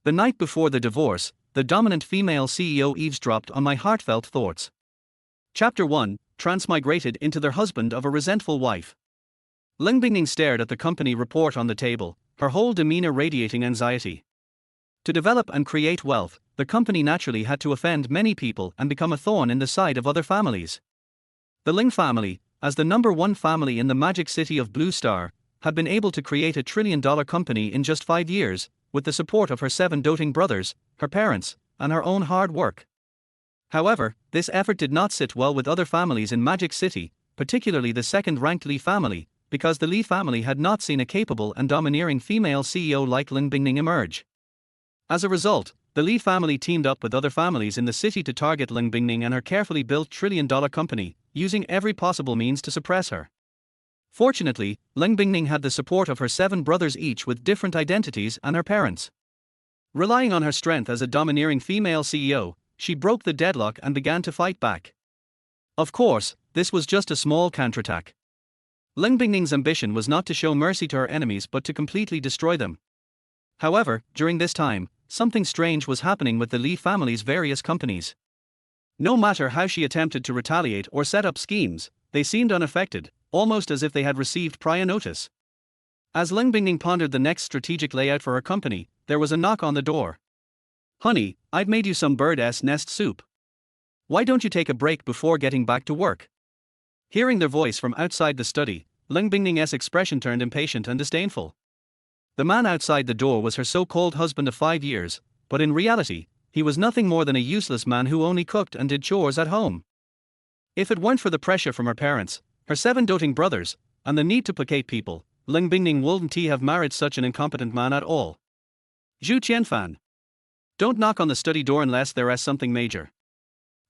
The night before the divorce, the dominant female CEO eavesdropped on my heartfelt thoughts. Chapter 1, Transmigrated into the husband of a resentful wife. Ling Bingning stared at the company report on the table, her whole demeanor radiating anxiety. To develop and create wealth, the company naturally had to offend many people and become a thorn in the side of other families. The Ling family, as the #1 family in the magic city of Blue Star, had been able to create a $1 trillion company in just 5 years, with the support of her 7 doting brothers, her parents, and her own hard work. However, this effort did not sit well with other families in Magic City, particularly the second-ranked Li family, because the Li family had not seen a capable and domineering female CEO like Ling Bingning emerge. As a result, the Li family teamed up with other families in the city to target Ling Bingning and her carefully built $1 trillion company, using every possible means to suppress her. Fortunately, Ling Bingning had the support of her 7 brothers, each with different identities, and her parents. Relying on her strength as a domineering female CEO, she broke the deadlock and began to fight back. Of course, this was just a small counterattack. Ling Bingning's ambition was not to show mercy to her enemies but to completely destroy them. However, during this time, something strange was happening with the Li family's various companies. No matter how she attempted to retaliate or set up schemes, they seemed unaffected, almost as if they had received prior notice. As Ling Bingning pondered the next strategic layout for her company, there was a knock on the door. "Honey, I've made you some bird's nest soup. Why don't you take a break before getting back to work?" Hearing their voice from outside the study, Ling Bingning's expression turned impatient and disdainful. The man outside the door was her so-called husband of 5 years, but in reality, he was nothing more than a useless man who only cooked and did chores at home. If it weren't for the pressure from her parents, her 7 doting brothers, and the need to placate people, Ling Bingning wouldn't have married such an incompetent man at all. Zhu Qianfan. Don't knock on the study door unless there is something major.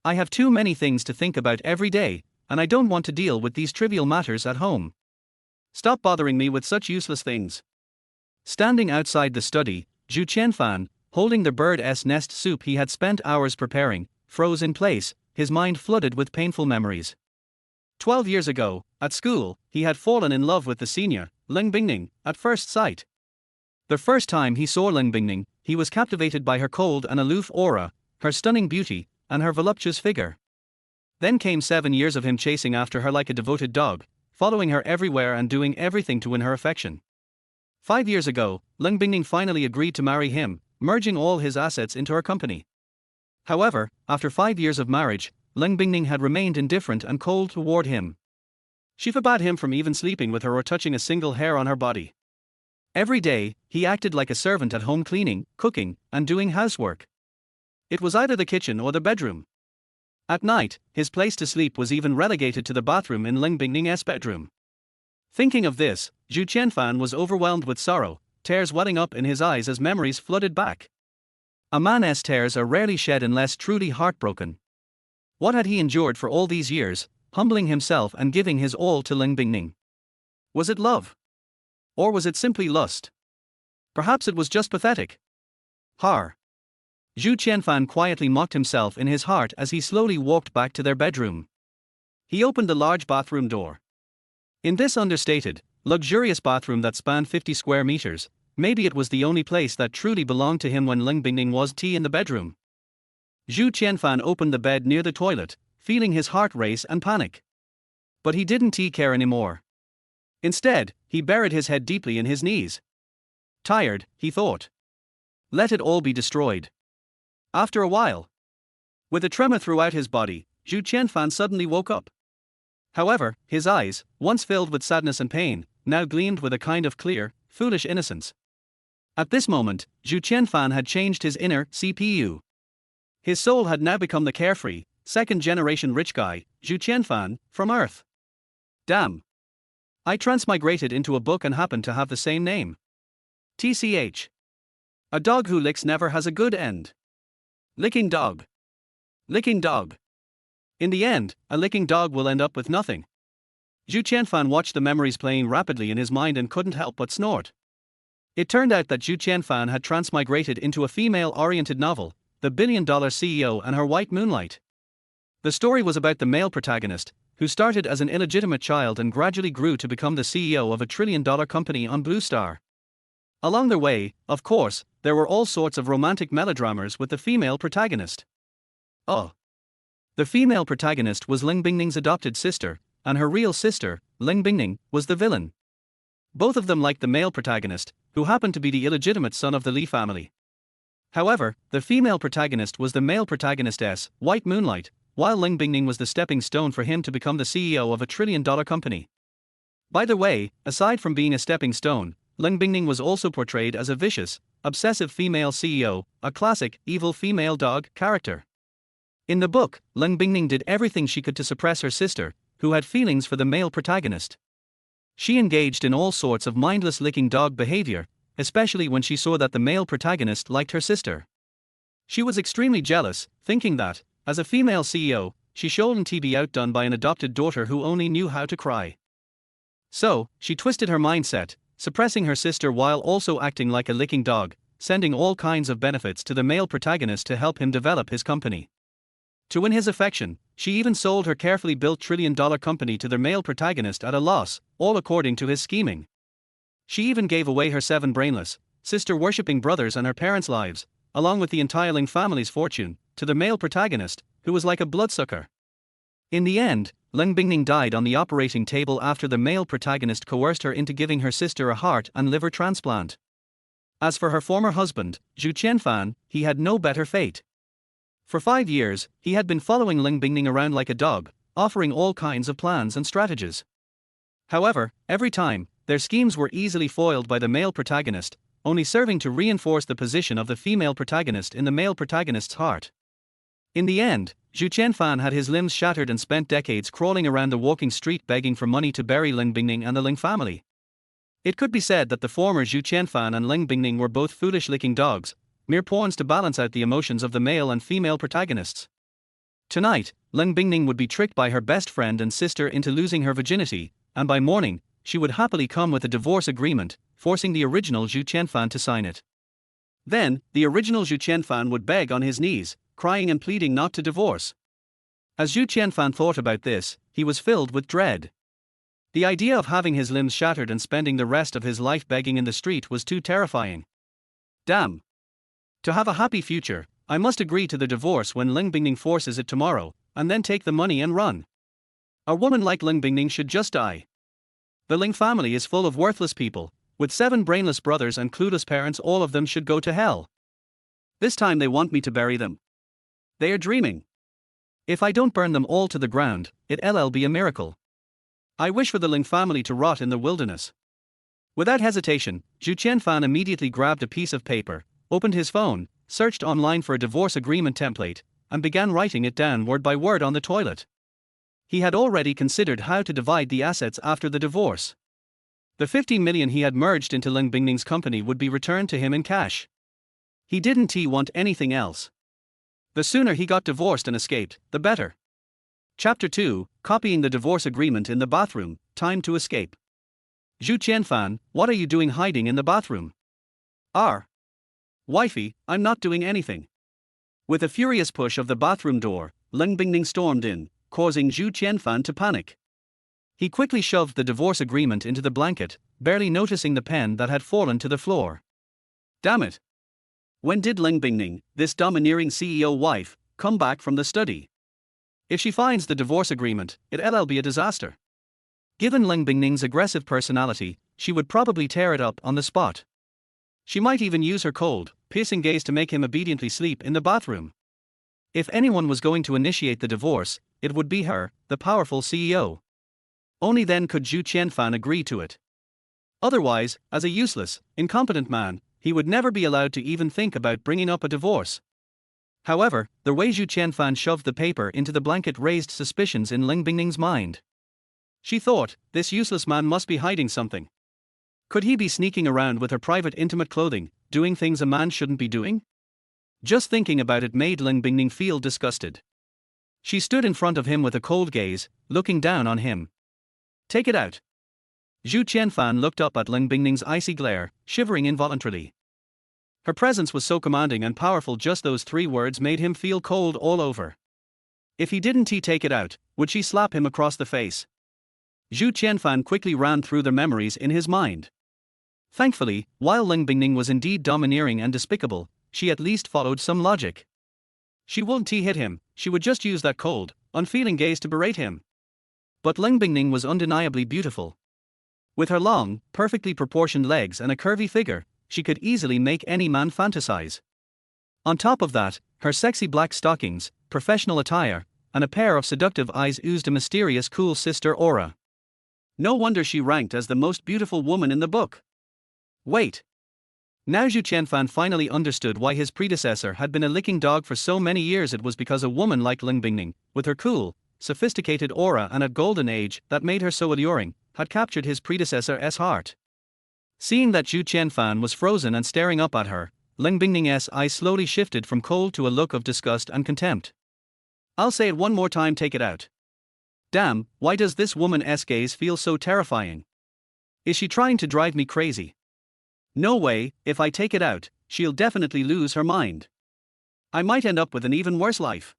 I have too many things to think about every day, and I don't want to deal with these trivial matters at home. Stop bothering me with such useless things. Standing outside the study, Zhu Qianfan, holding the bird's nest soup he had spent hours preparing, froze in place, his mind flooded with painful memories. 12 years ago, at school, he had fallen in love with the senior, Ling Bingning, at first sight. The first time he saw Ling Bingning, he was captivated by her cold and aloof aura, her stunning beauty, and her voluptuous figure. Then came 7 years of him chasing after her like a devoted dog, following her everywhere and doing everything to win her affection. 5 years ago, Ling Bingning finally agreed to marry him, merging all his assets into her company. However, after 5 years of marriage, Ling Bingning had remained indifferent and cold toward him. She forbade him from even sleeping with her or touching a single hair on her body. Every day, he acted like a servant at home, cleaning, cooking, and doing housework. It was either the kitchen or the bedroom. At night, his place to sleep was even relegated to the bathroom in Ling Bingning's bedroom. Thinking of this, Zhu Qianfan was overwhelmed with sorrow, tears welling up in his eyes as memories flooded back. A man's tears are rarely shed unless truly heartbroken. What had he endured for all these years, humbling himself and giving his all to Ling Bingning? Was it love? Or was it simply lust? Perhaps it was just pathetic. Zhu Qianfan quietly mocked himself in his heart as he slowly walked back to their bedroom. He opened the large bathroom door. In this understated, luxurious bathroom that spanned 50 square meters, maybe it was the only place that truly belonged to him when Ling Bingning was in the bedroom. Zhu Qianfan opened the bed near the toilet, feeling his heart race and panic. But he didn't care anymore. Instead, he buried his head deeply in his knees. Tired, he thought. Let it all be destroyed. After a while, with a tremor throughout his body, Zhu Qianfan suddenly woke up. However, his eyes, once filled with sadness and pain, now gleamed with a kind of clear, foolish innocence. At this moment, Zhu Qianfan had changed his inner CPU. His soul had now become the carefree, second-generation rich guy, Zhu Qianfan, from Earth. Damn. I transmigrated into a book and happened to have the same name. TCH. A dog who licks never has a good end. Licking dog. Licking dog. In the end, a licking dog will end up with nothing. Zhu Qianfan watched the memories playing rapidly in his mind and couldn't help but snort. It turned out that Zhu Qianfan had transmigrated into a female-oriented novel, The Billion-Dollar CEO and Her White Moonlight. The story was about the male protagonist, who started as an illegitimate child and gradually grew to become the CEO of a $1 trillion company on Blue Star. Along their way, of course, there were all sorts of romantic melodramas with the female protagonist. Oh. The female protagonist was Ling Bingning's adopted sister, and her real sister, Ling Bingning, was the villain. Both of them liked the male protagonist, who happened to be the illegitimate son of the Li family. However, the female protagonist was the male protagonist's white moonlight, while Ling Bingning was the stepping stone for him to become the CEO of a trillion-dollar company. By the way, aside from being a stepping stone, Ling Bingning was also portrayed as a vicious, obsessive female CEO, a classic evil female dog character. In the book, Ling Bingning did everything she could to suppress her sister, who had feelings for the male protagonist. She engaged in all sorts of mindless licking dog behavior, especially when she saw that the male protagonist liked her sister. She was extremely jealous, thinking that, as a female CEO, she shouldn't be outdone by an adopted daughter who only knew how to cry. So, she twisted her mindset, suppressing her sister while also acting like a licking dog, sending all kinds of benefits to the male protagonist to help him develop his company. To win his affection, she even sold her carefully built trillion-dollar company to the male protagonist at a loss, all according to his scheming. She even gave away her 7 brainless, sister-worshipping brothers and her parents' lives, along with the entire Ling family's fortune, to the male protagonist, who was like a bloodsucker. In the end, Ling Bingning died on the operating table after the male protagonist coerced her into giving her sister a heart and liver transplant. As for her former husband, Zhu Qianfan, he had no better fate. For 5 years, he had been following Ling Bingning around like a dog, offering all kinds of plans and strategies. However, every time, their schemes were easily foiled by the male protagonist, only serving to reinforce the position of the female protagonist in the male protagonist's heart. In the end, Zhu Qianfan had his limbs shattered and spent decades crawling around the walking street begging for money to bury Ling Bingning and the Ling family. It could be said that the former Zhu Qianfan and Ling Bingning were both foolish licking dogs, mere pawns to balance out the emotions of the male and female protagonists. Tonight, Ling Bingning would be tricked by her best friend and sister into losing her virginity, and by morning, she would happily come with a divorce agreement, forcing the original Zhu Qianfan to sign it. Then, the original Zhu Qianfan would beg on his knees, crying and pleading not to divorce. As Zhu Qianfan thought about this, he was filled with dread. The idea of having his limbs shattered and spending the rest of his life begging in the street was too terrifying. Damn. To have a happy future, I must agree to the divorce when Ling Bingning forces it tomorrow, and then take the money and run. A woman like Ling Bingning should just die. The Ling family is full of worthless people, with 7 brainless brothers and clueless parents. All of them should go to hell. This time they want me to bury them. They are dreaming. If I don't burn them all to the ground, it'll be a miracle. I wish for the Ling family to rot in the wilderness. Without hesitation, Zhu Qianfan immediately grabbed a piece of paper, opened his phone, searched online for a divorce agreement template, and began writing it down word by word on the toilet. He had already considered how to divide the assets after the divorce. The 50 million he had merged into Ling Bingning's company would be returned to him in cash. He didn't want anything else. The sooner he got divorced and escaped, the better. Chapter 2, Copying the Divorce Agreement in the Bathroom, Time to Escape. Zhu Qianfan, what are you doing hiding in the bathroom? Wifey, I'm not doing anything. With a furious push of the bathroom door, Ling Bingning stormed in, causing Zhu Qianfan to panic. He quickly shoved the divorce agreement into the blanket, barely noticing the pen that had fallen to the floor. Damn it! When did Ling Bingning, this domineering CEO wife, come back from the study? If she finds the divorce agreement, it'll be a disaster. Given Ling Bingning's aggressive personality, she would probably tear it up on the spot. She might even use her cold, piercing gaze to make him obediently sleep in the bathroom. If anyone was going to initiate the divorce, it would be her, the powerful CEO. Only then could Zhu Qianfan agree to it. Otherwise, as a useless, incompetent man, he would never be allowed to even think about bringing up a divorce. However, the way Zhu Qianfan shoved the paper into the blanket raised suspicions in Ling Bingning's mind. She thought, this useless man must be hiding something. Could he be sneaking around with her private intimate clothing, doing things a man shouldn't be doing? Just thinking about it made Ling Bingning feel disgusted. She stood in front of him with a cold gaze, looking down on him. Take it out. Zhu Qianfan looked up at Ling Bingning's icy glare, shivering involuntarily. Her presence was so commanding and powerful, just those 3 words made him feel cold all over. If he didn't take it out, would she slap him across the face? Zhu Qianfan quickly ran through the memories in his mind. Thankfully, while Ling Bingning was indeed domineering and despicable, she at least followed some logic. She wouldn't hit him, she would just use that cold, unfeeling gaze to berate him. But Ling Bingning was undeniably beautiful. With her long, perfectly proportioned legs and a curvy figure, she could easily make any man fantasize. On top of that, her sexy black stockings, professional attire, and a pair of seductive eyes oozed a mysterious cool sister aura. No wonder she ranked as the most beautiful woman in the book. Wait. Now Zhu Qianfan finally understood why his predecessor had been a licking dog for so many years. It was because a woman like Ling Bingning, with her cool, sophisticated aura and a golden age that made her so alluring, had captured his predecessor's heart. Seeing that Zhu Qianfan was frozen and staring up at her, Ling Bingning's eyes slowly shifted from cold to a look of disgust and contempt. I'll say it one more time, take it out. Damn, why does this woman's gaze feel so terrifying? Is she trying to drive me crazy? No way, if I take it out, she'll definitely lose her mind. I might end up with an even worse life.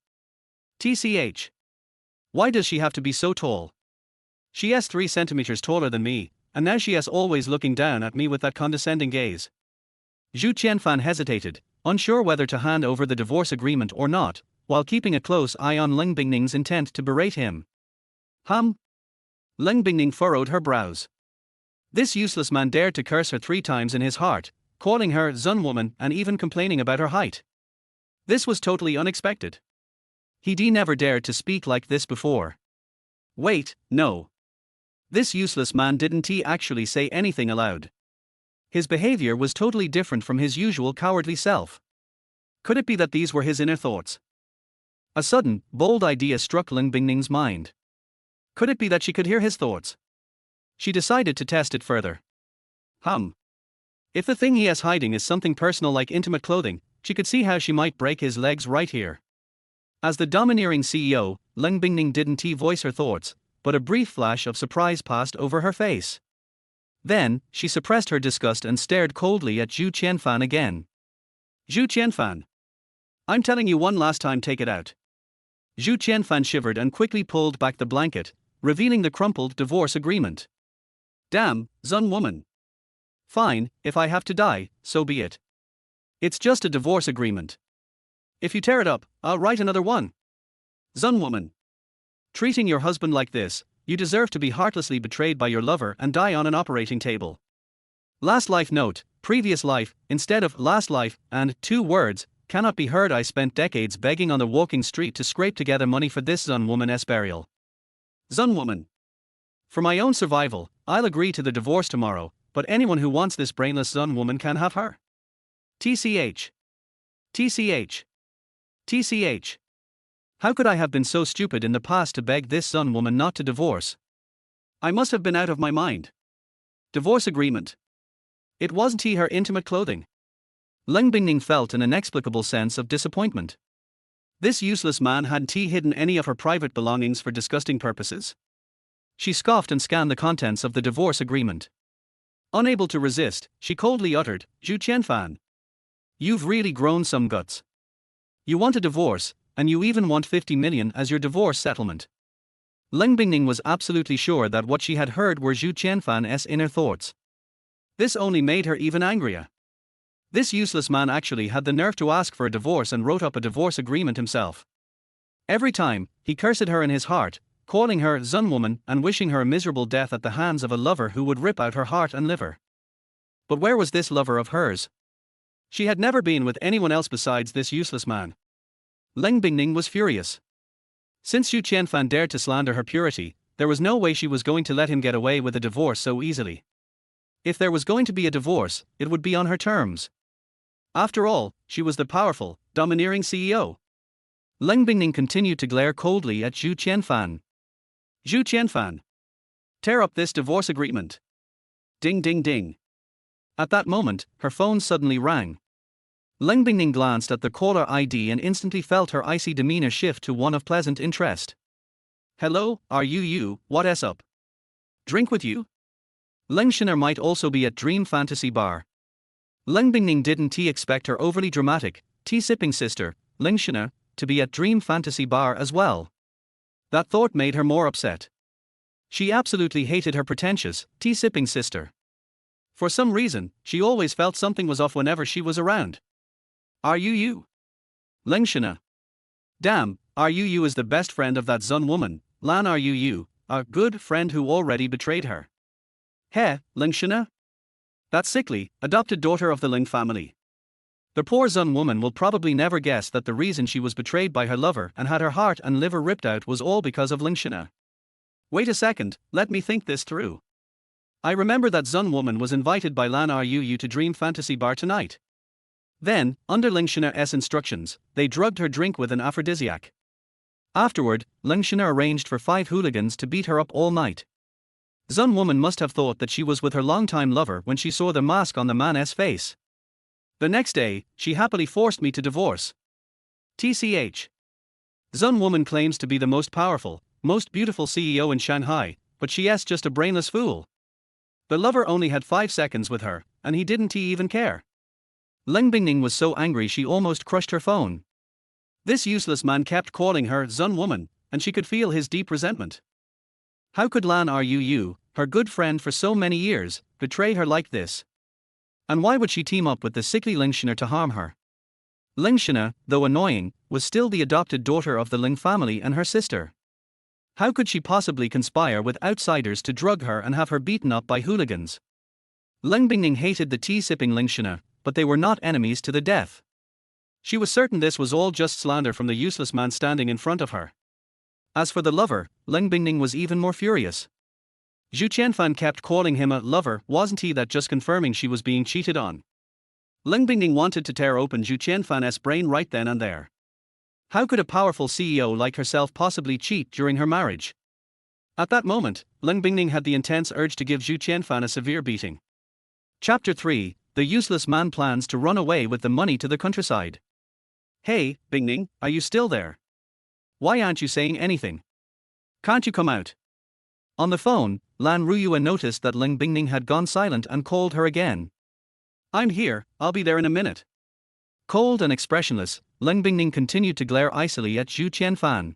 TCH. Why does she have to be so tall? She's 3 centimeters taller than me, and now she's always looking down at me with that condescending gaze. Zhu Qianfan hesitated, unsure whether to hand over the divorce agreement or not, while keeping a close eye on Ling Bingning's intent to berate him. Ling Bingning furrowed her brows. This useless man dared to curse her 3 times in his heart, calling her Zun woman and even complaining about her height. This was totally unexpected. He'd never dared to speak like this before. Wait, no. This useless man didn't actually say anything aloud. His behavior was totally different from his usual cowardly self. Could it be that these were his inner thoughts? A sudden, bold idea struck Ling Bingning's mind. Could it be that she could hear his thoughts? She decided to test it further. If the thing he is hiding is something personal like intimate clothing, she could see how she might break his legs right here. As the domineering CEO, Ling Bingning didn't voice her thoughts, but a brief flash of surprise passed over her face. Then, she suppressed her disgust and stared coldly at Zhu Qianfan again. Zhu Qianfan. I'm telling you one last time, take it out. Zhu Qianfan shivered and quickly pulled back the blanket, revealing the crumpled divorce agreement. Damn, Zun woman. Fine, if I have to die, so be it. It's just a divorce agreement. If you tear it up, I'll write another one. Zun woman. Treating your husband like this, you deserve to be heartlessly betrayed by your lover and die on an operating table. Last life note, previous life, instead of last life, and 2 words, cannot be heard. I spent decades begging on the walking street to scrape together money for this Zun woman's burial. Zun woman. For my own survival, I'll agree to the divorce tomorrow, but anyone who wants this brainless Zun woman can have her. TCH. TCH. TCH. How could I have been so stupid in the past to beg this Zun woman not to divorce? I must have been out of my mind. Divorce agreement. It wasn't her intimate clothing. Ling Bingning felt an inexplicable sense of disappointment. This useless man hadn't hidden any of her private belongings for disgusting purposes. She scoffed and scanned the contents of the divorce agreement. Unable to resist, she coldly uttered, Zhu Qianfan. You've really grown some guts. You want a divorce, and you even want 50 million as your divorce settlement. Ling Bingning was absolutely sure that what she had heard were Zhu Qianfan's inner thoughts. This only made her even angrier. This useless man actually had the nerve to ask for a divorce and wrote up a divorce agreement himself. Every time, he cursed her in his heart, calling her Zun woman and wishing her a miserable death at the hands of a lover who would rip out her heart and liver. But where was this lover of hers? She had never been with anyone else besides this useless man. Ling Bingning was furious. Since Zhu Qianfan dared to slander her purity, there was no way she was going to let him get away with a divorce so easily. If there was going to be a divorce, it would be on her terms. After all, she was the powerful, domineering CEO. Ling Bingning continued to glare coldly at Zhu Qianfan. Zhu Qianfan. Tear up this divorce agreement. Ding ding ding. At that moment, her phone suddenly rang. Ling Bingning glanced at the caller ID and instantly felt her icy demeanor shift to one of pleasant interest. Hello, are you, what's up? Drink with you? Ling Shiner might also be at Dream Fantasy Bar. Ling Bingning didn't expect her overly dramatic, tea-sipping sister, Ling Shiner, to be at Dream Fantasy Bar as well. That thought made her more upset. She absolutely hated her pretentious, tea-sipping sister. For some reason, she always felt something was off whenever she was around. Are you? Lingshina. Damn, Ru is the best friend of that Zun woman, Lan Ru, a good friend who already betrayed her. Heh, Lingshina? That sickly, adopted daughter of the Ling family. The poor Zun woman will probably never guess that the reason she was betrayed by her lover and had her heart and liver ripped out was all because of Lingshina. Wait a second, let me think this through. I remember that Zun woman was invited by Lan Ru to Dream Fantasy Bar tonight. Then, under Lingshina's instructions, they drugged her drink with an aphrodisiac. Afterward, Lingshina arranged for 5 hooligans to beat her up all night. Zun woman must have thought that she was with her longtime lover when she saw the mask on the man's face. The next day, she happily forced me to divorce. TCH. Zun woman claims to be the most powerful, most beautiful CEO in Shanghai, but she's just a brainless fool. The lover only had 5 seconds with her, and he didn't even care. Ling Bingning was so angry she almost crushed her phone. This useless man kept calling her Zun woman, and she could feel his deep resentment. How could Lan Ru, her good friend for so many years, betray her like this? And why would she team up with the sickly Lingshina to harm her? Lingshina, though annoying, was still the adopted daughter of the Ling family and her sister. How could she possibly conspire with outsiders to drug her and have her beaten up by hooligans? Ling Bingning hated the tea-sipping Lingshina, but they were not enemies to the death. She was certain this was all just slander from the useless man standing in front of her. As for the lover, Ling Bingning was even more furious. Zhu Qianfan kept calling him a lover, wasn't he that just confirming she was being cheated on? Ling Bingning wanted to tear open Zhu Qianfan's brain right then and there. How could a powerful CEO like herself possibly cheat during her marriage? At that moment, Ling Bingning had the intense urge to give Zhu Qianfan a severe beating. Chapter 3, The useless man plans to run away with the money to the countryside. Hey, Bingning, are you still there? Why aren't you saying anything? Can't you come out? On the phone, Lan Ruyue noticed that Ling Bingning had gone silent and called her again. I'm here, I'll be there in a minute. Cold and expressionless, Ling Bingning continued to glare icily at Zhu Qianfan.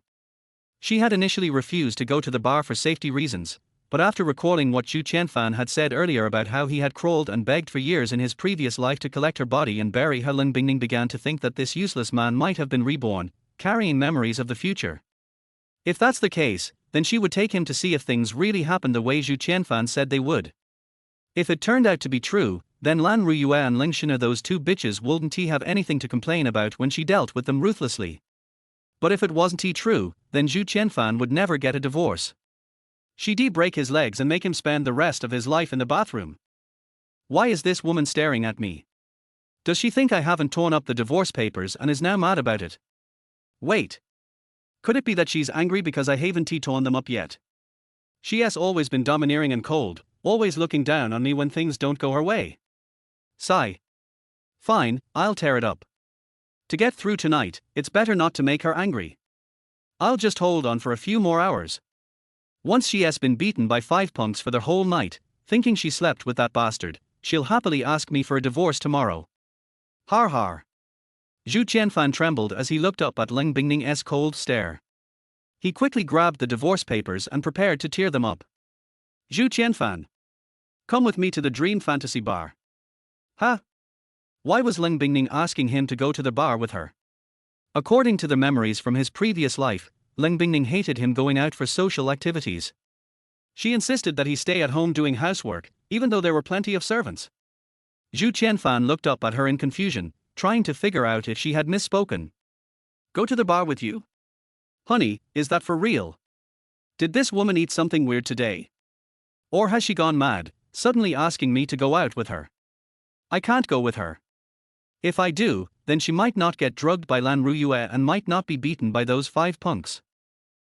She had initially refused to go to the bar for safety reasons, but after recalling what Zhu Qianfan had said earlier about how he had crawled and begged for years in his previous life to collect her body and bury her, Ling Bingning began to think that this useless man might have been reborn, carrying memories of the future. If that's the case, then she would take him to see if things really happened the way Zhu Qianfan said they would. If it turned out to be true, then Lan Ruyue and Lingshina, those 2 bitches, wouldn't have anything to complain about when she dealt with them ruthlessly. But if it wasn't true, then Zhu Qianfan would never get a divorce. She'd break his legs and make him spend the rest of his life in the bathroom. Why is this woman staring at me? Does she think I haven't torn up the divorce papers and is now mad about it? Wait. Could it be that she's angry because I haven't torn them up yet? She has always been domineering and cold, always looking down on me when things don't go her way. Sigh. Fine, I'll tear it up. To get through tonight, it's better not to make her angry. I'll just hold on for a few more hours. Once she has been beaten by 5 punks for the whole night, thinking she slept with that bastard, she'll happily ask me for a divorce tomorrow. Har har. Zhu Qianfan trembled as he looked up at Ling Bingning's cold stare. He quickly grabbed the divorce papers and prepared to tear them up. Zhu Qianfan. Come with me to the Dream Fantasy Bar. Huh? Why was Ling Bingning asking him to go to the bar with her? According to the memories from his previous life, Ling Bingning hated him going out for social activities. She insisted that he stay at home doing housework, even though there were plenty of servants. Zhu Qianfan looked up at her in confusion, trying to figure out if she had misspoken. Go to the bar with you? Honey, is that for real? Did this woman eat something weird today? Or has she gone mad, suddenly asking me to go out with her? I can't go with her. If I do, then she might not get drugged by Lan Ruyue and might not be beaten by those 5 punks.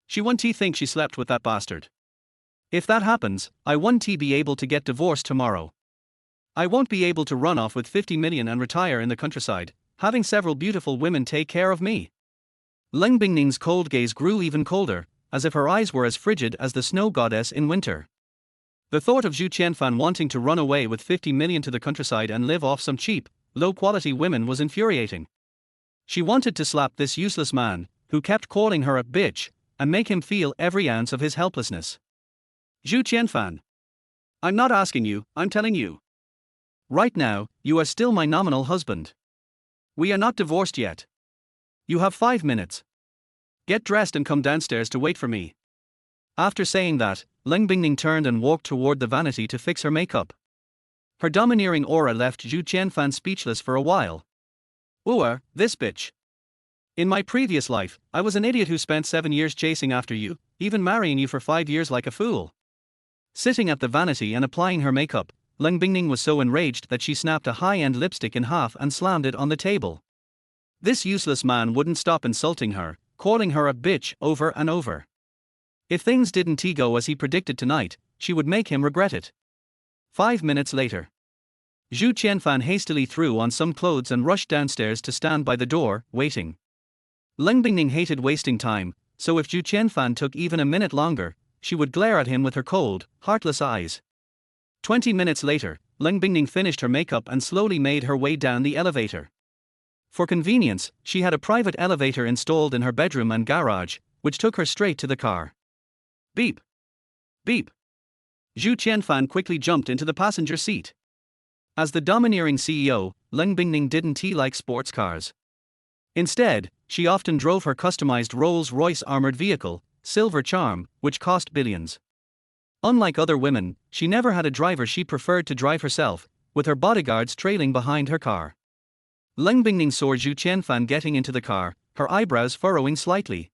She won't think she slept with that bastard. If that happens, I won't be able to get divorced tomorrow. I won't be able to run off with 50 million and retire in the countryside, having several beautiful women take care of me. Ling Bingning's cold gaze grew even colder, as if her eyes were as frigid as the snow goddess in winter. The thought of Zhu Qianfan wanting to run away with 50 million to the countryside and live off some cheap, low-quality women was infuriating. She wanted to slap this useless man, who kept calling her a bitch, and make him feel every ounce of his helplessness. Zhu Qianfan. I'm not asking you, I'm telling you. Right now, you are still my nominal husband. We are not divorced yet. You have 5 minutes. Get dressed and come downstairs to wait for me. After saying that, Leng Bingning turned and walked toward the vanity to fix her makeup. Her domineering aura left Zhu Qianfan speechless for a while. Ooh, this bitch. In my previous life, I was an idiot who spent 7 years chasing after you, even marrying you for 5 years like a fool. Sitting at the vanity and applying her makeup, Leng Bingning was so enraged that she snapped a high-end lipstick in half and slammed it on the table. This useless man wouldn't stop insulting her, calling her a bitch over and over. If things didn't go as he predicted tonight, she would make him regret it. 5 minutes later. Zhu Qianfan hastily threw on some clothes and rushed downstairs to stand by the door, waiting. Leng Bingning hated wasting time, so if Zhu Qianfan took even a minute longer, she would glare at him with her cold, heartless eyes. 20 minutes later, Leng Bingning finished her makeup and slowly made her way down the elevator. For convenience, she had a private elevator installed in her bedroom and garage, which took her straight to the car. Beep. Beep. Zhu Qianfan quickly jumped into the passenger seat. As the domineering CEO, Leng Bingning didn't like sports cars. Instead, she often drove her customized Rolls-Royce armored vehicle, Silver Charm, which cost billions. Unlike other women, she never had a driver. She preferred to drive herself, with her bodyguards trailing behind her car. Leng Bingning saw Zhu Qianfan getting into the car, her eyebrows furrowing slightly.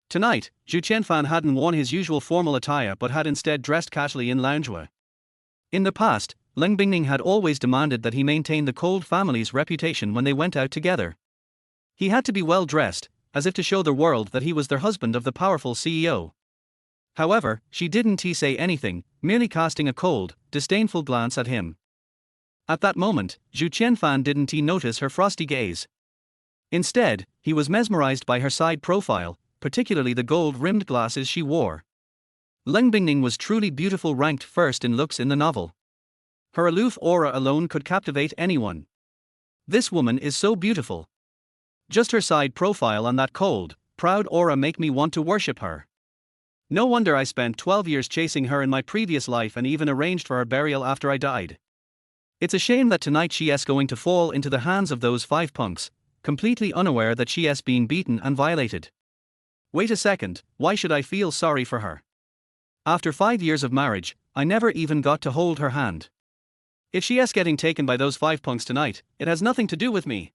Tonight, Zhu Qianfan hadn't worn his usual formal attire but had instead dressed casually in loungewear. In the past, Leng Bingning had always demanded that he maintain the Cold family's reputation when they went out together. He had to be well dressed, as if to show the world that he was their husband of the powerful CEO. However, she didn't say anything, merely casting a cold, disdainful glance at him. At that moment, Zhu Qianfan didn't notice her frosty gaze. Instead, he was mesmerized by her side profile, particularly the gold-rimmed glasses she wore. Leng Bingning was truly beautiful, ranked first in looks in the novel. Her aloof aura alone could captivate anyone. This woman is so beautiful. Just her side profile and that cold, proud aura make me want to worship her. No wonder I spent 12 years chasing her in my previous life and even arranged for her burial after I died. It's a shame that tonight she's going to fall into the hands of those 5 punks, completely unaware that she's being beaten and violated. Wait a second, why should I feel sorry for her? After 5 years of marriage, I never even got to hold her hand. If she's getting taken by those 5 punks tonight, it has nothing to do with me.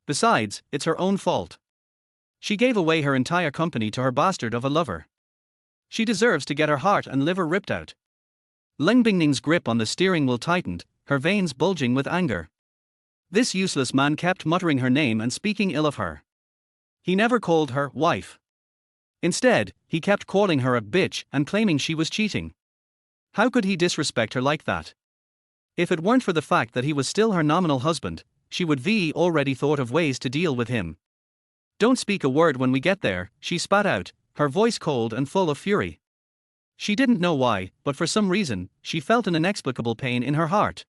Besides, it's her own fault. She gave away her entire company to her bastard of a lover. She deserves to get her heart and liver ripped out. Leng Bingning's grip on the steering wheel tightened, her veins bulging with anger. This useless man kept muttering her name and speaking ill of her. He never called her wife. Instead, he kept calling her a bitch and claiming she was cheating. How could he disrespect her like that? If it weren't for the fact that he was still her nominal husband, she would have already thought of ways to deal with him. Don't speak a word when we get there, she spat out, her voice cold and full of fury. She didn't know why, but for some reason, she felt an inexplicable pain in her heart.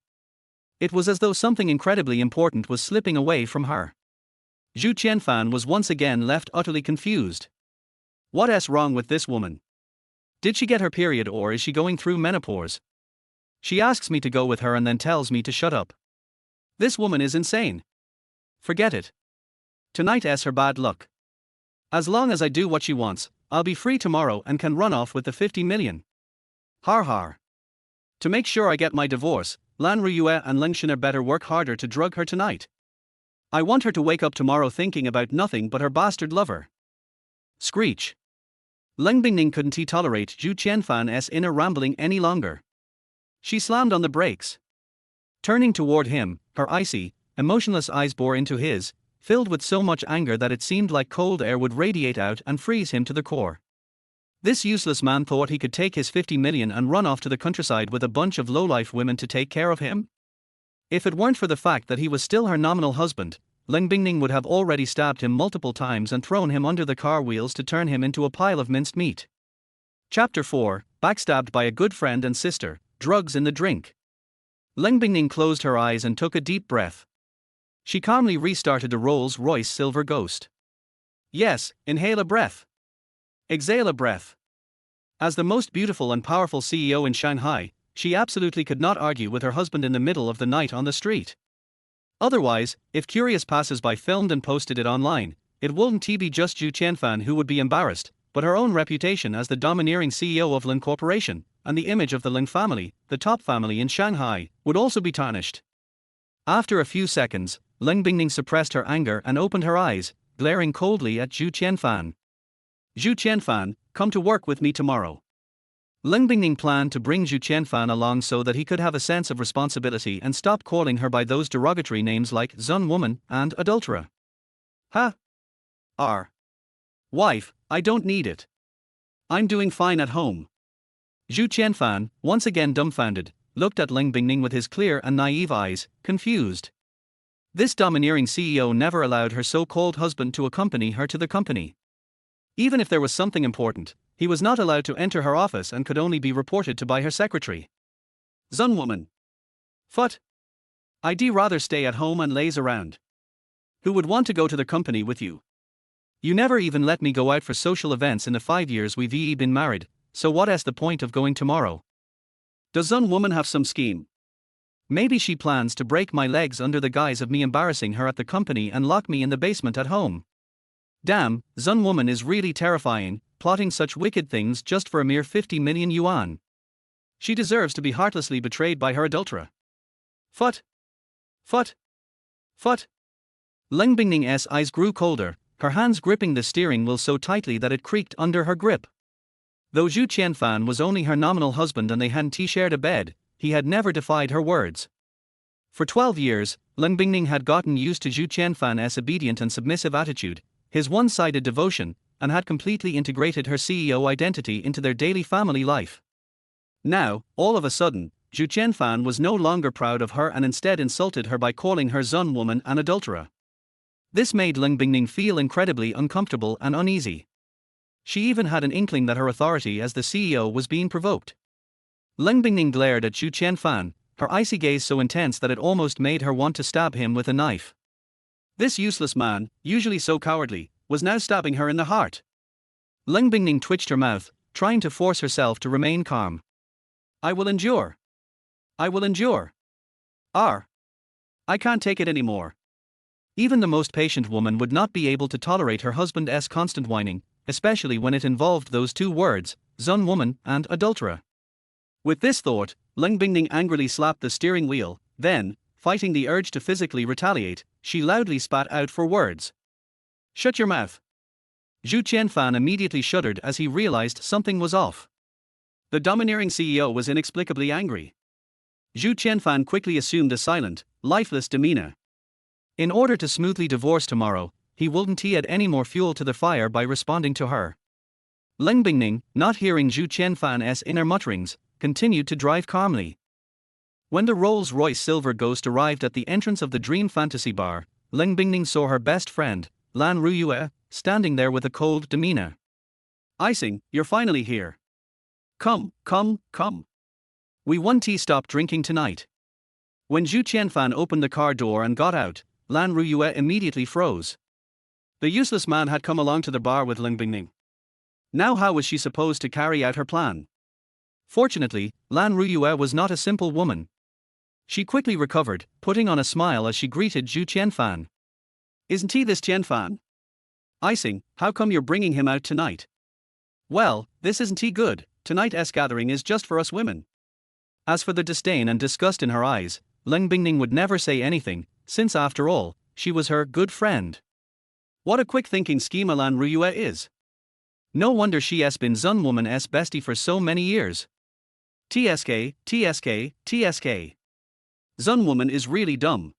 It was as though something incredibly important was slipping away from her. Zhu Qianfan was once again left utterly confused. What's wrong with this woman? Did she get her period or is she going through menopause? She asks me to go with her and then tells me to shut up. This woman is insane. Forget it. Tonight's her bad luck. As long as I do what she wants, I'll be free tomorrow and can run off with the 50 million. Har har. To make sure I get my divorce, Lan Ruyue and Leng Shiner better work harder to drug her tonight. I want her to wake up tomorrow thinking about nothing but her bastard lover. Screech. Leng Bingning couldn't tolerate Zhu Qianfan's inner rambling any longer. She slammed on the brakes. Turning toward him, her icy, emotionless eyes bore into his, filled with so much anger that it seemed like cold air would radiate out and freeze him to the core. This useless man thought he could take his 50 million and run off to the countryside with a bunch of lowlife women to take care of him? If it weren't for the fact that he was still her nominal husband, Leng Bingning would have already stabbed him multiple times and thrown him under the car wheels to turn him into a pile of minced meat. Chapter 4, Backstabbed by a Good Friend and Sister, Drugs in the Drink. Leng Bingning closed her eyes and took a deep breath. She calmly restarted the Rolls-Royce Silver Ghost. Yes, inhale a breath. Exhale a breath. As the most beautiful and powerful CEO in Shanghai, she absolutely could not argue with her husband in the middle of the night on the street. Otherwise, if curious passers-by filmed and posted it online, it wouldn't be just Zhu Qianfan who would be embarrassed, but her own reputation as the domineering CEO of Lin Corporation, and the image of the Lin family, the top family in Shanghai, would also be tarnished. After a few seconds, Lin Bingning suppressed her anger and opened her eyes, glaring coldly at Zhu Qianfan. Zhu Qianfan, come to work with me tomorrow. Lin Bingning planned to bring Zhu Qianfan along so that he could have a sense of responsibility and stop calling her by those derogatory names like Zun woman and adulterer. Ha! R. Wife, I don't need it. I'm doing fine at home. Zhu Qianfan, once again dumbfounded, looked at Lin Bingning with his clear and naive eyes, confused. This domineering CEO never allowed her so-called husband to accompany her to the company. Even if there was something important, he was not allowed to enter her office and could only be reported to by her secretary. Zun woman. Phut. I'd rather stay at home and laze around. Who would want to go to the company with you? You never even let me go out for social events in the 5 years we've been married, so what is the point of going tomorrow? Does Zun woman have some scheme? Maybe she plans to break my legs under the guise of me embarrassing her at the company and lock me in the basement at home. Damn, Zun woman is really terrifying, plotting such wicked things just for a mere 50 million yuan. She deserves to be heartlessly betrayed by her adulterer. Phut! Phut! Phut! Lin Bingning's eyes grew colder, her hands gripping the steering wheel so tightly that it creaked under her grip. Though Zhu Qianfan was only her nominal husband and they hadn't shared a bed, he had never defied her words. For 12 years, Lin Bingning had gotten used to Zhu Qianfan's obedient and submissive attitude, his one-sided devotion, and had completely integrated her CEO identity into their daily family life. Now, all of a sudden, Zhu Qianfan was no longer proud of her and instead insulted her by calling her Zun woman an adulterer. This made Lin Bingning feel incredibly uncomfortable and uneasy. She even had an inkling that her authority as the CEO was being provoked. Lin Bingning glared at Zhu Qianfan, her icy gaze so intense that it almost made her want to stab him with a knife. This useless man, usually so cowardly, was now stabbing her in the heart. Lin Bingning twitched her mouth, trying to force herself to remain calm. I will endure. I will endure. I can't take it anymore. Even the most patient woman would not be able to tolerate her husband's constant whining, especially when it involved those two words, Zun woman and adulterer. With this thought, Lin Bingning angrily slapped the steering wheel, then, fighting the urge to physically retaliate, she loudly spat out 4 words. Shut your mouth. Zhu Qianfan immediately shuddered as he realized something was off. The domineering CEO was inexplicably angry. Zhu Qianfan quickly assumed a silent, lifeless demeanor. In order to smoothly divorce tomorrow, he wouldn't add any more fuel to the fire by responding to her. Lin Bingning, not hearing Zhu Qianfan's inner mutterings, continued to drive calmly. When the Rolls-Royce Silver Ghost arrived at the entrance of the Dream Fantasy Bar, Lin Bingning saw her best friend, Lan Ruyue, standing there with a cold demeanor. Icing, you're finally here. Come. We won't stop drinking tonight. When Zhu Qianfan opened the car door and got out, Lan Ruyue immediately froze. The useless man had come along to the bar with Lin Bingning. Now how was she supposed to carry out her plan? Fortunately, Lan Ruyue was not a simple woman. She quickly recovered, putting on a smile as she greeted Zhu Qianfan. Isn't he this Qianfan? Icing, how come you're bringing him out tonight? Well, this isn't he good, tonight's gathering is just for us women. As for the disdain and disgust in her eyes, Lin Bingning would never say anything, since after all, she was her good friend. What a quick-thinking schema Lan Ruyue is. No wonder she has been Zun woman's bestie for so many years. TSK. Zun woman is really dumb.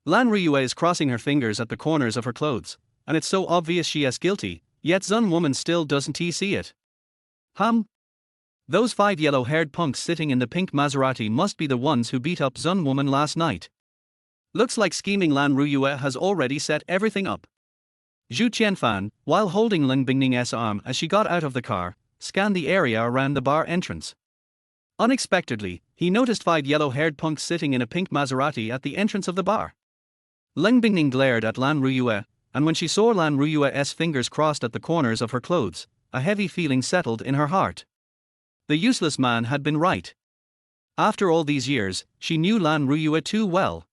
Lan Ruyue is crossing her fingers at the corners of her clothes, and it's so obvious she is guilty, yet Zun woman still doesn't see it. Those 5 yellow-haired punks sitting in the pink Maserati must be the ones who beat up Zun woman last night. Looks like scheming Lan Ruyue has already set everything up. Zhu Qianfan, while holding Lin Bingning's arm as she got out of the car, scanned the area around the bar entrance. Unexpectedly, he noticed 5 yellow-haired punks sitting in a pink Maserati at the entrance of the bar. Lin Bingning glared at Lan Ruyue, and when she saw Lan Ruyue's fingers crossed at the corners of her clothes, a heavy feeling settled in her heart. The useless man had been right. After all these years, she knew Lan Ruyue too well.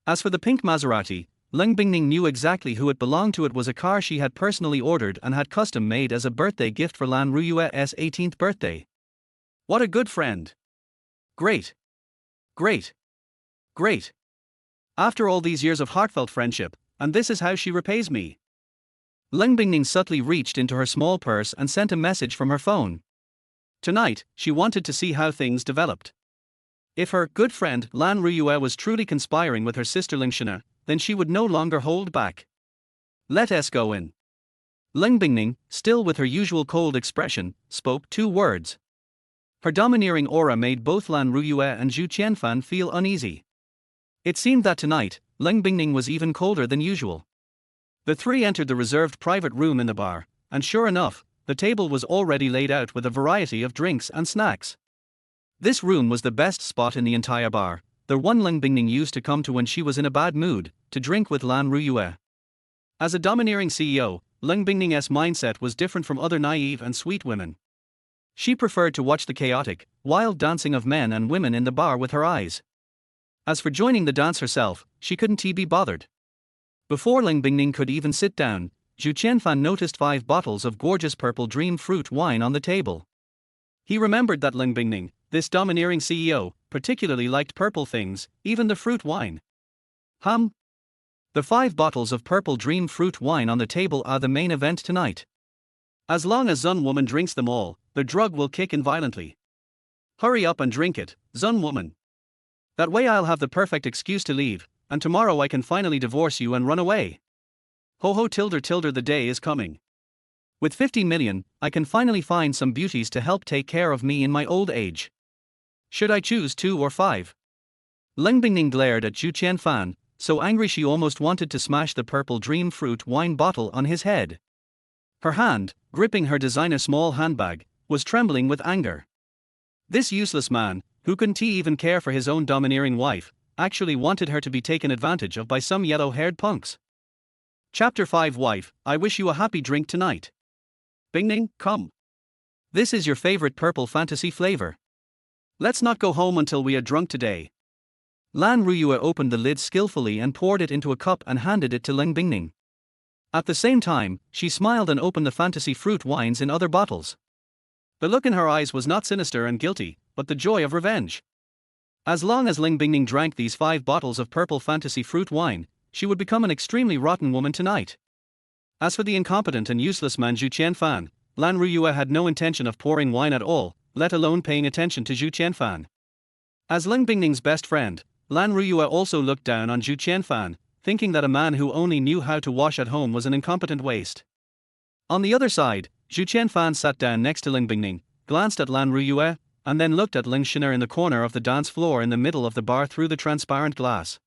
As for the pink Maserati, Ling Bingning knew exactly who it belonged to. It was a car she had personally ordered and had custom made as a birthday gift for Lan Ruyue's 18th birthday. What a good friend! Great! Great! Great! After all these years of heartfelt friendship, and this is how she repays me. Ling Bingning subtly reached into her small purse and sent a message from her phone. Tonight, she wanted to see how things developed. If her good friend Lan Ruyue was truly conspiring with her sister Lingshina, then she would no longer hold back. Let us go in. Ling Bingning, still with her usual cold expression, spoke 2 words. Her domineering aura made both Lan Ruyue and Zhu Qianfan feel uneasy. It seemed that tonight, Ling Bingning was even colder than usual. The 3 entered the reserved private room in the bar, and sure enough, the table was already laid out with a variety of drinks and snacks. This room was the best spot in the entire bar, the one Ling Bingning used to come to when she was in a bad mood, to drink with Lan Ruyue. As a domineering CEO, Ling Bingning's mindset was different from other naive and sweet women. She preferred to watch the chaotic, wild dancing of men and women in the bar with her eyes. As for joining the dance herself, she couldn't be bothered. Before Ling Bingning could even sit down, Zhu Qianfan noticed 5 bottles of gorgeous purple dream fruit wine on the table. He remembered that Ling Bingning, this domineering CEO, particularly liked purple things, even the fruit wine. The 5 bottles of purple dream fruit wine on the table are the main event tonight. As long as Zun woman drinks them all, the drug will kick in violently. Hurry up and drink it, Zun woman. That way I'll have the perfect excuse to leave, and tomorrow I can finally divorce you and run away. Ho ho tilder tilder, the day is coming. With 50 million, I can finally find some beauties to help take care of me in my old age. Should I choose 2 or 5? Ling Bingning glared at Zhu Qianfan, so angry she almost wanted to smash the purple dream fruit wine bottle on his head. Her hand, gripping her designer small handbag, was trembling with anger. This useless man, who couldn't even care for his own domineering wife, actually wanted her to be taken advantage of by some yellow-haired punks. Chapter 5 Wife, I wish you a happy drink tonight. Bingning, come. This is your favorite purple fantasy flavor. Let's not go home until we are drunk today. Lan Ruyue opened the lid skillfully and poured it into a cup and handed it to Ling Bingning. At the same time, she smiled and opened the fantasy fruit wines in other bottles. The look in her eyes was not sinister and guilty, but the joy of revenge. As long as Ling Bingning drank these 5 bottles of purple fantasy fruit wine, she would become an extremely rotten woman tonight. As for the incompetent and useless man Zhu Qianfan, Lan Ruyue had no intention of pouring wine at all, let alone paying attention to Zhu Qianfan. As Ling Bingning's best friend, Lan Ruyue also looked down on Zhu Qianfan, thinking that a man who only knew how to wash at home was an incompetent waste. On the other side, Zhu Qianfan sat down next to Ling Bingning, glanced at Lan Ruyue, and then looked at Ling Shiner in the corner of the dance floor in the middle of the bar through the transparent glass.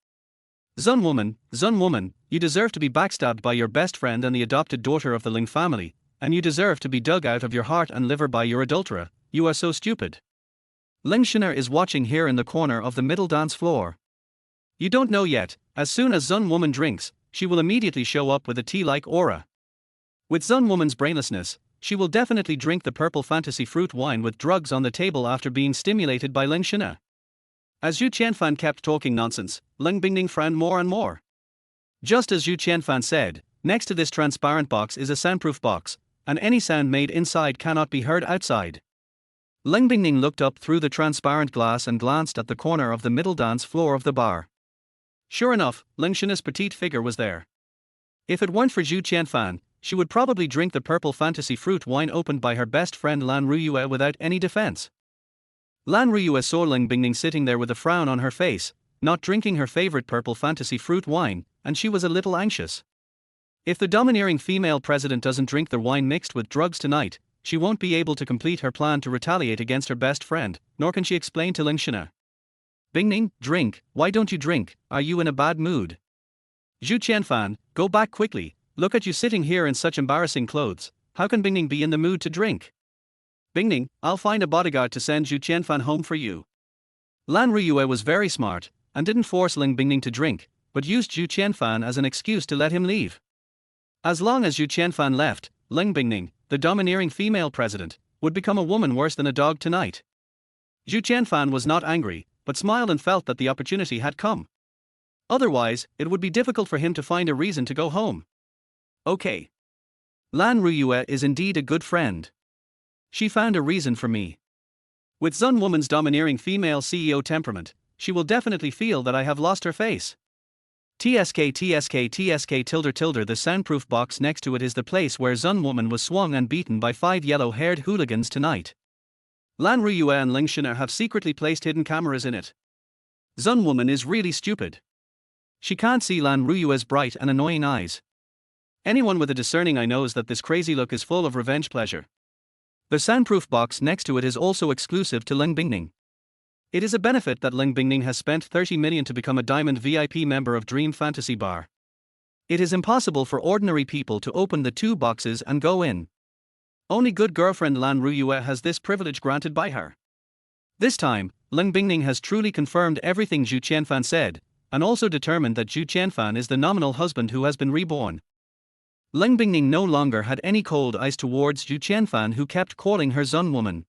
Zun woman, you deserve to be backstabbed by your best friend and the adopted daughter of the Ling family, and you deserve to be dug out of your heart and liver by your adulterer, you are so stupid. Ling Shiner is watching here in the corner of the middle dance floor. You don't know yet, as soon as Zun woman drinks, she will immediately show up with a tea-like aura. With Zun woman's brainlessness, she will definitely drink the purple fantasy fruit wine with drugs on the table after being stimulated by Ling Shiner. As Zhu Qianfan kept talking nonsense, Ling Bingning frowned more and more. Just as Zhu Qianfan said, next to this transparent box is a soundproof box, and any sound made inside cannot be heard outside. Ling Bingning looked up through the transparent glass and glanced at the corner of the middle dance floor of the bar. Sure enough, Ling Shina's petite figure was there. If it weren't for Zhu Qianfan, she would probably drink the purple fantasy fruit wine opened by her best friend Lan Ruyue without any defense. Lan Ruyue saw Ling Bingning sitting there with a frown on her face, not drinking her favorite purple fantasy fruit wine, and she was a little anxious. If the domineering female president doesn't drink the wine mixed with drugs tonight, she won't be able to complete her plan to retaliate against her best friend, nor can she explain to Ling Shina. Bingning, drink, why don't you drink, are you in a bad mood? Zhu Qianfan, go back quickly, look at you sitting here in such embarrassing clothes, how can Bingning be in the mood to drink? Bingning, I'll find a bodyguard to send Zhu Qianfan home for you. Lan Ruyue was very smart, and didn't force Ling Bingning to drink, but used Zhu Qianfan as an excuse to let him leave. As long as Zhu Qianfan left, Ling Bingning, the domineering female president, would become a woman worse than a dog tonight. Zhu Qianfan was not angry, but smiled and felt that the opportunity had come. Otherwise, it would be difficult for him to find a reason to go home. Okay. Lan Ruyue is indeed a good friend. She found a reason for me. With Zun Woman's domineering female CEO temperament, she will definitely feel that I have lost her face. TSK tilde. The soundproof box next to it is the place where Zun Woman was swung and beaten by 5 yellow-haired hooligans tonight. Lan Ruyue and Ling Shina have secretly placed hidden cameras in it. Zun Woman is really stupid. She can't see Lan Ruyue's bright and annoying eyes. Anyone with a discerning eye knows that this crazy look is full of revenge pleasure. The soundproof box next to it is also exclusive to Ling Bingning. It is a benefit that Ling Bingning has spent 30 million to become a diamond VIP member of Dream Fantasy Bar. It is impossible for ordinary people to open the 2 boxes and go in. Only good girlfriend Lan Ruyue has this privilege granted by her. This time, Ling Bingning has truly confirmed everything Zhu Qianfan said, and also determined that Zhu Qianfan is the nominal husband who has been reborn. Ling Bingning no longer had any cold eyes towards Zhu Qianfan, who kept calling her Zun Woman.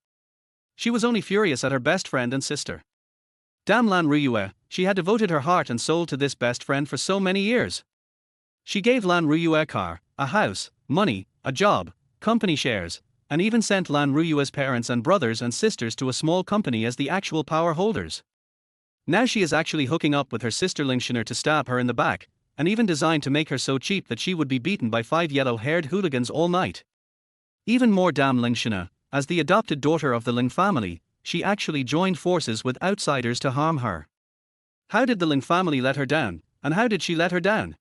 She was only furious at her best friend and sister. Damn Lan Ruyue, she had devoted her heart and soul to this best friend for so many years. She gave Lan Ruyue a car, a house, money, a job, company shares, and even sent Lan Ruyue's parents and brothers and sisters to a small company as the actual power holders. Now she is actually hooking up with her sister Ling Shiner to stab her in the back, and even designed to make her so cheap that she would be beaten by 5 yellow-haired hooligans all night. Even more damn Ling Shiner, as the adopted daughter of the Ling family, she actually joined forces with outsiders to harm her. How did the Ling family let her down, and how did she let her down?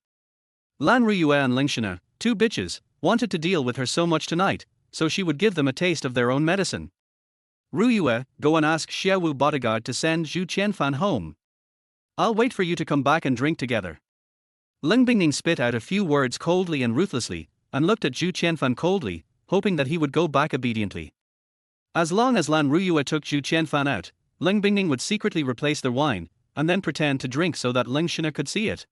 Lan Ruyue and Ling Shiner, 2 bitches, wanted to deal with her so much tonight, so she would give them a taste of their own medicine. Ruyue, go and ask Xiaowu bodyguard to send Zhu Qianfan home. I'll wait for you to come back and drink together. Ling Bingning spit out a few words coldly and ruthlessly, and looked at Zhu Qianfan coldly, hoping that he would go back obediently. As long as Lan Ruyue took Zhu Qianfan out, Ling Bingning would secretly replace their wine, and then pretend to drink so that Ling Shina could see it.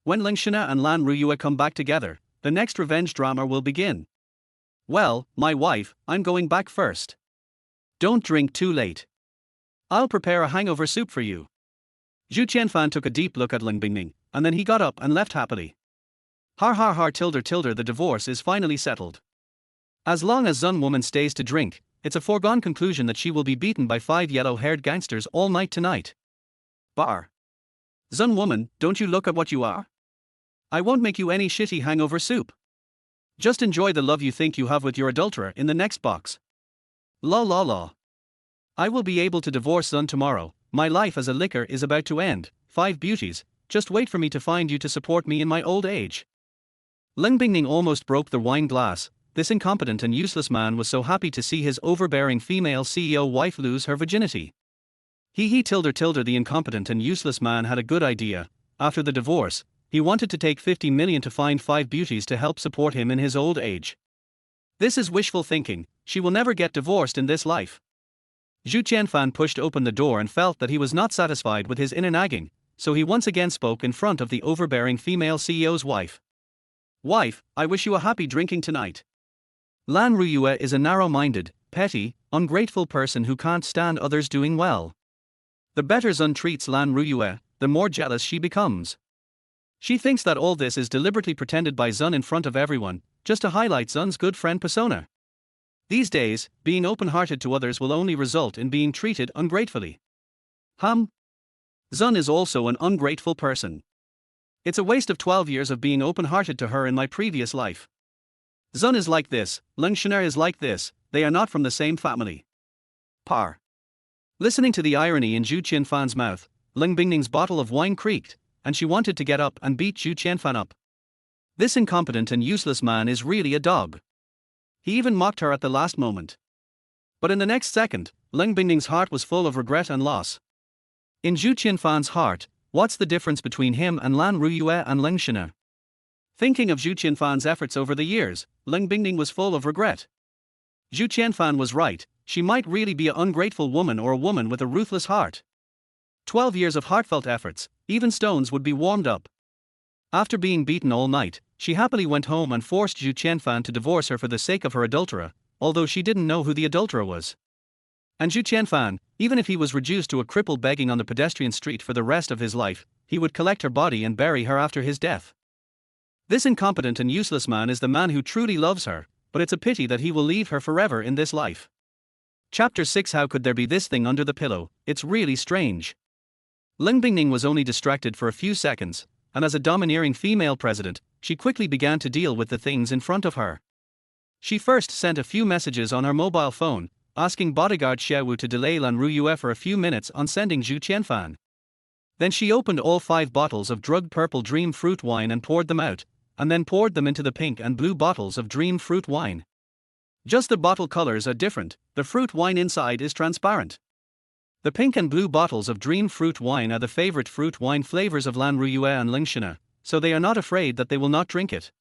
When Ling Shina and Lan Ruyue come back together, the next revenge drama will begin. Well, my wife, I'm going back first. Don't drink too late. I'll prepare a hangover soup for you. Zhu Qianfan took a deep look at Ling Bingning, and then he got up and left happily. Har tilde. The divorce is finally settled. As long as Zun Woman stays to drink, it's a foregone conclusion that she will be beaten by 5 yellow-haired gangsters all night tonight. Bar. Zun Woman, don't you look at what you are? I won't make you any shitty hangover soup. Just enjoy the love you think you have with your adulterer in the next box. La. I will be able to divorce Zun tomorrow. My life as a licker is about to end. 5 beauties, just wait for me to find you to support me in my old age. Ling Bingning almost broke the wine glass. This incompetent and useless man was so happy to see his overbearing female CEO wife lose her virginity. He tilde. The incompetent and useless man had a good idea. After the divorce, he wanted to take 50 million to find 5 beauties to help support him in his old age. This is wishful thinking. She will never get divorced in this life. Zhu Qianfan pushed open the door and felt that he was not satisfied with his inner nagging, so he once again spoke in front of the overbearing female CEO's wife. Wife, I wish you a happy drinking tonight. Lan Ruyue is a narrow-minded, petty, ungrateful person who can't stand others doing well. The better Zun treats Lan Ruyue, the more jealous she becomes. She thinks that all this is deliberately pretended by Zun in front of everyone, just to highlight Zun's good friend persona. These days, being open-hearted to others will only result in being treated ungratefully. Zun is also an ungrateful person. It's a waste of 12 years of being open-hearted to her in my previous life. Zun is like this, Ling Shiner is like this, they are not from the same family. Par. Listening to the irony in Zhu Qianfan's mouth, Ling Bingning's bottle of wine creaked, and she wanted to get up and beat Zhu Qianfan up. This incompetent and useless man is really a dog. He even mocked her at the last moment. But in the next second, Ling Bingning's heart was full of regret and loss. In Zhu Qianfan's heart, what's the difference between him and Lan Ruyue and Ling Shiner? Thinking of Zhu Qianfan's efforts over the years, Ling Bingning was full of regret. Zhu Qianfan was right, she might really be an ungrateful woman or a woman with a ruthless heart. 12 years of heartfelt efforts, even stones would be warmed up. After being beaten all night, she happily went home and forced Zhu Qianfan to divorce her for the sake of her adulterer, although she didn't know who the adulterer was. And Zhu Qianfan, Even if he was reduced to a cripple begging on the pedestrian street for the rest of his life, he would collect her body and bury her after his death. This incompetent and useless man is the man who truly loves her, but it's a pity that he will leave her forever in this life. Chapter 6. How could there be this thing under the pillow? It's really strange. Ling Bingning was only distracted for a few seconds, and as a domineering female president, she quickly began to deal with the things in front of her. She first sent a few messages on her mobile phone, asking bodyguard Xiaowu to delay Lan Ruyue for a few minutes on sending Zhu Qianfan. Then she opened all 5 bottles of drugged purple dream fruit wine and poured them out, and then poured them into the pink and blue bottles of dream fruit wine. Just the bottle colors are different, the fruit wine inside is transparent. The pink and blue bottles of dream fruit wine are the favorite fruit wine flavors of Lan Ruyue and Lingshina, so they are not afraid that they will not drink it.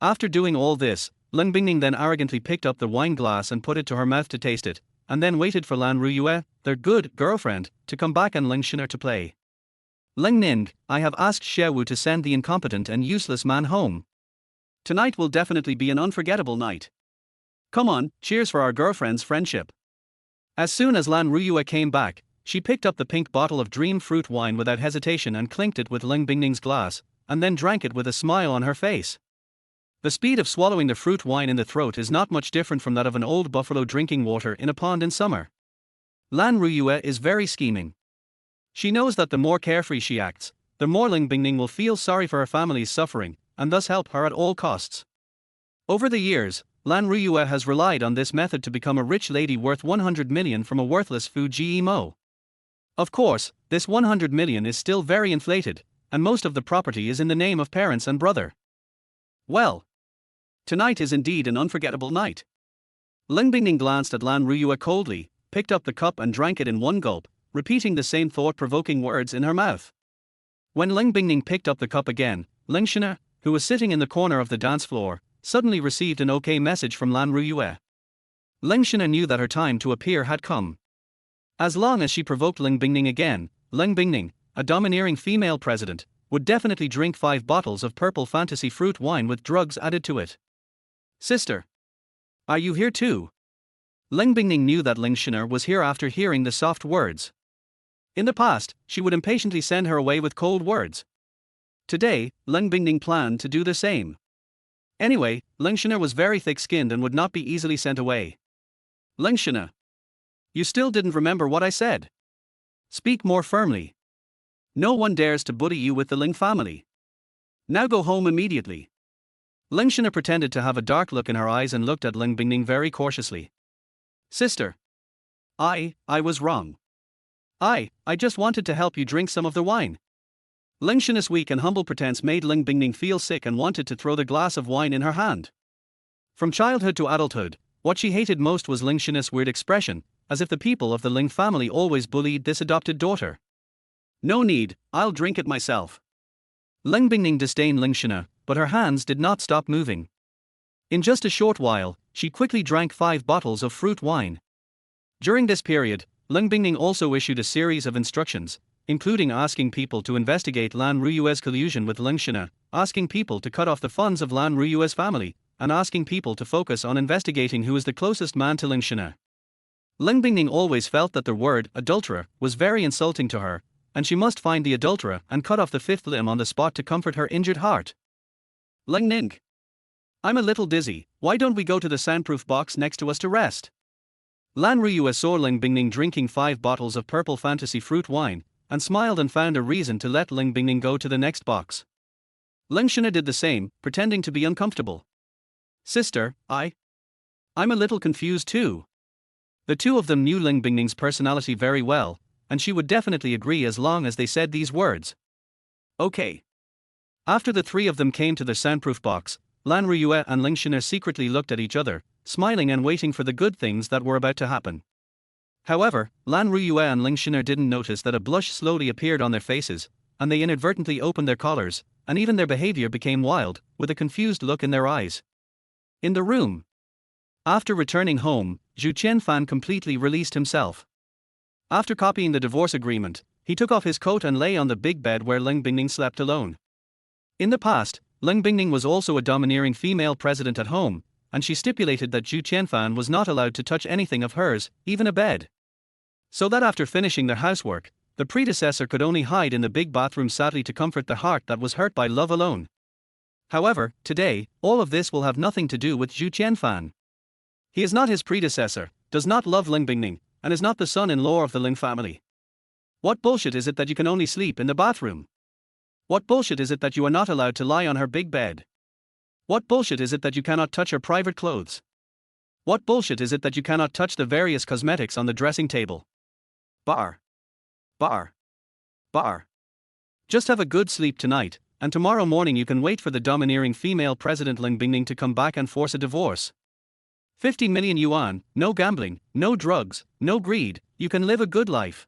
After doing all this, Ling Bingning then arrogantly picked up the wine glass and put it to her mouth to taste it, and then waited for Lan Ruyue, their good girlfriend, to come back and Lingshina to play. Ling Ning, I have asked Xiaowu to send the incompetent and useless man home. Tonight will definitely be an unforgettable night. Come on, cheers for our girlfriend's friendship. As soon as Lan Ruyue came back, she picked up the pink bottle of dream fruit wine without hesitation and clinked it with Ling Bingning's glass, and then drank it with a smile on her face. The speed of swallowing the fruit wine in the throat is not much different from that of an old buffalo drinking water in a pond in summer. Lan Ruyue is very scheming. She knows that the more carefree she acts, the more Ling Bingning will feel sorry for her family's suffering, and thus help her at all costs. Over the years, Lan Ruyue has relied on this method to become a rich lady worth 100 million from a worthless Fu Mo. Of course, this 100 million is still very inflated, and most of the property is in the name of parents and brother. Well, tonight is indeed an unforgettable night. Ling Bingning glanced at Lan Ruyue coldly, picked up the cup and drank it in one gulp, repeating the same thought-provoking words in her mouth. When Ling Bingning picked up the cup again, Lingshina, who was sitting in the corner of the dance floor, suddenly received an OK message from Lan Ruyue. Lingshina knew that her time to appear had come. As long as she provoked Ling Bingning again, Ling Bingning, a domineering female president, would definitely drink 5 bottles of purple fantasy fruit wine with drugs added to it. Sister, are you here too? Ling Bingning knew that Lingshina was here after hearing the soft words. In the past, she would impatiently send her away with cold words. Today, Ling Bingning planned to do the same. Anyway, Lingshina was very thick-skinned and would not be easily sent away. Lingshina, you still didn't remember what I said. Speak more firmly. No one dares to bully you with the Ling family. Now go home immediately. Lingshina pretended to have a dark look in her eyes and looked at Ling Bingning very cautiously. Sister, I was wrong. I just wanted to help you drink some of the wine. Lingshina's weak and humble pretense made Ling Bingning feel sick and wanted to throw the glass of wine in her hand. From childhood to adulthood, what she hated most was Lingshina's weird expression, as if the people of the Ling family always bullied this adopted daughter. No need, I'll drink it myself. Ling Bingning disdained Lingshina, but her hands did not stop moving. In just a short while, she quickly drank 5 bottles of fruit wine. During this period, Ling Bingning also issued a series of instructions, including asking people to investigate Lan Ruyue's collusion with Lingshina, asking people to cut off the funds of Lan Ruyue's family, and asking people to focus on investigating who is the closest man to Lingshina. Ling Bingning always felt that the word adulterer was very insulting to her, and she must find the adulterer and cut off the 5th limb on the spot to comfort her injured heart. Ling Ning, I'm a little dizzy, why don't we go to the soundproof box next to us to rest? Lan Ruyue saw Ling Bingning drinking 5 bottles of purple fantasy fruit wine, and smiled and found a reason to let Ling Bingning go to the next box. Lingshina did the same, pretending to be uncomfortable. Sister, I'm a little confused too. The two of them knew Ling Bingning's personality very well, and she would definitely agree as long as they said these words. Okay. After the 3 of them came to the soundproof box, Lan Ruyue and Lingshina secretly looked at each other, smiling and waiting for the good things that were about to happen. However, Lan Ruyue and Lingshina didn't notice that a blush slowly appeared on their faces, and they inadvertently opened their collars, and even their behavior became wild, with a confused look in their eyes. In the room. After returning home, Zhu Qianfan completely released himself. After copying the divorce agreement, he took off his coat and lay on the big bed where Ling Bingning slept alone. In the past, Ling Bingning was also a domineering female president at home, and she stipulated that Zhu Qianfan was not allowed to touch anything of hers, even a bed. So that after finishing their housework, the predecessor could only hide in the big bathroom, sadly to comfort the heart that was hurt by love alone. However, today, all of this will have nothing to do with Zhu Qianfan. He is not his predecessor, does not love Ling Bingning, and is not the son-in-law of the Ling family. What bullshit is it that you can only sleep in the bathroom? What bullshit is it that you are not allowed to lie on her big bed? What bullshit is it that you cannot touch her private clothes? What bullshit is it that you cannot touch the various cosmetics on the dressing table? Bar. Bar. Bar. Just have a good sleep tonight, and tomorrow morning you can wait for the domineering female president Ling Bingning to come back and force a divorce. 50 million yuan, no gambling, no drugs, no greed, you can live a good life.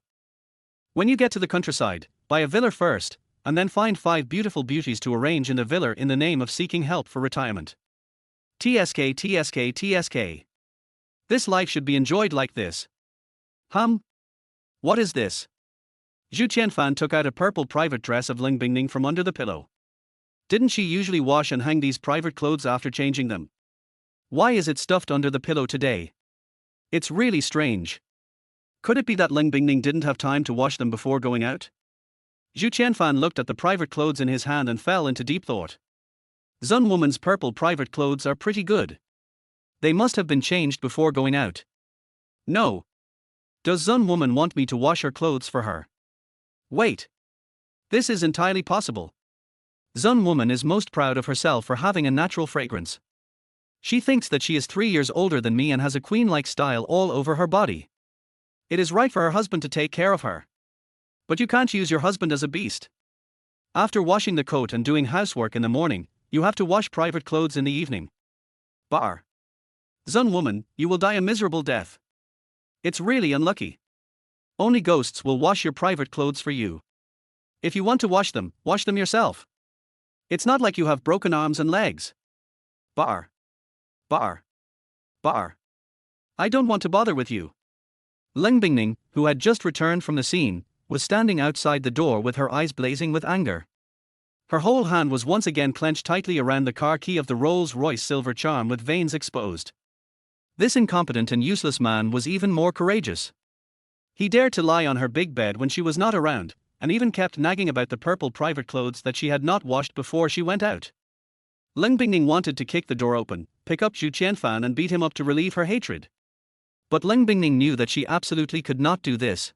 When you get to the countryside, buy a villa first, and then find 5 beautiful beauties to arrange in the villa in the name of seeking help for retirement. TSK TSK TSK. This life should be enjoyed like this. What is this? Zhu Qianfan took out a purple private dress of Ling Bingning from under the pillow. Didn't she usually wash and hang these private clothes after changing them? Why is it stuffed under the pillow today? It's really strange. Could it be that Ling Bingning didn't have time to wash them before going out? Zhu Qianfan looked at the private clothes in his hand and fell into deep thought. Zun woman's purple private clothes are pretty good. They must have been changed before going out. No. Does Zun woman want me to wash her clothes for her? Wait. This is entirely possible. Zun woman is most proud of herself for having a natural fragrance. She thinks that she is 3 years older than me and has a queen-like style all over her body. It is right for her husband to take care of her. But you can't use your husband as a beast. After washing the coat and doing housework in the morning, you have to wash private clothes in the evening. Bar. Zun woman, you will die a miserable death. It's really unlucky. Only ghosts will wash your private clothes for you. If you want to wash them yourself. It's not like you have broken arms and legs. Bar. Bar. Bar. I don't want to bother with you. Ling Bingning, who had just returned from the scene, was standing outside the door with her eyes blazing with anger. Her whole hand was once again clenched tightly around the car key of the Rolls-Royce silver charm with veins exposed. This incompetent and useless man was even more courageous. He dared to lie on her big bed when she was not around, and even kept nagging about the purple private clothes that she had not washed before she went out. Ling Bingning wanted to kick the door open, pick up Zhu Qianfan and beat him up to relieve her hatred. But Ling Bingning knew that she absolutely could not do this.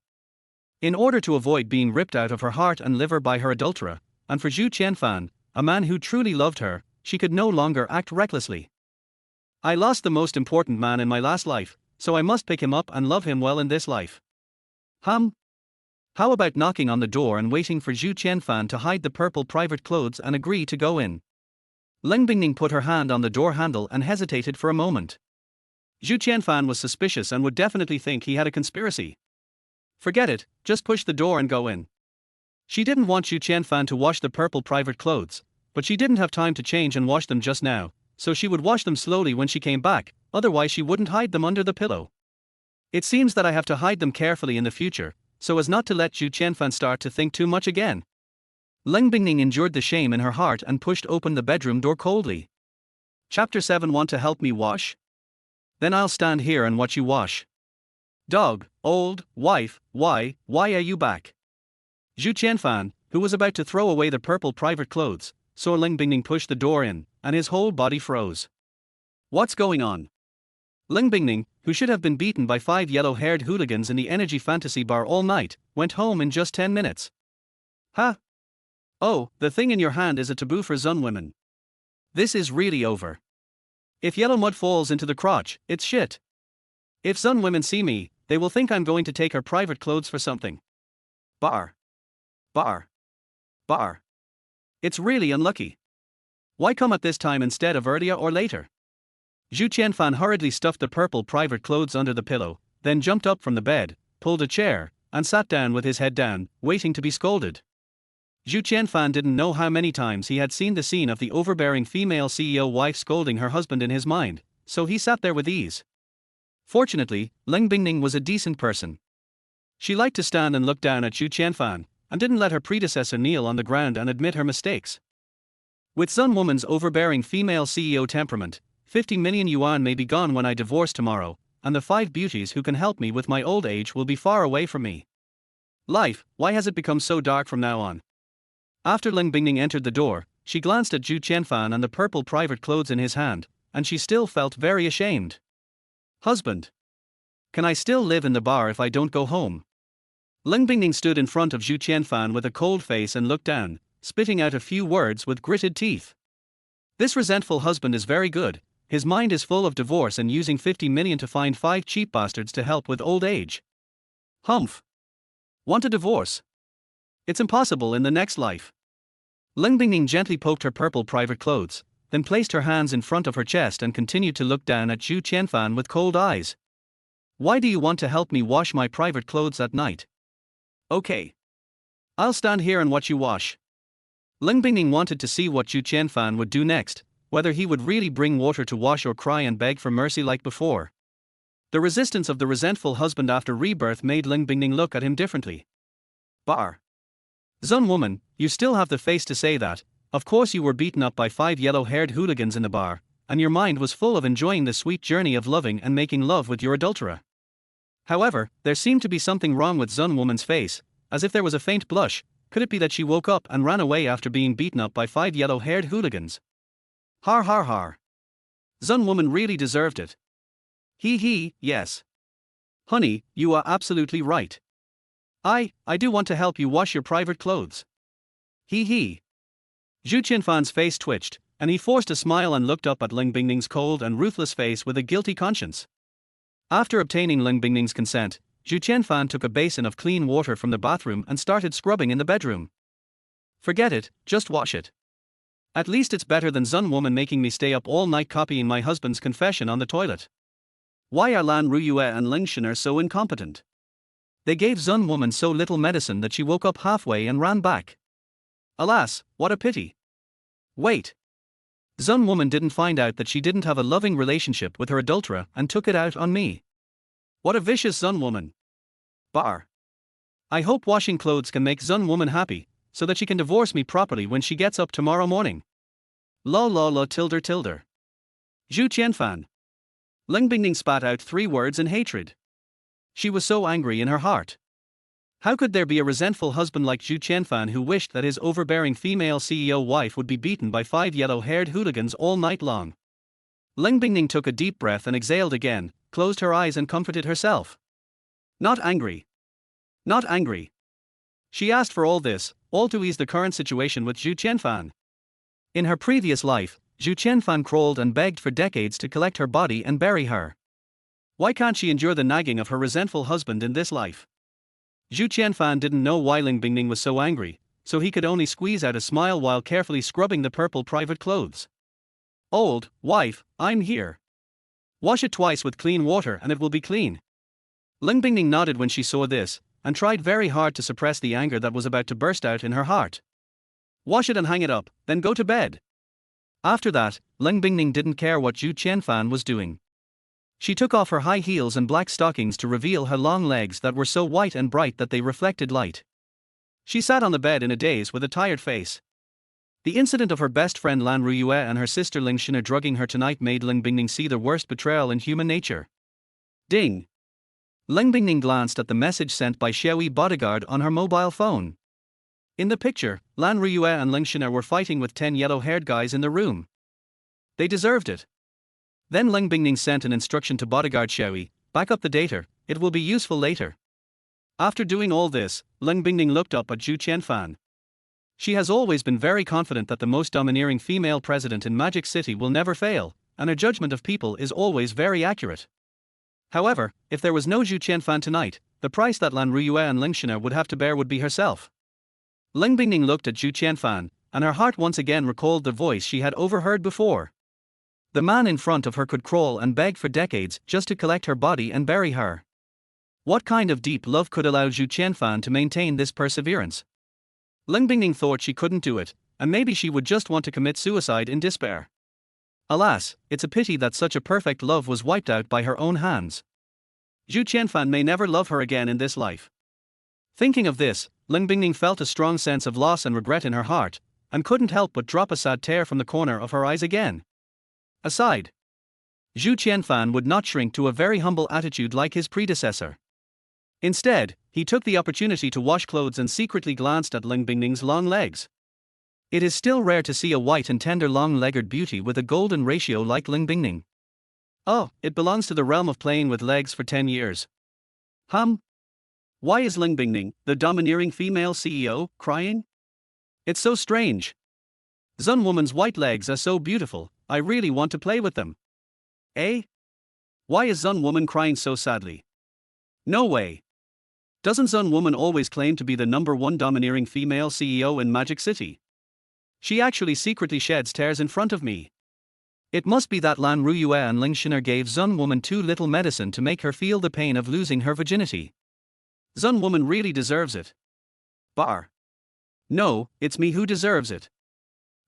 In order to avoid being ripped out of her heart and liver by her adulterer, and for Zhu Qianfan, a man who truly loved her, she could no longer act recklessly. I lost the most important man in my last life, so I must pick him up and love him well in this life. How about knocking on the door and waiting for Zhu Qianfan to hide the purple private clothes and agree to go in? Ling Bingning put her hand on the door handle and hesitated for a moment. Zhu Qianfan was suspicious and would definitely think he had a conspiracy. Forget it, just push the door and go in. She didn't want Zhu Qianfan to wash the purple private clothes, but she didn't have time to change and wash them just now, so she would wash them slowly when she came back, otherwise she wouldn't hide them under the pillow. It seems that I have to hide them carefully in the future, so as not to let Zhu Qianfan start to think too much again. Ling Bingning endured the shame in her heart and pushed open the bedroom door coldly. Chapter 7. Want to help me wash? Then I'll stand here and watch you wash. Dog, old, wife, why are you back? Zhu Qianfan, who was about to throw away the purple private clothes, saw Ling Bingning push the door in, and his whole body froze. What's going on? Ling Bingning, who should have been beaten by 5 yellow-haired hooligans in the Energy Fantasy Bar all night, went home in just 10 minutes. Ha! Oh, the thing in your hand is a taboo for Zun women. This is really over. If yellow mud falls into the crotch, it's shit. If Zun women see me, they will think I'm going to take her private clothes for something. Bar. Bar. Bar. It's really unlucky. Why come at this time instead of earlier or later? Zhu Qianfan hurriedly stuffed the purple private clothes under the pillow, then jumped up from the bed, pulled a chair, and sat down with his head down, waiting to be scolded. Zhu Qianfan didn't know how many times he had seen the scene of the overbearing female CEO wife scolding her husband in his mind, so he sat there with ease. Fortunately, Ling Bingning was a decent person. She liked to stand and look down at Zhu Qianfan, and didn't let her predecessor kneel on the ground and admit her mistakes. With Zun woman's overbearing female CEO temperament, 50 million yuan may be gone when I divorce tomorrow, and the 5 beauties who can help me with my old age will be far away from me. Life, why has it become so dark from now on? After Ling Bingning entered the door, she glanced at Zhu Qianfan and the purple private clothes in his hand, and she still felt very ashamed. Husband. Can I still live in the bar if I don't go home? Ling Bingning stood in front of Zhu Qianfan with a cold face and looked down, spitting out a few words with gritted teeth. This resentful husband is very good. His mind is full of divorce and using 50 million to find 5 cheap bastards to help with old age. Humph. Want a divorce? It's impossible in the next life. Ling Bingning gently poked her purple private clothes, then placed her hands in front of her chest and continued to look down at Zhu Qianfan with cold eyes. Why do you want to help me wash my private clothes at night? Okay. I'll stand here and watch you wash. Ling Bingning wanted to see what Zhu Qianfan would do next, whether he would really bring water to wash or cry and beg for mercy like before. The resistance of the resentful husband after rebirth made Ling Bingning look at him differently. Bar. Zun woman, you still have the face to say that. Of course you were beaten up by 5 yellow-haired hooligans in the bar, and your mind was full of enjoying the sweet journey of loving and making love with your adulterer. However, there seemed to be something wrong with Zun woman's face, as if there was a faint blush. Could it be that she woke up and ran away after being beaten up by 5 yellow-haired hooligans? Har har har. Zun woman really deserved it. He, yes. Honey, you are absolutely right. I do want to help you wash your private clothes. He. Zhu Qianfan's face twitched, and he forced a smile and looked up at Ling Bingning's cold and ruthless face with a guilty conscience. After obtaining Ling Bingning's consent, Zhu Qianfan took a basin of clean water from the bathroom and started scrubbing in the bedroom. Forget it, just wash it. At least it's better than Zun woman making me stay up all night copying my husband's confession on the toilet. Why are Lan Ruyue and Ling Shen'er so incompetent? They gave Zun woman so little medicine that she woke up halfway and ran back. Alas, what a pity. Wait. Zun woman didn't find out that she didn't have a loving relationship with her adulterer and took it out on me. What a vicious Zun woman. Bar. I hope washing clothes can make Zun woman happy, so that she can divorce me properly when she gets up tomorrow morning. La tilde. Zhu Qianfan. Ling Bingning spat out 3 words in hatred. She was so angry in her heart. How could there be a resentful husband like Zhu Qianfan who wished that his overbearing female CEO wife would be beaten by 5 yellow-haired hooligans all night long? Ling Bingning took a deep breath and exhaled again, closed her eyes and comforted herself. Not angry. Not angry. She asked for all this, all to ease the current situation with Zhu Qianfan. In her previous life, Zhu Qianfan crawled and begged for decades to collect her body and bury her. Why can't she endure the nagging of her resentful husband in this life? Zhu Qianfan didn't know why Ling Bingning was so angry, so he could only squeeze out a smile while carefully scrubbing the purple private clothes. Old wife, I'm here. Wash it twice with clean water and it will be clean. Ling Bingning nodded when she saw this, and tried very hard to suppress the anger that was about to burst out in her heart. Wash it and hang it up, then go to bed. After that, Ling Bingning didn't care what Zhu Qianfan was doing. She took off her high heels and black stockings to reveal her long legs that were so white and bright that they reflected light. She sat on the bed in a daze with a tired face. The incident of her best friend Lan Ruyue and her sister Ling Shen'er drugging her tonight made Ling Bingning see the worst betrayal in human nature. Ding! Ling Bingning glanced at the message sent by Xiaoyi bodyguard on her mobile phone. In the picture, Lan Ruyue and Ling Shen'er were fighting with 10 yellow-haired guys in the room. They deserved it. Then Ling Bingning sent an instruction to bodyguard Xiaoyi, back up the data, it will be useful later. After doing all this, Ling Bingning looked up at Zhu Qianfan. She has always been very confident that the most domineering female president in Magic City will never fail, and her judgment of people is always very accurate. However, if there was no Zhu Qianfan tonight, the price that Lan Ruyue and Ling Shen'er would have to bear would be herself. Ling Bingning looked at Zhu Qianfan, and her heart once again recalled the voice she had overheard before. The man in front of her could crawl and beg for decades just to collect her body and bury her. What kind of deep love could allow Zhu Qianfan to maintain this perseverance? Ling Bingning thought she couldn't do it, and maybe she would just want to commit suicide in despair. Alas, it's a pity that such a perfect love was wiped out by her own hands. Zhu Qianfan may never love her again in this life. Thinking of this, Ling Bingning felt a strong sense of loss and regret in her heart, and couldn't help but drop a sad tear from the corner of her eyes again. Aside. Zhu Qianfan would not shrink to a very humble attitude like his predecessor. Instead, he took the opportunity to wash clothes and secretly glanced at Ling Bingning's long legs. It is still rare to see a white and tender long-legged beauty with a golden ratio like Ling Bingning. Oh, it belongs to the realm of playing with legs for 10 years. Why is Ling Bingning, the domineering female CEO, crying? It's so strange. Zun Woman's white legs are so beautiful, I really want to play with them. Eh? Why is Zun Woman crying so sadly? No way. Doesn't Zun Woman always claim to be the #1 domineering female CEO in Magic City? She actually secretly sheds tears in front of me. It must be that Lan Ruyue and Ling Shiner gave Zun Woman too little medicine to make her feel the pain of losing her virginity. Zun Woman really deserves it. Bar. No, it's me who deserves it.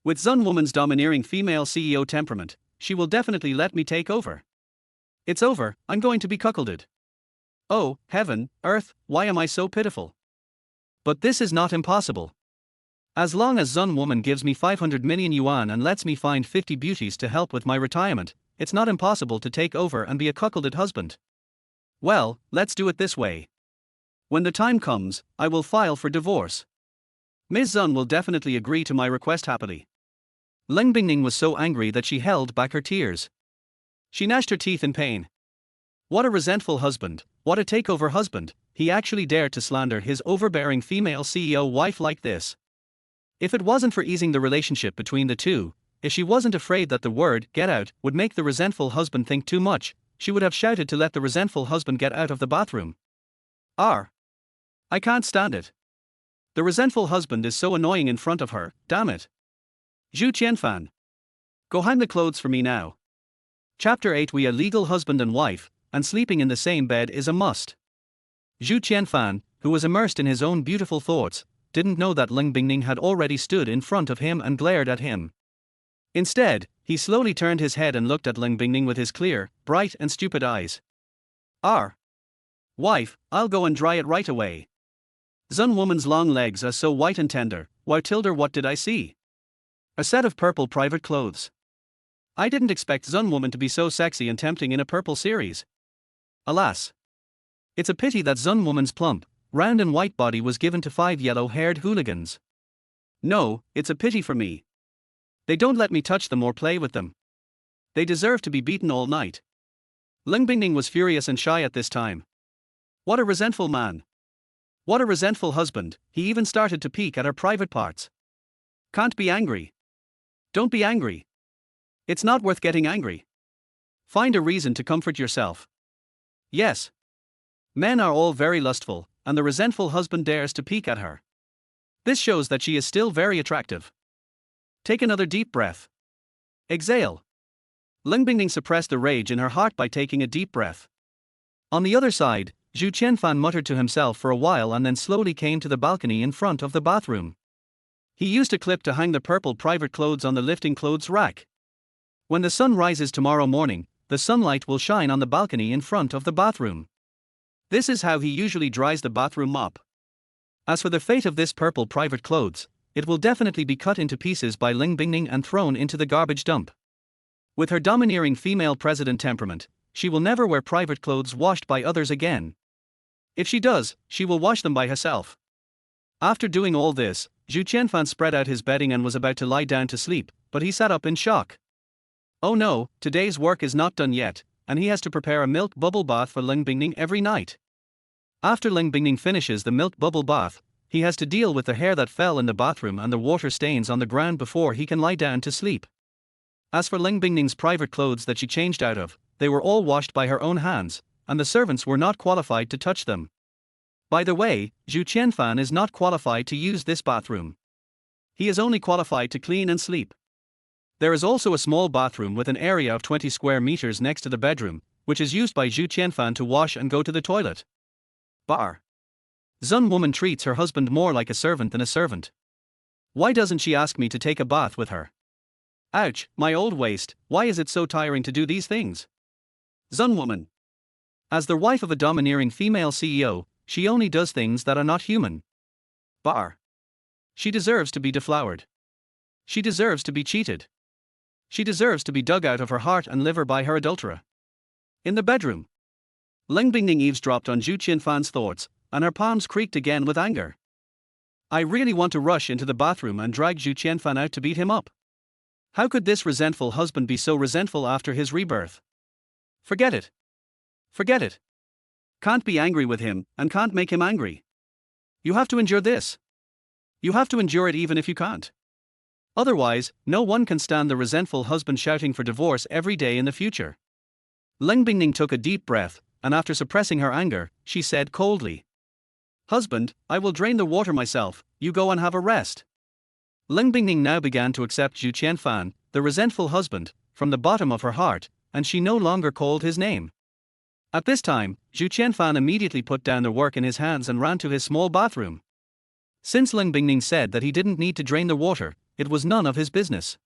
With Zun Woman's domineering female CEO temperament, she will definitely let me take over. It's over, I'm going to be cuckolded. Oh, heaven, earth, why am I so pitiful? But this is not impossible. As long as Zun Woman gives me 500 million yuan and lets me find 50 beauties to help with my retirement, it's not impossible to take over and be a cuckolded husband. Well, let's do it this way. When the time comes, I will file for divorce. Ms. Zun will definitely agree to my request happily. Ling Bingning was so angry that she held back her tears. She gnashed her teeth in pain. What a resentful husband, what a takeover husband, he actually dared to slander his overbearing female CEO wife like this. If it wasn't for easing the relationship between the two, if she wasn't afraid that the word "get out" would make the resentful husband think too much, she would have shouted to let the resentful husband get out of the bathroom. I can't stand it. The resentful husband is so annoying in front of her, damn it. Zhu Qianfan. Go hang the clothes for me now. Chapter 8. We are legal husband and wife, and sleeping in the same bed is a must. Zhu Qianfan, who was immersed in his own beautiful thoughts, didn't know that Ling Bingning had already stood in front of him and glared at him. Instead, he slowly turned his head and looked at Ling Bingning with his clear, bright and stupid eyes. Wife, I'll go and dry it right away. Zun Woman's long legs are so white and tender, why tilde what did I see? A set of purple private clothes. I didn't expect Zun Woman to be so sexy and tempting in a purple series. Alas. It's a pity that Zun Woman's plump, round and white body was given to 5 yellow-haired hooligans. No, it's a pity for me. They don't let me touch them or play with them. They deserve to be beaten all night. Ling Bingning was furious and shy at this time. What a resentful man. What a resentful husband, he even started to peek at her private parts. Can't be angry. Don't be angry. It's not worth getting angry. Find a reason to comfort yourself. Yes. Men are all very lustful, and the resentful husband dares to peek at her. This shows that she is still very attractive. Take another deep breath. Exhale. Ling Bingning suppressed the rage in her heart by taking a deep breath. On the other side, Zhu Qianfan muttered to himself for a while and then slowly came to the balcony in front of the bathroom. He used a clip to hang the purple private clothes on the lifting clothes rack. When the sun rises tomorrow morning, the sunlight will shine on the balcony in front of the bathroom. This is how he usually dries the bathroom mop. As for the fate of this purple private clothes, it will definitely be cut into pieces by Ling Bingning and thrown into the garbage dump. With her domineering female president temperament, she will never wear private clothes washed by others again. If she does, she will wash them by herself. After doing all this, Zhu Qianfan spread out his bedding and was about to lie down to sleep, but he sat up in shock. Oh no, today's work is not done yet, and he has to prepare a milk bubble bath for Ling Bingning every night. After Ling Bingning finishes the milk bubble bath, he has to deal with the hair that fell in the bathroom and the water stains on the ground before he can lie down to sleep. As for Ling Bingning's private clothes that she changed out of, they were all washed by her own hands, and the servants were not qualified to touch them. By the way, Zhu Qianfan is not qualified to use this bathroom. He is only qualified to clean and sleep. There is also a small bathroom with an area of 20 square meters next to the bedroom, which is used by Zhu Qianfan to wash and go to the toilet. Zun Woman treats her husband more like a servant than a servant. Why doesn't she ask me to take a bath with her? Ouch, my old waist, why is it so tiring to do these things? Zun Woman. As the wife of a domineering female CEO, she only does things that are not human. She deserves to be deflowered. She deserves to be cheated. She deserves to be dug out of her heart and liver by her adulterer. In the bedroom, Ling Bingning eavesdropped on Zhu Qianfan's thoughts, and her palms creaked again with anger. I really want to rush into the bathroom and drag Zhu Qianfan out to beat him up. How could this resentful husband be so resentful after his rebirth? Forget it. Forget it. Can't be angry with him, and can't make him angry. You have to endure this. You have to endure it even if you can't. Otherwise, no one can stand the resentful husband shouting for divorce every day in the future. Ling Bingning took a deep breath, and after suppressing her anger, she said coldly, Husband, I will drain the water myself, you go and have a rest. Ling Bingning now began to accept Zhu Qianfan, the resentful husband, from the bottom of her heart, and she no longer called his name. At this time, Zhu Qianfan immediately put down the work in his hands and ran to his small bathroom. Since Ling Bingning said that he didn't need to drain the water, it was none of his business.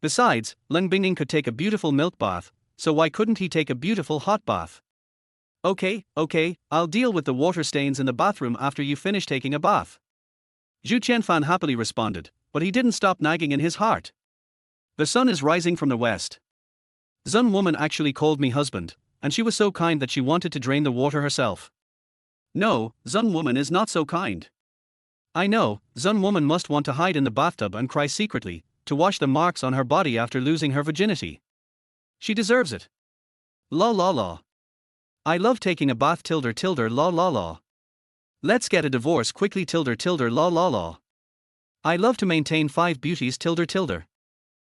Besides, Ling Bingning could take a beautiful milk bath, so why couldn't he take a beautiful hot bath? Okay, I'll deal with the water stains in the bathroom after you finish taking a bath. Zhu Qianfan happily responded, but he didn't stop nagging in his heart. The sun is rising from the west. Zun woman actually called me husband, and she was so kind that she wanted to drain the water herself. No, Zun woman is not so kind. I know, Zun woman must want to hide in the bathtub and cry secretly, to wash the marks on her body after losing her virginity. She deserves it. La la la. I love taking a bath tilder la la la. Let's get a divorce quickly tilder la la la. I love to maintain 5 beauties tilder.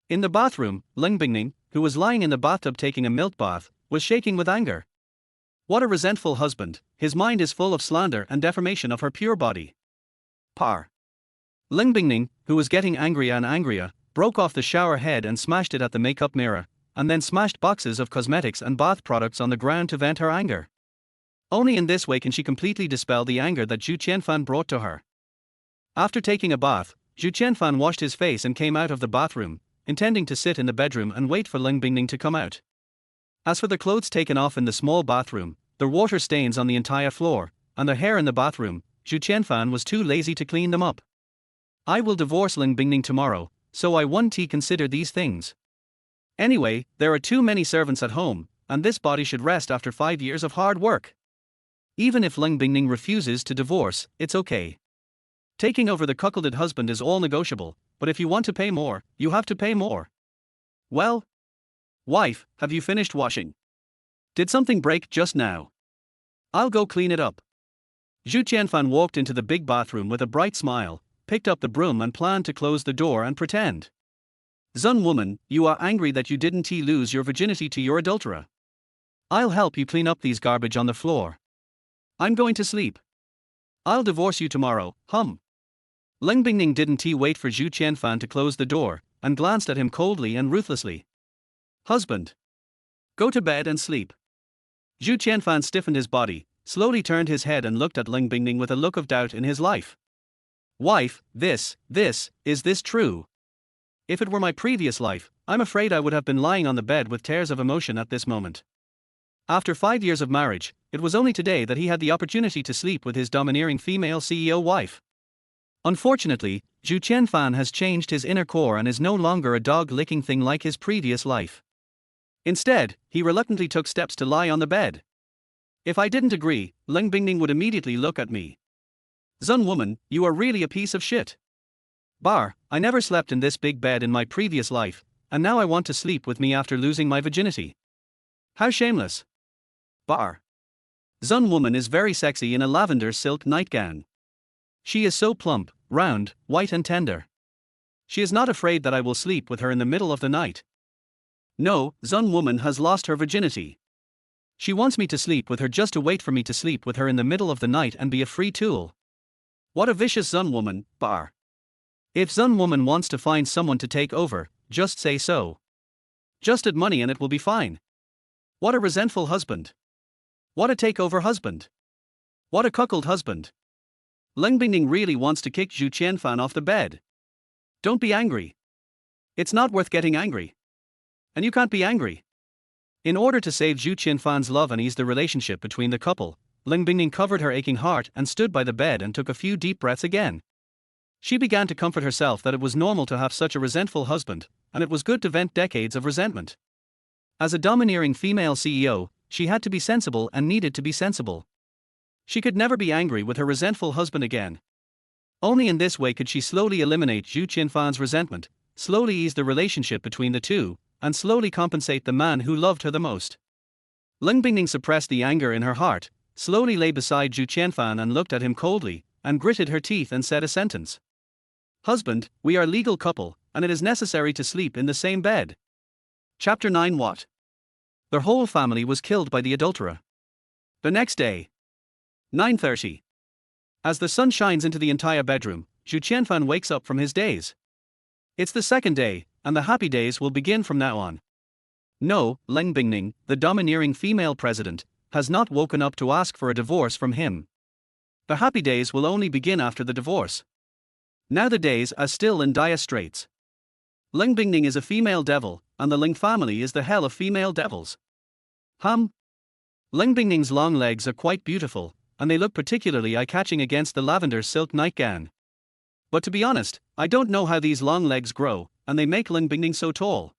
In the bathroom, Ling Bingning, who was lying in the bathtub taking a milk bath, was shaking with anger. What a resentful husband, his mind is full of slander and defamation of her pure body. Par. Ling Bingning, who was getting angrier and angrier, broke off the shower head and smashed it at the makeup mirror, and then smashed boxes of cosmetics and bath products on the ground to vent her anger. Only in this way can she completely dispel the anger that Zhu Qianfan brought to her. After taking a bath, Zhu Qianfan washed his face and came out of the bathroom, intending to sit in the bedroom and wait for Ling Bingning to come out. As for the clothes taken off in the small bathroom, the water stains on the entire floor, and the hair in the bathroom, Zhu Qianfan was too lazy to clean them up. I will divorce Ling Bingning tomorrow, so I won't consider these things. Anyway, there are too many servants at home, and this body should rest after 5 years of hard work. Even if Ling Bingning refuses to divorce, it's okay. Taking over the cuckolded husband is all negotiable, but if you want to pay more, you have to pay more. Well, wife, have you finished washing? Did something break just now? I'll go clean it up. Zhu Qianfan walked into the big bathroom with a bright smile, picked up the broom and planned to close the door and pretend. Zun woman, you are angry that you didn't lose your virginity to your adulterer. I'll help you clean up these garbage on the floor. I'm going to sleep. I'll divorce you tomorrow, hum. Ling Bingning didn't wait for Zhu Qianfan to close the door, and glanced at him coldly and ruthlessly. Husband. Go to bed and sleep. Zhu Qianfan stiffened his body, slowly turned his head and looked at Ling Bingning with a look of doubt in his life. Wife, is this true? If it were my previous life, I'm afraid I would have been lying on the bed with tears of emotion at this moment. After 5 years of marriage, it was only today that he had the opportunity to sleep with his domineering female CEO wife. Unfortunately, Zhu Qianfan has changed his inner core and is no longer a dog-licking thing like his previous life. Instead, he reluctantly took steps to lie on the bed. If I didn't agree, Ling Bingning would immediately look at me. Zun woman, you are really a piece of shit. Bar, I never slept in this big bed in my previous life, and now I want to sleep with me after losing my virginity. How shameless. Bar. Zun woman is very sexy in a lavender silk nightgown. She is so plump, round, white and tender. She is not afraid that I will sleep with her in the middle of the night. No, Zun woman has lost her virginity. She wants me to sleep with her just to wait for me to sleep with her in the middle of the night and be a free tool. What a vicious Zun woman, bar. If Zun woman wants to find someone to take over, just say so. Just add money and it will be fine. What a resentful husband. What a takeover husband. What a cuckold husband. Ling Bingning really wants to kick Zhu Qianfan off the bed. Don't be angry. It's not worth getting angry. And you can't be angry. In order to save Zhu Qianfan's love and ease the relationship between the couple, Ling Bingning covered her aching heart and stood by the bed and took a few deep breaths again. She began to comfort herself that it was normal to have such a resentful husband, and it was good to vent decades of resentment. As a domineering female CEO, she had to be sensible and needed to be sensible. She could never be angry with her resentful husband again. Only in this way could she slowly eliminate Zhu Qianfan's resentment, slowly ease the relationship between the two, and slowly compensate the man who loved her the most. Ling Bingning suppressed the anger in her heart, slowly lay beside Zhu Qianfan and looked at him coldly, and gritted her teeth and said a sentence. Husband, we are legal couple, and it is necessary to sleep in the same bed. Chapter 9. What? Their whole family was killed by the adulterer. The next day. 9:30. As the sun shines into the entire bedroom, Zhu Qianfan wakes up from his daze. It's the second day, and the happy days will begin from now on. No, Ling Bingning, the domineering female president, has not woken up to ask for a divorce from him. The happy days will only begin after the divorce. Now the days are still in dire straits. Ling Bingning is a female devil, and the Ling family is the hell of female devils. Ling Bingning's long legs are quite beautiful, and they look particularly eye-catching against the lavender silk nightgown. But to be honest, I don't know how these long legs grow, and they make Ling Bingning so tall.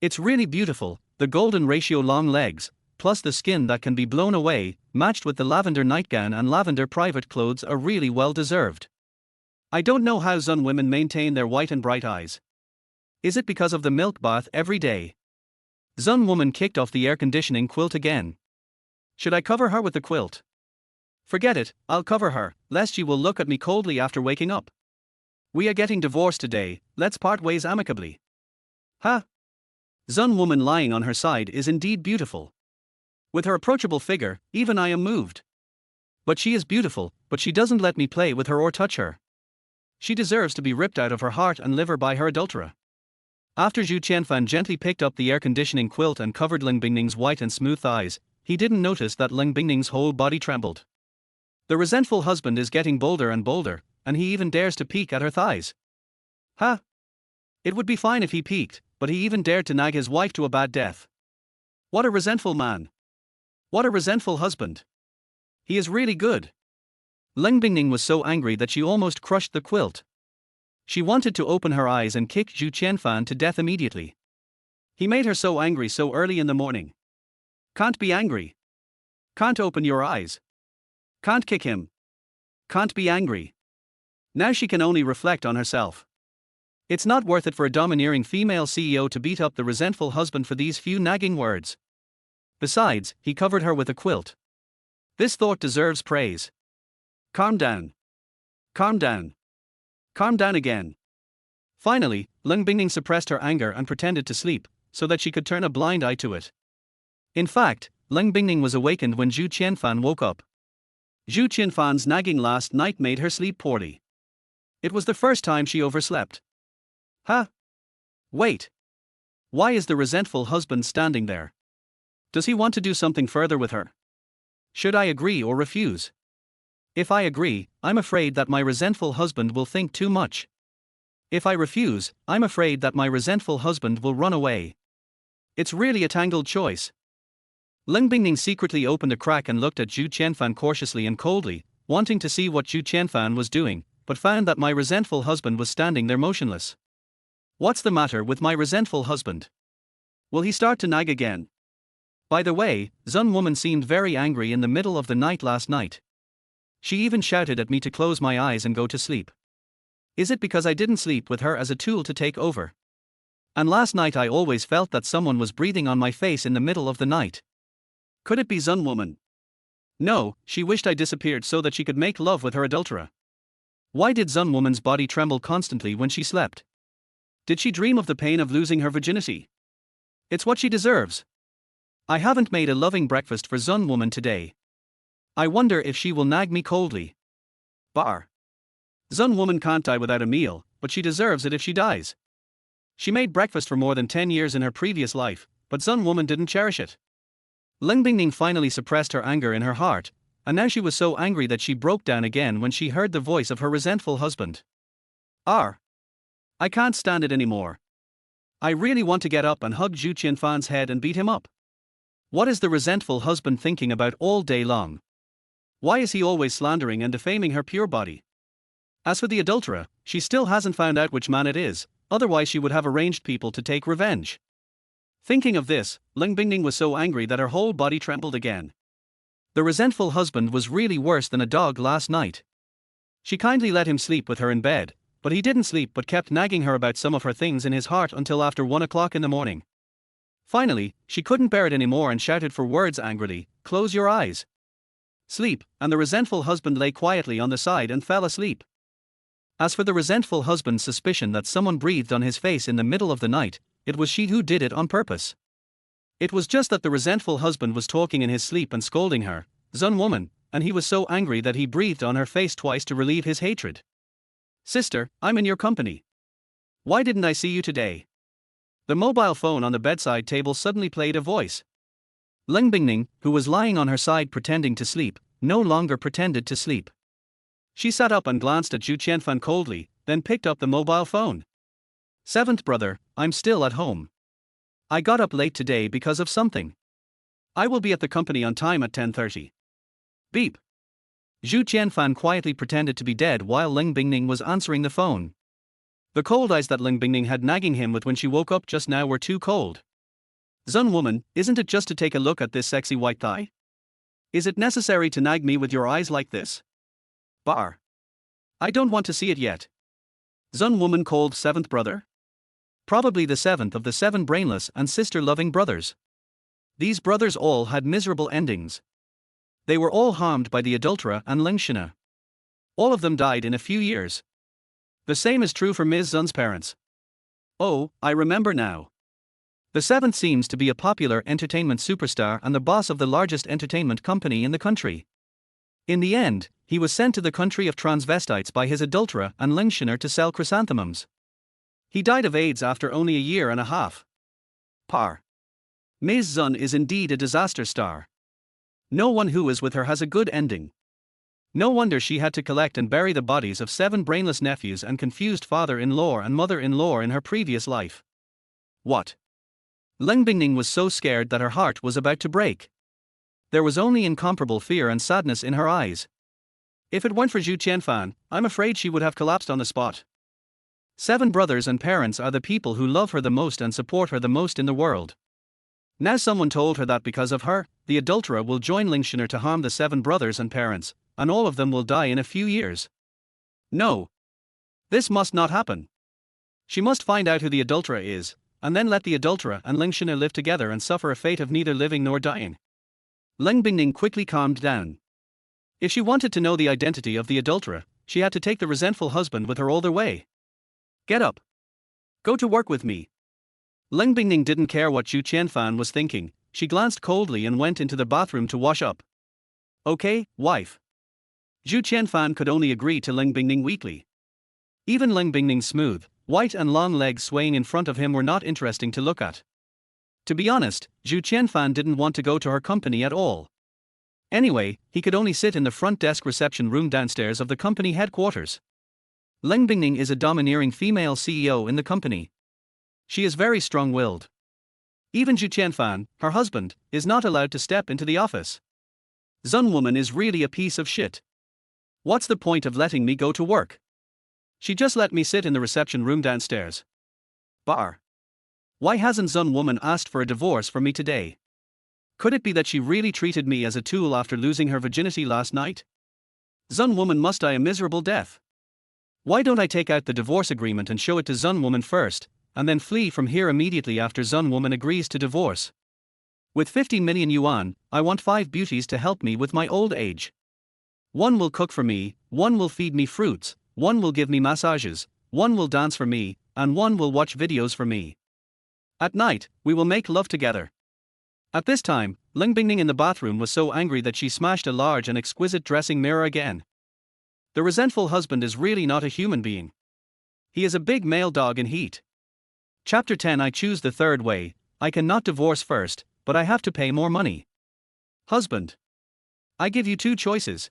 It's really beautiful, the golden ratio long legs, plus the skin that can be blown away, matched with the lavender nightgown and lavender private clothes are really well deserved. I don't know how Zun women maintain their white and bright eyes. Is it because of the milk bath every day? Zun woman kicked off the air conditioning quilt again. Should I cover her with the quilt? Forget it, I'll cover her, lest she will look at me coldly after waking up. We are getting divorced today, let's part ways amicably. Zun woman lying on her side is indeed beautiful. With her approachable figure, even I am moved. But she is beautiful, but she doesn't let me play with her or touch her. She deserves to be ripped out of her heart and liver by her adulterer. After Zhu Qianfan gently picked up the air conditioning quilt and covered Ling Bingning's white and smooth thighs, he didn't notice that Ling Bingning's whole body trembled. The resentful husband is getting bolder and bolder, and he even dares to peek at her thighs. It would be fine if he peeked, but he even dared to nag his wife to a bad death. What a resentful man. What a resentful husband. He is really good. Ling Bingning was so angry that she almost crushed the quilt. She wanted to open her eyes and kick Zhu Qianfan to death immediately. He made her so angry so early in the morning. Can't be angry. Can't open your eyes. Can't kick him. Can't be angry. Now she can only reflect on herself. It's not worth it for a domineering female CEO to beat up the resentful husband for these few nagging words. Besides, he covered her with a quilt. This thought deserves praise. Calm down. Calm down. Calm down again. Finally, Ling Bingning suppressed her anger and pretended to sleep, so that she could turn a blind eye to it. In fact, Ling Bingning was awakened when Zhu Qianfan woke up. Zhu Qianfan's nagging last night made her sleep poorly. It was the first time she overslept. Wait. Why is the resentful husband standing there? Does he want to do something further with her? Should I agree or refuse? If I agree, I'm afraid that my resentful husband will think too much. If I refuse, I'm afraid that my resentful husband will run away. It's really a tangled choice. Ling Bingning secretly opened a crack and looked at Zhu Qianfan cautiously and coldly, wanting to see what Zhu Qianfan was doing, but found that my resentful husband was standing there motionless. What's the matter with my resentful husband? Will he start to nag again? By the way, Zun woman seemed very angry in the middle of the night last night. She even shouted at me to close my eyes and go to sleep. Is it because I didn't sleep with her as a tool to take over? And last night I always felt that someone was breathing on my face in the middle of the night. Could it be Zun woman? No, she wished I disappeared so that she could make love with her adulterer. Why did Zun woman's body tremble constantly when she slept? Did she dream of the pain of losing her virginity? It's what she deserves. I haven't made a loving breakfast for Zun woman today. I wonder if she will nag me coldly. Zun woman can't die without a meal, but she deserves it if she dies. She made breakfast for more than 10 years in her previous life, but Zun woman didn't cherish it. Ling Bingning finally suppressed her anger in her heart, and now she was so angry that she broke down again when she heard the voice of her resentful husband. I can't stand it anymore. I really want to get up and hug Zhu Qianfan's head and beat him up. What is the resentful husband thinking about all day long? Why is he always slandering and defaming her pure body? As for the adulterer, she still hasn't found out which man it is, otherwise she would have arranged people to take revenge. Thinking of this, Ling Bingning was so angry that her whole body trembled again. The resentful husband was really worse than a dog last night. She kindly let him sleep with her in bed, but he didn't sleep but kept nagging her about some of her things in his heart until after 1 o'clock in the morning. Finally, she couldn't bear it anymore and shouted for words angrily, "Close your eyes. Sleep," and the resentful husband lay quietly on the side and fell asleep. As for the resentful husband's suspicion that someone breathed on his face in the middle of the night, it was she who did it on purpose. It was just that the resentful husband was talking in his sleep and scolding her, "Zun woman," and he was so angry that he breathed on her face twice to relieve his hatred. "Sister, I'm in your company. Why didn't I see you today?" The mobile phone on the bedside table suddenly played a voice. Ling Bingning, who was lying on her side pretending to sleep, no longer pretended to sleep. She sat up and glanced at Zhu Qianfan coldly, then picked up the mobile phone. "Seventh brother, I'm still at home. I got up late today because of something. I will be at the company on time at 10:30. Beep." Zhu Qianfan quietly pretended to be dead while Ling Bingning was answering the phone. The cold eyes that Ling Bingning had nagging him with when she woke up just now were too cold. "Zun woman, isn't it just to take a look at this sexy white thigh? Is it necessary to nag me with your eyes like this? Bar. I don't want to see it yet." Zun woman called seventh brother? Probably the seventh of the 7 brainless and sister-loving brothers. These brothers all had miserable endings. They were all harmed by the adulterer and Lingshina. All of them died in a few years. The same is true for Ms. Zun's parents. Oh, I remember now. The seventh seems to be a popular entertainment superstar and the boss of the largest entertainment company in the country. In the end, he was sent to the country of transvestites by his adulterer and Lingshiner to sell chrysanthemums. He died of AIDS after only a year and a half. Par. Ms. Zun is indeed a disaster star. No one who is with her has a good ending. No wonder she had to collect and bury the bodies of 7 brainless nephews and confused father-in-law and mother-in-law in her previous life. What? Ling Bingning was so scared that her heart was about to break. There was only incomparable fear and sadness in her eyes. If it weren't for Zhu Qianfan, I'm afraid she would have collapsed on the spot. 7 brothers and parents are the people who love her the most and support her the most in the world. Now someone told her that because of her, the adulterer will join Lingshiner to harm the 7 brothers and parents, and all of them will die in a few years. No. This must not happen. She must find out who the adulterer is, and then let the adulterer and Lingshiner live together and suffer a fate of neither living nor dying. Ling Bingning quickly calmed down. If she wanted to know the identity of the adulterer, she had to take the resentful husband with her all the way. "Get up. Go to work with me." Ling Bingning didn't care what Zhu Qianfan was thinking. She glanced coldly and went into the bathroom to wash up. "Okay, wife." Zhu Qianfan could only agree to Ling Bingning weakly. Even Ling Bingning's smooth, white and long legs swaying in front of him were not interesting to look at. To be honest, Zhu Qianfan didn't want to go to her company at all. Anyway, he could only sit in the front desk reception room downstairs of the company headquarters. Ling Bingning is a domineering female CEO in the company. She is very strong-willed. Even Zhu Qianfan, her husband, is not allowed to step into the office. Zun woman is really a piece of shit. What's the point of letting me go to work? She just let me sit in the reception room downstairs. Bar. Why hasn't Zun woman asked for a divorce from me today? Could it be that she really treated me as a tool after losing her virginity last night? Zun woman must die a miserable death. Why don't I take out the divorce agreement and show it to Zun woman first, and then flee from here immediately after Zun woman agrees to divorce? With 50 million yuan, I want 5 beauties to help me with my old age. One will cook for me, one will feed me fruits, one will give me massages, one will dance for me, and one will watch videos for me. At night, we will make love together. At this time, Ling Bingning in the bathroom was so angry that she smashed a large and exquisite dressing mirror again. The resentful husband is really not a human being. He is a big male dog in heat. Chapter 10. I choose the third way. I cannot divorce first, but I have to pay more money. Husband. I give you 2 choices.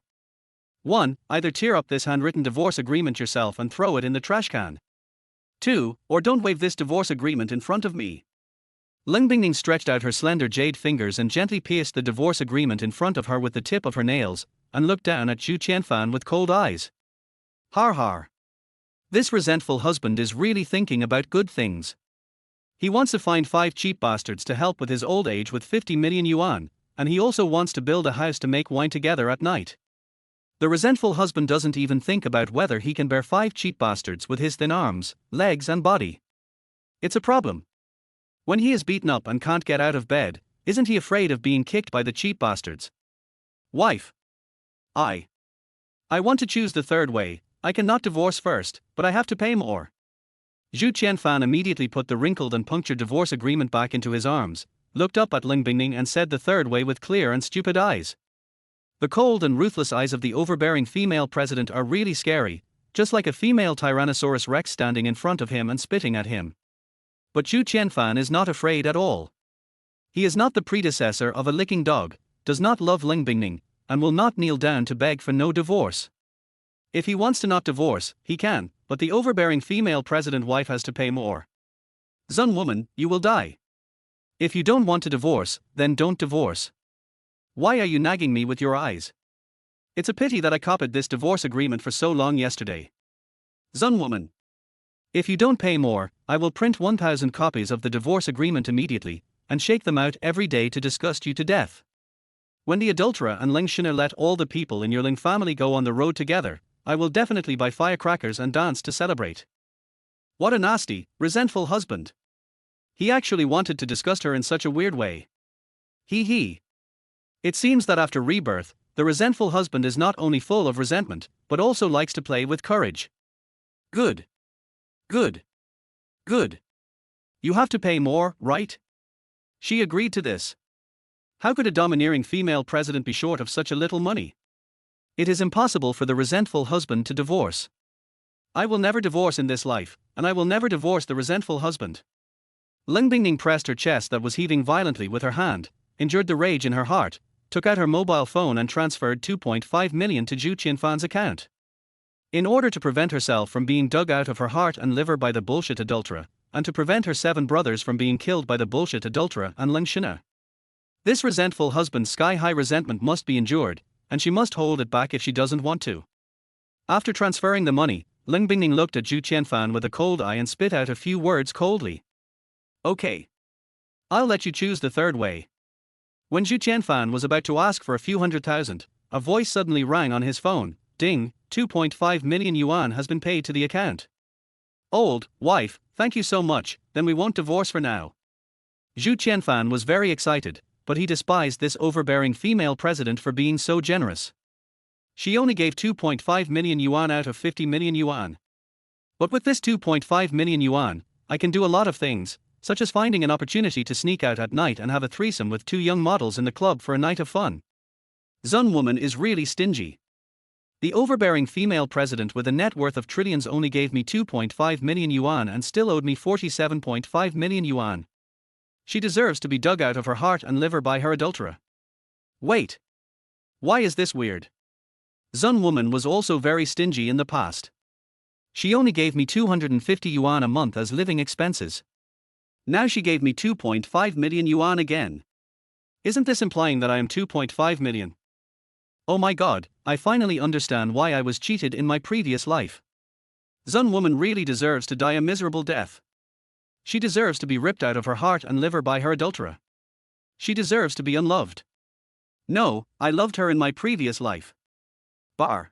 1. Either tear up this handwritten divorce agreement yourself and throw it in the trash can. 2. Or don't wave this divorce agreement in front of me. Ling Bingning stretched out her slender jade fingers and gently pierced the divorce agreement in front of her with the tip of her nails, and looked down at Zhu Qianfan with cold eyes. Har har. This resentful husband is really thinking about good things. He wants to find 5 cheap bastards to help with his old age with 50 million yuan, and he also wants to build a house to make wine together at night. The resentful husband doesn't even think about whether he can bear 5 cheap bastards with his thin arms, legs and body. It's a problem. When he is beaten up and can't get out of bed, isn't he afraid of being kicked by the cheap bastards? Wife. I want to choose the third way. I cannot divorce first, but I have to pay more. Zhu Qianfan immediately put the wrinkled and punctured divorce agreement back into his arms, looked up at Ling Bingning and said the third way with clear and stupid eyes. The cold and ruthless eyes of the overbearing female president are really scary, just like a female Tyrannosaurus Rex standing in front of him and spitting at him. But Zhu Qianfan is not afraid at all. He is not the predecessor of a licking dog, does not love Ling Bingning, and will not kneel down to beg for no divorce. If he wants to not divorce, he can, but the overbearing female president wife has to pay more. Zun woman, you will die. If you don't want to divorce, then don't divorce. Why are you nagging me with your eyes? It's a pity that I copied this divorce agreement for so long yesterday. Zun woman. If you don't pay more, I will print 1,000 copies of the divorce agreement immediately, and shake them out every day to disgust you to death. When the adulterer and Ling Shiner let all the people in your Ling family go on the road together, I will definitely buy firecrackers and dance to celebrate. What a nasty, resentful husband. He actually wanted to disgust her in such a weird way. He. It seems that after rebirth, the resentful husband is not only full of resentment, but also likes to play with courage. Good. You have to pay more, right? She agreed to this. How could a domineering female president be short of such a little money? It is impossible for the resentful husband to divorce. I will never divorce in this life, and I will never divorce the resentful husband. Ling Bingning pressed her chest that was heaving violently with her hand, endured the rage in her heart, took out her mobile phone and transferred 2.5 million to Zhu Qianfan's account. In order to prevent herself from being dug out of her heart and liver by the bullshit adulterer, and to prevent her 7 brothers from being killed by the bullshit adulterer and Ling Shiner. This resentful husband's sky-high resentment must be endured, and she must hold it back if she doesn't want to. After transferring the money, Ling Bingning looked at Zhu Qianfan with a cold eye and spit out a few words coldly. Okay. I'll let you choose the third way. When Zhu Qianfan was about to ask for a few 100,000, a voice suddenly rang on his phone. Ding, 2.5 million yuan has been paid to the account. Old, wife, thank you so much, then we won't divorce for now. Zhu Qianfan was very excited, but he despised this overbearing female president for being so generous. She only gave 2.5 million yuan out of 50 million yuan. But with this 2.5 million yuan, I can do a lot of things, such as finding an opportunity to sneak out at night and have a threesome with 2 young models in the club for a night of fun. Zun woman is really stingy. The overbearing female president with a net worth of trillions only gave me 2.5 million yuan and still owed me 47.5 million yuan. She deserves to be dug out of her heart and liver by her adulterer. Wait. Why is this weird? Zun woman was also very stingy in the past. She only gave me 250 yuan a month as living expenses. Now she gave me 2.5 million yuan again. Isn't this implying that I am 2.5 million? Oh my god, I finally understand why I was cheated in my previous life. Zun woman really deserves to die a miserable death. She deserves to be ripped out of her heart and liver by her adulterer. She deserves to be unloved. No, I loved her in my previous life. Bar.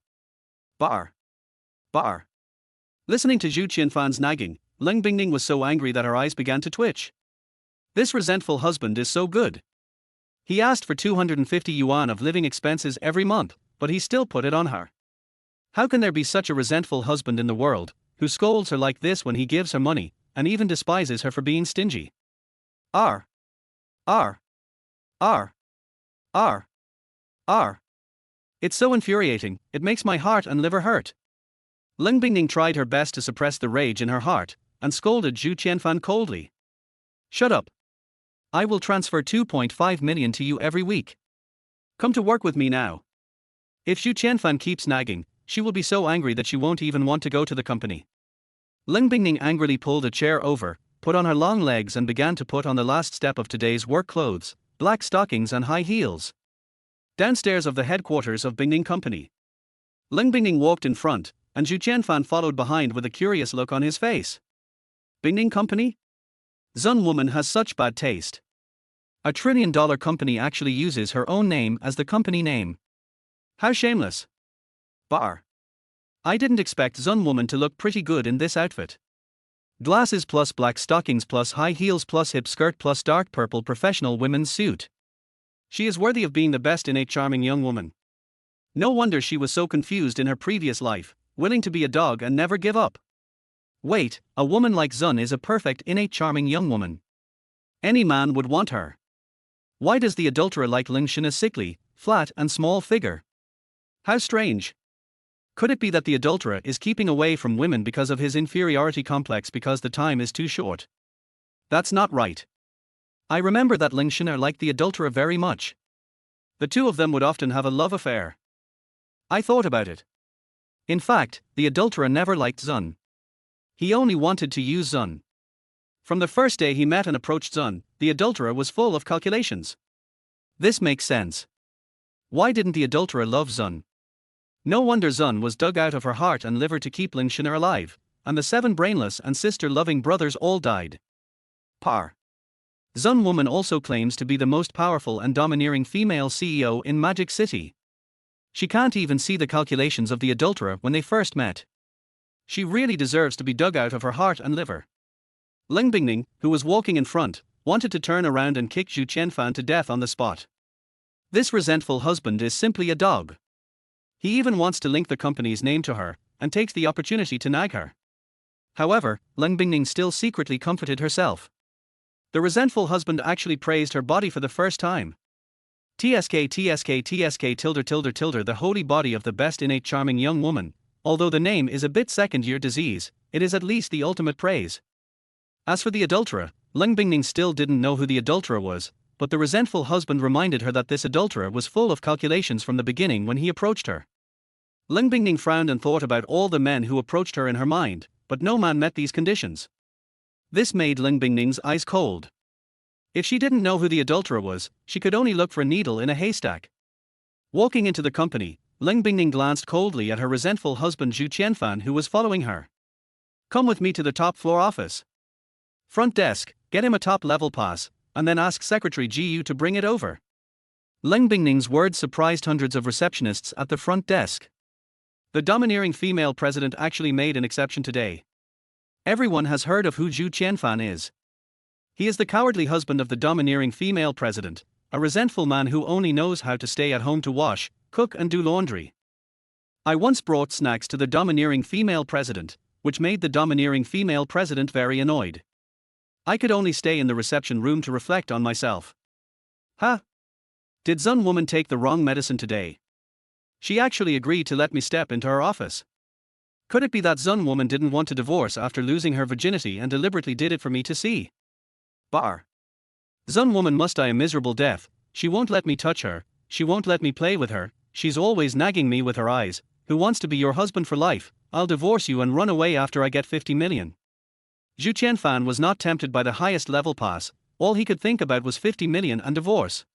Listening to Zhu Qianfan's nagging, Ling Bingning was so angry that her eyes began to twitch. This resentful husband is so good. He asked for 250 yuan of living expenses every month, but he still put it on her. How can there be such a resentful husband in the world, who scolds her like this when he gives her money, and even despises her for being stingy? R. It's so infuriating, it makes my heart and liver hurt. Ling Bingning tried her best to suppress the rage in her heart, and scolded Zhu Qianfan coldly. Shut up. I will transfer 2.5 million to you every week. Come to work with me now. If Zhu Qianfan keeps nagging, she will be so angry that she won't even want to go to the company. Ling Bingning angrily pulled a chair over, put on her long legs and began to put on the last step of today's work clothes, black stockings and high heels. Downstairs of the headquarters of Bingning Company. Ling Bingning walked in front, and Zhu Qianfan followed behind with a curious look on his face. Bingning Company? Zun woman has such bad taste. A trillion-dollar company actually uses her own name as the company name. How shameless. Bar. I didn't expect Zun woman to look pretty good in this outfit. Glasses plus black stockings plus high heels plus hip skirt plus dark purple professional women's suit. She is worthy of being the best innate charming young woman. No wonder she was so confused in her previous life, willing to be a dog and never give up. Wait, a woman like Zun is a perfect innate charming young woman. Any man would want her. Why does the adulterer like Lingxin sickly, flat and small figure? How strange. Could it be that the adulterer is keeping away from women because of his inferiority complex because the time is too short? That's not right. I remember that Lingxin liked the adulterer very much. The two of them would often have a love affair. I thought about it. In fact, the adulterer never liked Zun. He only wanted to use Zun. From the first day he met and approached Zun, the adulterer was full of calculations. This makes sense. Why didn't the adulterer love Zun? No wonder Zun was dug out of her heart and liver to keep Lingxin alive, and the 7 brainless and sister-loving brothers all died. Par. Zun woman also claims to be the most powerful and domineering female CEO in Magic City. She can't even see the calculations of the adulterer when they first met. She really deserves to be dug out of her heart and liver. Ling Bingning, who was walking in front, wanted to turn around and kick Zhu Qianfan to death on the spot. This resentful husband is simply a dog. He even wants to link the company's name to her, and takes the opportunity to nag her. However, Ling Bingning still secretly comforted herself. The resentful husband actually praised her body for the first time. TSK the holy body of the best innate charming young woman. Although the name is a bit second-year disease, it is at least the ultimate praise. As for the adulterer, Ling Bingning still didn't know who the adulterer was, but the resentful husband reminded her that this adulterer was full of calculations from the beginning when he approached her. Ling Bingning frowned and thought about all the men who approached her in her mind, but no man met these conditions. This made Ling Bingning's eyes cold. If she didn't know who the adulterer was, she could only look for a needle in a haystack. Walking into the company, Ling Bingning glanced coldly at her resentful husband Zhu Qianfan who was following her. Come with me to the top floor office. Front desk, get him a top-level pass, and then ask Secretary Gu to bring it over. Ling Bingning's words surprised hundreds of receptionists at the front desk. The domineering female president actually made an exception today. Everyone has heard of who Zhu Qianfan is. He is the cowardly husband of the domineering female president, a resentful man who only knows how to stay at home to wash, cook and do laundry. I once brought snacks to the domineering female president, which made the domineering female president very annoyed. I could only stay in the reception room to reflect on myself. Huh? Did Zun woman take the wrong medicine today? She actually agreed to let me step into her office. Could it be that Zun woman didn't want to divorce after losing her virginity and deliberately did it for me to see? Bar. Zun woman must die a miserable death. She won't let me touch her, she won't let me play with her, she's always nagging me with her eyes. Who wants to be your husband for life? I'll divorce you and run away after I get 50 million. Zhu Qianfan was not tempted by the highest level pass, all he could think about was 50 million and divorce.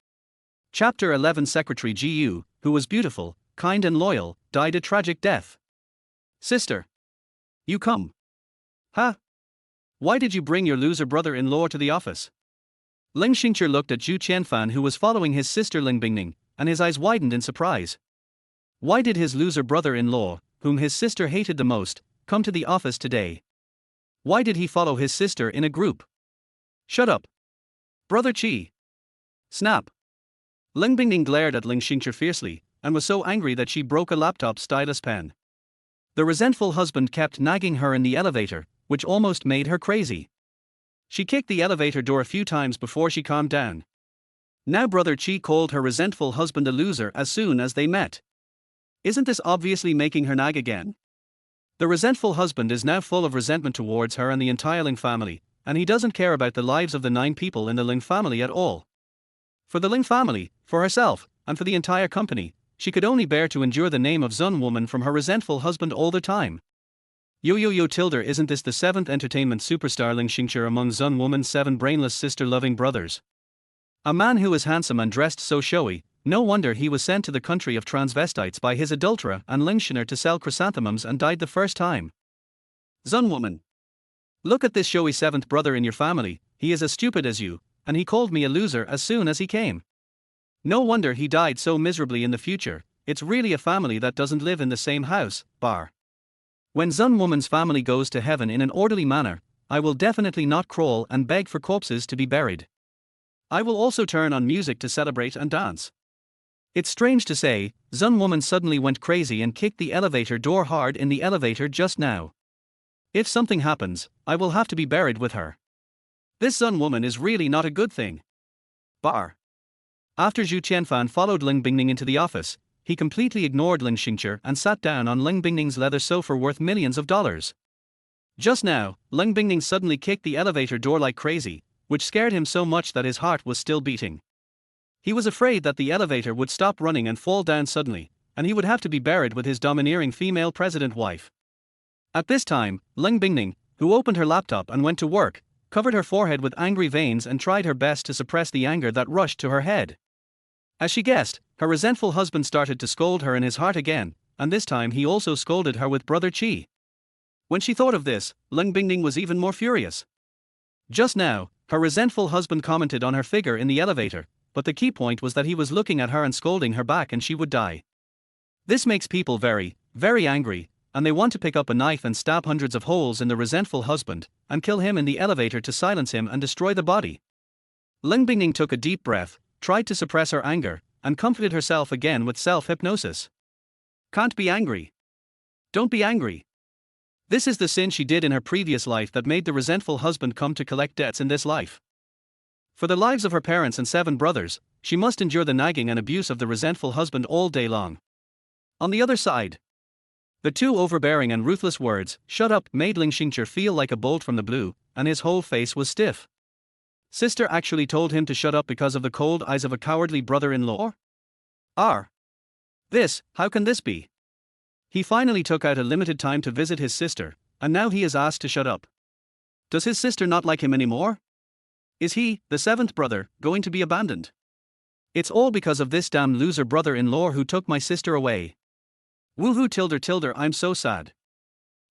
Chapter 11 Secretary Gu, who was beautiful, kind and loyal, died a tragic death. Sister. You come. Huh? Why did you bring your loser brother-in-law to the office? Ling Xingqiu looked at Zhu Qianfan who was following his sister Ling Bingning, and his eyes widened in surprise. Why did his loser brother-in-law, whom his sister hated the most, come to the office today? Why did he follow his sister in a group? Shut up. Brother Qi. Snap. Ling Bingning glared at Ling Xingqiu fiercely, and was so angry that she broke a laptop stylus pen. The resentful husband kept nagging her in the elevator, which almost made her crazy. She kicked the elevator door a few times before she calmed down. Now Brother Qi called her resentful husband a loser as soon as they met. Isn't this obviously making her nag again? The resentful husband is now full of resentment towards her and the entire Ling family, and he doesn't care about the lives of the 9 people in the Ling family at all. For the Ling family, for herself, and for the entire company, she could only bear to endure the name of Zun woman from her resentful husband all the time. Yo tilde, isn't this the 7th entertainment superstar Ling Xingqiu among Zun woman's 7 brainless sister-loving brothers? A man who is handsome and dressed so showy, No wonder he was sent to the country of transvestites by his adulterer and Lingshiner to sell chrysanthemums and died the first time. Zun woman. Look at this showy seventh brother in your family, he is as stupid as you, and he called me a loser as soon as he came. No wonder he died so miserably in the future, it's really a family that doesn't live in the same house, bar. When Zun woman's family goes to heaven in an orderly manner, I will definitely not crawl and beg for corpses to be buried. I will also turn on music to celebrate and dance. It's strange to say, Zun woman suddenly went crazy and kicked the elevator door hard in the elevator just now. If something happens, I will have to be buried with her. This Zun woman is really not a good thing. Bar. After Zhu Qianfan followed Ling Bingning into the office, he completely ignored Ling Xingqi and sat down on Ling Bingning's leather sofa worth millions of dollars. Just now, Ling Bingning suddenly kicked the elevator door like crazy, which scared him so much that his heart was still beating. He was afraid that the elevator would stop running and fall down suddenly, and he would have to be buried with his domineering female president wife. At this time, Ling Bingning, who opened her laptop and went to work, covered her forehead with angry veins and tried her best to suppress the anger that rushed to her head. As she guessed, her resentful husband started to scold her in his heart again, and this time he also scolded her with Brother Qi. When she thought of this, Ling Bingning was even more furious. Just now, her resentful husband commented on her figure in the elevator, but the key point was that he was looking at her and scolding her back and she would die. This makes people very, very angry, and they want to pick up a knife and stab hundreds of holes in the resentful husband, and kill him in the elevator to silence him and destroy the body. Ling Bingning took a deep breath, tried to suppress her anger, and comforted herself again with self-hypnosis. Can't be angry. Don't be angry. This is the sin she did in her previous life that made the resentful husband come to collect debts in this life. For the lives of her parents and 7 brothers, she must endure the nagging and abuse of the resentful husband all day long. On the other side, the 2 overbearing and ruthless words, "shut up," made Ling Xingqi feel like a bolt from the blue, and his whole face was stiff. Sister actually told him to shut up because of the cold eyes of a cowardly brother-in-law? How can this be? He finally took out a limited time to visit his sister, and now he is asked to shut up. Does his sister not like him anymore? Is he, the 7th brother, going to be abandoned? It's all because of this damn loser brother-in-law who took my sister away. Woohoo tilde, I'm so sad.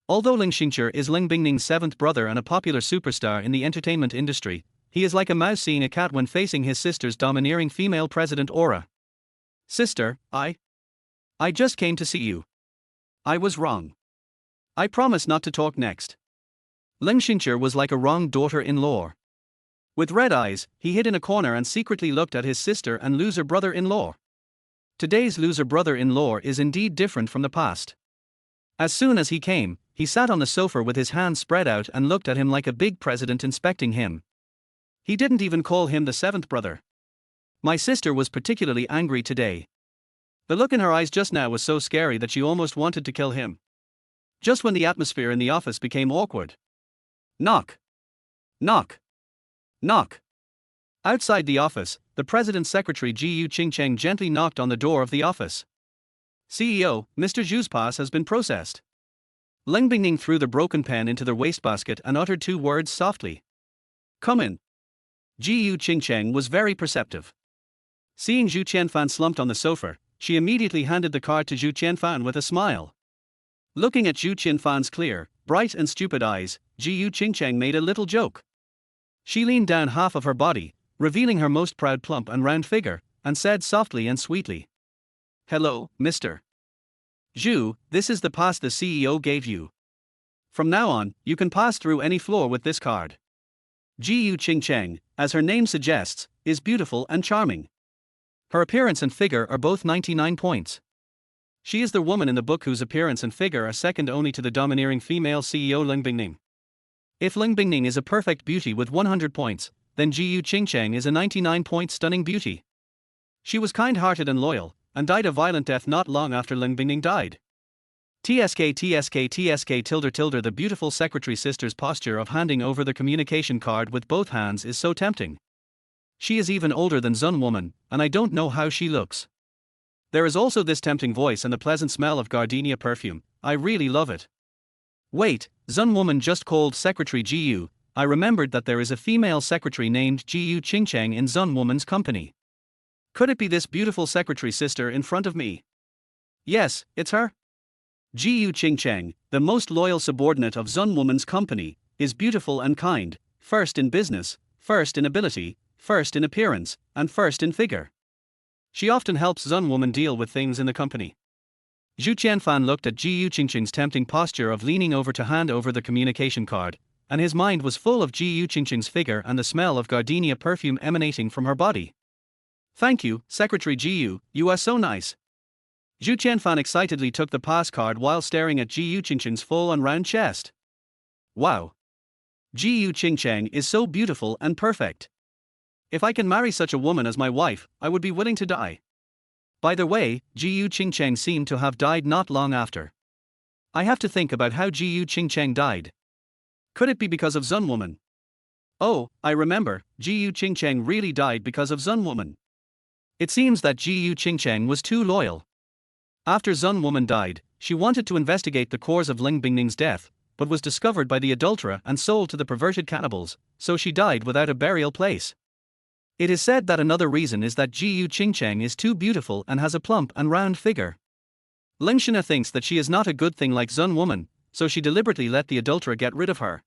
Although Ling Xingqi is Ling Bingning's 7th brother and a popular superstar in the entertainment industry, he is like a mouse seeing a cat when facing his sister's domineering female president aura. Sister, I just came to see you. I was wrong. I promise not to talk next. Ling Xingqi was like a wrong daughter-in-law. With red eyes, he hid in a corner and secretly looked at his sister and loser brother-in-law. Today's loser brother-in-law is indeed different from the past. As soon as he came, he sat on the sofa with his hands spread out and looked at him like a big president inspecting him. He didn't even call him the 7th brother. My sister was particularly angry today. The look in her eyes just now was so scary that she almost wanted to kill him. Just when the atmosphere in the office became awkward. Knock. Knock. Knock. Outside the office, the president's secretary Jiyu Qingcheng gently knocked on the door of the office. CEO, Mr. Zhu's pass has been processed. Ling Bingning threw the broken pen into the wastebasket and uttered 2 words softly. Come in. Jiyu Qingcheng was very perceptive. Seeing Zhu Qianfan slumped on the sofa, she immediately handed the card to Zhu Qianfan with a smile. Looking at Zhu Qianfan's clear, bright and stupid eyes, Jiyu Qingcheng made a little joke. She leaned down half of her body, revealing her most proud plump and round figure, and said softly and sweetly. Hello, Mr. Zhu, this is the pass the CEO gave you. From now on, you can pass through any floor with this card. Jiyu Qingcheng, as her name suggests, is beautiful and charming. Her appearance and figure are both 99 points. She is the woman in the book whose appearance and figure are second only to the domineering female CEO Ling Bingning. If Ling Bingning is a perfect beauty with 100 points, then Jiyu Qingcheng is a 99-point stunning beauty. She was kind-hearted and loyal, and died a violent death not long after Ling Bingning died. TSK tilde the beautiful secretary sister's posture of handing over the communication card with both hands is so tempting. She is even older than Zun woman, and I don't know how she looks. There is also this tempting voice and the pleasant smell of gardenia perfume, I really love it. Wait, Zun woman just called Secretary Jiyu, I remembered that there is a female secretary named Jiyu Qingcheng in Zun woman's company. Could it be this beautiful secretary sister in front of me? Yes, it's her. Jiu Qingcheng, the most loyal subordinate of Zun Woman's company, is beautiful and kind, first in business, first in ability, first in appearance, and first in figure. She often helps Zun Woman deal with things in the company. Zhu Qianfan looked at Jiu Qingcheng's tempting posture of leaning over to hand over the communication card, and his mind was full of Jiu Qingcheng's figure and the smell of gardenia perfume emanating from her body. Thank you, Secretary Jiu, you are so nice. Zhu Qianfan excitedly took the pass card while staring at Jiu Qingcheng's full and round chest. Wow! Jiu Qingcheng is so beautiful and perfect. If I can marry such a woman as my wife, I would be willing to die. By the way, Jiu Qingcheng seemed to have died not long after. I have to think about how Jiu Qingcheng died. Could it be because of Zun Woman? Oh, I remember, Jiu Qingcheng really died because of Zun Woman. It seems that Jiu Qingcheng was too loyal. After Zun Woman died, she wanted to investigate the cause of Ling Bingning's death, but was discovered by the adulterer and sold to the perverted cannibals, so she died without a burial place. It is said that another reason is that Jiu Qingcheng is too beautiful and has a plump and round figure. Ling Shina thinks that she is not a good thing like Zun Woman, so she deliberately let the adulterer get rid of her.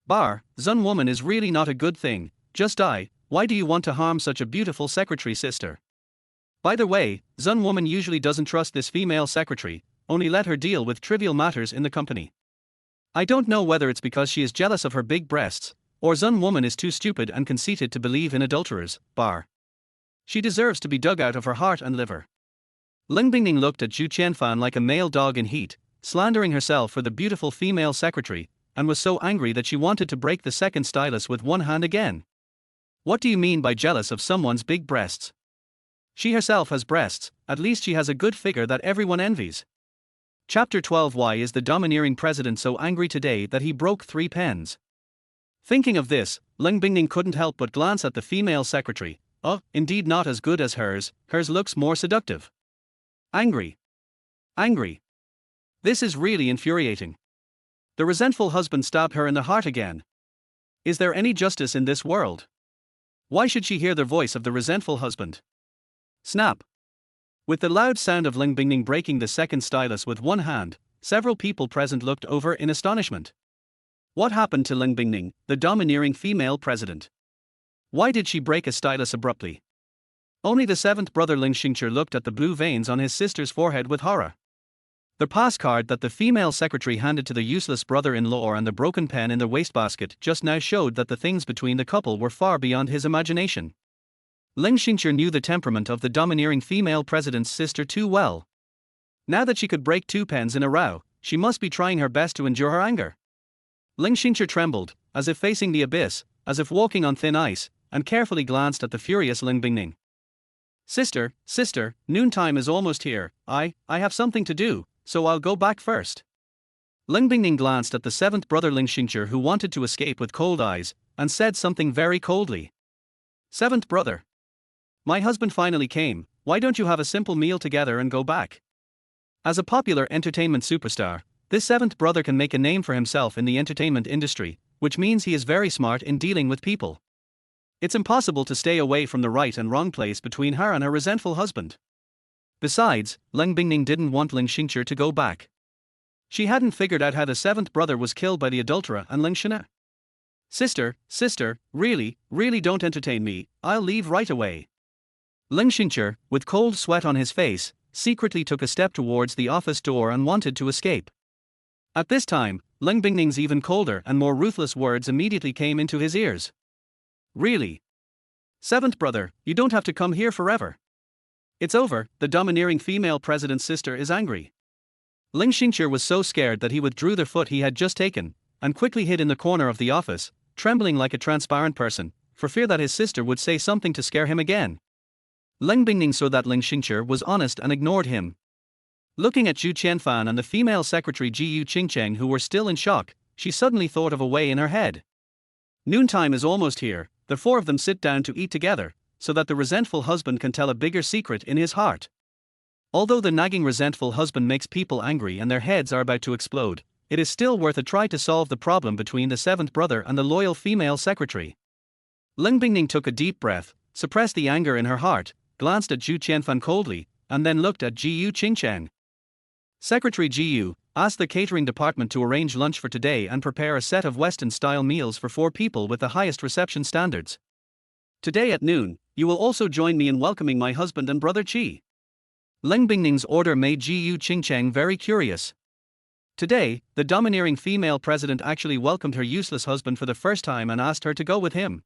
Zun Woman is really not a good thing, just die. Why do you want to harm such a beautiful secretary sister? By the way, Zun Woman usually doesn't trust this female secretary, only let her deal with trivial matters in the company. I don't know whether it's because she is jealous of her big breasts, or Zun Woman is too stupid and conceited to believe in adulterers. She deserves to be dug out of her heart and liver. Ling Bingning looked at Zhu Qianfan like a male dog in heat, slandering herself for the beautiful female secretary, and was so angry that she wanted to break the second stylus with one hand again. What do you mean by jealous of someone's big breasts? She herself has breasts, at least she has a good figure that everyone envies. Chapter 12. Why is the domineering president so angry today that he broke 3 pens? Thinking of this, Ling Bingning couldn't help but glance at the female secretary. Oh, indeed not as good as hers looks more seductive. Angry. This is really infuriating. The resentful husband stabbed her in the heart again. Is there any justice in this world? Why should she hear the voice of the resentful husband? Snap. With the loud sound of Ling Bingning breaking the second stylus with one hand, several people present looked over in astonishment. What happened to Ling Bingning, the domineering female president? Why did she break a stylus abruptly? Only the 7th brother Ling Xingqi looked at the blue veins on his sister's forehead with horror. The pass card that the female secretary handed to the useless brother-in-law and the broken pen in the wastebasket just now showed that the things between the couple were far beyond his imagination. Ling Xingqi knew the temperament of the domineering female president's sister too well. Now that she could break 2 pens in a row, she must be trying her best to endure her anger. Ling Xingqi trembled, as if facing the abyss, as if walking on thin ice, and carefully glanced at the furious Ling Bingning. Sister, noontime is almost here. I have something to do, so I'll go back first. Ling Bingning glanced at the 7th brother Ling Xingqi, who wanted to escape with cold eyes, and said something very coldly. 7th brother. My husband finally came, why don't you have a simple meal together and go back? As a popular entertainment superstar, this 7th brother can make a name for himself in the entertainment industry, which means he is very smart in dealing with people. It's impossible to stay away from the right and wrong place between her and her resentful husband. Besides, Ling Bingning didn't want Ling Xingqi to go back. She hadn't figured out how the 7th brother was killed by the adulterer and Ling Shina. Sister, really don't entertain me, I'll leave right away. Ling Xingqi, with cold sweat on his face, secretly took a step towards the office door and wanted to escape. At this time, Ling Bingning's even colder and more ruthless words immediately came into his ears. Really? 7th brother, you don't have to come here forever. It's over, the domineering female president's sister is angry. Ling Xingqi was so scared that he withdrew the foot he had just taken, and quickly hid in the corner of the office, trembling like a transparent person, for fear that his sister would say something to scare him again. Ling Bingning saw that Ling Xingqi was honest and ignored him. Looking at Zhu Qianfan and the female secretary Jiu Qingcheng, who were still in shock, she suddenly thought of a way in her head. Noontime is almost here, the 4 of them sit down to eat together, so that the resentful husband can tell a bigger secret in his heart. Although the nagging resentful husband makes people angry and their heads are about to explode, it is still worth a try to solve the problem between the 7th brother and the loyal female secretary. Ling Bingning took a deep breath, suppressed the anger in her heart, glanced at Zhu Qianfan coldly, and then looked at Jiyu Qingchang. Secretary Jiyu, asked the catering department to arrange lunch for today and prepare a set of Western-style meals for 4 people with the highest reception standards. Today at noon, you will also join me in welcoming my husband and brother Qi. Leng Bingning's order made Jiyu Qingchang very curious. Today, the domineering female president actually welcomed her useless husband for the first time and asked her to go with him.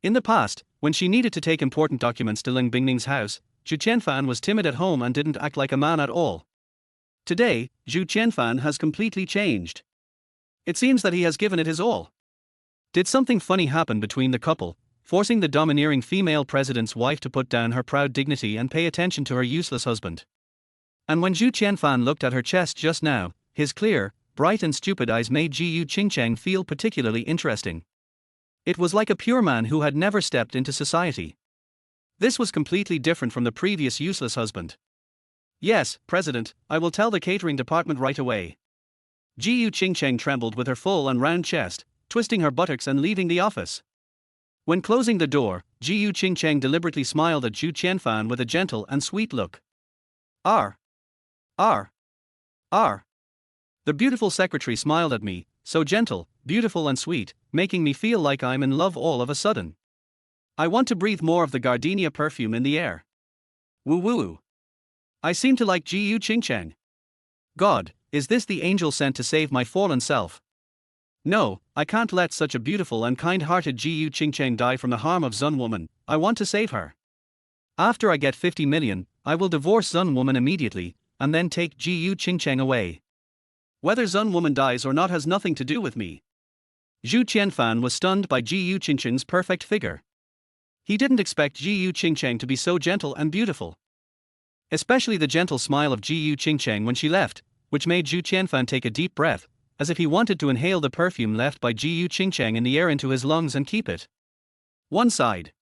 In the past, when she needed to take important documents to Leng Bingning's house, Zhu Qianfan was timid at home and didn't act like a man at all. Today, Zhu Qianfan has completely changed. It seems that he has given it his all. Did something funny happen between the couple, forcing the domineering female president's wife to put down her proud dignity and pay attention to her useless husband? And when Zhu Qianfan looked at her chest just now, his clear, bright and stupid eyes made Jiyu Qingchang feel particularly interesting. It was like a pure man who had never stepped into society. This was completely different from the previous useless husband. Yes, President, I will tell the catering department right away. Jiyu Qingchang trembled with her full and round chest, twisting her buttocks and leaving the office. When closing the door, Jiyu Qingchang deliberately smiled at Zhu Qianfan with a gentle and sweet look. R. The beautiful secretary smiled at me, so gentle, beautiful and sweet, making me feel like I'm in love all of a sudden. I want to breathe more of the gardenia perfume in the air. Woo woo. I seem to like Jiyu Qingchang. God, is this the angel sent to save my fallen self? No, I can't let such a beautiful and kind-hearted Jiyu Qingchang die from the harm of Zun woman. I want to save her. After I get 50 million, I will divorce Zun woman immediately, and then take Jiyu Qingchang away. Whether Zun woman dies or not has nothing to do with me. Zhu Qianfan was stunned by Jiyu Qingchang's perfect figure. He didn't expect Jiyu Qingchang to be so gentle and beautiful. Especially the gentle smile of Jiyu Qingchang when she left, which made Zhu Qianfan take a deep breath, as if he wanted to inhale the perfume left by Jiyu Qingchang in the air into his lungs and keep it. One side.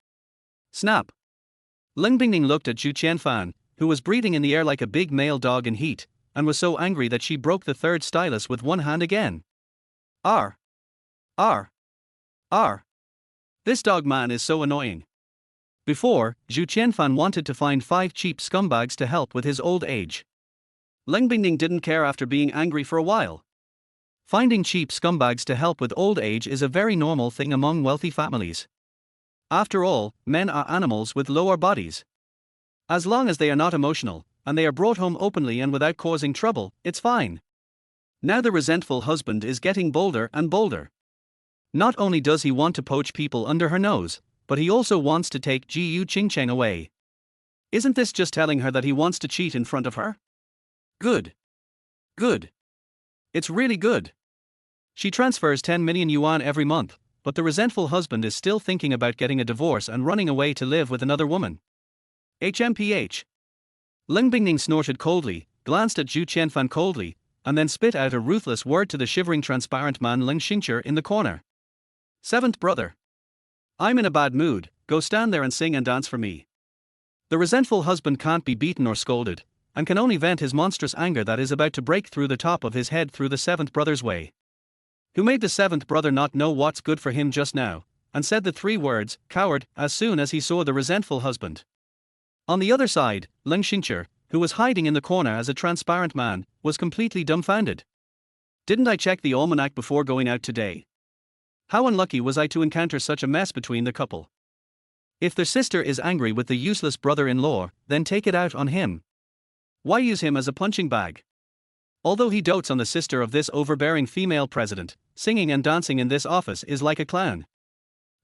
Snap. Leng Bingning looked at Zhu Qianfan, who was breathing in the air like a big male dog in heat, and was so angry that she broke the third stylus with one hand again. R. This dog man is so annoying. Before, Zhu Qianfan wanted to find 5 cheap scumbags to help with his old age. Leng Bingning didn't care after being angry for a while. Finding cheap scumbags to help with old age is a very normal thing among wealthy families. After all, men are animals with lower bodies. As long as they are not emotional, and they are brought home openly and without causing trouble, it's fine. Now the resentful husband is getting bolder and bolder. Not only does he want to poach people under her nose, but he also wants to take Jiyu Qingchang away. Isn't this just telling her that he wants to cheat in front of her? Good. It's really good. She transfers 10 million yuan every month, but the resentful husband is still thinking about getting a divorce and running away to live with another woman. HMPH. Leng Bingning snorted coldly, glanced at Zhu Qianfan coldly, and then spit out a ruthless word to the shivering transparent man Leng Xingqi in the corner. 7th brother. I'm in a bad mood, go stand there and sing and dance for me. The resentful husband can't be beaten or scolded, and can only vent his monstrous anger that is about to break through the top of his head through the 7th brother's way. Who made the 7th brother not know what's good for him just now, and said the 3 words, coward, as soon as he saw the resentful husband. On the other side, Leng Xingqi, who was hiding in the corner as a transparent man, was completely dumbfounded. Didn't I check the almanac before going out today? How unlucky was I to encounter such a mess between the couple? If the sister is angry with the useless brother-in-law, then take it out on him. Why use him as a punching bag? Although he dotes on the sister of this overbearing female president, singing and dancing in this office is like a clown.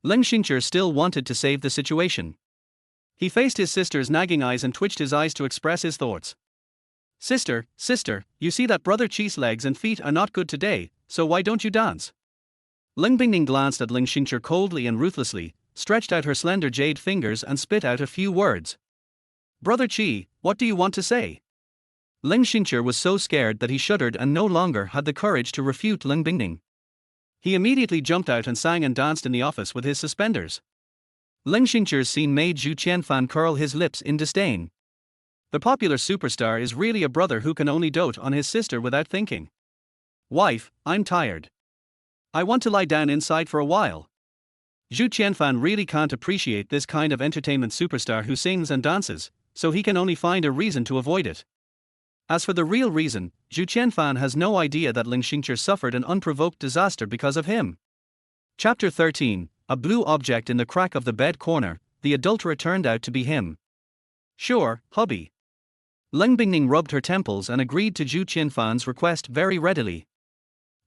Leng Xingqi still wanted to save the situation. He faced his sister's nagging eyes and twitched his eyes to express his thoughts. Sister, you see that brother Qi's legs and feet are not good today, so why don't you dance? Leng Bingning glanced at Leng Xingqi coldly and ruthlessly, stretched out her slender jade fingers and spit out a few words. Brother Qi, what do you want to say? Leng Xingqi was so scared that he shuddered and no longer had the courage to refute Leng Bingning. He immediately jumped out and sang and danced in the office with his suspenders. Leng Xingqi's scene made Zhu Qianfan curl his lips in disdain. The popular superstar is really a brother who can only dote on his sister without thinking. Wife, I'm tired. I want to lie down inside for a while. Zhu Qianfan really can't appreciate this kind of entertainment superstar who sings and dances, so he can only find a reason to avoid it. As for the real reason, Zhu Qianfan has no idea that Ling Xingqiu suffered an unprovoked disaster because of him. Chapter 13, a blue object in the crack of the bed corner, the adulterer turned out to be him. Sure, hubby. Ling Bingning rubbed her temples and agreed to Zhu Qianfan's request very readily.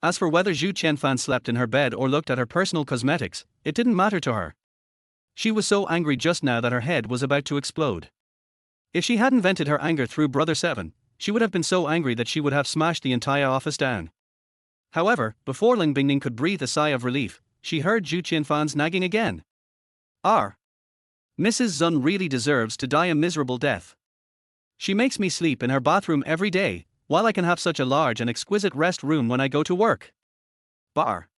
As for whether Zhu Qianfan slept in her bed or looked at her personal cosmetics, it didn't matter to her. She was so angry just now that her head was about to explode. If she hadn't vented her anger through Brother Seven, she would have been so angry that she would have smashed the entire office down. However, before Ling Bingning could breathe a sigh of relief, she heard Zhu Qianfan's nagging again. Mrs. Zun really deserves to die a miserable death. She makes me sleep in her bathroom every day, while I can have such a large and exquisite rest room when I go to work. Bar.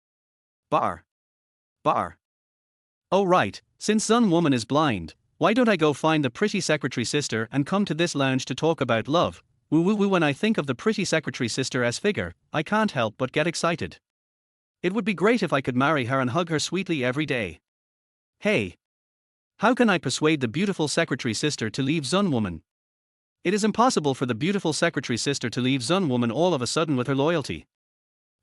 Oh right, since Zun woman is blind, why don't I go find the pretty secretary sister and come to this lounge to talk about love? Woo woo woo. When I think of the pretty secretary sister as figure, I can't help but get excited. It would be great if I could marry her and hug her sweetly every day. Hey. How can I persuade the beautiful secretary sister to leave Zun woman? It is impossible for the beautiful secretary sister to leave Zun woman all of a sudden with her loyalty.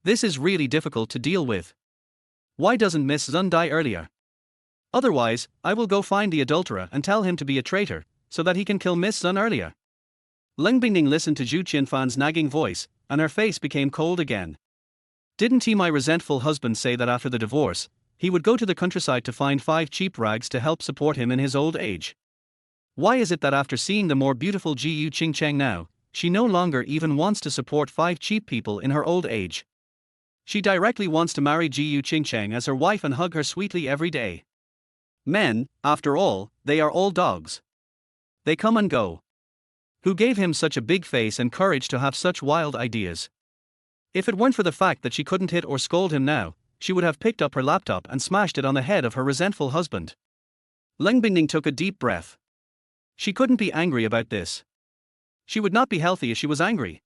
This is really difficult to deal with. Why doesn't Miss Zun die earlier? Otherwise, I will go find the adulterer and tell him to be a traitor, so that he can kill Miss Zun earlier. Ling Bingning listened to Zhu Qianfan's nagging voice, and her face became cold again. Didn't my resentful husband say that after the divorce, he would go to the countryside to find 5 cheap rags to help support him in his old age? Why is it that after seeing the more beautiful Ji Qingchang now, she no longer even wants to support 5 cheap people in her old age? She directly wants to marry Ji Qingchang as her wife and hug her sweetly every day. Men, after all, they are all dogs. They come and go. Who gave him such a big face and courage to have such wild ideas? If it weren't for the fact that she couldn't hit or scold him now, she would have picked up her laptop and smashed it on the head of her resentful husband. Ling Bingning took a deep breath. She couldn't be angry about this. She would not be healthy if she was angry.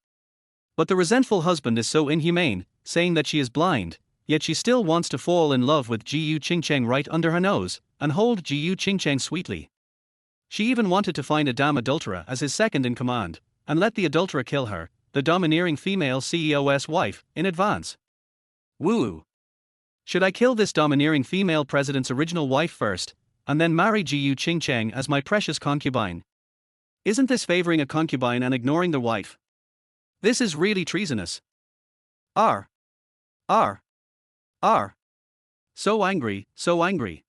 But the resentful husband is so inhumane, saying that she is blind, yet she still wants to fall in love with Ji Qingchang right under her nose, and hold Ji Qingchang sweetly. She even wanted to find a damn adulterer as his second in command, and let the adulterer kill her, the domineering female CEO's wife, in advance. Woo! Should I kill this domineering female president's original wife first, and then marry Ji Qingchang as my precious concubine? Isn't this favoring a concubine and ignoring the wife? This is really treasonous. R. So angry, so angry.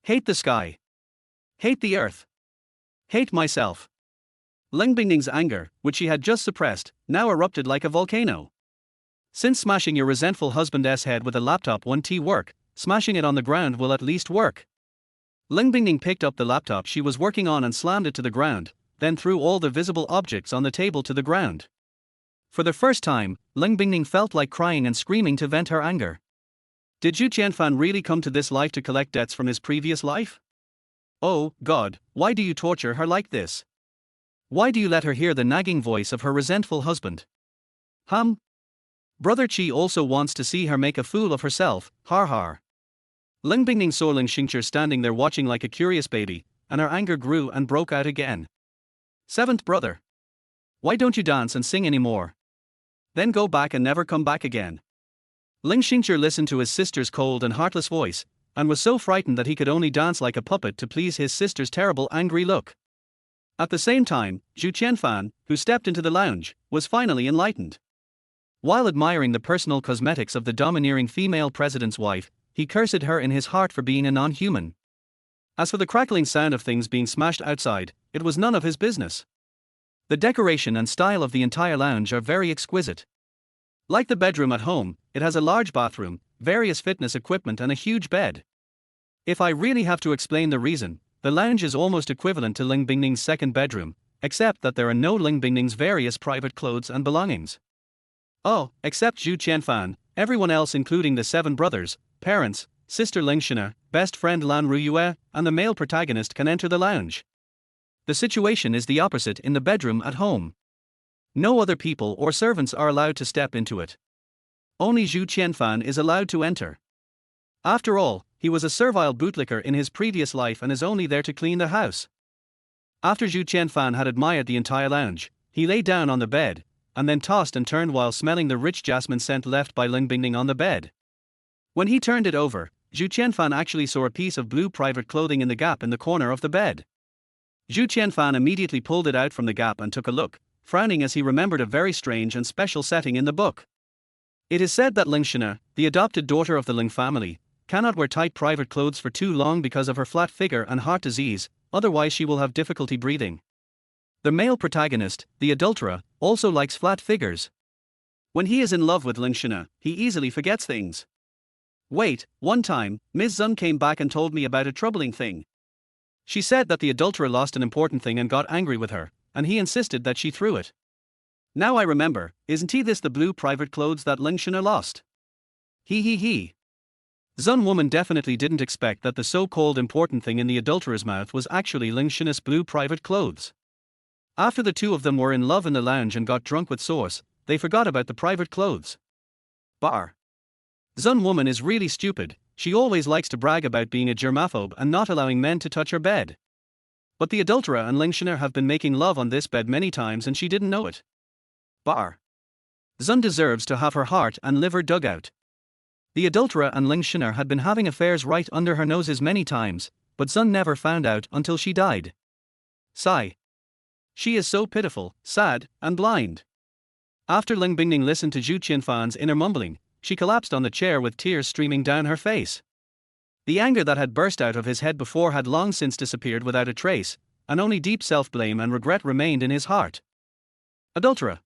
Hate the sky. Hate the earth. Hate myself. Ling Bingning's anger, which she had just suppressed, now erupted like a volcano. Since smashing your resentful husband's head with a laptop won't work, smashing it on the ground will at least work. Ling Bingning picked up the laptop she was working on and slammed it to the ground, then threw all the visible objects on the table to the ground. For the first time, Ling Bingning felt like crying and screaming to vent her anger. Did Zhu Qianfan really come to this life to collect debts from his previous life? Oh, God, why do you torture her like this? Why do you let her hear the nagging voice of her resentful husband? Brother Qi also wants to see her make a fool of herself, har. Ling Bingning saw Ling Xingqiu standing there watching like a curious baby, and her anger grew and broke out again. 7th brother. Why don't you dance and sing anymore? Then go back and never come back again. Ling Xingqiu listened to his sister's cold and heartless voice, and was so frightened that he could only dance like a puppet to please his sister's terrible angry look. At the same time, Zhu Qianfan, who stepped into the lounge, was finally enlightened. While admiring the personal cosmetics of the domineering female president's wife, he cursed her in his heart for being a non-human. As for the crackling sound of things being smashed outside, it was none of his business. The decoration and style of the entire lounge are very exquisite. Like the bedroom at home, it has a large bathroom, various fitness equipment and a huge bed. If I really have to explain the reason, the lounge is almost equivalent to Ling Bingning's second bedroom, except that there are no Ling Bingning's various private clothes and belongings. Oh, except Zhu Qianfan, everyone else including the 7 brothers, parents, sister Ling Shina, best friend Lan Ruyue, and the male protagonist can enter the lounge. The situation is the opposite in the bedroom at home. No other people or servants are allowed to step into it. Only Zhu Qianfan is allowed to enter. After all, he was a servile bootlicker in his previous life and is only there to clean the house. After Zhu Qianfan had admired the entire lounge, he lay down on the bed, and then tossed and turned while smelling the rich jasmine scent left by Ling Bingning on the bed. When he turned it over, Zhu Qianfan actually saw a piece of blue private clothing in the gap in the corner of the bed. Zhu Qianfan immediately pulled it out from the gap and took a look, frowning as he remembered a very strange and special setting in the book. It is said that Ling Shina, the adopted daughter of the Ling family, cannot wear tight private clothes for too long because of her flat figure and heart disease, otherwise she will have difficulty breathing. The male protagonist, the adulterer, also likes flat figures. When he is in love with Ling Shina, he easily forgets things. Wait, one time, Ms. Zun came back and told me about a troubling thing. She said that the adulterer lost an important thing and got angry with her, and he insisted that she threw it. Now I remember, isn't this the blue private clothes that Ling Shina lost? He. Zun woman definitely didn't expect that the so-called important thing in the adulterer's mouth was actually Ling Shina's blue private clothes. After the two of them were in love in the lounge and got drunk with sauce, they forgot about the private clothes. Bar. Zun woman is really stupid, she always likes to brag about being a germaphobe and not allowing men to touch her bed. But the adulterer and Ling Shina have been making love on this bed many times and she didn't know it. Bar. Zun deserves to have her heart and liver dug out. The adulterer and Ling Shina had been having affairs right under her noses many times, but Zun never found out until she died. Sigh. She is so pitiful, sad, and blind. After Ling Bingning listened to Zhu Qianfan's inner mumbling, she collapsed on the chair with tears streaming down her face. The anger that had burst out of his head before had long since disappeared without a trace, and only deep self-blame and regret remained in his heart. Adulterer.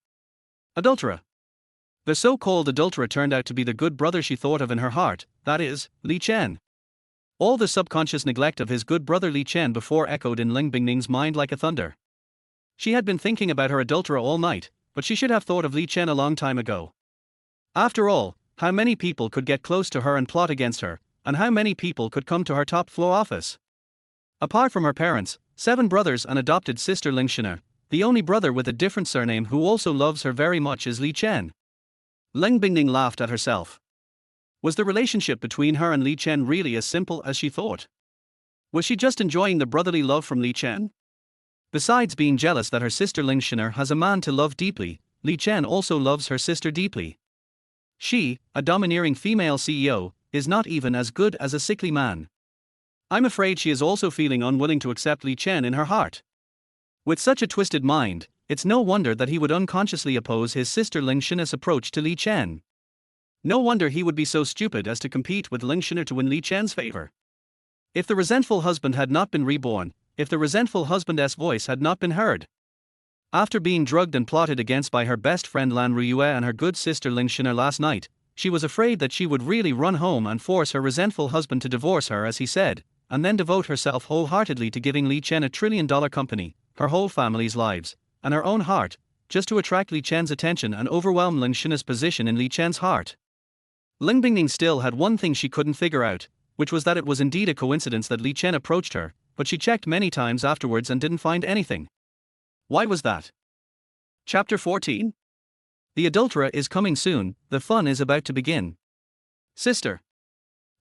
The so-called adulterer turned out to be the good brother she thought of in her heart, that is, Li Chen. All the subconscious neglect of his good brother Li Chen before echoed in Ling Bingning's mind like a thunder. She had been thinking about her adulterer all night, but she should have thought of Li Chen a long time ago. After all, how many people could get close to her and plot against her, and how many people could come to her top-floor office? Apart from her parents, 7 brothers and adopted sister Ling Shina, the only brother with a different surname who also loves her very much is Li Chen. Ling Bingning laughed at herself. Was the relationship between her and Li Chen really as simple as she thought? Was she just enjoying the brotherly love from Li Chen? Besides being jealous that her sister Ling Shina has a man to love deeply, Li Chen also loves her sister deeply. She, a domineering female CEO, is not even as good as a sickly man. I'm afraid she is also feeling unwilling to accept Li Chen in her heart. With such a twisted mind, it's no wonder that he would unconsciously oppose his sister Ling Shina's approach to Li Chen. No wonder he would be so stupid as to compete with Ling Shina to win Li Chen's favor. If the resentful husband had not been reborn, if the resentful husband's voice had not been heard. After being drugged and plotted against by her best friend Lan Ruyue and her good sister Ling Shina last night, she was afraid that she would really run home and force her resentful husband to divorce her as he said, and then devote herself wholeheartedly to giving Li Chen $1 trillion company, her whole family's lives, and her own heart, just to attract Li Chen's attention and overwhelm Ling Shina's position in Li Chen's heart. Ling Bingning still had one thing she couldn't figure out, which was that it was indeed a coincidence that Li Chen approached her, but she checked many times afterwards and didn't find anything. Why was that? Chapter 14. The adulterer is coming soon, the fun is about to begin. Sister.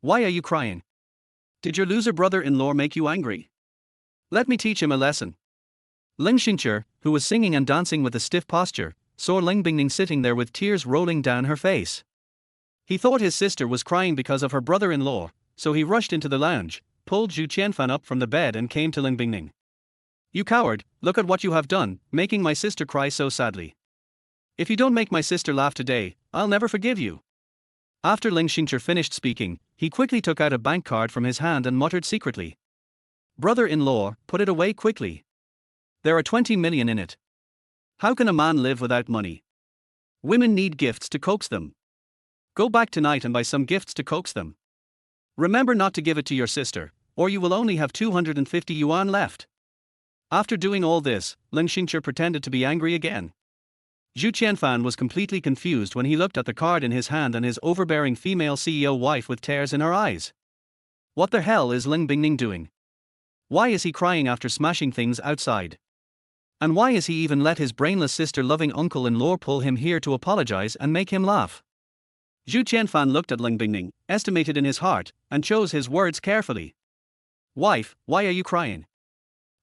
Why are you crying? Did your loser brother-in-law make you angry? Let me teach him a lesson. Ling Xingqi, who was singing and dancing with a stiff posture, saw Ling Bingning sitting there with tears rolling down her face. He thought his sister was crying because of her brother-in-law, so he rushed into the lounge, pulled Zhu Qianfan up from the bed and came to Ling Bingning. You coward, look at what you have done, making my sister cry so sadly. If you don't make my sister laugh today, I'll never forgive you. After Ling Xingqi finished speaking, he quickly took out a bank card from his hand and muttered secretly. Brother-in-law, put it away quickly. There are 20 million in it. How can a man live without money? Women need gifts to coax them. Go back tonight and buy some gifts to coax them. Remember not to give it to your sister, or you will only have 250 yuan left. After doing all this, Ling Xingqi pretended to be angry again. Zhu Qianfan was completely confused when he looked at the card in his hand and his overbearing female CEO wife with tears in her eyes. What the hell is Ling Bingning doing? Why is he crying after smashing things outside? And why is he even let his brainless sister-loving uncle-in-law pull him here to apologize and make him laugh? Zhu Qianfan looked at Ling Bingning, estimated in his heart, and chose his words carefully. Wife, why are you crying?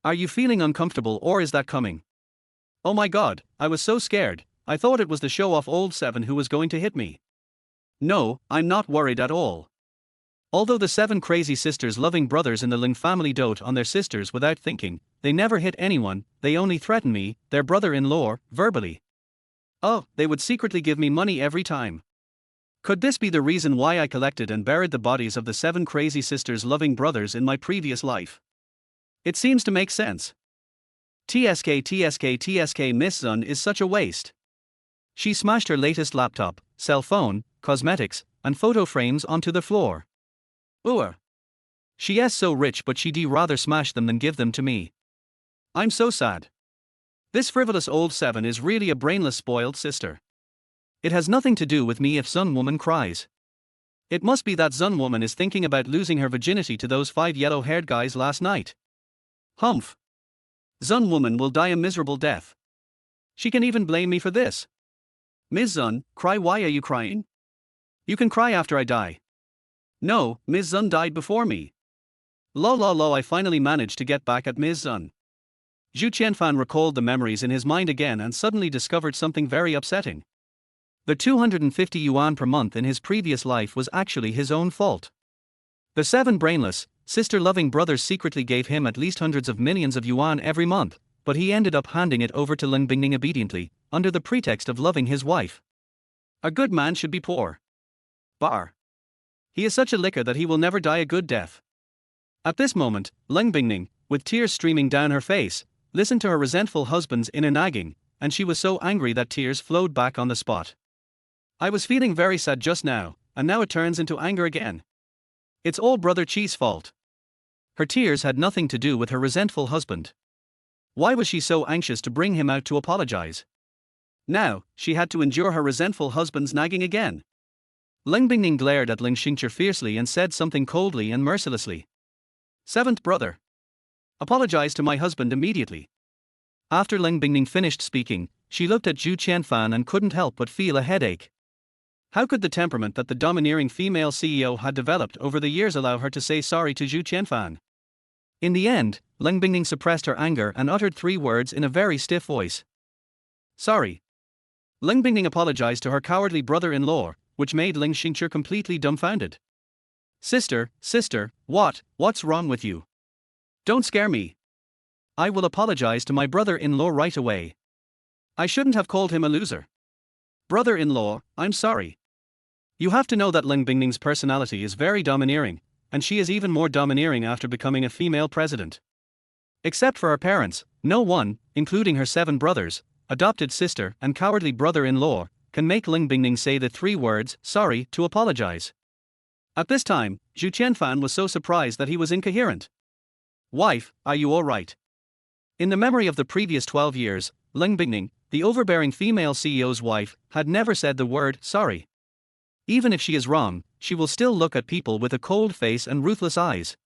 Are you feeling uncomfortable or is that coming? Oh my god, I was so scared, I thought it was the show-off old seven who was going to hit me. No, I'm not worried at all. Although the seven crazy sisters loving brothers in the Ling family dote on their sisters without thinking, they never hit anyone, they only threaten me, their brother-in-law, verbally. Oh, they would secretly give me money every time. Could this be the reason why I collected and buried the bodies of the seven crazy sisters loving brothers in my previous life? It seems to make sense. TSK Miss Zun is such a waste. She smashed her latest laptop, cell phone, cosmetics, and photo frames onto the floor. She is so rich but she'd rather smash them than give them to me. I'm so sad. This frivolous old seven is really a brainless spoiled sister. It has nothing to do with me if Zun woman cries. It must be that Zun woman is thinking about losing her virginity to those 5 yellow-haired guys last night. Humph. Zun woman will die a miserable death. She can even blame me for this. Ms. Zun, cry, why are you crying? You can cry after I die. No, Ms. Zun died before me. I finally managed to get back at Ms. Zun. Zhu Qianfan recalled the memories in his mind again and suddenly discovered something very upsetting. The 250 yuan per month in his previous life was actually his own fault. The seven brainless, sister-loving brothers secretly gave him at least hundreds of millions of yuan every month, but he ended up handing it over to Ling Bingning obediently, under the pretext of loving his wife. A good man should be poor. Bar. He is such a licker that he will never die a good death. At this moment, Ling Bingning, with tears streaming down her face, listened to her resentful husband's inner nagging, and she was so angry that tears flowed back on the spot. I was feeling very sad just now, and now it turns into anger again. It's all Brother Chi's fault. Her tears had nothing to do with her resentful husband. Why was she so anxious to bring him out to apologize? Now, she had to endure her resentful husband's nagging again. Ling Bingning glared at Ling Xingqiu fiercely and said something coldly and mercilessly. Seventh brother. Apologize to my husband immediately. After Ling Bingning finished speaking, she looked at Zhu Qianfan and couldn't help but feel a headache. How could the temperament that the domineering female CEO had developed over the years allow her to say sorry to Zhu Qianfan? In the end, Ling Bingning suppressed her anger and uttered 3 words in a very stiff voice. Sorry. Ling Bingning apologized to her cowardly brother-in-law, which made Ling Xingqiu completely dumbfounded. Sister, what's wrong with you? Don't scare me. I will apologize to my brother-in-law right away. I shouldn't have called him a loser. Brother-in-law, I'm sorry. You have to know that Ling Bingning's personality is very domineering, and she is even more domineering after becoming a female president. Except for her parents, no one, including her 7 brothers, adopted sister and cowardly brother-in-law, can make Ling Bingning say the 3 words, sorry, to apologize. At this time, Zhu Qianfan was so surprised that he was incoherent. Wife, are you alright? In the memory of the previous 12 years, Ling Bingning, the overbearing female CEO's wife, had never said the word, sorry. Even if she is wrong, she will still look at people with a cold face and ruthless eyes.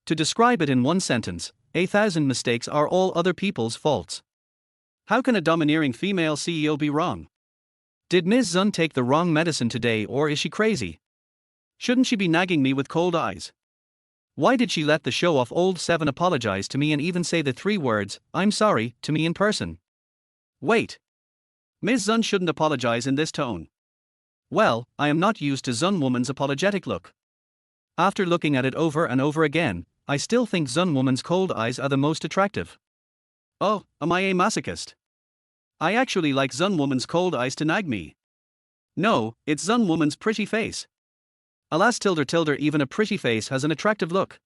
To describe it in one sentence, 1,000 mistakes are all other people's faults. How can a domineering female CEO be wrong? Did Ms. Zun take the wrong medicine today or is she crazy? Shouldn't she be nagging me with cold eyes? Why did she let the show-off old 7 apologize to me and even say the 3 words, I'm sorry, to me in person? Wait. Ms. Zun shouldn't apologize in this tone. Well, I am not used to Zun woman's apologetic look. After looking at it over and over again, I still think Zun woman's cold eyes are the most attractive. Oh, am I a masochist? I actually like Zun woman's cold eyes to nag me. No, it's Zun woman's pretty face. Alas tilde, even a pretty face has an attractive look.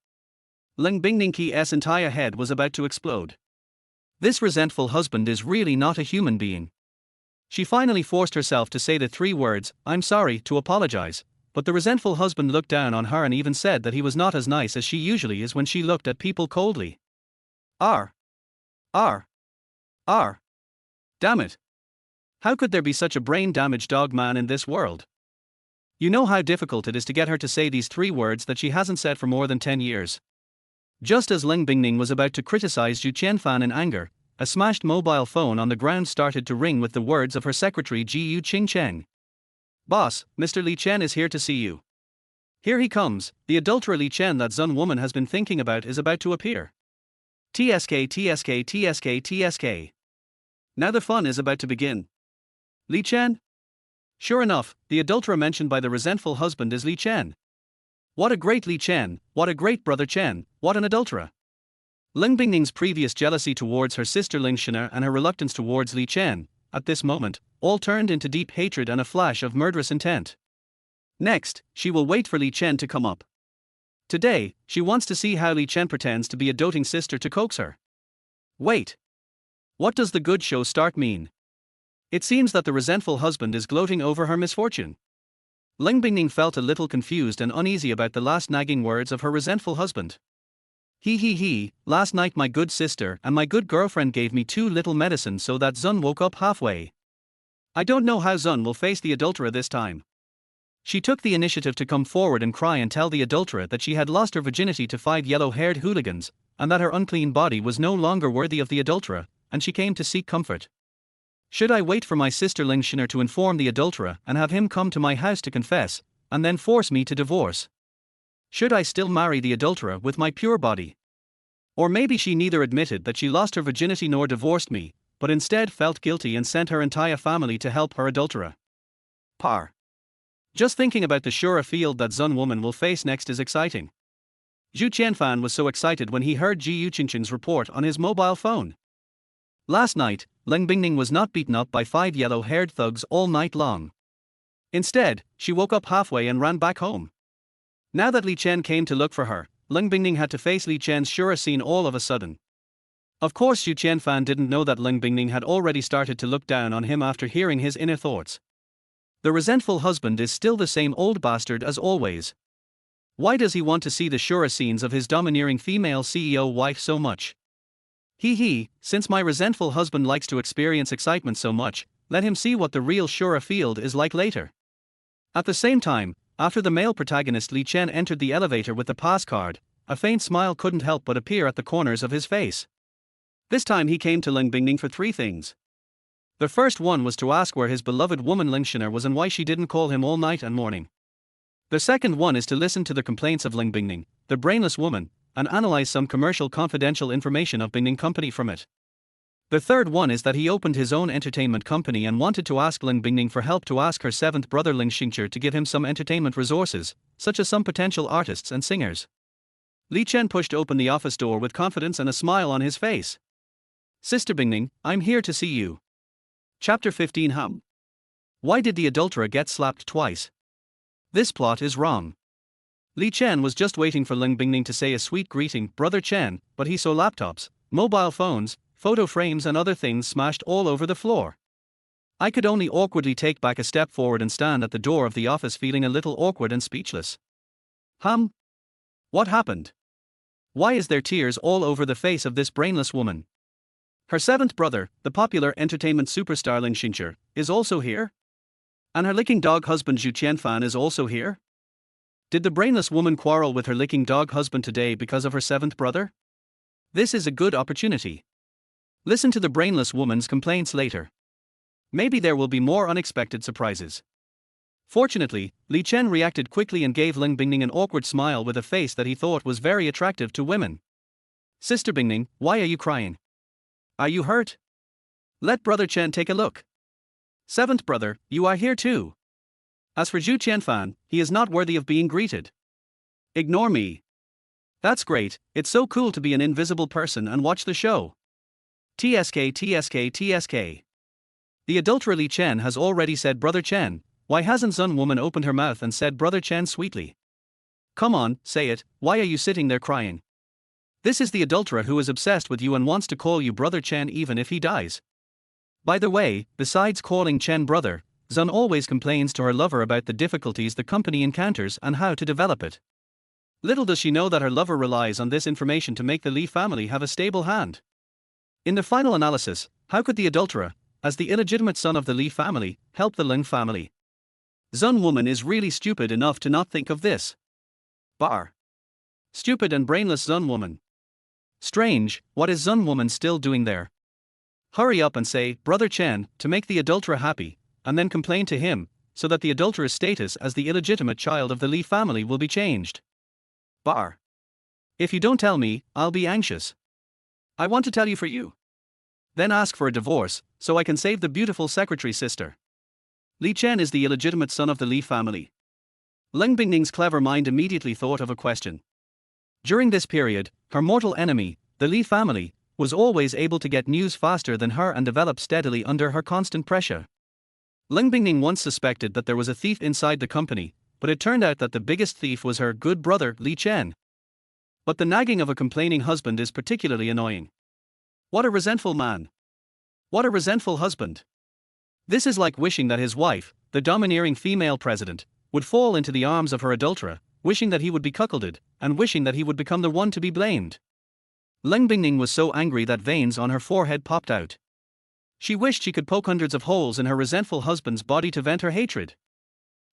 Ling Bingning's entire head was about to explode. This resentful husband is really not a human being. She finally forced herself to say the 3 words, I'm sorry, to apologize, but the resentful husband looked down on her and even said that he was not as nice as she usually is when she looked at people coldly. R. Damn it. How could there be such a brain-damaged dog man in this world? You know how difficult it is to get her to say these 3 words that she hasn't said for more than 10 years. Just as Ling Bingning was about to criticize Zhu Qianfan in anger, a smashed mobile phone on the ground started to ring with the words of her secretary Ji Yu Qingcheng. Boss, Mr. Li Chen is here to see you. Here he comes, the adulterer Li Chen that Zun woman has been thinking about is about to appear. TSK TSK TSK TSK. Now the fun is about to begin. Li Chen? Sure enough, the adulterer mentioned by the resentful husband is Li Chen. What a great Li Chen, what a great brother Chen, what an adulterer. Ling Bingning's previous jealousy towards her sister Ling Shina and her reluctance towards Li Chen, at this moment, all turned into deep hatred and a flash of murderous intent. Next, she will wait for Li Chen to come up. Today, she wants to see how Li Chen pretends to be a doting sister to coax her. Wait. What does the good show start mean? It seems that the resentful husband is gloating over her misfortune. Ling Bingning felt a little confused and uneasy about the last nagging words of her resentful husband. He, last night my good sister and my good girlfriend gave me too little medicine so that Zun woke up halfway. I don't know how Zun will face the adulterer this time. She took the initiative to come forward and cry and tell the adulterer that she had lost her virginity to 5 yellow-haired hooligans, and that her unclean body was no longer worthy of the adulterer, and she came to seek comfort. Should I wait for my sister Ling Shiner to inform the adulterer and have him come to my house to confess, and then force me to divorce? Should I still marry the adulterer with my pure body? Or maybe she neither admitted that she lost her virginity nor divorced me, but instead felt guilty and sent her entire family to help her adulterer. Par. Just thinking about the sure field that Zun woman will face next is exciting. Zhu Qianfan was so excited when he heard Ji Yuqingqing's report on his mobile phone. Last night, Ling Bingning was not beaten up by 5 yellow-haired thugs all night long. Instead, she woke up halfway and ran back home. Now that Li Chen came to look for her, Ling Bingning had to face Li Chen's sure scene all of a sudden. Of course Zhu Qianfan didn't know that Ling Bingning had already started to look down on him after hearing his inner thoughts. The resentful husband is still the same old bastard as always. Why does he want to see the sure scenes of his domineering female CEO wife so much? Since my resentful husband likes to experience excitement so much, let him see what the real sure field is like later. At the same time, after the male protagonist Li Chen entered the elevator with the pass card, a faint smile couldn't help but appear at the corners of his face. This time he came to Ling Bingning for 3 things. The first one was to ask where his beloved woman Ling Shiner was and why she didn't call him all night and morning. The second one is to listen to the complaints of Ling Bingning, the brainless woman, and analyze some commercial confidential information of Bingning Company from it. The third one is that he opened his own entertainment company and wanted to ask Ling Bingning for help to ask her 7th brother Ling Xingqi to give him some entertainment resources, such as some potential artists and singers. Li Chen pushed open the office door with confidence and a smile on his face. Sister Bingning, I'm here to see you. Chapter 15 Why did the adulterer get slapped twice? This plot is wrong. Li Chen was just waiting for Ling Bingning to say a sweet greeting, Brother Chen, but he saw laptops, mobile phones, photo frames and other things smashed all over the floor. I could only awkwardly take back a step forward and stand at the door of the office feeling a little awkward and speechless. What happened? Why is there tears all over the face of this brainless woman? Her 7th brother, the popular entertainment superstar Ling Xingqi, is also here? And her licking dog husband Zhu Qianfan is also here? Did the brainless woman quarrel with her licking dog husband today because of her 7th brother? This is a good opportunity. Listen to the brainless woman's complaints later. Maybe there will be more unexpected surprises. Fortunately, Li Chen reacted quickly and gave Ling Bingning an awkward smile with a face that he thought was very attractive to women. Sister Bingning, why are you crying? Are you hurt? Let Brother Chen take a look. 7th brother, you are here too. As for Zhu Qianfan, he is not worthy of being greeted. Ignore me. That's great, it's so cool to be an invisible person and watch the show. TSK. The adulterer Li Chen has already said Brother Chen, why hasn't Zun woman opened her mouth and said Brother Chen sweetly? Come on, say it, why are you sitting there crying? This is the adulterer who is obsessed with you and wants to call you Brother Chen even if he dies. By the way, besides calling Chen brother, Zun always complains to her lover about the difficulties the company encounters and how to develop it. Little does she know that her lover relies on this information to make the Li family have a stable hand. In the final analysis, how could the adulterer, as the illegitimate son of the Li family, help the Ling family? Zun woman is really stupid enough to not think of this. Stupid and brainless Zun woman. Strange, what is Zun woman still doing there? Hurry up and say, Brother Chen, to make the adulterer happy, and then complain to him, so that the adulterous status as the illegitimate child of the Lee family will be changed. Bar. If you don't tell me, I'll be anxious. I want to tell you for you. Then ask for a divorce, so I can save the beautiful secretary sister. Li Chen is the illegitimate son of the Li family. Leng Bingning's clever mind immediately thought of a question. During this period, her mortal enemy, the Li family, was always able to get news faster than her and develop steadily under her constant pressure. Leng Bingning once suspected that there was a thief inside the company, but it turned out that the biggest thief was her good brother, Li Chen. But the nagging of a complaining husband is particularly annoying. What a resentful man. What a resentful husband. This is like wishing that his wife, the domineering female president, would fall into the arms of her adulterer, wishing that he would be cuckolded, and wishing that he would become the one to be blamed. Leng Bingning was so angry that veins on her forehead popped out. She wished she could poke hundreds of holes in her resentful husband's body to vent her hatred.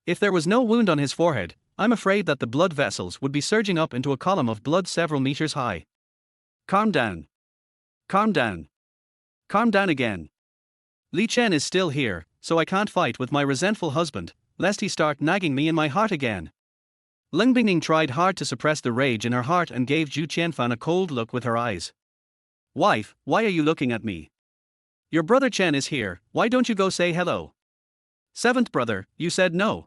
If there was no wound on his forehead, I'm afraid that the blood vessels would be surging up into a column of blood several meters high. Calm down. Calm down. Calm down again. Li Chen is still here, so I can't fight with my resentful husband, lest he start nagging me in my heart again. Leng Bingning tried hard to suppress the rage in her heart and gave Zhu Qianfan a cold look with her eyes. Wife, why are you looking at me? Your brother Chen is here, why don't you go say hello? Seventh brother, you said no.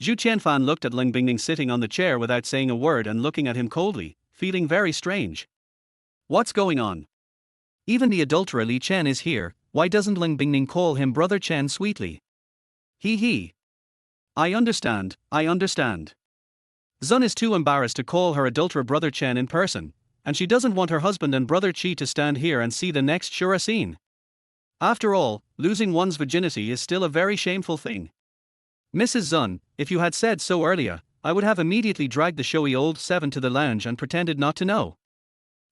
Zhu Qianfan looked at Leng Bingning sitting on the chair without saying a word and looking at him coldly, feeling very strange. What's going on? Even the adulterer Li Chen is here, why doesn't Leng Bingning call him brother Chen sweetly? He. I understand. Zun is too embarrassed to call her adulterer brother Chen in person, and she doesn't want her husband and brother Qi to stand here and see the next Shura scene. After all, losing one's virginity is still a very shameful thing. Mrs. Zun, if you had said so earlier, I would have immediately dragged the showy old seven to the lounge and pretended not to know.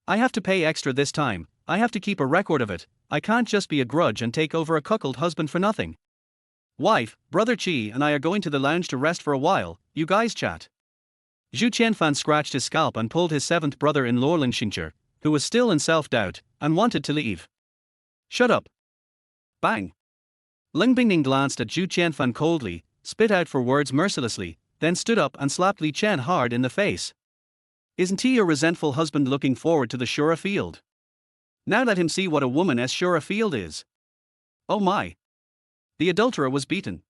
I have to pay extra this time, I have to keep a record of it, I can't just be a grudge and take over a cuckold husband for nothing. Wife, brother Qi and I are going to the lounge to rest for a while, you guys chat. Zhu Qianfan scratched his scalp and pulled his seventh brother-in-law Lin Xingzhi, who was still in self-doubt, and wanted to leave. Shut up. Bang. Leng Bingning glanced at Zhu Qianfan coldly, spit out for words mercilessly, then stood up and slapped Li Chen hard in the face. Isn't he your resentful husband looking forward to the Shura field? Now let him see what a woman as Shura field is. Oh my. The adulterer was beaten.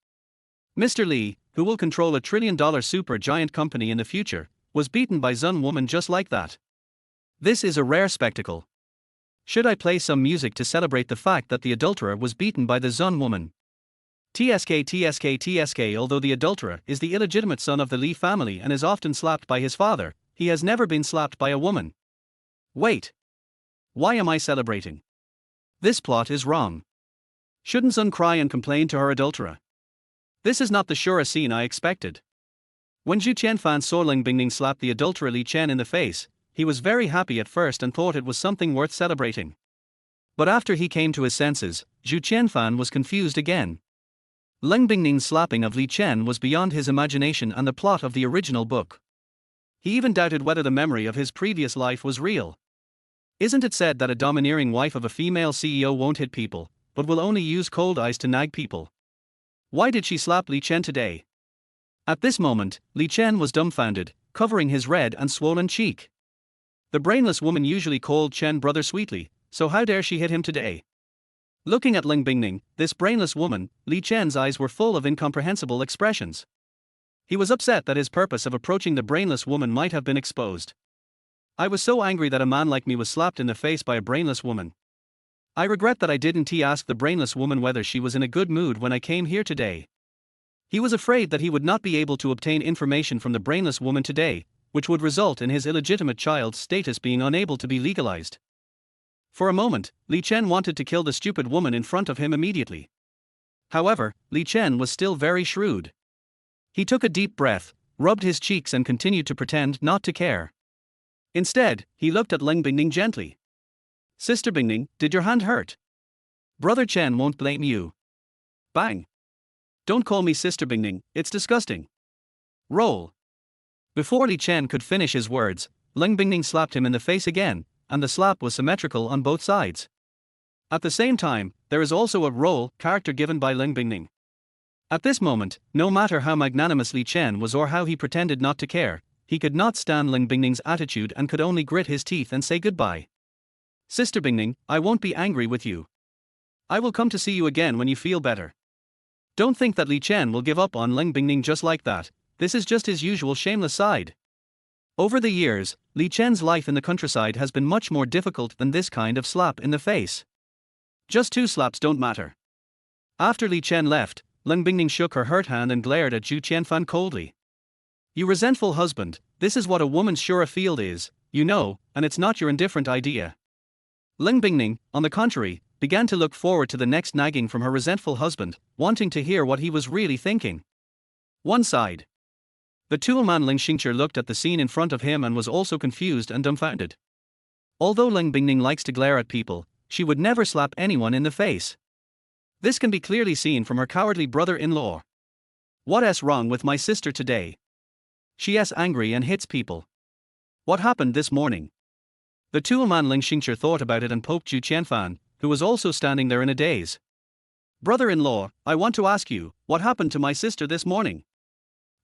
Mr. Li, who will control $1 trillion super giant company in the future, was beaten by Zun woman just like that. This is a rare spectacle. Should I play some music to celebrate the fact that the adulterer was beaten by the Zun woman? TSK. Although the adulterer is the illegitimate son of the Li family and is often slapped by his father, he has never been slapped by a woman. Wait. Why am I celebrating? This plot is wrong. Shouldn't Zun cry and complain to her adulterer? This is not the Shura scene I expected. When Zhu Qianfan saw Leng Bingning slap the adulterer Li Chen in the face, he was very happy at first and thought it was something worth celebrating. But after he came to his senses, Zhu Qianfan was confused again. Leng Bingning's slapping of Li Chen was beyond his imagination and the plot of the original book. He even doubted whether the memory of his previous life was real. Isn't it said that a domineering wife of a female CEO won't hit people, but will only use cold eyes to nag people? Why did she slap Li Chen today? At this moment, Li Chen was dumbfounded, covering his red and swollen cheek. The brainless woman usually called Chen brother sweetly, so how dare she hit him today? Looking at Leng Bingning, this brainless woman, Li Chen's eyes were full of incomprehensible expressions. He was upset that his purpose of approaching the brainless woman might have been exposed. I was so angry that a man like me was slapped in the face by a brainless woman. I regret that I didn't ask the brainless woman whether she was in a good mood when I came here today. He was afraid that he would not be able to obtain information from the brainless woman today, which would result in his illegitimate child's status being unable to be legalized. For a moment, Li Chen wanted to kill the stupid woman in front of him immediately. However, Li Chen was still very shrewd. He took a deep breath, rubbed his cheeks and continued to pretend not to care. Instead, he looked at Leng Bingning gently. Sister Bingning, did your hand hurt? Brother Chen won't blame you. Bang. Don't call me Sister Bingning, it's disgusting. Roll. Before Li Chen could finish his words, Leng Bingning slapped him in the face again, and the slap was symmetrical on both sides. At the same time, there is also a roll character given by Leng Bingning. At this moment, no matter how magnanimous Li Chen was or how he pretended not to care, he could not stand Ling Bingning's attitude and could only grit his teeth and say goodbye. Sister Bingning, I won't be angry with you. I will come to see you again when you feel better. Don't think that Li Chen will give up on Ling Bingning just like that. This is just his usual shameless side. Over the years, Li Chen's life in the countryside has been much more difficult than this kind of slap in the face. Just 2 slaps don't matter. After Li Chen left, Ling Bingning shook her hurt hand and glared at Zhu Qianfan coldly. You resentful husband, this is what a woman's sure field is, you know, and it's not your indifferent idea. Ling Bingning, on the contrary, began to look forward to the next nagging from her resentful husband, wanting to hear what he was really thinking. One side. The toolman Ling Xingqi looked at the scene in front of him and was also confused and dumbfounded. Although Ling Bingning likes to glare at people, she would never slap anyone in the face. This can be clearly seen from her cowardly brother-in-law. What's wrong with my sister today? She's angry and hits people. What happened this morning? The toolman Ling Xingqi thought about it and poked Zhu Qianfan, who was also standing there in a daze. Brother-in-law, I want to ask you, what happened to my sister this morning?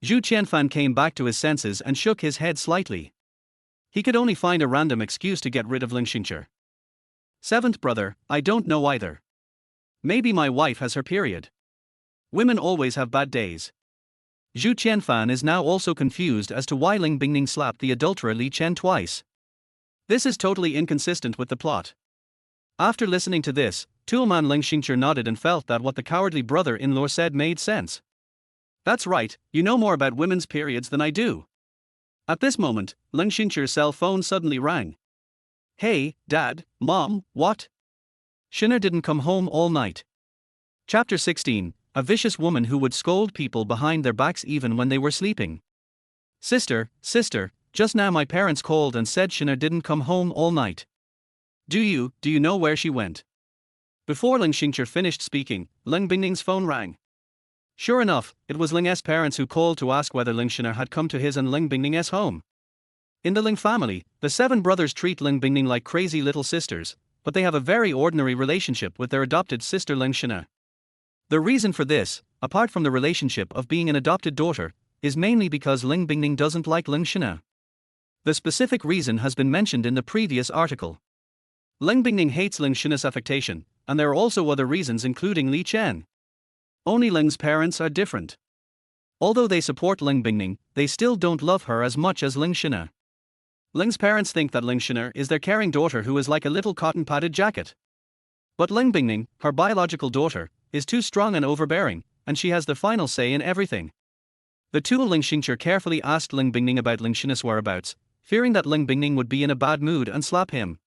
Zhu Qianfan came back to his senses and shook his head slightly. He could only find a random excuse to get rid of Ling Xingqi. 7th brother, I don't know either. Maybe my wife has her period. Women always have bad days. Zhu Qianfan is now also confused as to why Ling Bingning slapped the adulterer Li Chen twice. This is totally inconsistent with the plot. After listening to this, toolman Ling Xingqi nodded and felt that what the cowardly brother-in-law said made sense. That's right, you know more about women's periods than I do. At this moment, Ling Xingqi's cell phone suddenly rang. Hey, Dad, Mom, what? Shiner didn't come home all night. Chapter 16, a vicious woman who would scold people behind their backs even when they were sleeping. Sister, just now my parents called and said Shiner didn't come home all night. Do you know where she went? Before Ling Xingqi finished speaking, Ling Bingning's phone rang. Sure enough, it was Ling's parents who called to ask whether Ling Shiner had come to his and Ling Bingning's home. In the Ling family, the 7 brothers treat Ling Bingning like crazy little sisters, but they have a very ordinary relationship with their adopted sister Ling Shiner. The reason for this, apart from the relationship of being an adopted daughter, is mainly because Ling Bingning doesn't like Ling Shiner. The specific reason has been mentioned in the previous article. Ling Bingning hates Ling Shinner's affectation, and there are also other reasons including Li Chen. Only Ling's parents are different. Although they support Ling Bingning, they still don't love her as much as Ling Shinner. Ling's parents think that Ling Shinner is their caring daughter who is like a little cotton-padded jacket. But Ling Bingning, her biological daughter, is too strong and overbearing, and she has the final say in everything. The tool Ling Xingqi carefully asked Ling Bingning about Ling Shinner's whereabouts, fearing that Ling Bingning would be in a bad mood and slap him.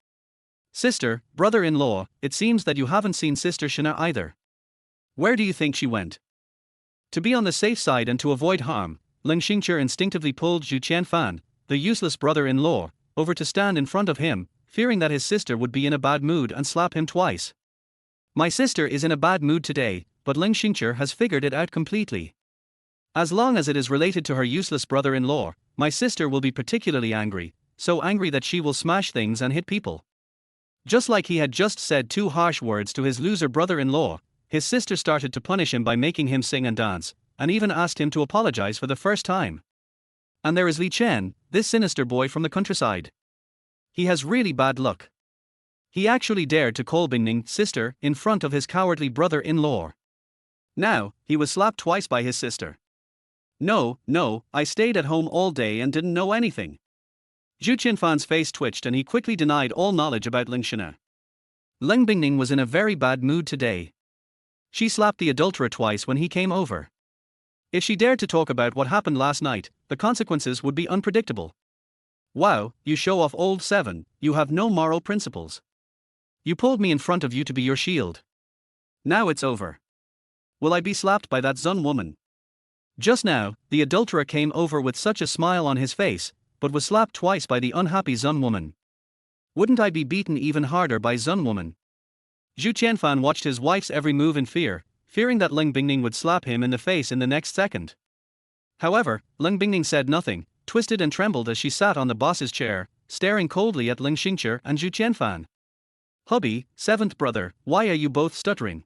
Sister, brother-in-law, it seems that you haven't seen Sister Shiner either. Where do you think she went? To be on the safe side and to avoid harm, Ling Xingqi instinctively pulled Zhu Qianfan, the useless brother-in-law, over to stand in front of him, fearing that his sister would be in a bad mood and slap him twice. My sister is in a bad mood today, but Ling Xingqi has figured it out completely. As long as it is related to her useless brother-in-law, my sister will be particularly angry, so angry that she will smash things and hit people. Just like he had just said 2 harsh words to his loser brother-in-law, his sister started to punish him by making him sing and dance, and even asked him to apologize for the first time. And there is Li Chen, this sinister boy from the countryside. He has really bad luck. He actually dared to call Bingning sister in front of his cowardly brother-in-law. Now, he was slapped twice by his sister. No, I stayed at home all day and didn't know anything. Zhu Qianfan's face twitched and he quickly denied all knowledge about Ling Shiner. Ling Bingning was in a very bad mood today. She slapped the adulterer twice when he came over. If she dared to talk about what happened last night, the consequences would be unpredictable. Wow, you show off old 7, you have no moral principles. You pulled me in front of you to be your shield. Now it's over. Will I be slapped by that Zun woman? Just now, the adulterer came over with such a smile on his face, but was slapped twice by the unhappy Zun woman. Wouldn't I be beaten even harder by Zun woman? Zhu Qianfan watched his wife's every move in fear, fearing that Ling Bingning would slap him in the face in the next second. However, Ling Bingning said nothing, twisted and trembled as she sat on the boss's chair, staring coldly at Ling Xingqi and Zhu Qianfan. Hubby, 7th brother, why are you both stuttering?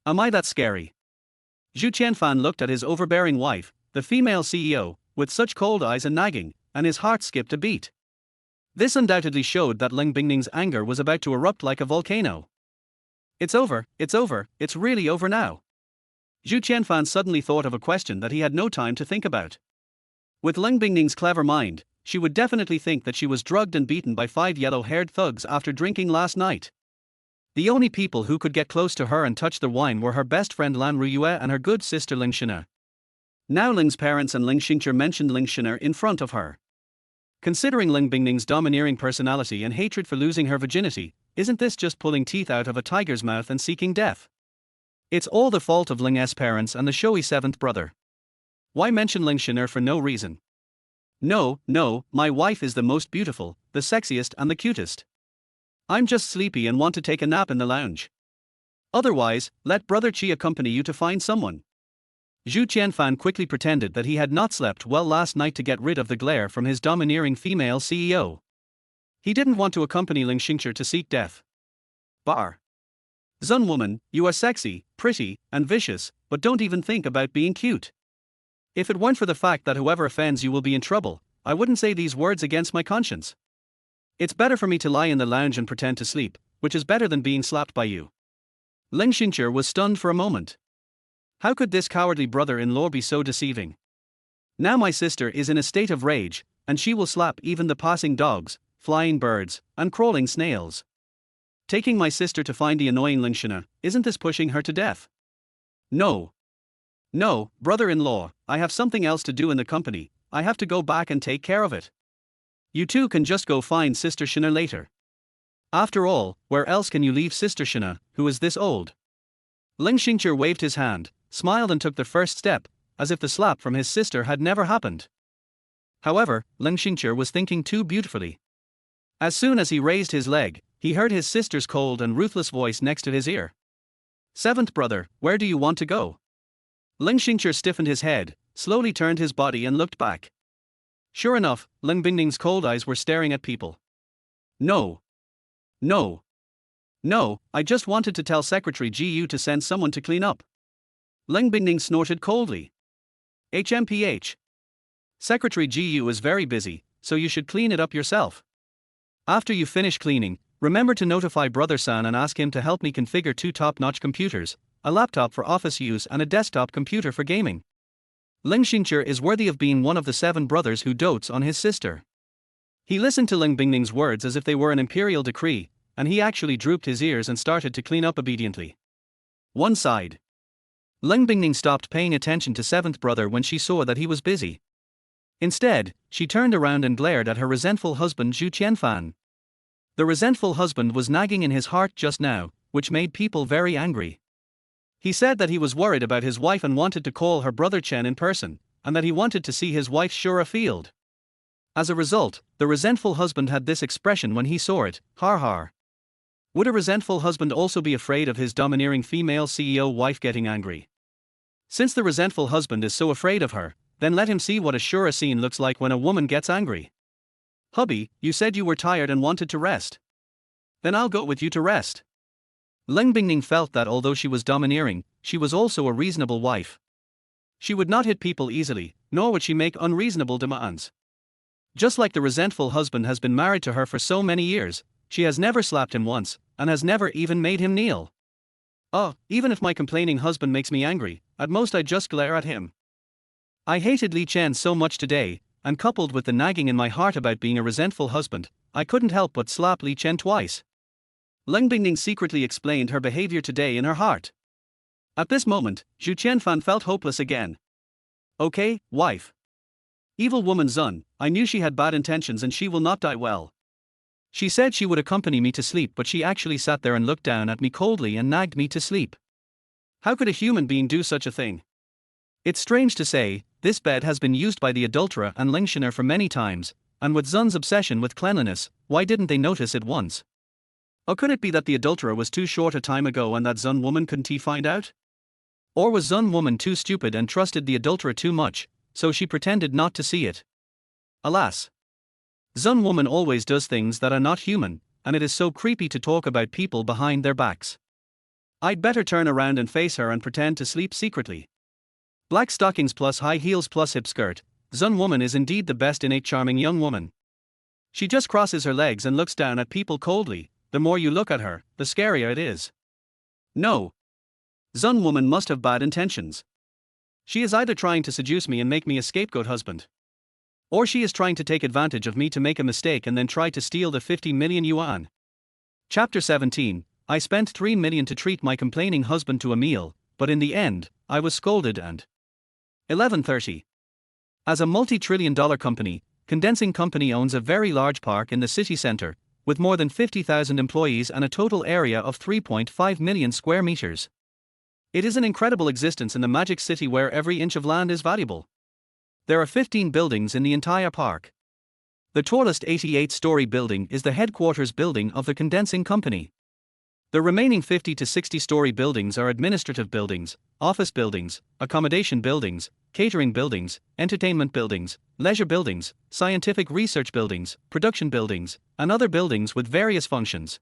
Am I that scary? Zhu Qianfan looked at his overbearing wife, the female CEO, with such cold eyes and nagging, and his heart skipped a beat. This undoubtedly showed that Ling Bingning's anger was about to erupt like a volcano. It's over, it's really over now. Zhu Qianfan suddenly thought of a question that he had no time to think about. With Ling Bingning's clever mind, she would definitely think that she was drugged and beaten by 5 yellow-haired thugs after drinking last night. The only people who could get close to her and touch the wine were her best friend Lan Ruyue and her good sister Ling Shina. Now Ling's parents and Ling Xingqi mentioned Ling Shina in front of her. Considering Ling Bingning's domineering personality and hatred for losing her virginity, isn't this just pulling teeth out of a tiger's mouth and seeking death? It's all the fault of Ling's parents and the showy 7th brother. Why mention Ling Shina for no reason? No, my wife is the most beautiful, the sexiest and the cutest. I'm just sleepy and want to take a nap in the lounge. Otherwise, let Brother Qi accompany you to find someone. Zhu Qianfan quickly pretended that he had not slept well last night to get rid of the glare from his domineering female CEO. He didn't want to accompany Ling Xingqi to seek death. Bar. Zun woman, you are sexy, pretty, and vicious, but don't even think about being cute. If it weren't for the fact that whoever offends you will be in trouble, I wouldn't say these words against my conscience. It's better for me to lie in the lounge and pretend to sleep, which is better than being slapped by you. Ling Xingqi was stunned for a moment. How could this cowardly brother-in-law be so deceiving? Now my sister is in a state of rage, and she will slap even the passing dogs, flying birds, and crawling snails. Taking my sister to find the annoying Ling Shina, isn't this pushing her to death? No, brother-in-law, I have something else to do in the company, I have to go back and take care of it. You two can just go find Sister Shina later. After all, where else can you leave Sister Shina, who is this old? Ling Xingqi waved his hand, smiled and took the first step, as if the slap from his sister had never happened. However, Ling Xingqi was thinking too beautifully. As soon as he raised his leg, he heard his sister's cold and ruthless voice next to his ear. 7th brother, where do you want to go? Ling Xingqi stiffened his head, slowly turned his body and looked back. Sure enough, Ling Bingning's cold eyes were staring at people. No, I just wanted to tell Secretary Gu to send someone to clean up. Ling Bingning snorted coldly. HMPH. Secretary Gu is very busy, so you should clean it up yourself. After you finish cleaning, remember to notify Brother San and ask him to help me configure 2 top-notch computers, a laptop for office use and a desktop computer for gaming. Ling Xingqi is worthy of being one of the 7 brothers who dotes on his sister. He listened to Ling Bingning's words as if they were an imperial decree, and he actually drooped his ears and started to clean up obediently. One side. Ling Bingning stopped paying attention to 7th brother when she saw that he was busy. Instead, she turned around and glared at her resentful husband Zhu Qianfan. The resentful husband was nagging in his heart just now, which made people very angry. He said that he was worried about his wife and wanted to call her brother Chen in person, and that he wanted to see his wife Shura field. As a result, the resentful husband had this expression when he saw it, har har. Would a resentful husband also be afraid of his domineering female CEO wife getting angry? Since the resentful husband is so afraid of her, then let him see what a Shura scene looks like when a woman gets angry. Hubby, you said you were tired and wanted to rest. Then I'll go with you to rest. Ling Bingning felt that although she was domineering, she was also a reasonable wife. She would not hit people easily, nor would she make unreasonable demands. Just like the resentful husband has been married to her for so many years, she has never slapped him once, and has never even made him kneel. Oh, even if my complaining husband makes me angry, at most I just glare at him. I hated Li Chen so much today, and coupled with the nagging in my heart about being a resentful husband, I couldn't help but slap Li Chen twice. Ling Bingning secretly explained her behavior today in her heart. At this moment, Zhu Qianfan felt hopeless again. Okay, wife. Evil woman Zun, I knew she had bad intentions and she will not die well. She said she would accompany me to sleep, but she actually sat there and looked down at me coldly and nagged me to sleep. How could a human being do such a thing? It's strange to say, this bed has been used by the adulterer and Ling Shiner for many times, and with Zun's obsession with cleanliness, why didn't they notice it once? Or could it be that the adulterer was too short a time ago and that Zun woman couldn't he find out? Or was Zun woman too stupid and trusted the adulterer too much, so she pretended not to see it? Alas! Zun woman always does things that are not human, and it is so creepy to talk about people behind their backs. I'd better turn around and face her and pretend to sleep secretly. Black stockings plus high heels plus hip skirt, Zun woman is indeed the best innate charming young woman. She just crosses her legs and looks down at people coldly. The more you look at her, the scarier it is. No. Zun woman must have bad intentions. She is either trying to seduce me and make me a scapegoat husband, or she is trying to take advantage of me to make a mistake and then try to steal the 50 million yuan. Chapter 17. I spent 3 million to treat my complaining husband to a meal, but in the end, I was scolded and 11:30. As a multi-trillion-dollar company, Condensing Company owns a very large park in the city center, with more than 50,000 employees and a total area of 3.5 million square meters. It is an incredible existence in the magic city where every inch of land is valuable. There are 15 buildings in the entire park. The tallest 88-story building is the headquarters building of the Condensing Company. The remaining 50 to 60-story buildings are administrative buildings, office buildings, accommodation buildings, catering buildings, entertainment buildings, leisure buildings, scientific research buildings, production buildings, and other buildings with various functions.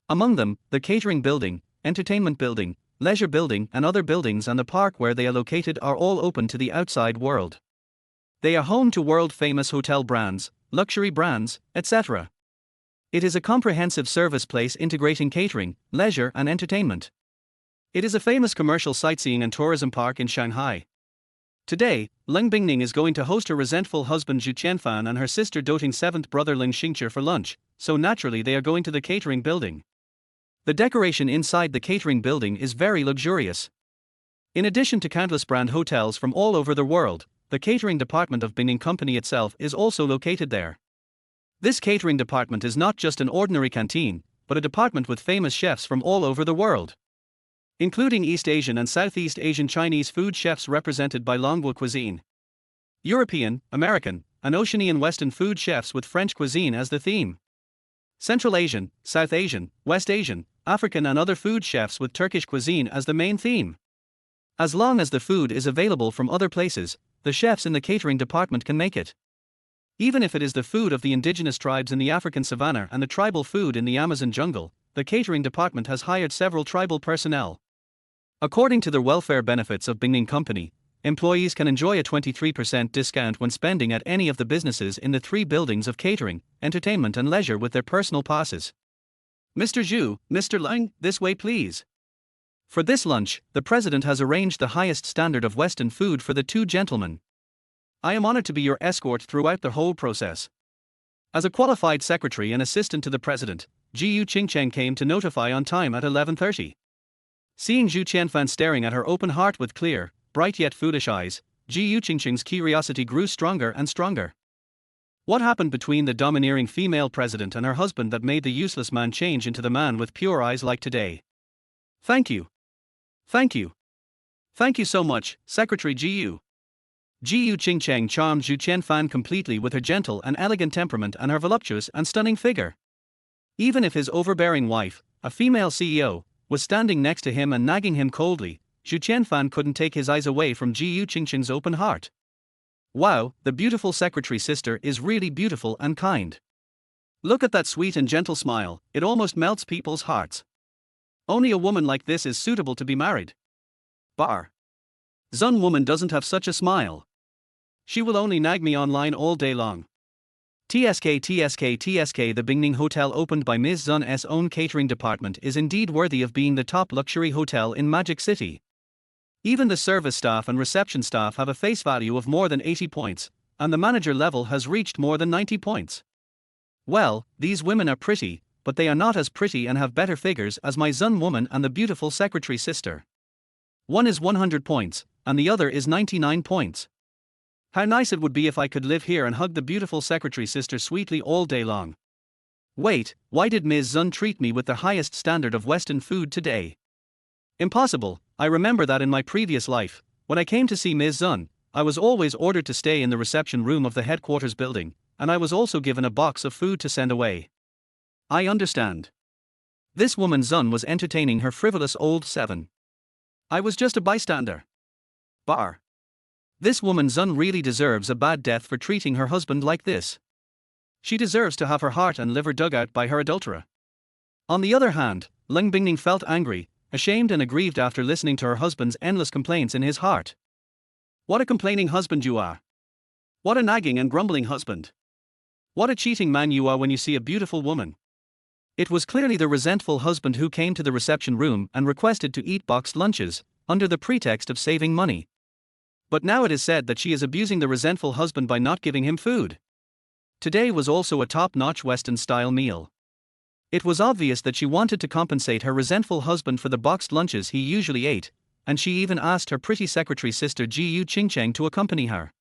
Among them, the catering building, entertainment building, leisure building, and other buildings and the park where they are located are all open to the outside world. They are home to world-famous hotel brands, luxury brands, etc. It is a comprehensive service place integrating catering, leisure, and entertainment. It is a famous commercial sightseeing and tourism park in Shanghai. Today, Leng Bingning is going to host her resentful husband Zhu Qianfan and her sister doting seventh brother Ling Xingqi for lunch, so naturally they are going to the catering building. The decoration inside the catering building is very luxurious. In addition to countless brand hotels from all over the world, the catering department of Bingning Company itself is also located there. This catering department is not just an ordinary canteen, but a department with famous chefs from all over the world, including East Asian and Southeast Asian Chinese food chefs represented by Longwo cuisine, European, American, and Oceanian Western food chefs with French cuisine as the theme, Central Asian, South Asian, West Asian, African and other food chefs with Turkish cuisine as the main theme. As long as the food is available from other places, the chefs in the catering department can make it. Even if it is the food of the indigenous tribes in the African savanna and the tribal food in the Amazon jungle, the catering department has hired several tribal personnel. According to the welfare benefits of Bingning Company, employees can enjoy a 23% discount when spending at any of the businesses in the 3 buildings of catering, entertainment and leisure with their personal passes. Mr. Zhu, Mr. Leng, this way please. For this lunch, the president has arranged the highest standard of Western food for the 2 gentlemen. I am honored to be your escort throughout the whole process. As a qualified secretary and assistant to the president, Jiu Qingcheng came to notify on time at 11:30. Seeing Zhu Qianfan staring at her open heart with clear, bright yet foolish eyes, Jiu Qingcheng's curiosity grew stronger and stronger. What happened between the domineering female president and her husband that made the useless man change into the man with pure eyes like today? Thank you. Thank you. Thank you so much, Secretary Jiu. Jiu Qingcheng charmed Zhu Qianfan completely with her gentle and elegant temperament and her voluptuous and stunning figure. Even if his overbearing wife, a female CEO, was standing next to him and nagging him coldly, Zhu Qianfan couldn't take his eyes away from Jiu Qingcheng's open heart. Wow, the beautiful secretary sister is really beautiful and kind. Look at that sweet and gentle smile, it almost melts people's hearts. Only a woman like this is suitable to be married. Bar. Zun woman doesn't have such a smile. She will only nag me online all day long. TSK the Bingning Hotel opened by Ms. Zun's own catering department is indeed worthy of being the top luxury hotel in Magic City. Even the service staff and reception staff have a face value of more than 80 points, and the manager level has reached more than 90 points. Well, these women are pretty, but they are not as pretty and have better figures as my Zun woman and the beautiful secretary sister. One is 100 points, and the other is 99 points. How nice it would be if I could live here and hug the beautiful secretary sister sweetly all day long. Wait, why did Ms. Zun treat me with the highest standard of Western food today? Impossible. I remember that in my previous life, when I came to see Ms. Zun, I was always ordered to stay in the reception room of the headquarters building, and I was also given a box of food to send away. I understand. This woman Zun was entertaining her frivolous old 7. I was just a bystander. Bar. This woman Zun really deserves a bad death for treating her husband like this. She deserves to have her heart and liver dug out by her adulterer. On the other hand, Leng Bingning felt angry, ashamed and aggrieved after listening to her husband's endless complaints in his heart. What a complaining husband you are. What a nagging and grumbling husband. What a cheating man you are when you see a beautiful woman. It was clearly the resentful husband who came to the reception room and requested to eat boxed lunches, under the pretext of saving money. But now it is said that she is abusing the resentful husband by not giving him food. Today was also a top-notch Western-style meal. It was obvious that she wanted to compensate her resentful husband for the boxed lunches he usually ate, and she even asked her pretty secretary sister Ji Ching to accompany her.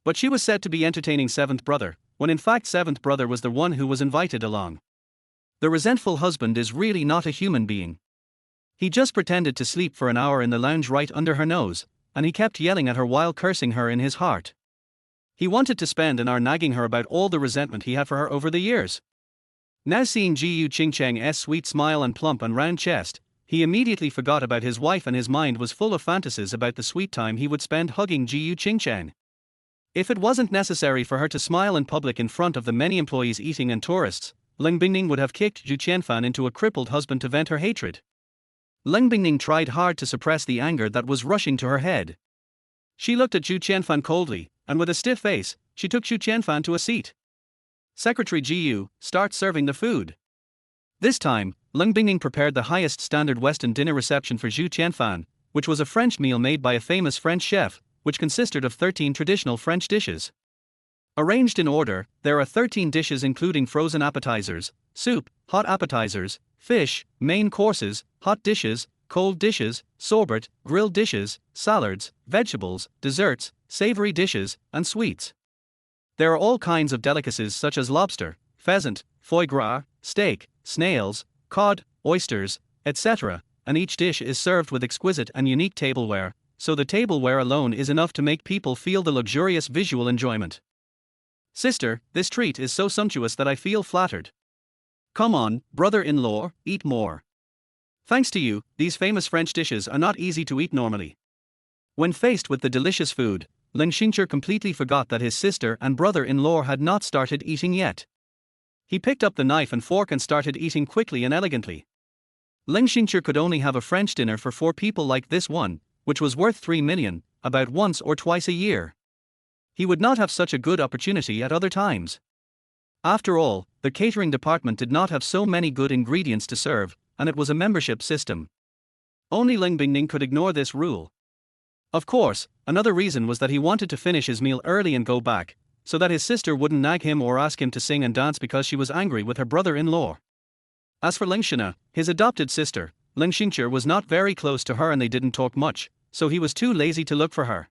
But she was said to be entertaining seventh brother, when in fact seventh brother was the one who was invited along. The resentful husband is really not a human being. He just pretended to sleep for an hour in the lounge right under her nose, and he kept yelling at her while cursing her in his heart. He wanted to spend an hour nagging her about all the resentment he had for her over the years. Now seeing Ji Ching's sweet smile and plump and round chest, he immediately forgot about his wife and his mind was full of fantasies about the sweet time he would spend hugging Ji Ching. If it wasn't necessary for her to smile in public in front of the many employees eating and tourists, Ling Bingning would have kicked Zhu Qianfan into a crippled husband to vent her hatred. Ling Bingning tried hard to suppress the anger that was rushing to her head. She looked at Zhu Qianfan coldly, and with a stiff face, she took Zhu Qianfan to a seat. Secretary Ji, start serving the food. This time, Ling Bingning prepared the highest standard Western dinner reception for Zhu Qianfan, which was a French meal made by a famous French chef, which consisted of 13 traditional French dishes. Arranged in order, there are 13 dishes including frozen appetizers, soup, hot appetizers, fish, main courses, hot dishes, cold dishes, sorbet, grilled dishes, salads, vegetables, desserts, savory dishes, and sweets. There are all kinds of delicacies such as lobster, pheasant, foie gras, steak, snails, cod, oysters, etc., and each dish is served with exquisite and unique tableware, so the tableware alone is enough to make people feel the luxurious visual enjoyment. Sister, this treat is so sumptuous that I feel flattered. Come on, brother-in-law, eat more. Thanks to you, these famous French dishes are not easy to eat normally. When faced with the delicious food, Ling Xingqi completely forgot that his sister and brother-in-law had not started eating yet. He picked up the knife and fork and started eating quickly and elegantly. Ling Xingqi could only have a French dinner for 4 people like this one, which was worth 3 million, about once or twice a year. He would not have such a good opportunity at other times. After all, the catering department did not have so many good ingredients to serve, and it was a membership system. Only Ling Bingning could ignore this rule. Of course, another reason was that he wanted to finish his meal early and go back, so that his sister wouldn't nag him or ask him to sing and dance because she was angry with her brother-in-law. As for Ling Shina, his adopted sister, Ling Xingqi was not very close to her and they didn't talk much, so he was too lazy to look for her.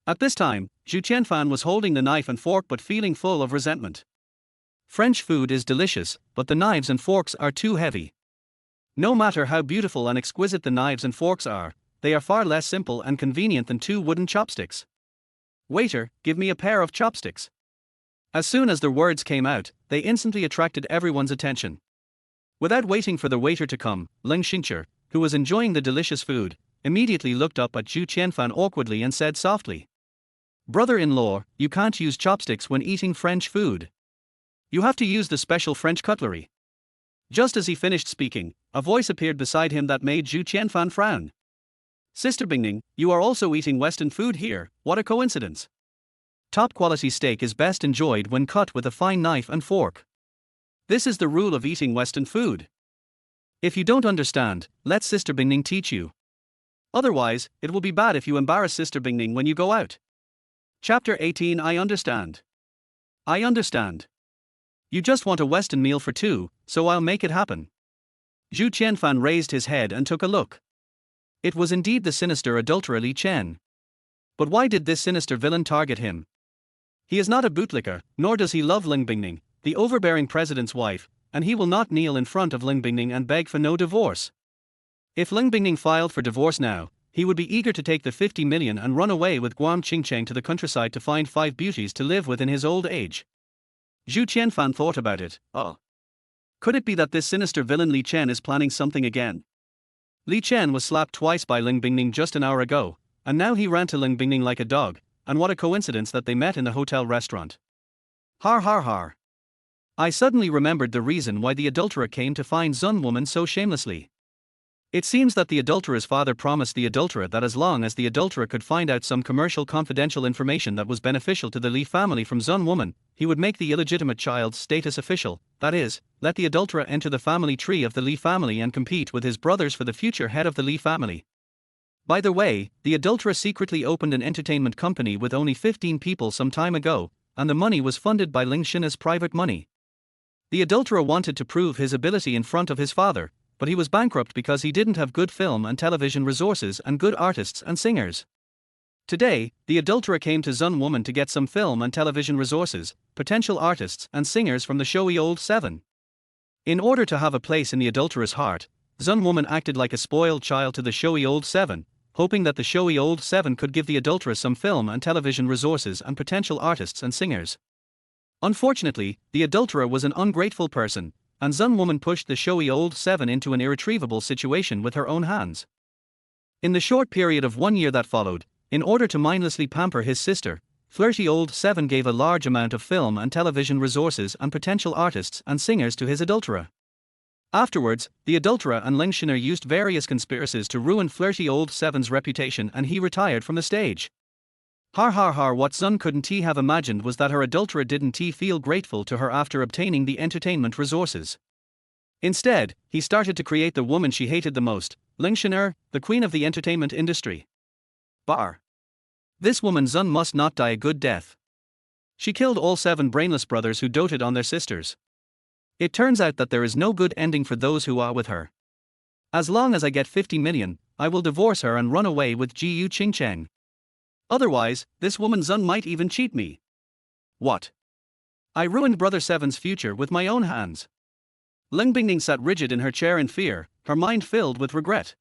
At this time, Zhu Qianfan was holding the knife and fork but feeling full of resentment. French food is delicious, but the knives and forks are too heavy. No matter how beautiful and exquisite the knives and forks are, they are far less simple and convenient than 2 wooden chopsticks. Waiter, give me a pair of chopsticks. As soon as the words came out, they instantly attracted everyone's attention. Without waiting for the waiter to come, Ling Xingqi, who was enjoying the delicious food, immediately looked up at Zhu Qianfan awkwardly and said softly, "Brother-in-law, you can't use chopsticks when eating French food. You have to use the special French cutlery." Just as he finished speaking, a voice appeared beside him that made Zhu Qianfan frown. "Sister Bingning, you are also eating Western food here, what a coincidence. Top quality steak is best enjoyed when cut with a fine knife and fork. This is the rule of eating Western food. If you don't understand, let Sister Bingning teach you. Otherwise, it will be bad if you embarrass Sister Bingning when you go out." Chapter 18 I understand. I understand. You just want a Western meal for 2, so I'll make it happen. Zhu Qianfan raised his head and took a look. It was indeed the sinister adulterer Li Chen. But why did this sinister villain target him? He is not a bootlicker, nor does he love Ling Bingning, the overbearing president's wife, and he will not kneel in front of Ling Bingning and beg for no divorce. If Ling Bingning filed for divorce now, he would be eager to take the 50 million and run away with Guam Qingcheng to the countryside to find 5 beauties to live with in his old age. Zhu Qianfan thought about it. Could it be that this sinister villain Li Chen is planning something again? Li Chen was slapped twice by Ling Bingning just an hour ago, and now he ran to Ling Bingning like a dog, and what a coincidence that they met in the hotel restaurant. Har har har. I suddenly remembered the reason why the adulterer came to find Zun woman so shamelessly. It seems that the adulterer's father promised the adulterer that as long as the adulterer could find out some commercial confidential information that was beneficial to the Lee family from Sun woman, he would make the illegitimate child's status official, that is, let the adulterer enter the family tree of the Lee family and compete with his brothers for the future head of the Lee family. By the way, the adulterer secretly opened an entertainment company with only 15 people some time ago, and the money was funded by Ling Shina's private money. The adulterer wanted to prove his ability in front of his father, but he was bankrupt because he didn't have good film and television resources and good artists and singers. Today, the adulterer came to Sun woman to get some film and television resources, potential artists and singers from the showy old seven. In order to have a place in the adulterer's heart, Sun woman acted like a spoiled child to the showy old seven, hoping that the showy old seven could give the adulterer some film and television resources and potential artists and singers. Unfortunately, the adulterer was an ungrateful person, and Sun woman pushed the showy old seven into an irretrievable situation with her own hands. In the short period of 1 year that followed, in order to mindlessly pamper his sister, flirty old seven gave a large amount of film and television resources and potential artists and singers to his adulterer. Afterwards, the adulterer and Ling Shiner used various conspiracies to ruin flirty old seven's reputation and he retired from the stage. What Sun couldn't he have imagined was that her adulterer didn't he feel grateful to her after obtaining the entertainment resources. Instead, he started to create the woman she hated the most, Ling Shiner, the queen of the entertainment industry. This woman Sun must not die a good death. She killed all 7 brainless brothers who doted on their sisters. It turns out that there is no good ending for those who are with her. As long as I get 50 million, I will divorce her and run away with Jiu Qingcheng. Otherwise, this woman Sun might even cheat me. What? I ruined Brother Seven's future with my own hands. Ling Bingning sat rigid in her chair in fear, her mind filled with regret.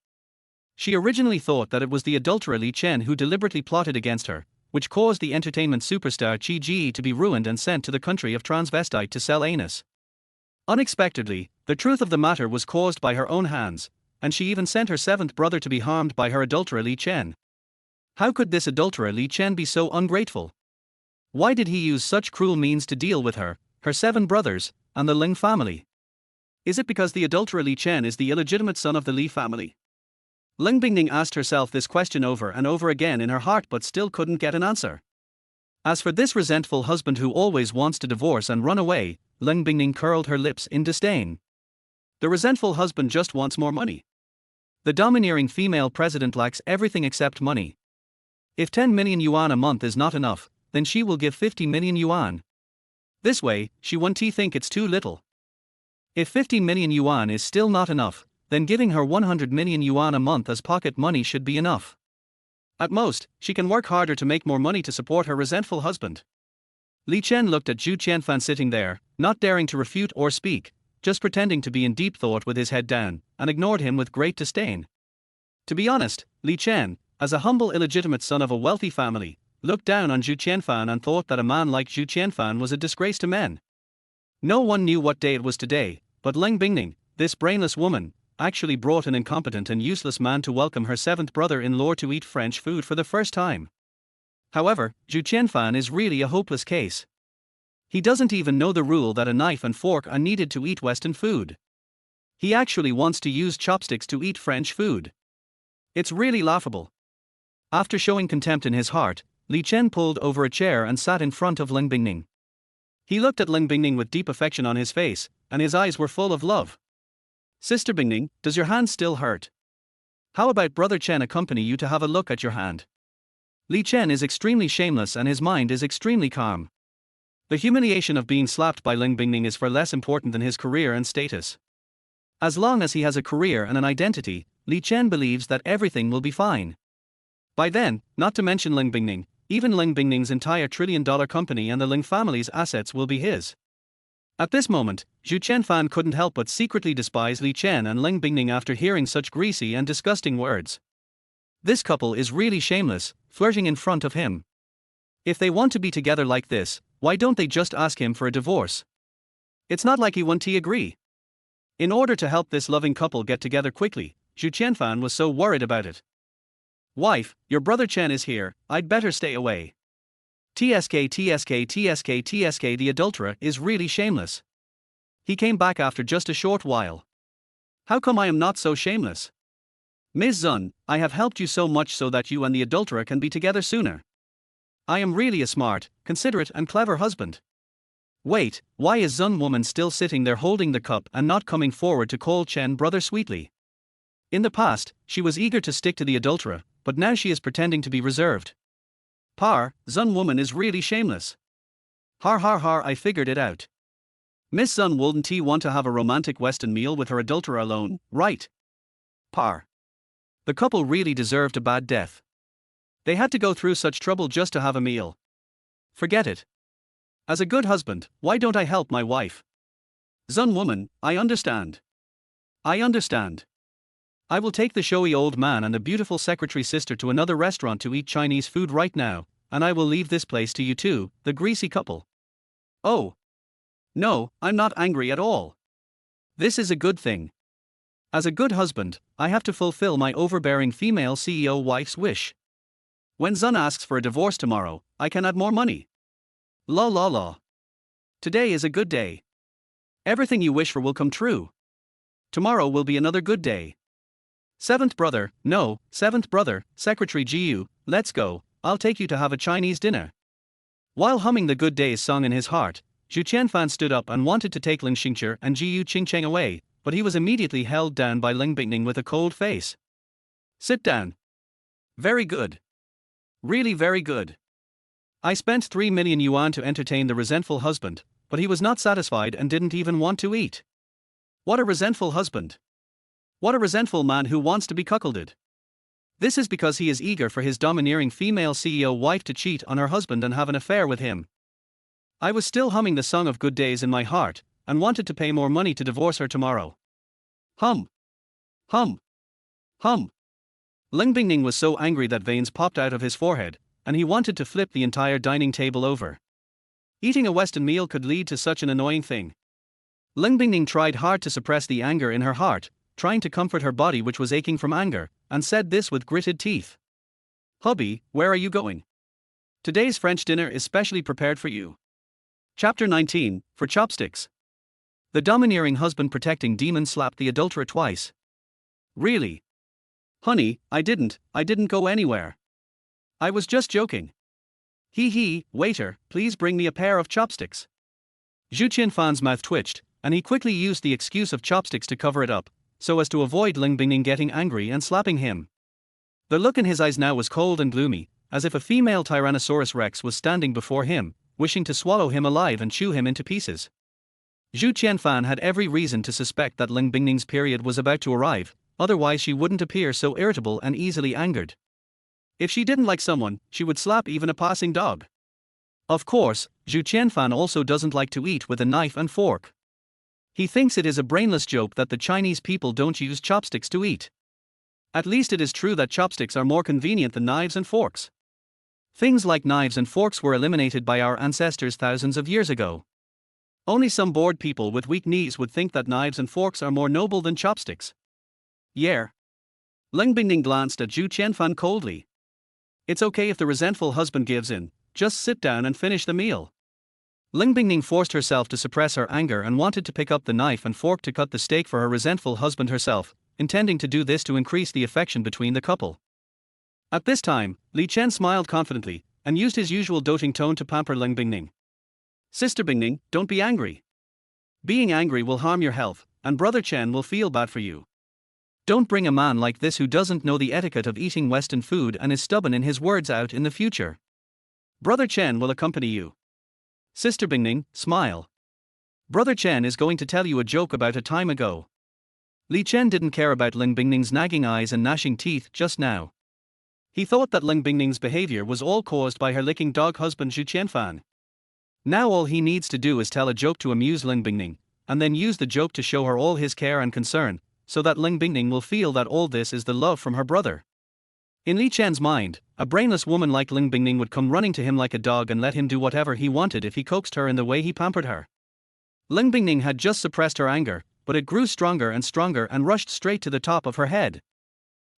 She originally thought that it was the adulterer Li Chen who deliberately plotted against her, which caused the entertainment superstar Qi Ji to be ruined and sent to the country of transvestite to sell anus. Unexpectedly, the truth of the matter was caused by her own hands, and she even sent her 7th brother to be harmed by her adulterer Li Chen. How could this adulterer Li Chen be so ungrateful? Why did he use such cruel means to deal with her, her 7 brothers, and the Ling family? Is it because the adulterer Li Chen is the illegitimate son of the Li family? Ling Bingning asked herself this question over and over again in her heart but still couldn't get an answer. As for this resentful husband who always wants to divorce and run away, Ling Bingning curled her lips in disdain. The resentful husband just wants more money. The domineering female president lacks everything except money. If 10 million yuan a month is not enough, then she will give 50 million yuan. This way, she won't think it's too little. If 50 million yuan is still not enough, then giving her 100 million yuan a month as pocket money should be enough. At most, she can work harder to make more money to support her resentful husband. Li Chen looked at Zhu Qianfan sitting there, not daring to refute or speak, just pretending to be in deep thought with his head down, and ignored him with great disdain. To be honest, Li Chen, as a humble illegitimate son of a wealthy family, looked down on Zhu Qianfan and thought that a man like Zhu Qianfan was a disgrace to men. No one knew what day it was today, but Ling Bingning, this brainless woman, actually brought an incompetent and useless man to welcome her 7th brother-in-law to eat French food for the first time. However, Zhu Qianfan is really a hopeless case. He doesn't even know the rule that a knife and fork are needed to eat Western food. He actually wants to use chopsticks to eat French food. It's really laughable. After showing contempt in his heart, Li Chen pulled over a chair and sat in front of Ling Bingning. He looked at Ling Bingning with deep affection on his face, and his eyes were full of love. Sister Bingning, does your hand still hurt? How about Brother Chen accompany you to have a look at your hand? Li Chen is extremely shameless and his mind is extremely calm. The humiliation of being slapped by Ling Bingning is far less important than his career and status. As long as he has a career and an identity, Li Chen believes that everything will be fine. By then, not to mention Ling Bingning, even Ling Bingning's entire trillion-dollar company and the Ling family's assets will be his. At this moment, Zhu Qianfan couldn't help but secretly despise Li Chen and Ling Bingning after hearing such greasy and disgusting words. This couple is really shameless, flirting in front of him. If they want to be together like this, why don't they just ask him for a divorce? It's not like he won't agree. In order to help this loving couple get together quickly, Zhu Qianfan was so worried about it. Wife, your brother Chen is here, I'd better stay away. TSK the adulterer is really shameless. He came back after just a short while. How come I am not so shameless? Ms. Zun, I have helped you so much so that you and the adulterer can be together sooner. I am really a smart, considerate and clever husband. Wait, why is Zun woman still sitting there holding the cup and not coming forward to call Chen brother sweetly? In the past, she was eager to stick to the adulterer, but now she is pretending to be reserved. Par, Zun woman is really shameless. Har har har, I figured it out. Miss Zun wouldn't want to have a romantic Western meal with her adulterer alone, right? Par. The couple really deserved a bad death. They had to go through such trouble just to have a meal. Forget it. As a good husband, why don't I help my wife? Zun woman, I understand. I understand. I will take the showy old man and the beautiful secretary sister to another restaurant to eat Chinese food right now, and I will leave this place to you two, the greasy couple. Oh. No, I'm not angry at all. This is a good thing. As a good husband, I have to fulfill my overbearing female CEO wife's wish. When Zun asks for a divorce tomorrow, I can add more money. La la la. Today is a good day. Everything you wish for will come true. Tomorrow will be another good day. Seventh brother, Secretary Jiu, let's go, I'll take you to have a Chinese dinner. While humming the good days song in his heart, Zhu Qianfan stood up and wanted to take Ling Xingqi and Jiu Qingcheng away, but he was immediately held down by Ling Bingning with a cold face. Sit down. Very good. Really very good. I spent 3 million yuan to entertain the resentful husband, but he was not satisfied and didn't even want to eat. What a resentful husband. What a resentful man who wants to be cuckolded. This is because he is eager for his domineering female CEO wife to cheat on her husband and have an affair with him. I was still humming the song of good days in my heart, and wanted to pay more money to divorce her tomorrow. Hum. Hum. Hum. Ling Bingning was so angry that veins popped out of his forehead, and he wanted to flip the entire dining table over. Eating a Western meal could lead to such an annoying thing. Ling Bingning tried hard to suppress the anger in her heart, trying to comfort her body which was aching from anger, and said this with gritted teeth. Hubby, where are you going? Today's French dinner is specially prepared for you. Chapter 19, for chopsticks. The domineering husband protecting demon slapped the adulterer twice. Really? Honey, I didn't go anywhere. I was just joking. Hee, waiter, please bring me a pair of chopsticks. Zhu Qianfan's mouth twitched, and he quickly used the excuse of chopsticks to cover it up, so as to avoid Ling Bingning getting angry and slapping him. The look in his eyes now was cold and gloomy, as if a female Tyrannosaurus Rex was standing before him, wishing to swallow him alive and chew him into pieces. Zhu Qianfan had every reason to suspect that Ling Bingning's period was about to arrive, otherwise she wouldn't appear so irritable and easily angered. If she didn't like someone, she would slap even a passing dog. Of course, Zhu Qianfan also doesn't like to eat with a knife and fork. He thinks it is a brainless joke that the Chinese people don't use chopsticks to eat. At least it is true that chopsticks are more convenient than knives and forks. Things like knives and forks were eliminated by our ancestors thousands of years ago. Only some bored people with weak knees would think that knives and forks are more noble than chopsticks. Yeah. Ling Bingning glanced at Zhu Qianfan coldly. It's okay if the resentful husband gives in, just sit down and finish the meal. Ling Bingning forced herself to suppress her anger and wanted to pick up the knife and fork to cut the steak for her resentful husband herself, intending to do this to increase the affection between the couple. At this time, Li Chen smiled confidently, and used his usual doting tone to pamper Ling Bingning. Sister Bingning, don't be angry. Being angry will harm your health, and Brother Chen will feel bad for you. Don't bring a man like this who doesn't know the etiquette of eating Western food and is stubborn in his words out in the future. Brother Chen will accompany you. Sister Bingning, smile. Brother Chen is going to tell you a joke about a time ago. Li Chen didn't care about Ling Bingning's nagging eyes and gnashing teeth just now. He thought that Ling Bingning's behavior was all caused by her licking dog husband Zhu Qianfan. Now all he needs to do is tell a joke to amuse Ling Bingning, and then use the joke to show her all his care and concern, so that Ling Bingning will feel that all this is the love from her brother. In Li Chen's mind, a brainless woman like Ling Bingning would come running to him like a dog and let him do whatever he wanted if he coaxed her in the way he pampered her. Ling Bingning had just suppressed her anger, but it grew stronger and rushed straight to the top of her head.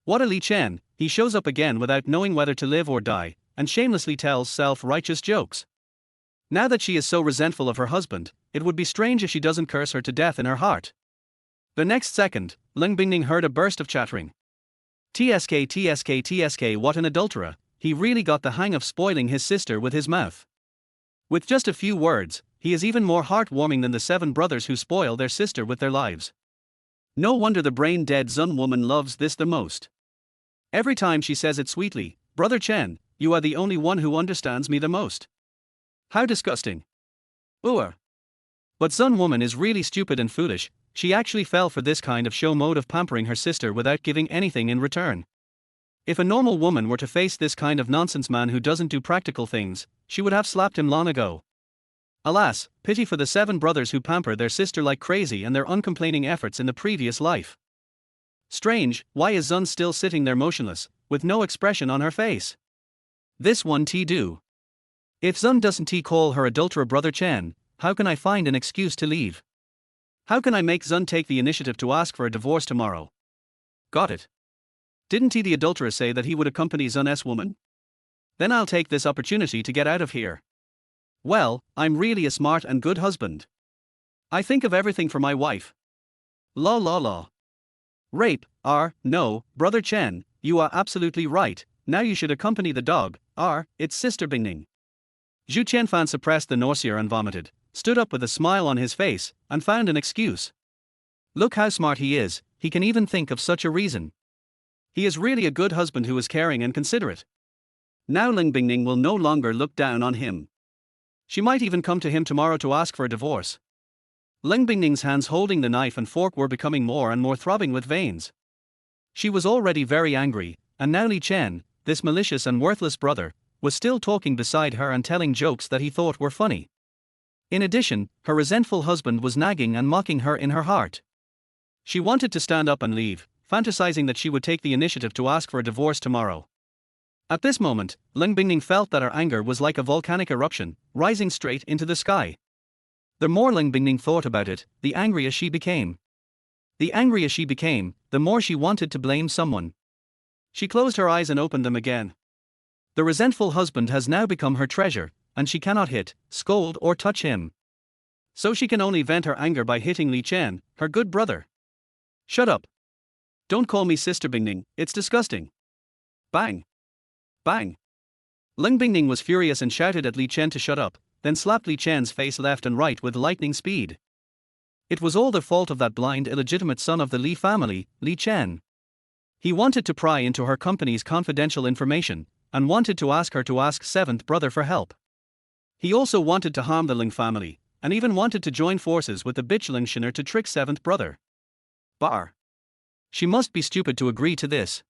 What a Li Chen, he shows up again without knowing whether to live or die, and shamelessly tells self-righteous jokes. Now that she is so resentful of her husband, it would be strange if she doesn't curse her to death in her heart. The next second, Ling Bingning heard a burst of chattering. TSK, what an adulterer, he really got the hang of spoiling his sister with his mouth. With just a few words, he is even more heartwarming than the 7 brothers who spoil their sister with their lives. No wonder the brain-dead Zun woman loves this the most. Every time she says it sweetly, "Brother Chen, you are the only one who understands me the most." How disgusting. Ooh. But Zun woman is really stupid and foolish. She actually fell for this kind of show mode of pampering her sister without giving anything in return. If a normal woman were to face this kind of nonsense man who doesn't do practical things, she would have slapped him long ago. Alas, pity for the 7 brothers who pamper their sister like crazy and their uncomplaining efforts in the previous life. Strange, why is Zun still sitting there motionless, with no expression on her face? This one do. If Zun doesn't call her adulterer Brother Chen, how can I find an excuse to leave? How can I make Zun take the initiative to ask for a divorce tomorrow? Got it. Didn't the adulterer say that he would accompany Zun's woman? Then I'll take this opportunity to get out of here. Well, I'm really a smart and good husband. I think of everything for my wife. La. Rape, no, Brother Chen, you are absolutely right, now you should accompany the dog, its sister Bingning. Zhu Qianfan suppressed the nausea and vomited, stood up with a smile on his face, and found an excuse. Look how smart he is, he can even think of such a reason. He is really a good husband who is caring and considerate. Now Ling Bingning will no longer look down on him. She might even come to him tomorrow to ask for a divorce. Ling Bingning's hands holding the knife and fork were becoming more and more throbbing with veins. She was already very angry, and now Li Chen, this malicious and worthless brother, was still talking beside her and telling jokes that he thought were funny. In addition, her resentful husband was nagging and mocking her in her heart. She wanted to stand up and leave, fantasizing that she would take the initiative to ask for a divorce tomorrow. At this moment, Ling Bingning felt that her anger was like a volcanic eruption, rising straight into the sky. The more Ling Bingning thought about it, the angrier she became. The angrier she became, the more she wanted to blame someone. She closed her eyes and opened them again. The resentful husband has now become her treasure, and she cannot hit, scold or touch him. So she can only vent her anger by hitting Li Chen, her good brother. Shut up. Don't call me Sister Bingning, it's disgusting. Bang. Bang. Ling Bingning was furious and shouted at Li Chen to shut up, then slapped Li Chen's face left and right with lightning speed. It was all the fault of that blind illegitimate son of the Li family, Li Chen. He wanted to pry into her company's confidential information, and wanted to ask her to ask 7th brother for help. He also wanted to harm the Ling family, and even wanted to join forces with the bitch Ling Shiner to trick 7th brother. Bar. She must be stupid to agree to this.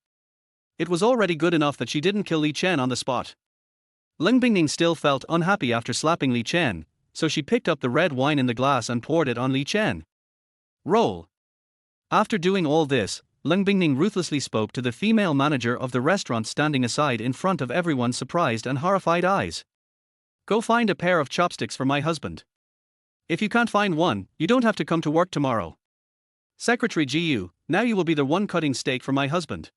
It was already good enough that she didn't kill Li Chen on the spot. Ling Bingning still felt unhappy after slapping Li Chen, so she picked up the red wine in the glass and poured it on Li Chen. Roll. After doing all this, Ling Bingning ruthlessly spoke to the female manager of the restaurant standing aside in front of everyone's surprised and horrified eyes. Go find a pair of chopsticks for my husband. If you can't find one, you don't have to come to work tomorrow. Secretary Jiu, now you will be the one cutting steak for my husband.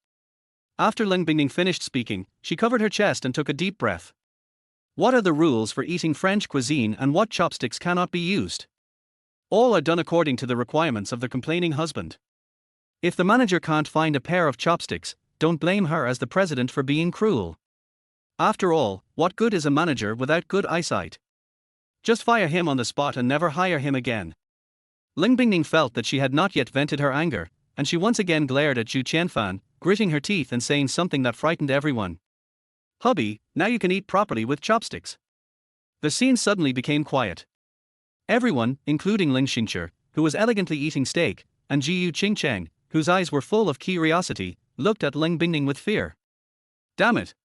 After Ling Bingning finished speaking, she covered her chest and took a deep breath. What are the rules for eating French cuisine and what chopsticks cannot be used? All are done according to the requirements of the complaining husband. If the manager can't find a pair of chopsticks, don't blame her as the president for being cruel. After all, what good is a manager without good eyesight? Just fire him on the spot and never hire him again. Ling Bingning felt that she had not yet vented her anger, and she once again glared at Zhu Qianfan, gritting her teeth and saying something that frightened everyone. Hubby, now you can eat properly with chopsticks. The scene suddenly became quiet. Everyone, including Ling Xingqi, who was elegantly eating steak, and Jiu Qingchang, whose eyes were full of curiosity, looked at Ling Bingning with fear. Damn it.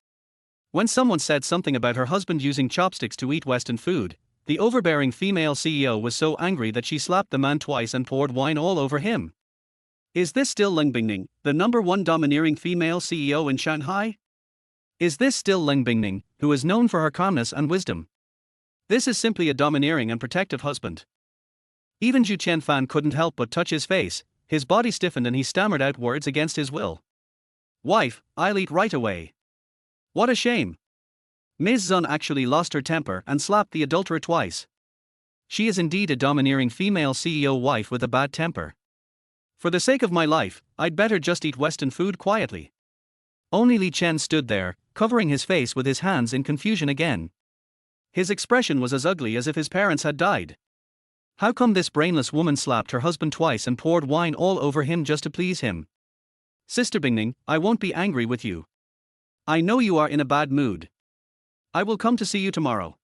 When someone said something about her husband using chopsticks to eat Western food, the overbearing female CEO was so angry that she slapped the man twice and poured wine all over him. Is this still Ling Bingning, the #1 domineering female CEO in Shanghai? Is this still Ling Bingning, who is known for her calmness and wisdom? This is simply a domineering and protective husband. Even Zhu Qianfan couldn't help but touch his face, his body stiffened and he stammered out words against his will. Wife, I'll eat right away. What a shame. Ms. Zun actually lost her temper and slapped the adulterer twice. She is indeed a domineering female CEO wife with a bad temper. For the sake of my life, I'd better just eat Western food quietly. Only Li Chen stood there, covering his face with his hands in confusion again. His expression was as ugly as if his parents had died. How come this brainless woman slapped her husband twice and poured wine all over him just to please him? Sister Bingning, I won't be angry with you. I know you are in a bad mood. I will come to see you tomorrow.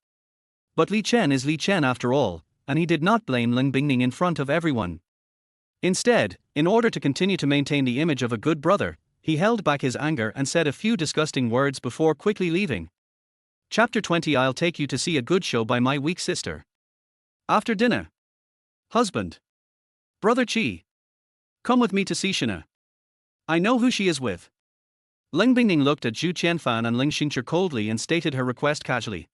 But Li Chen is Li Chen after all, and he did not blame Ling Bingning in front of everyone. Instead, in order to continue to maintain the image of a good brother, he held back his anger and said a few disgusting words before quickly leaving. Chapter 20. I'll take you to see a good show by my weak sister. After dinner. Husband. Brother Chi. Come with me to see Shina. I know who she is with. Ling Bingning looked at Zhu Qianfan and Ling Xingqiu coldly and stated her request casually.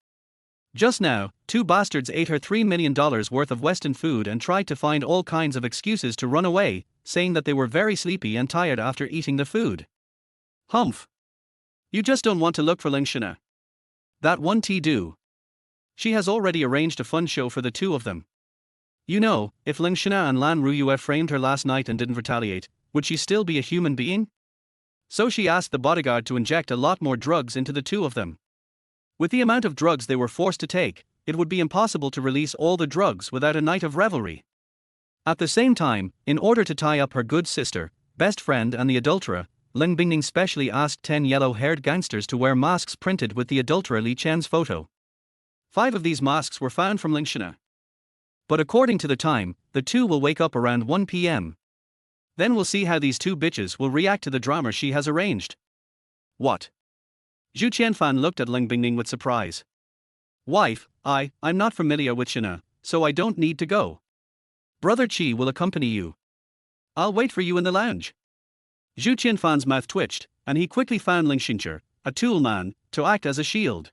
Just now, two bastards ate her $3 million worth of Western food and tried to find all kinds of excuses to run away, saying that they were very sleepy and tired after eating the food. Humph. You just don't want to look for Ling Shina. That one do. She has already arranged a fun show for the two of them. You know, if Ling Shina and Lan Ruyue framed her last night and didn't retaliate, would she still be a human being? So she asked the bodyguard to inject a lot more drugs into the two of them. With the amount of drugs they were forced to take, it would be impossible to release all the drugs without a night of revelry. At the same time, in order to tie up her good sister, best friend and the adulterer, Ling Bingning specially asked 10 yellow-haired gangsters to wear masks printed with the adulterer Li Chen's photo. 5 of these masks were found from Ling Shina. But according to the time, the two will wake up around 1 p.m. Then we'll see how these two bitches will react to the drama she has arranged. What? Zhu Qianfan looked at Ling Bingning with surprise. Wife, I'm not familiar with Shina, so I don't need to go. Brother Chi will accompany you. I'll wait for you in the lounge. Zhu Qianfan's mouth twitched, and he quickly found Ling Xingqiu, a tool man, to act as a shield.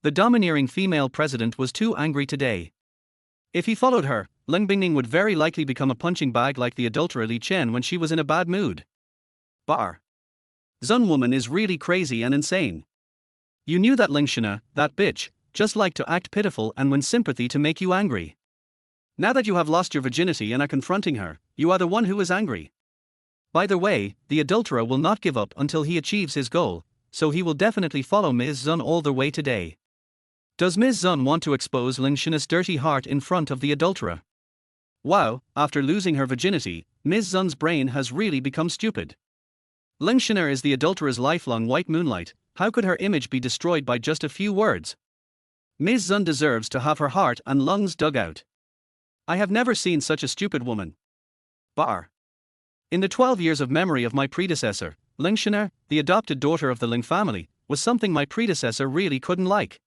The domineering female president was too angry today. If he followed her, Ling Bingning would very likely become a punching bag like the adulterer Li Chen when she was in a bad mood. Bar. Zun woman is really crazy and insane. You knew that Ling Shina, that bitch, just liked to act pitiful and win sympathy to make you angry. Now that you have lost your virginity and are confronting her, you are the one who is angry. By the way, the adulterer will not give up until he achieves his goal, so he will definitely follow Ms. Zun all the way today. Does Ms. Zun want to expose Ling Shina's dirty heart in front of the adulterer? Wow, after losing her virginity, Ms. Zun's brain has really become stupid. Ling Shina is the adulterer's lifelong white moonlight. How could her image be destroyed by just a few words? Ms. Zun deserves to have her heart and lungs dug out. I have never seen such a stupid woman. Bar. In the 12 years of memory of my predecessor, Ling Shina, the adopted daughter of the Ling family, was something my predecessor really couldn't like.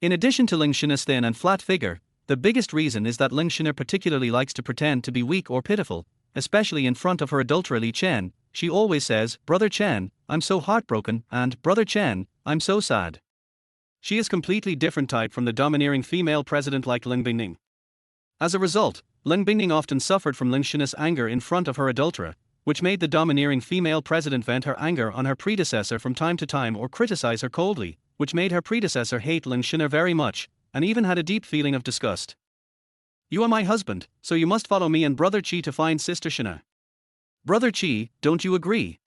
In addition to Ling Shina's thin and flat figure, the biggest reason is that Ling Shina particularly likes to pretend to be weak or pitiful, especially in front of her adulterer Li Chen. She always says, "Brother Chen, I'm so heartbroken," and "Brother Chen, I'm so sad." She is completely different type from the domineering female president like Ling Bingning. As a result, Ling Bingning often suffered from Ling Shina's anger in front of her adulterer, which made the domineering female president vent her anger on her predecessor from time to time or criticize her coldly, which made her predecessor hate Ling Shina very much, and even had a deep feeling of disgust. You are my husband, so you must follow me and Brother Chi to find Sister Shina. Brother Chi, don't you agree?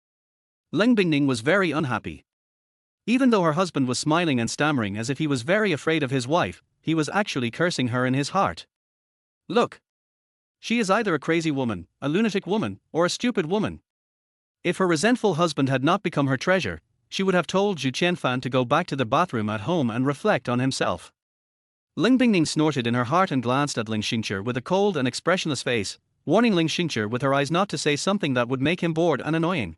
Ling Bingning was very unhappy. Even though her husband was smiling and stammering as if he was very afraid of his wife, he was actually cursing her in his heart. Look. She is either a crazy woman, a lunatic woman, or a stupid woman. If her resentful husband had not become her treasure, she would have told Zhu Qianfan to go back to the bathroom at home and reflect on himself. Ling Bingning snorted in her heart and glanced at Ling Xingqiu with a cold and expressionless face, warning Ling Xingqiu with her eyes not to say something that would make him bored and annoying.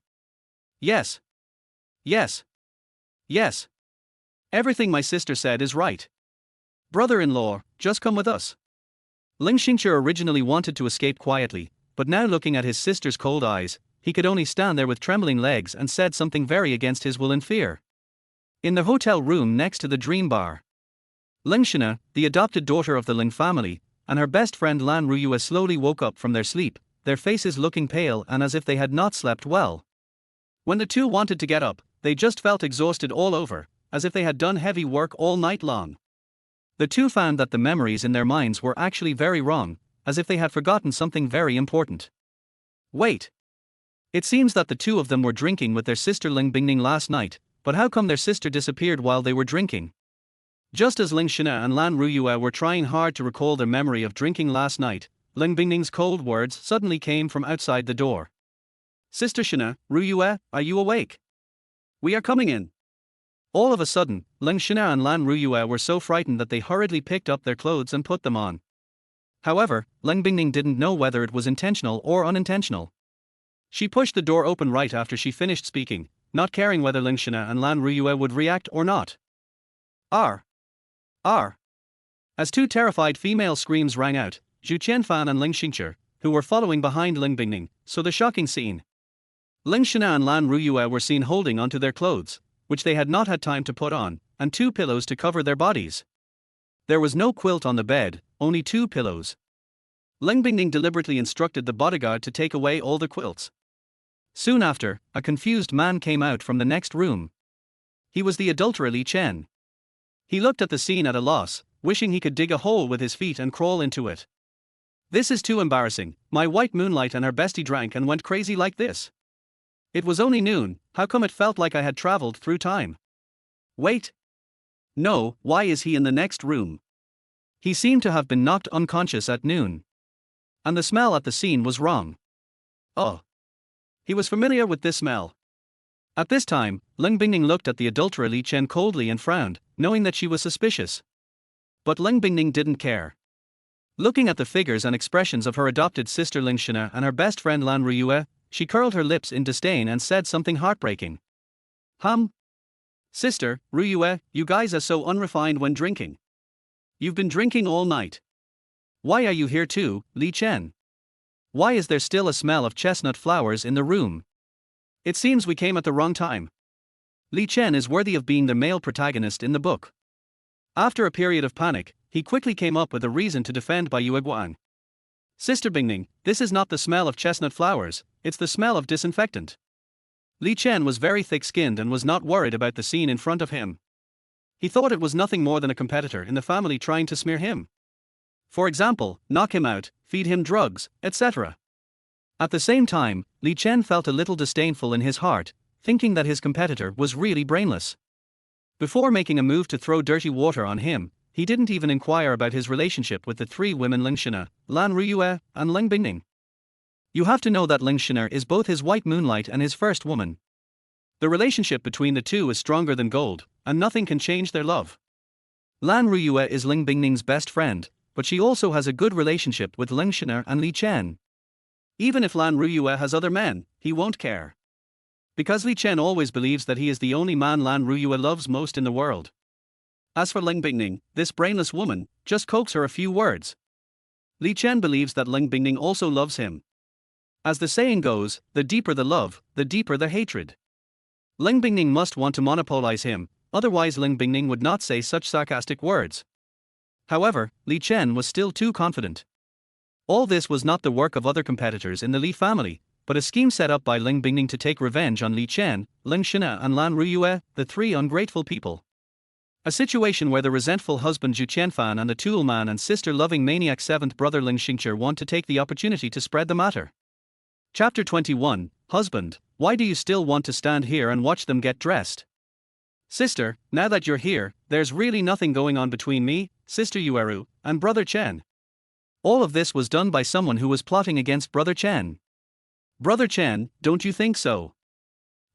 Yes. Yes. Yes. Everything my sister said is right. Brother-in-law, just come with us. Ling Xingqiu originally wanted to escape quietly, but now looking at his sister's cold eyes, he could only stand there with trembling legs and said something very against his will in fear. In the hotel room next to the dream bar, Ling Shina, the adopted daughter of the Ling family, and her best friend Lan Ruyue slowly woke up from their sleep, their faces looking pale and as if they had not slept well. When the two wanted to get up, they just felt exhausted all over, as if they had done heavy work all night long. The two found that the memories in their minds were actually very wrong, as if they had forgotten something very important. Wait. It seems that the two of them were drinking with their sister Ling Bingning last night, but how come their sister disappeared while they were drinking? Just as Ling Shina and Lan Ruyue were trying hard to recall their memory of drinking last night, Ling Bingning's cold words suddenly came from outside the door. Sister Shina, Ruyue, are you awake? We are coming in. All of a sudden, Ling Shina and Lan Ruyue were so frightened that they hurriedly picked up their clothes and put them on. However, Ling Bingning didn't know whether it was intentional or unintentional. She pushed the door open right after she finished speaking, not caring whether Ling Shina and Lan Ruyue would react or not. R. As two terrified female screams rang out, Zhu Qianfan and Ling Xingqi, who were following behind Ling Bingning, saw the shocking scene. Ling Shina and Lan Ruyue were seen holding onto their clothes, which they had not had time to put on, and two pillows to cover their bodies. There was no quilt on the bed, only two pillows. Ling Bingning deliberately instructed the bodyguard to take away all the quilts. Soon after, a confused man came out from the next room. He was the adulterer Li Chen. He looked at the scene at a loss, wishing he could dig a hole with his feet and crawl into it. This is too embarrassing. My white moonlight and her bestie drank and went crazy like this. It was only noon, how come it felt like I had traveled through time? Wait. No, why is he in the next room? He seemed to have been knocked unconscious at noon. And the smell at the scene was wrong. Oh. He was familiar with this smell. At this time, Ling Bingning looked at the adulterer Li Chen coldly and frowned, knowing that she was suspicious. But Ling Bingning didn't care. Looking at the figures and expressions of her adopted sister Ling Shina and her best friend Lan Ruyue, she curled her lips in disdain and said something heartbreaking. Sister, Ruyue, you guys are so unrefined when drinking. You've been drinking all night. Why are you here too, Li Chen? Why is there still a smell of chestnut flowers in the room? It seems we came at the wrong time. Li Chen is worthy of being the male protagonist in the book. After a period of panic, he quickly came up with a reason to defend Bai Yueguang. Sister Bingning, this is not the smell of chestnut flowers, it's the smell of disinfectant. Li Chen was very thick-skinned and was not worried about the scene in front of him. He thought it was nothing more than a competitor in the family trying to smear him. For example, knock him out, feed him drugs, etc. At the same time, Li Chen felt a little disdainful in his heart, thinking that his competitor was really brainless. Before making a move to throw dirty water on him, he didn't even inquire about his relationship with the three women Ling Shina, Lan Ruyue, and Ling Bingning. You have to know that Ling Shina is both his white moonlight and his first woman. The relationship between the two is stronger than gold, and nothing can change their love. Lan Ruyue is Ling Bingning's best friend, but she also has a good relationship with Ling Shina and Li Chen. Even if Lan Ruyue has other men, he won't care. Because Li Chen always believes that he is the only man Lan Ruyue loves most in the world. As for Ling Bingning, this brainless woman, just coax her a few words. Li Chen believes that Ling Bingning also loves him. As the saying goes, the deeper the love, the deeper the hatred. Ling Bingning must want to monopolize him, otherwise Ling Bingning would not say such sarcastic words. However, Li Chen was still too confident. All this was not the work of other competitors in the Li family, but a scheme set up by Ling Bingning to take revenge on Li Chen, Ling Shina and Lan Ruyue, the three ungrateful people. A situation where the resentful husband Zhu Qianfan and the tool man and sister-loving maniac seventh brother Ling Xingqi want to take the opportunity to spread the matter. Chapter 21, Husband, why do you still want to stand here and watch them get dressed? Sister, now that you're here, there's really nothing going on between me, Sister Yueru, and Brother Chen. All of this was done by someone who was plotting against Brother Chen. Brother Chen, don't you think so?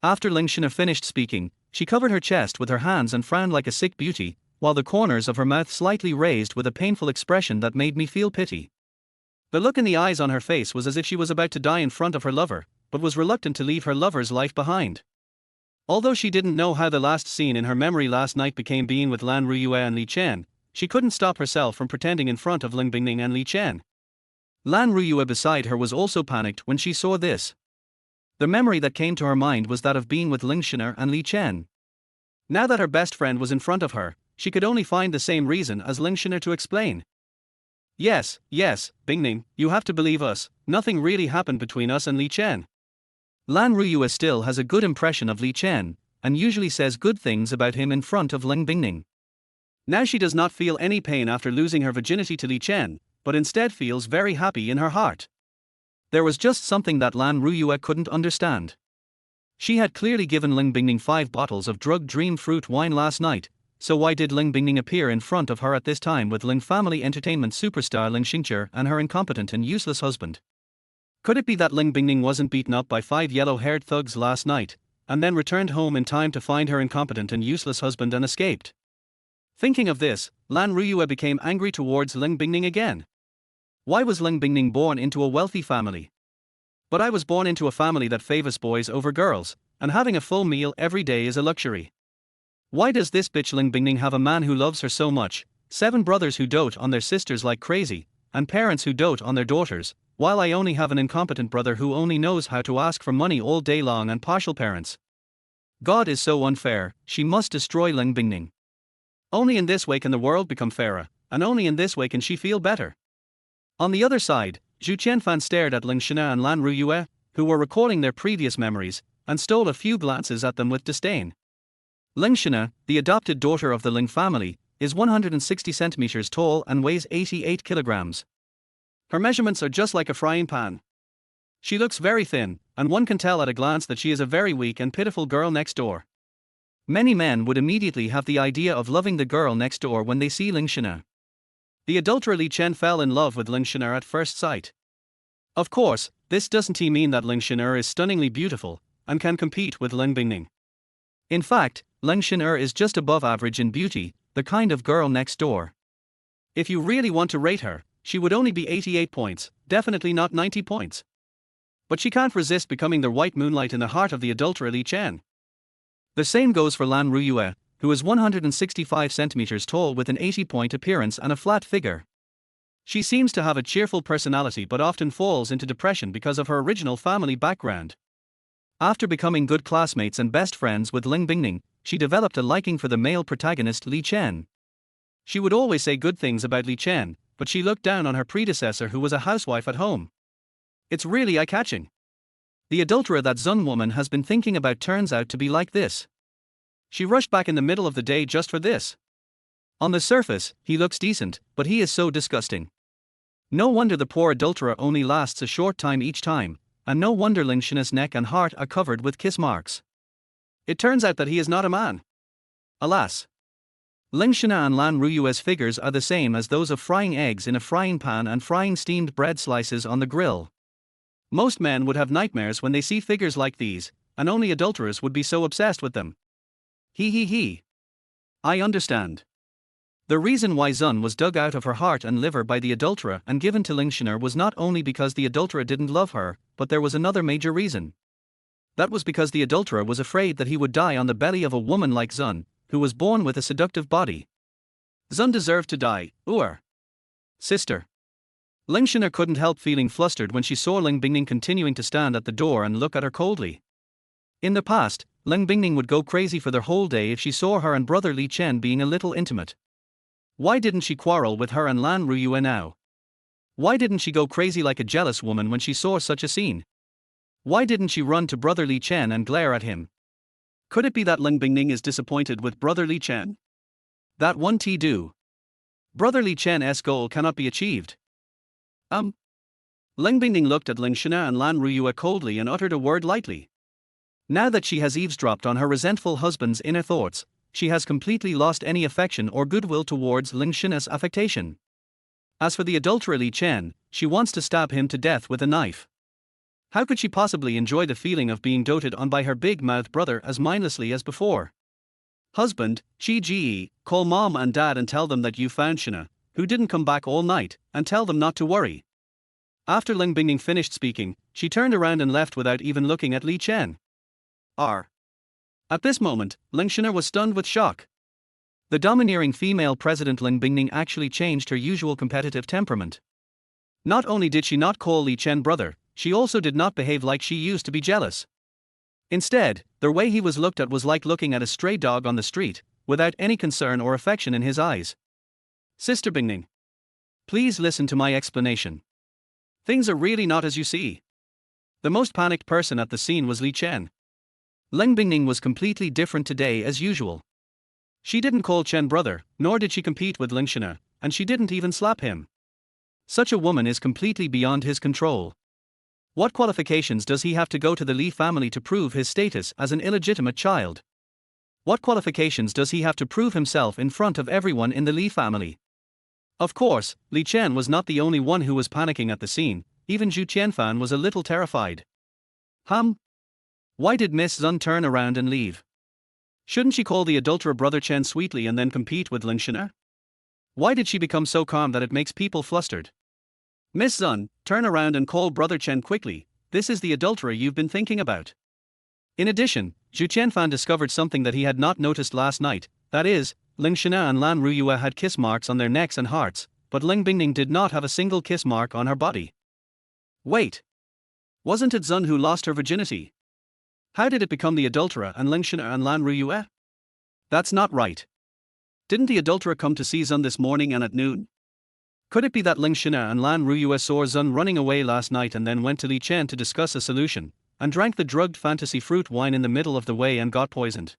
After Ling Shina finished speaking, she covered her chest with her hands and frowned like a sick beauty, while the corners of her mouth slightly raised with a painful expression that made me feel pity. The look in the eyes on her face was as if she was about to die in front of her lover, but was reluctant to leave her lover's life behind. Although she didn't know how the last scene in her memory last night became being with Lan Ruyue and Li Chen, she couldn't stop herself from pretending in front of Ling Bingning and Li Chen. Lan Ruyue beside her was also panicked when she saw this. The memory that came to her mind was that of being with Ling Shina and Li Chen. Now that her best friend was in front of her, she could only find the same reason as Ling Shina to explain. Yes, Bingning, you have to believe us, nothing really happened between us and Li Chen. Lan Ruyue still has a good impression of Li Chen, and usually says good things about him in front of Ling Bingning. Now she does not feel any pain after losing her virginity to Li Chen, but instead feels very happy in her heart. There was just something that Lan Ruyue couldn't understand. She had clearly given Ling Bingning 5 bottles of drugged dream fruit wine last night, so why did Ling Bingning appear in front of her at this time with Ling Family Entertainment superstar Ling Xingqi and her incompetent and useless husband? Could it be that Ling Bingning wasn't beaten up by 5 yellow-haired thugs last night, and then returned home in time to find her incompetent and useless husband and escaped? Thinking of this, Lan Ruyue became angry towards Ling Bingning again. Why was Ling Bingning born into a wealthy family? But I was born into a family that favors boys over girls, and having a full meal every day is a luxury. Why does this bitch Ling Bingning have a man who loves her so much, 7 brothers who dote on their sisters like crazy, and parents who dote on their daughters, while I only have an incompetent brother who only knows how to ask for money all day long and partial parents? God is so unfair, she must destroy Ling Bingning. Only in this way can the world become fairer, and only in this way can she feel better. On the other side, Zhu Qianfan stared at Ling Xina and Lan Ruyue, who were recalling their previous memories, and stole a few glances at them with disdain. Ling Xina, the adopted daughter of the Ling family, is 160 centimeters tall and weighs 88 kilograms. Her measurements are just like a frying pan. She looks very thin, and one can tell at a glance that she is a very weak and pitiful girl next door. Many men would immediately have the idea of loving the girl next door when they see Ling Xina. The adulterer Li Chen fell in love with Ling Xina at first sight. Of course, this doesn't mean that Ling Xina is stunningly beautiful, and can compete with Ling Bingning. In fact, Ling Xina is just above average in beauty, the kind of girl next door. If you really want to rate her, she would only be 88 points, definitely not 90 points. But she can't resist becoming the white moonlight in the heart of the adulterer Li Chen. The same goes for Lan Ruyue, who is 165 centimeters tall with an 80-point appearance and a flat figure. She seems to have a cheerful personality but often falls into depression because of her original family background. After becoming good classmates and best friends with Ling Bingning, she developed a liking for the male protagonist Li Chen. She would always say good things about Li Chen, but she looked down on her predecessor who was a housewife at home. It's really eye-catching. The adulterer that Zun woman has been thinking about turns out to be like this. She rushed back in the middle of the day just for this. On the surface, he looks decent, but he is so disgusting. No wonder the poor adulterer only lasts a short time each time, and no wonder Ling Xina's neck and heart are covered with kiss marks. It turns out that he is not a man. Alas. Ling Xina and Lan Ruyue's figures are the same as those of frying eggs in a frying pan and frying steamed bread slices on the grill. Most men would have nightmares when they see figures like these, and only adulterers would be so obsessed with them. He. I understand. The reason why Zun was dug out of her heart and liver by the adulterer and given to Ling Xina was not only because the adulterer didn't love her, but there was another major reason. That was because the adulterer was afraid that he would die on the belly of a woman like Zun, who was born with a seductive body. Zun deserved to die, sister. Ling Xina couldn't help feeling flustered when she saw Ling Bingning continuing to stand at the door and look at her coldly. In the past, Ling Bingning would go crazy for the whole day if she saw her and brother Li Chen being a little intimate. Why didn't she quarrel with her and Lan Ruyue now? Why didn't she go crazy like a jealous woman when she saw such a scene? Why didn't she run to brother Li Chen and glare at him? Could it be that Ling Bingning is disappointed with brother Li Chen? That one do. Brother Li Chen's goal cannot be achieved. Ling Bingning looked at Ling Xina and Lan Ruyue coldly and uttered a word lightly. Now that she has eavesdropped on her resentful husband's inner thoughts, she has completely lost any affection or goodwill towards Ling Xina's affectation. As for the adulterer Li Chen, she wants to stab him to death with a knife. How could she possibly enjoy the feeling of being doted on by her big-mouthed brother as mindlessly as before? Husband, call mom and dad and tell them that you found Xina, who didn't come back all night, and tell them not to worry. After Ling Bingning finished speaking, she turned around and left without even looking at Li Chen. At this moment, Ling Xina was stunned with shock. The domineering female president Ling Bingning actually changed her usual competitive temperament. Not only did she not call Li Chen brother, she also did not behave like she used to be jealous. Instead, the way he was looked at was like looking at a stray dog on the street, without any concern or affection in his eyes. Sister Bingning, please listen to my explanation. Things are really not as you see. The most panicked person at the scene was Li Chen. Ling Bingning was completely different today as usual. She didn't call Chen brother, nor did she compete with Ling Xina, and she didn't even slap him. Such a woman is completely beyond his control. What qualifications does he have to go to the Li family to prove his status as an illegitimate child? What qualifications does he have to prove himself in front of everyone in the Li family? Of course, Li Chen was not the only one who was panicking at the scene, even Zhu Qianfan was a little terrified. Why did Miss Zun turn around and leave? Shouldn't she call the adulterer Brother Chen sweetly and then compete with Ling Shina? Why did she become so calm that it makes people flustered? Miss Zun, turn around and call Brother Chen quickly, this is the adulterer you've been thinking about. In addition, Zhu Qianfan discovered something that he had not noticed last night, that is, Ling Shina and Lan Ruyue had kiss marks on their necks and hearts, but Ling Bingning did not have a single kiss mark on her body. Wait. Wasn't it Zun who lost her virginity? How did it become the adulterer and Ling Shina and Lan Ruyue? That's not right. Didn't the adulterer come to see Zun this morning and at noon? Could it be that Ling Shina and Lan Ruyue saw Zun running away last night and then went to Li Chen to discuss a solution, and drank the drugged fantasy fruit wine in the middle of the way and got poisoned?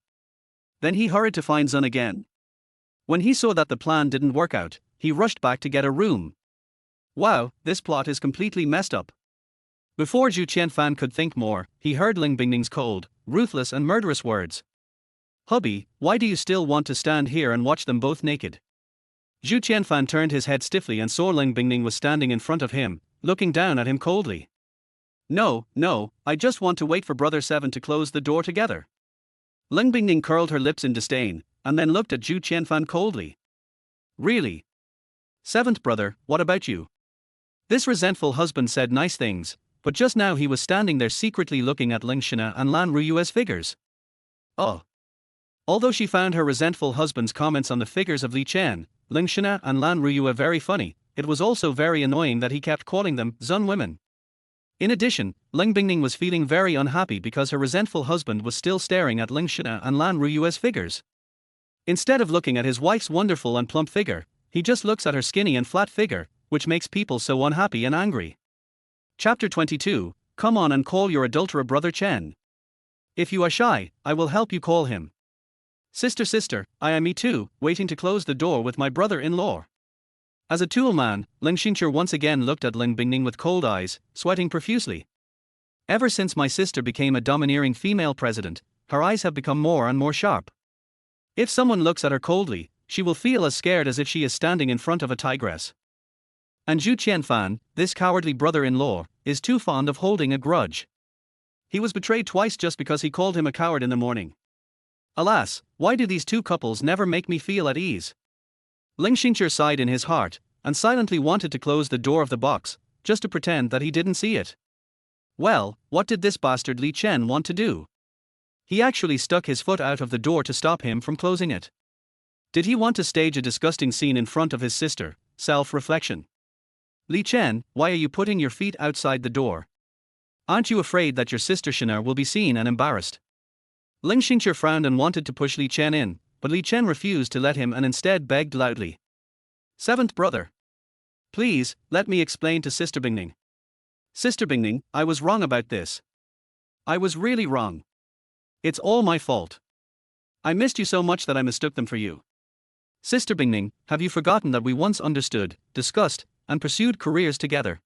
Then he hurried to find Zun again. When he saw that the plan didn't work out, he rushed back to get a room. Wow, this plot is completely messed up. Before Zhu Qianfan could think more, he heard Ling Bingning's cold, ruthless and murderous words. Hubby, why do you still want to stand here and watch them both naked? Zhu Qianfan turned his head stiffly and saw Ling Bingning was standing in front of him, looking down at him coldly. No, I just want to wait for Brother Seven to close the door together. Ling Bingning curled her lips in disdain, and then looked at Zhu Qianfan coldly. Really? Seventh brother, what about you? This resentful husband said nice things, but just now he was standing there secretly looking at Ling Shina and Lan Ruyue's figures. Oh. Although she found her resentful husband's comments on the figures of Li Chen, Ling Shina and Lan Ruyue very funny, it was also very annoying that he kept calling them Zun women. In addition, Ling Bingning was feeling very unhappy because her resentful husband was still staring at Ling Shina and Lan Ruyue's figures. Instead of looking at his wife's wonderful and plump figure, he just looks at her skinny and flat figure, which makes people so unhappy and angry. Chapter 22, Come on and call your adulterer Brother Chen. If you are shy, I will help you call him. Sister, I am me too, waiting to close the door with my brother-in-law. As a tool man, Ling Xingqi once again looked at Ling Bingning with cold eyes, sweating profusely. Ever since my sister became a domineering female president, her eyes have become more and more sharp. If someone looks at her coldly, she will feel as scared as if she is standing in front of a tigress. And Zhu Qianfan, this cowardly brother-in-law, is too fond of holding a grudge. He was betrayed twice just because he called him a coward in the morning. Alas, why do these two couples never make me feel at ease? Ling Xingqi sighed in his heart, and silently wanted to close the door of the box, just to pretend that he didn't see it. Well, what did this bastard Li Chen want to do? He actually stuck his foot out of the door to stop him from closing it. Did he want to stage a disgusting scene in front of his sister? Self-reflection. Li Chen, why are you putting your feet outside the door? Aren't you afraid that your sister Shina will be seen and embarrassed? Ling Xingqi frowned and wanted to push Li Chen in, but Li Chen refused to let him and instead begged loudly. Seventh brother. Please, let me explain to Sister Bingning. Sister Bingning, I was wrong about this. I was really wrong. It's all my fault. I missed you so much that I mistook them for you. Sister Bingning, have you forgotten that we once understood, discussed, and pursued careers together?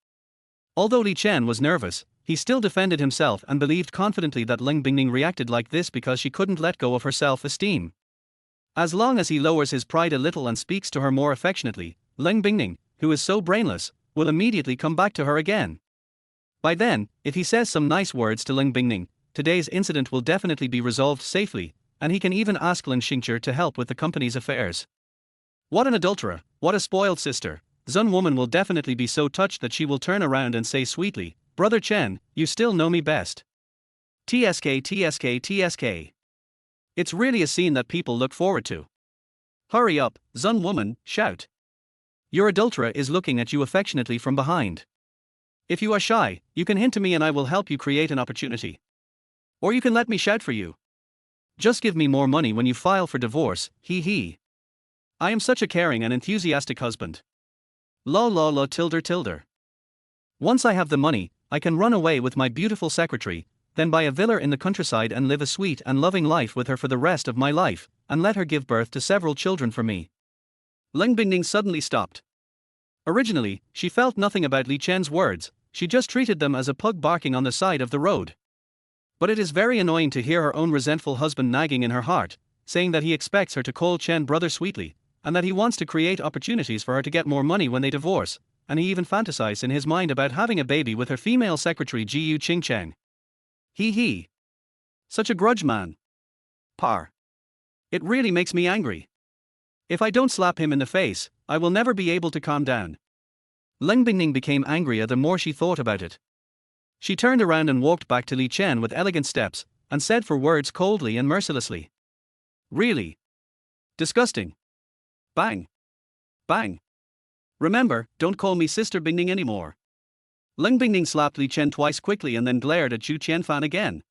Although Li Chen was nervous, he still defended himself and believed confidently that Ling Bingning reacted like this because she couldn't let go of her self-esteem. As long as he lowers his pride a little and speaks to her more affectionately, Ling Bingning, who is so brainless, will immediately come back to her again. By then, if he says some nice words to Ling Bingning, today's incident will definitely be resolved safely, and he can even ask Ling Xingqi to help with the company's affairs. What an adulterer, what a spoiled sister. Zun woman will definitely be so touched that she will turn around and say sweetly, Brother Chen, you still know me best. TSK. It's really a scene that people look forward to. Hurry up, Zun woman, shout. Your adulterer is looking at you affectionately from behind. If you are shy, you can hint to me and I will help you create an opportunity. Or you can let me shout for you. Just give me more money when you file for divorce, hee. I am such a caring and enthusiastic husband. La tilde. Once I have the money, I can run away with my beautiful secretary, then buy a villa in the countryside and live a sweet and loving life with her for the rest of my life, and let her give birth to several children for me. Ling Bingning suddenly stopped. Originally, she felt nothing about Li Chen's words, she just treated them as a pug barking on the side of the road. But it is very annoying to hear her own resentful husband nagging in her heart, saying that he expects her to call Chen brother sweetly, and that he wants to create opportunities for her to get more money when they divorce, and he even fantasized in his mind about having a baby with her female secretary Jiu Qingcheng. He. Such a grudge man. Par. It really makes me angry. If I don't slap him in the face, I will never be able to calm down. Leng Bingning became angrier the more she thought about it. She turned around and walked back to Li Chen with elegant steps, and said for words coldly and mercilessly. Really? Disgusting. Bang. Bang. Remember, don't call me Sister Bingning anymore. Leng Bingning slapped Li Chen twice quickly and then glared at Zhu Qianfan again.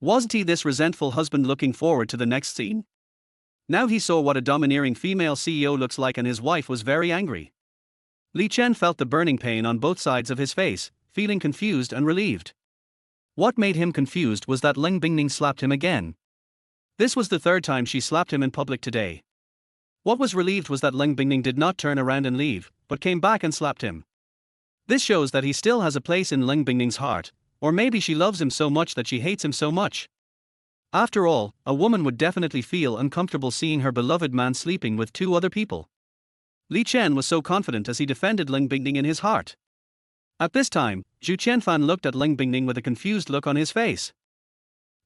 Wasn't he this resentful husband looking forward to the next scene? Now he saw what a domineering female CEO looks like, and his wife was very angry. Li Chen felt the burning pain on both sides of his face, feeling confused and relieved. What made him confused was that Leng Bingning slapped him again. This was the third time she slapped him in public today. What was relieved was that Leng Bingning did not turn around and leave, but came back and slapped him. This shows that he still has a place in Leng Bingning's heart, or maybe she loves him so much that she hates him so much. After all, a woman would definitely feel uncomfortable seeing her beloved man sleeping with two other people. Li Chen was so confident as he defended Leng Bingning in his heart. At this time, Zhu Qianfan looked at Leng Bingning with a confused look on his face.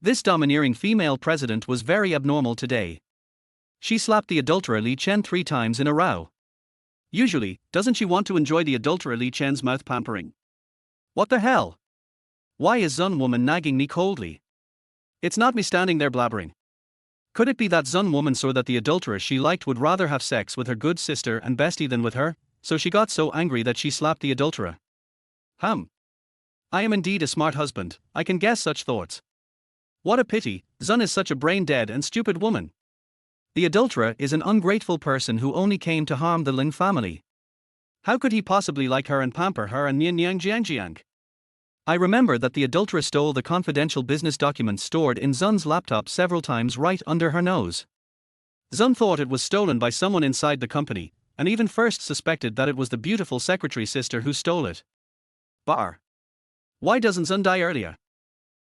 This domineering female president was very abnormal today. She slapped the adulterer Li Chen 3 times in a row. Usually, doesn't she want to enjoy the adulterer Li Chen's mouth pampering? What the hell? Why is Zun woman nagging me coldly? It's not me standing there blabbering. Could it be that Zun woman saw that the adulterer she liked would rather have sex with her good sister and bestie than with her, so she got so angry that she slapped the adulterer? I am indeed a smart husband, I can guess such thoughts. What a pity, Zun is such a brain-dead and stupid woman. The adulterer is an ungrateful person who only came to harm the Lin family. How could he possibly like her and pamper her and Nian Yang Jiangjiang? I remember that the adulterer stole the confidential business documents stored in Zun's laptop several times right under her nose. Zun thought it was stolen by someone inside the company, and even first suspected that it was the beautiful secretary sister who stole it. Bar. Why doesn't Zun die earlier?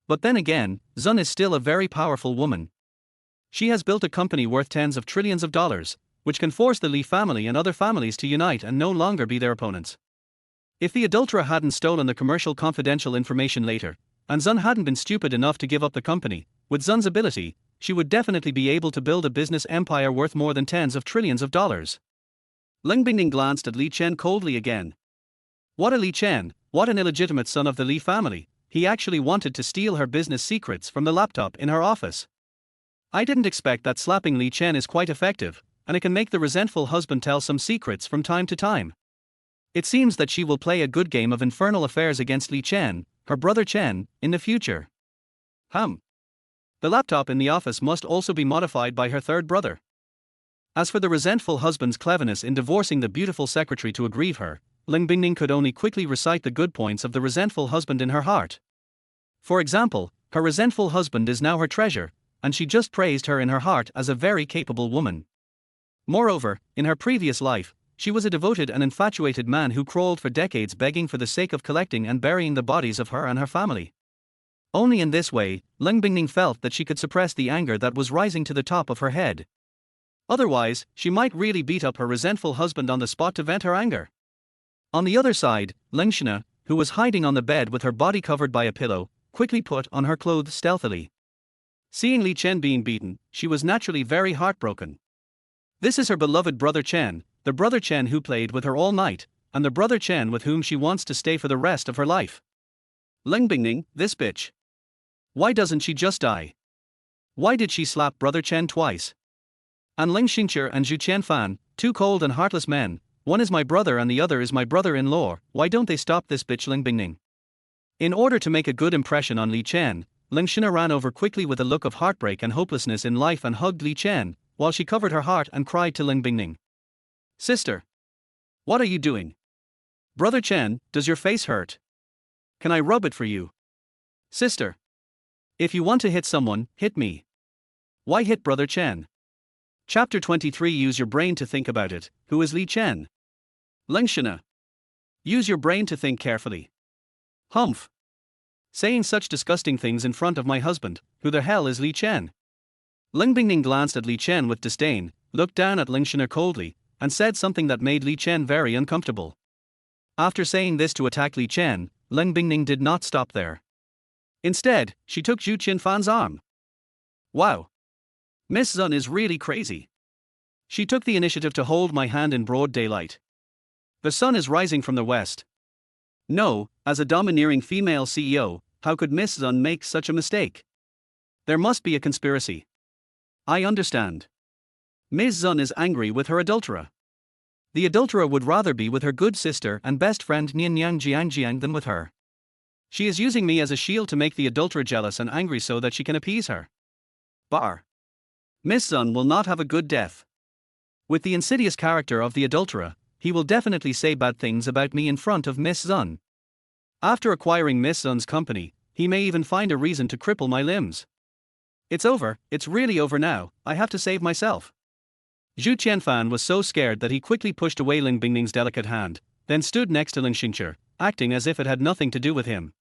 But then again, Zun is still a very powerful woman. She has built a company worth tens of trillions of dollars, which can force the Li family and other families to unite and no longer be their opponents. If the adulterer hadn't stolen the commercial confidential information later, and Zun hadn't been stupid enough to give up the company, with Zun's ability, she would definitely be able to build a business empire worth more than tens of trillions of dollars. Leng Bingning glanced at Li Chen coldly again. What a Li Chen, what an illegitimate son of the Li family, he actually wanted to steal her business secrets from the laptop in her office. I didn't expect that slapping Li Chen is quite effective, and it can make the resentful husband tell some secrets from time to time. It seems that she will play a good game of infernal affairs against Li Chen, her brother Chen, in the future. The laptop in the office must also be modified by her third brother. As for the resentful husband's cleverness in divorcing the beautiful secretary to aggrieve her, Leng Bingning could only quickly recite the good points of the resentful husband in her heart. For example, her resentful husband is now her treasure, and she just praised her in her heart as a very capable woman. Moreover, in her previous life, she was a devoted and infatuated man who crawled for decades begging for the sake of collecting and burying the bodies of her and her family. Only in this way, Leng Bingning felt that she could suppress the anger that was rising to the top of her head. Otherwise, she might really beat up her resentful husband on the spot to vent her anger. On the other side, Leng Shina, who was hiding on the bed with her body covered by a pillow, quickly put on her clothes stealthily. Seeing Li Chen being beaten, she was naturally very heartbroken. This is her beloved brother Chen, the brother Chen who played with her all night, and the brother Chen with whom she wants to stay for the rest of her life. Leng Bingning, this bitch. Why doesn't she just die? Why did she slap brother Chen twice? And Leng Xingqi and Zhu Qianfan, two cold and heartless men, one is my brother and the other is my brother-in-law, why don't they stop this bitch Leng Bingning? In order to make a good impression on Li Chen, Leng Shina ran over quickly with a look of heartbreak and hopelessness in life and hugged Li Chen, while she covered her heart and cried to Leng Bingning. Sister! What are you doing? Brother Chen, does your face hurt? Can I rub it for you? Sister! If you want to hit someone, hit me. Why hit brother Chen? Chapter 23. Use your brain to think about it. Who is Li Chen? Leng Shina. Use your brain to think carefully. Humph. Saying such disgusting things in front of my husband, who the hell is Li Chen? Ling Bingning glanced at Li Chen with disdain, looked down at Ling Shiner coldly, and said something that made Li Chen very uncomfortable. After saying this to attack Li Chen, Ling Bingning did not stop there. Instead, she took Zhu Qianfan's arm. Wow. Miss Zun is really crazy. She took the initiative to hold my hand in broad daylight. The sun is rising from the west. No, as a domineering female CEO, how could Miss Zun make such a mistake? There must be a conspiracy. I understand. Ms. Zun is angry with her adulterer. The adulterer would rather be with her good sister and best friend Nian Yang Jiang than with her. She is using me as a shield to make the adulterer jealous and angry so that she can appease her. Bar. Miss Zun will not have a good death. With the insidious character of the adulterer, he will definitely say bad things about me in front of Miss Zun. After acquiring Miss Zun's company, he may even find a reason to cripple my limbs. It's over, it's really over now, I have to save myself. Zhu Qianfan was so scared that he quickly pushed away Ling Bingning's delicate hand, then stood next to Ling Xingqi, acting as if it had nothing to do with him.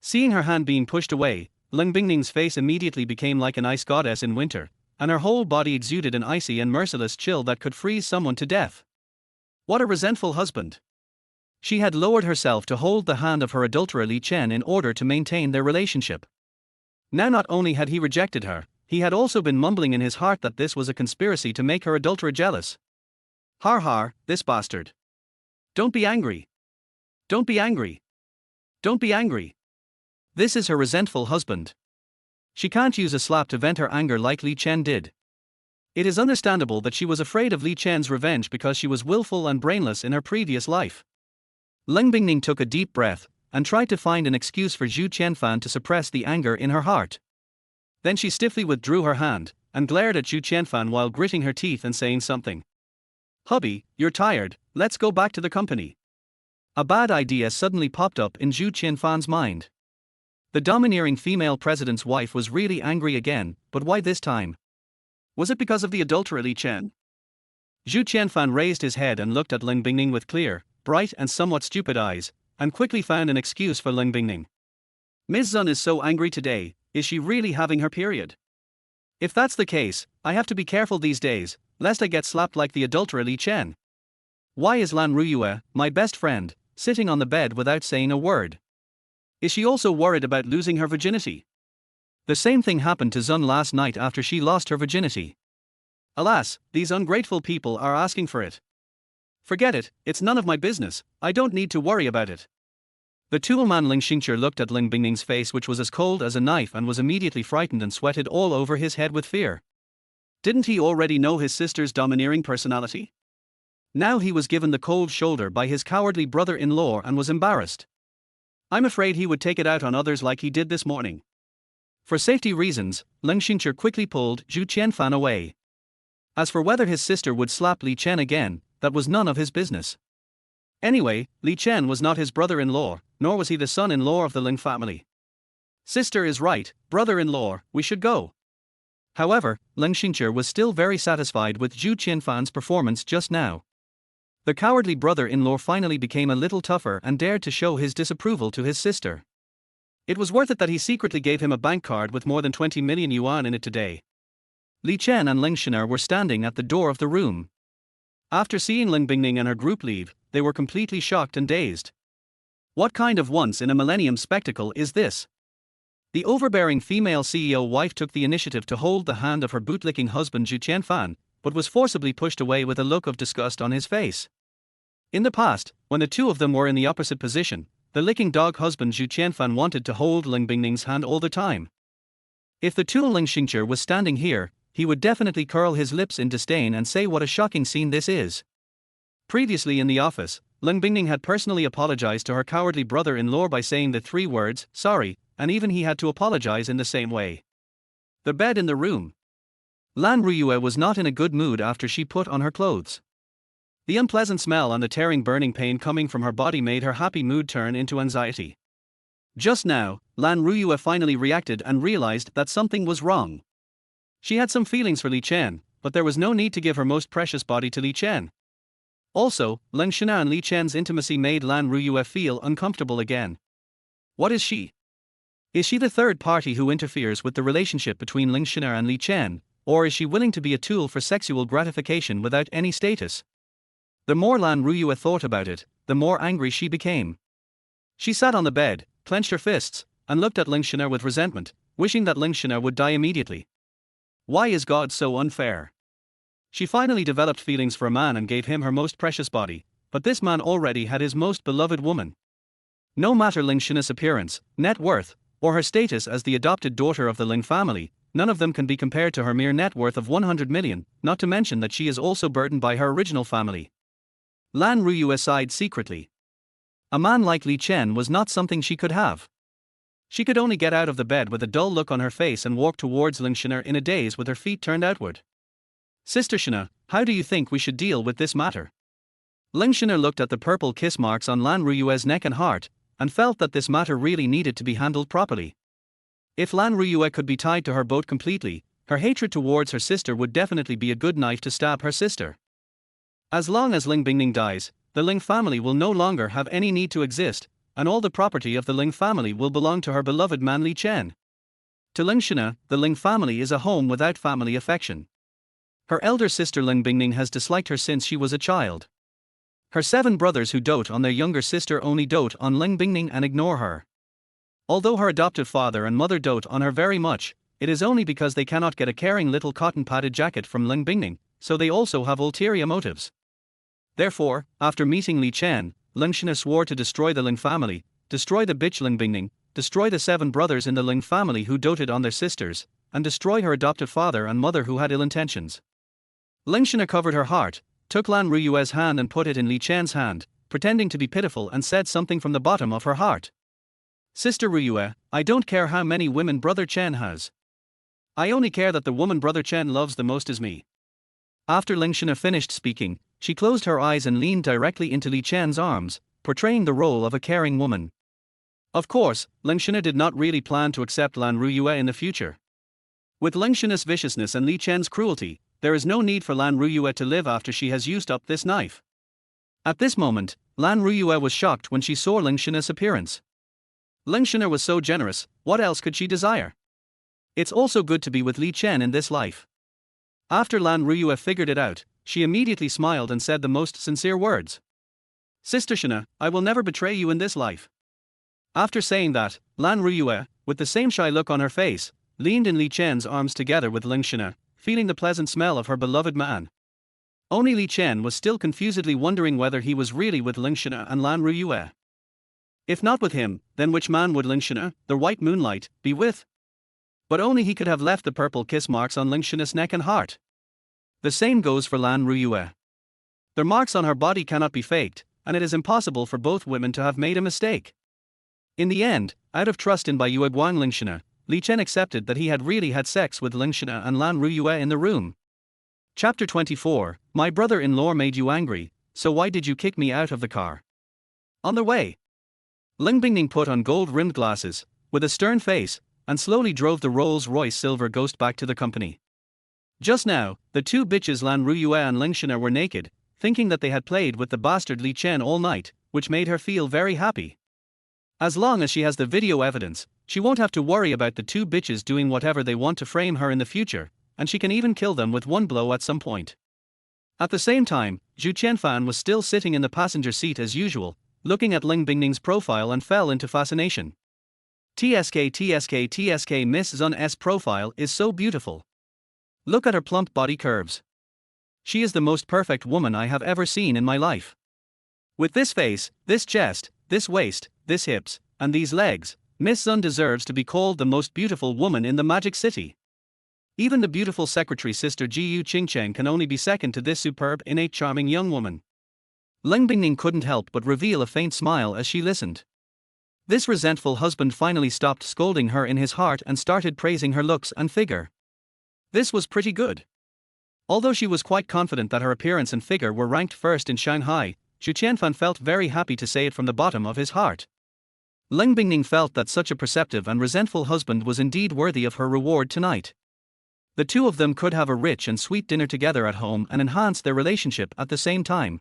Seeing her hand being pushed away, Ling Bingning's face immediately became like an ice goddess in winter, and her whole body exuded an icy and merciless chill that could freeze someone to death. What a resentful husband! She had lowered herself to hold the hand of her adulterer Li Chen in order to maintain their relationship. Now not only had he rejected her, he had also been mumbling in his heart that this was a conspiracy to make her adulterer jealous. Har har, this bastard. Don't be angry. Don't be angry. Don't be angry. This is her resentful husband. She can't use a slap to vent her anger like Li Chen did. It is understandable that she was afraid of Li Chen's revenge because she was willful and brainless in her previous life. Ling Bingning took a deep breath and tried to find an excuse for Zhu Qianfan to suppress the anger in her heart. Then she stiffly withdrew her hand and glared at Zhu Qianfan while gritting her teeth and saying something. Hubby, you're tired, let's go back to the company. A bad idea suddenly popped up in Zhu Qianfan's mind. The domineering female president's wife was really angry again, but why this time? Was it because of the adulterer Li Chen? Zhu Qianfan raised his head and looked at Ling Bingning with clear, bright and somewhat stupid eyes, and quickly found an excuse for Ling Bingning. Ms. Zun is so angry today, is she really having her period? If that's the case, I have to be careful these days, lest I get slapped like the adulterer Li Chen. Why is Lan Ruyue, my best friend, sitting on the bed without saying a word? Is she also worried about losing her virginity? The same thing happened to Zun last night after she lost her virginity. Alas, these ungrateful people are asking for it. Forget it, it's none of my business, I don't need to worry about it. The toolman Ling Xingqi looked at Ling Bingning's face, which was as cold as a knife, and was immediately frightened and sweated all over his head with fear. Didn't he already know his sister's domineering personality? Now he was given the cold shoulder by his cowardly brother-in-law and was embarrassed. I'm afraid he would take it out on others like he did this morning. For safety reasons, Ling Xingqi quickly pulled Zhu Qianfan away. As for whether his sister would slap Li Chen again, that was none of his business. Anyway, Li Chen was not his brother-in-law, nor was he the son-in-law of the Ling family. Sister is right, brother-in-law, we should go. However, Ling Xingqi was still very satisfied with Zhu Qianfan's performance just now. The cowardly brother-in-law finally became a little tougher and dared to show his disapproval to his sister. It was worth it that he secretly gave him a bank card with more than 20 million yuan in it today. Li Chen and Ling Shiner were standing at the door of the room. After seeing Ling Bingning and her group leave, they were completely shocked and dazed. What kind of once-in-a-millennium spectacle is this? The overbearing female CEO wife took the initiative to hold the hand of her bootlicking husband Zhu Qianfan, but was forcibly pushed away with a look of disgust on his face. In the past, when the two of them were in the opposite position, the licking dog husband Zhu Qianfan wanted to hold Ling Bingning's hand all the time. If the tool Ling Xingqi was standing here, he would definitely curl his lips in disdain and say what a shocking scene this is. Previously in the office, Ling Bingning had personally apologized to her cowardly brother-in-law by saying the 3 words, sorry, and even he had to apologize in the same way. The bed in the room. Lan Ruyue was not in a good mood after she put on her clothes. The unpleasant smell and the tearing burning pain coming from her body made her happy mood turn into anxiety. Just now, Lan Ruyue finally reacted and realized that something was wrong. She had some feelings for Li Chen, but there was no need to give her most precious body to Li Chen. Also, Ling Shina and Li Chen's intimacy made Lan Ruyue feel uncomfortable again. What is she? Is she the third party who interferes with the relationship between Ling Shina and Li Chen, or is she willing to be a tool for sexual gratification without any status? The more Lan Ruyue thought about it, the more angry she became. She sat on the bed, clenched her fists, and looked at Ling Shina with resentment, wishing that Ling Shina would die immediately. Why is God so unfair? She finally developed feelings for a man and gave him her most precious body, but this man already had his most beloved woman. No matter Ling Shina's appearance, net worth, or her status as the adopted daughter of the Ling family, none of them can be compared to her mere net worth of 100 million, not to mention that she is also burdened by her original family. Lan Ruyue sighed secretly. A man like Li Chen was not something she could have. She could only get out of the bed with a dull look on her face and walk towards Ling Shina in a daze with her feet turned outward. Sister Shina, how do you think we should deal with this matter? Ling Shina looked at the purple kiss marks on Lan Ruyue's neck and heart, and felt that this matter really needed to be handled properly. If Lan Ruyue could be tied to her boat completely, her hatred towards her sister would definitely be a good knife to stab her sister. As long as Ling Bingning dies, the Ling family will no longer have any need to exist, and all the property of the Ling family will belong to her beloved man Li Chen. To Ling Shina, the Ling family is a home without family affection. Her elder sister Ling Bingning has disliked her since she was a child. Her 7 brothers who dote on their younger sister only dote on Ling Bingning and ignore her. Although her adoptive father and mother dote on her very much, it is only because they cannot get a caring little cotton-padded jacket from Ling Bingning, so they also have ulterior motives. Therefore, after meeting Li Chen, Ling Shina swore to destroy the Ling family, destroy the bitch Ling Bingning, destroy the 7 brothers in the Ling family who doted on their sisters, and destroy her adoptive father and mother who had ill intentions. Ling Shina covered her heart, took Lan Ruyue's hand and put it in Li Chen's hand, pretending to be pitiful and said something from the bottom of her heart. Sister Ruyue, I don't care how many women Brother Chen has. I only care that the woman Brother Chen loves the most is me. After Ling Shina finished speaking, she closed her eyes and leaned directly into Li Chen's arms, portraying the role of a caring woman. Of course, Ling Shina did not really plan to accept Lan Ruyue in the future. With Ling Shina's viciousness and Li Chen's cruelty, there is no need for Lan Ruyue to live after she has used up this knife. At this moment, Lan Ruyue was shocked when she saw Ling Shina's appearance. Ling Shina was so generous, what else could she desire? It's also good to be with Li Chen in this life. After Lan Ruyue figured it out, she immediately smiled and said the most sincere words. Sister Shina, I will never betray you in this life. After saying that, Lan Ruyue, with the same shy look on her face, leaned in Li Chen's arms together with Ling Shina, feeling the pleasant smell of her beloved man. Only Li Chen was still confusedly wondering whether he was really with Ling Shina and Lan Ruyue. If not with him, then which man would Ling Shina, the white moonlight, be with? But only he could have left the purple kiss marks on Ling Shina's neck and heart. The same goes for Lan Ruyue. The marks on her body cannot be faked, and it is impossible for both women to have made a mistake. In the end, out of trust in Yue Guang Ling Shina, Li Chen accepted that he had really had sex with Ling Shina and Lan Ruyue in the room. Chapter 24, My brother-in-law made you angry, so why did you kick me out of the car? On their way, Ling Bingning put on gold-rimmed glasses, with a stern face, and slowly drove the Rolls-Royce Silver Ghost back to the company. Just now, the 2 bitches Lan Ruyue and Ling Shina were naked, thinking that they had played with the bastard Li Chen all night, which made her feel very happy. As long as she has the video evidence, she won't have to worry about the 2 bitches doing whatever they want to frame her in the future, and she can even kill them with one blow at some point. At the same time, Zhu Qianfan was still sitting in the passenger seat as usual, looking at Ling Bingning's profile and fell into fascination. TSK Miss Zun's profile is so beautiful. Look at her plump body curves. She is the most perfect woman I have ever seen in my life. With this face, this chest, this waist, this hips, and these legs, Miss Zun deserves to be called the most beautiful woman in the Magic City. Even the beautiful secretary sister Jiyu Qingcheng can only be second to this superb, innate charming young woman. Ling Bingning couldn't help but reveal a faint smile as she listened. This resentful husband finally stopped scolding her in his heart and started praising her looks and figure. This was pretty good. Although she was quite confident that her appearance and figure were ranked first in Shanghai, Zhu Qianfan felt very happy to say it from the bottom of his heart. Ling Bingning felt that such a perceptive and resentful husband was indeed worthy of her reward tonight. The 2 of them could have a rich and sweet dinner together at home and enhance their relationship at the same time.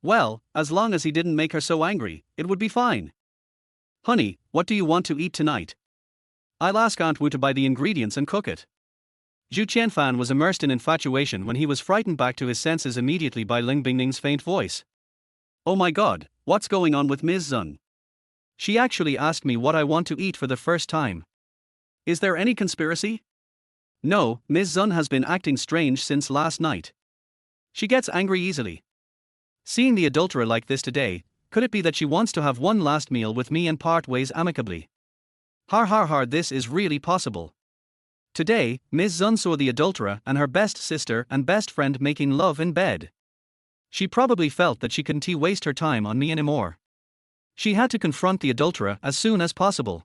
Well, as long as he didn't make her so angry, it would be fine. Honey, what do you want to eat tonight? I'll ask Aunt Wu to buy the ingredients and cook it. Zhu Qianfan was immersed in infatuation when he was frightened back to his senses immediately by Ling Bingning's faint voice. Oh my god, what's going on with Ms. Zun? She actually asked me what I want to eat for the first time. Is there any conspiracy? No, Ms. Zun has been acting strange since last night. She gets angry easily. Seeing the adulterer like this today, could it be that she wants to have one last meal with me and part ways amicably? Har har har, this is really possible. Today, Ms. Zun saw the adulterer and her best sister and best friend making love in bed. She probably felt that she couldn't waste her time on me anymore. She had to confront the adulterer as soon as possible.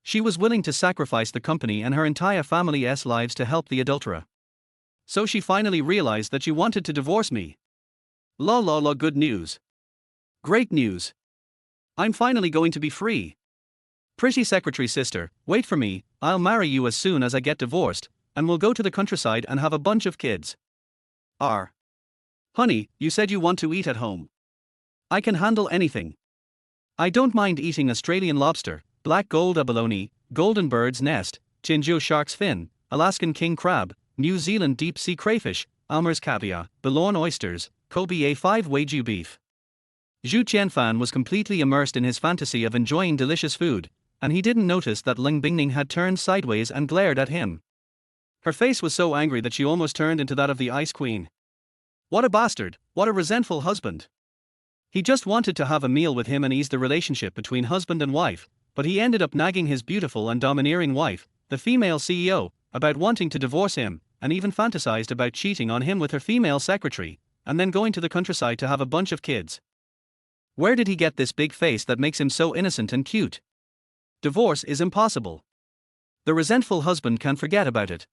She was willing to sacrifice the company and her entire family's lives to help the adulterer. So she finally realized that she wanted to divorce me. La la la, good news. Great news. I'm finally going to be free. Pretty secretary sister, wait for me, I'll marry you as soon as I get divorced, and we'll go to the countryside and have a bunch of kids. Honey, you said you want to eat at home. I can handle anything. I don't mind eating Australian lobster, black gold abalone, golden bird's nest, Jinzhou shark's fin, Alaskan king crab, New Zealand deep sea crayfish, Almer's caviar, Boulogne oysters, Kobe A5 Wagyu beef. Zhu Qianfan was completely immersed in his fantasy of enjoying delicious food, and he didn't notice that Ling Bingning had turned sideways and glared at him. Her face was so angry that she almost turned into that of the Ice Queen. What a bastard, what a resentful husband. He just wanted to have a meal with him and ease the relationship between husband and wife, but he ended up nagging his beautiful and domineering wife, the female CEO, about wanting to divorce him, and even fantasized about cheating on him with her female secretary, and then going to the countryside to have a bunch of kids. Where did he get this big face that makes him so innocent and cute? Divorce is impossible. The resentful husband can forget about it.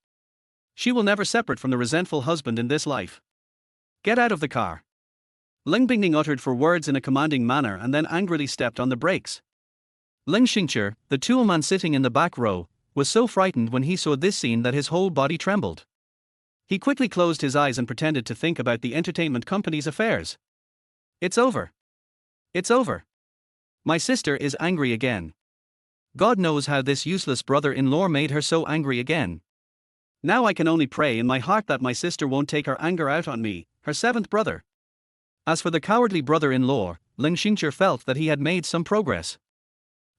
She will never separate from the resentful husband in this life. Get out of the car. Ling Bingning uttered 4 words in a commanding manner and then angrily stepped on the brakes. Ling Xingqi, the toolman sitting in the back row, was so frightened when he saw this scene that his whole body trembled. He quickly closed his eyes and pretended to think about the entertainment company's affairs. It's over. It's over. My sister is angry again. God knows how this useless brother-in-law made her so angry again. Now I can only pray in my heart that my sister won't take her anger out on me, her 7th brother. As for the cowardly brother-in-law, Ling Xingqi felt that he had made some progress.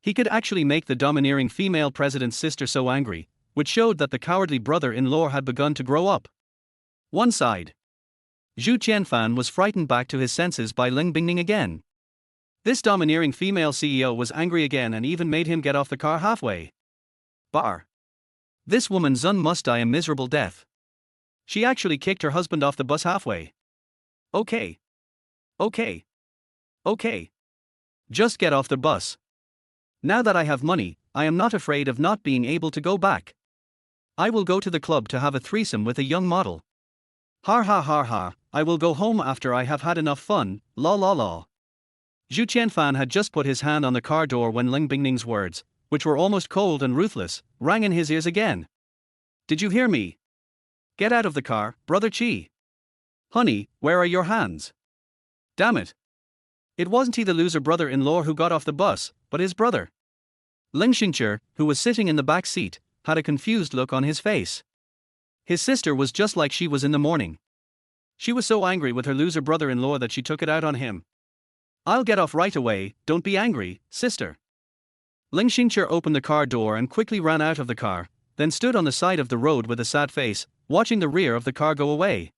He could actually make the domineering female president's sister so angry, which showed that the cowardly brother-in-law had begun to grow up. One side. Zhu Qianfan was frightened back to his senses by Ling Bingning again. This domineering female CEO was angry again and even made him get off the car halfway. This woman Zun must die a miserable death. She actually kicked her husband off the bus halfway. Okay. Just get off the bus. Now that I have money, I am not afraid of not being able to go back. I will go to the club to have a threesome with a young model. Har ha har ha, I will go home after I have had enough fun, la la la. Zhu Qianfan had just put his hand on the car door when Ling Bingning's words, which were almost cold and ruthless, rang in his ears again. Did you hear me? Get out of the car, Brother Qi. Honey, where are your hands? Damn it. It wasn't he the loser brother-in-law who got off the bus, but his brother. Ling Xingqi, who was sitting in the back seat, had a confused look on his face. His sister was just like she was in the morning. She was so angry with her loser brother-in-law that she took it out on him. I'll get off right away, don't be angry, sister. Ling Xingqi opened the car door and quickly ran out of the car, then stood on the side of the road with a sad face, watching the rear of the car go away.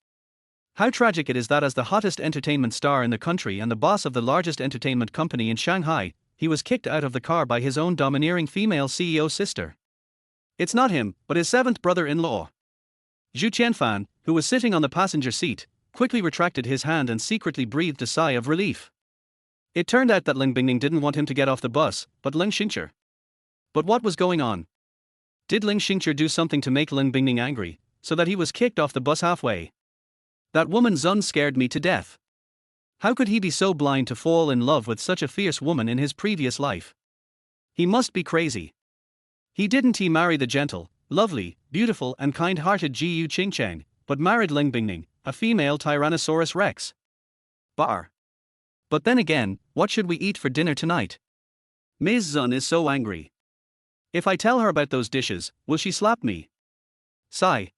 How tragic it is that as the hottest entertainment star in the country and the boss of the largest entertainment company in Shanghai, he was kicked out of the car by his own domineering female CEO sister. It's not him, but his 7th brother-in-law. Zhu Qianfan, who was sitting on the passenger seat, quickly retracted his hand and secretly breathed a sigh of relief. It turned out that Ling Bingning didn't want him to get off the bus, but Ling Xingqi. But what was going on? Did Ling Xingqi do something to make Ling Bingning angry, so that he was kicked off the bus halfway? That woman Zun scared me to death. How could he be so blind to fall in love with such a fierce woman in his previous life? He must be crazy. He didn't marry the gentle, lovely, beautiful and kind-hearted Jiyu Qingchang, but married Ling Bingning, a female Tyrannosaurus Rex. But then again, what should we eat for dinner tonight? Ms. Zun is so angry. If I tell her about those dishes, will she slap me? Sigh.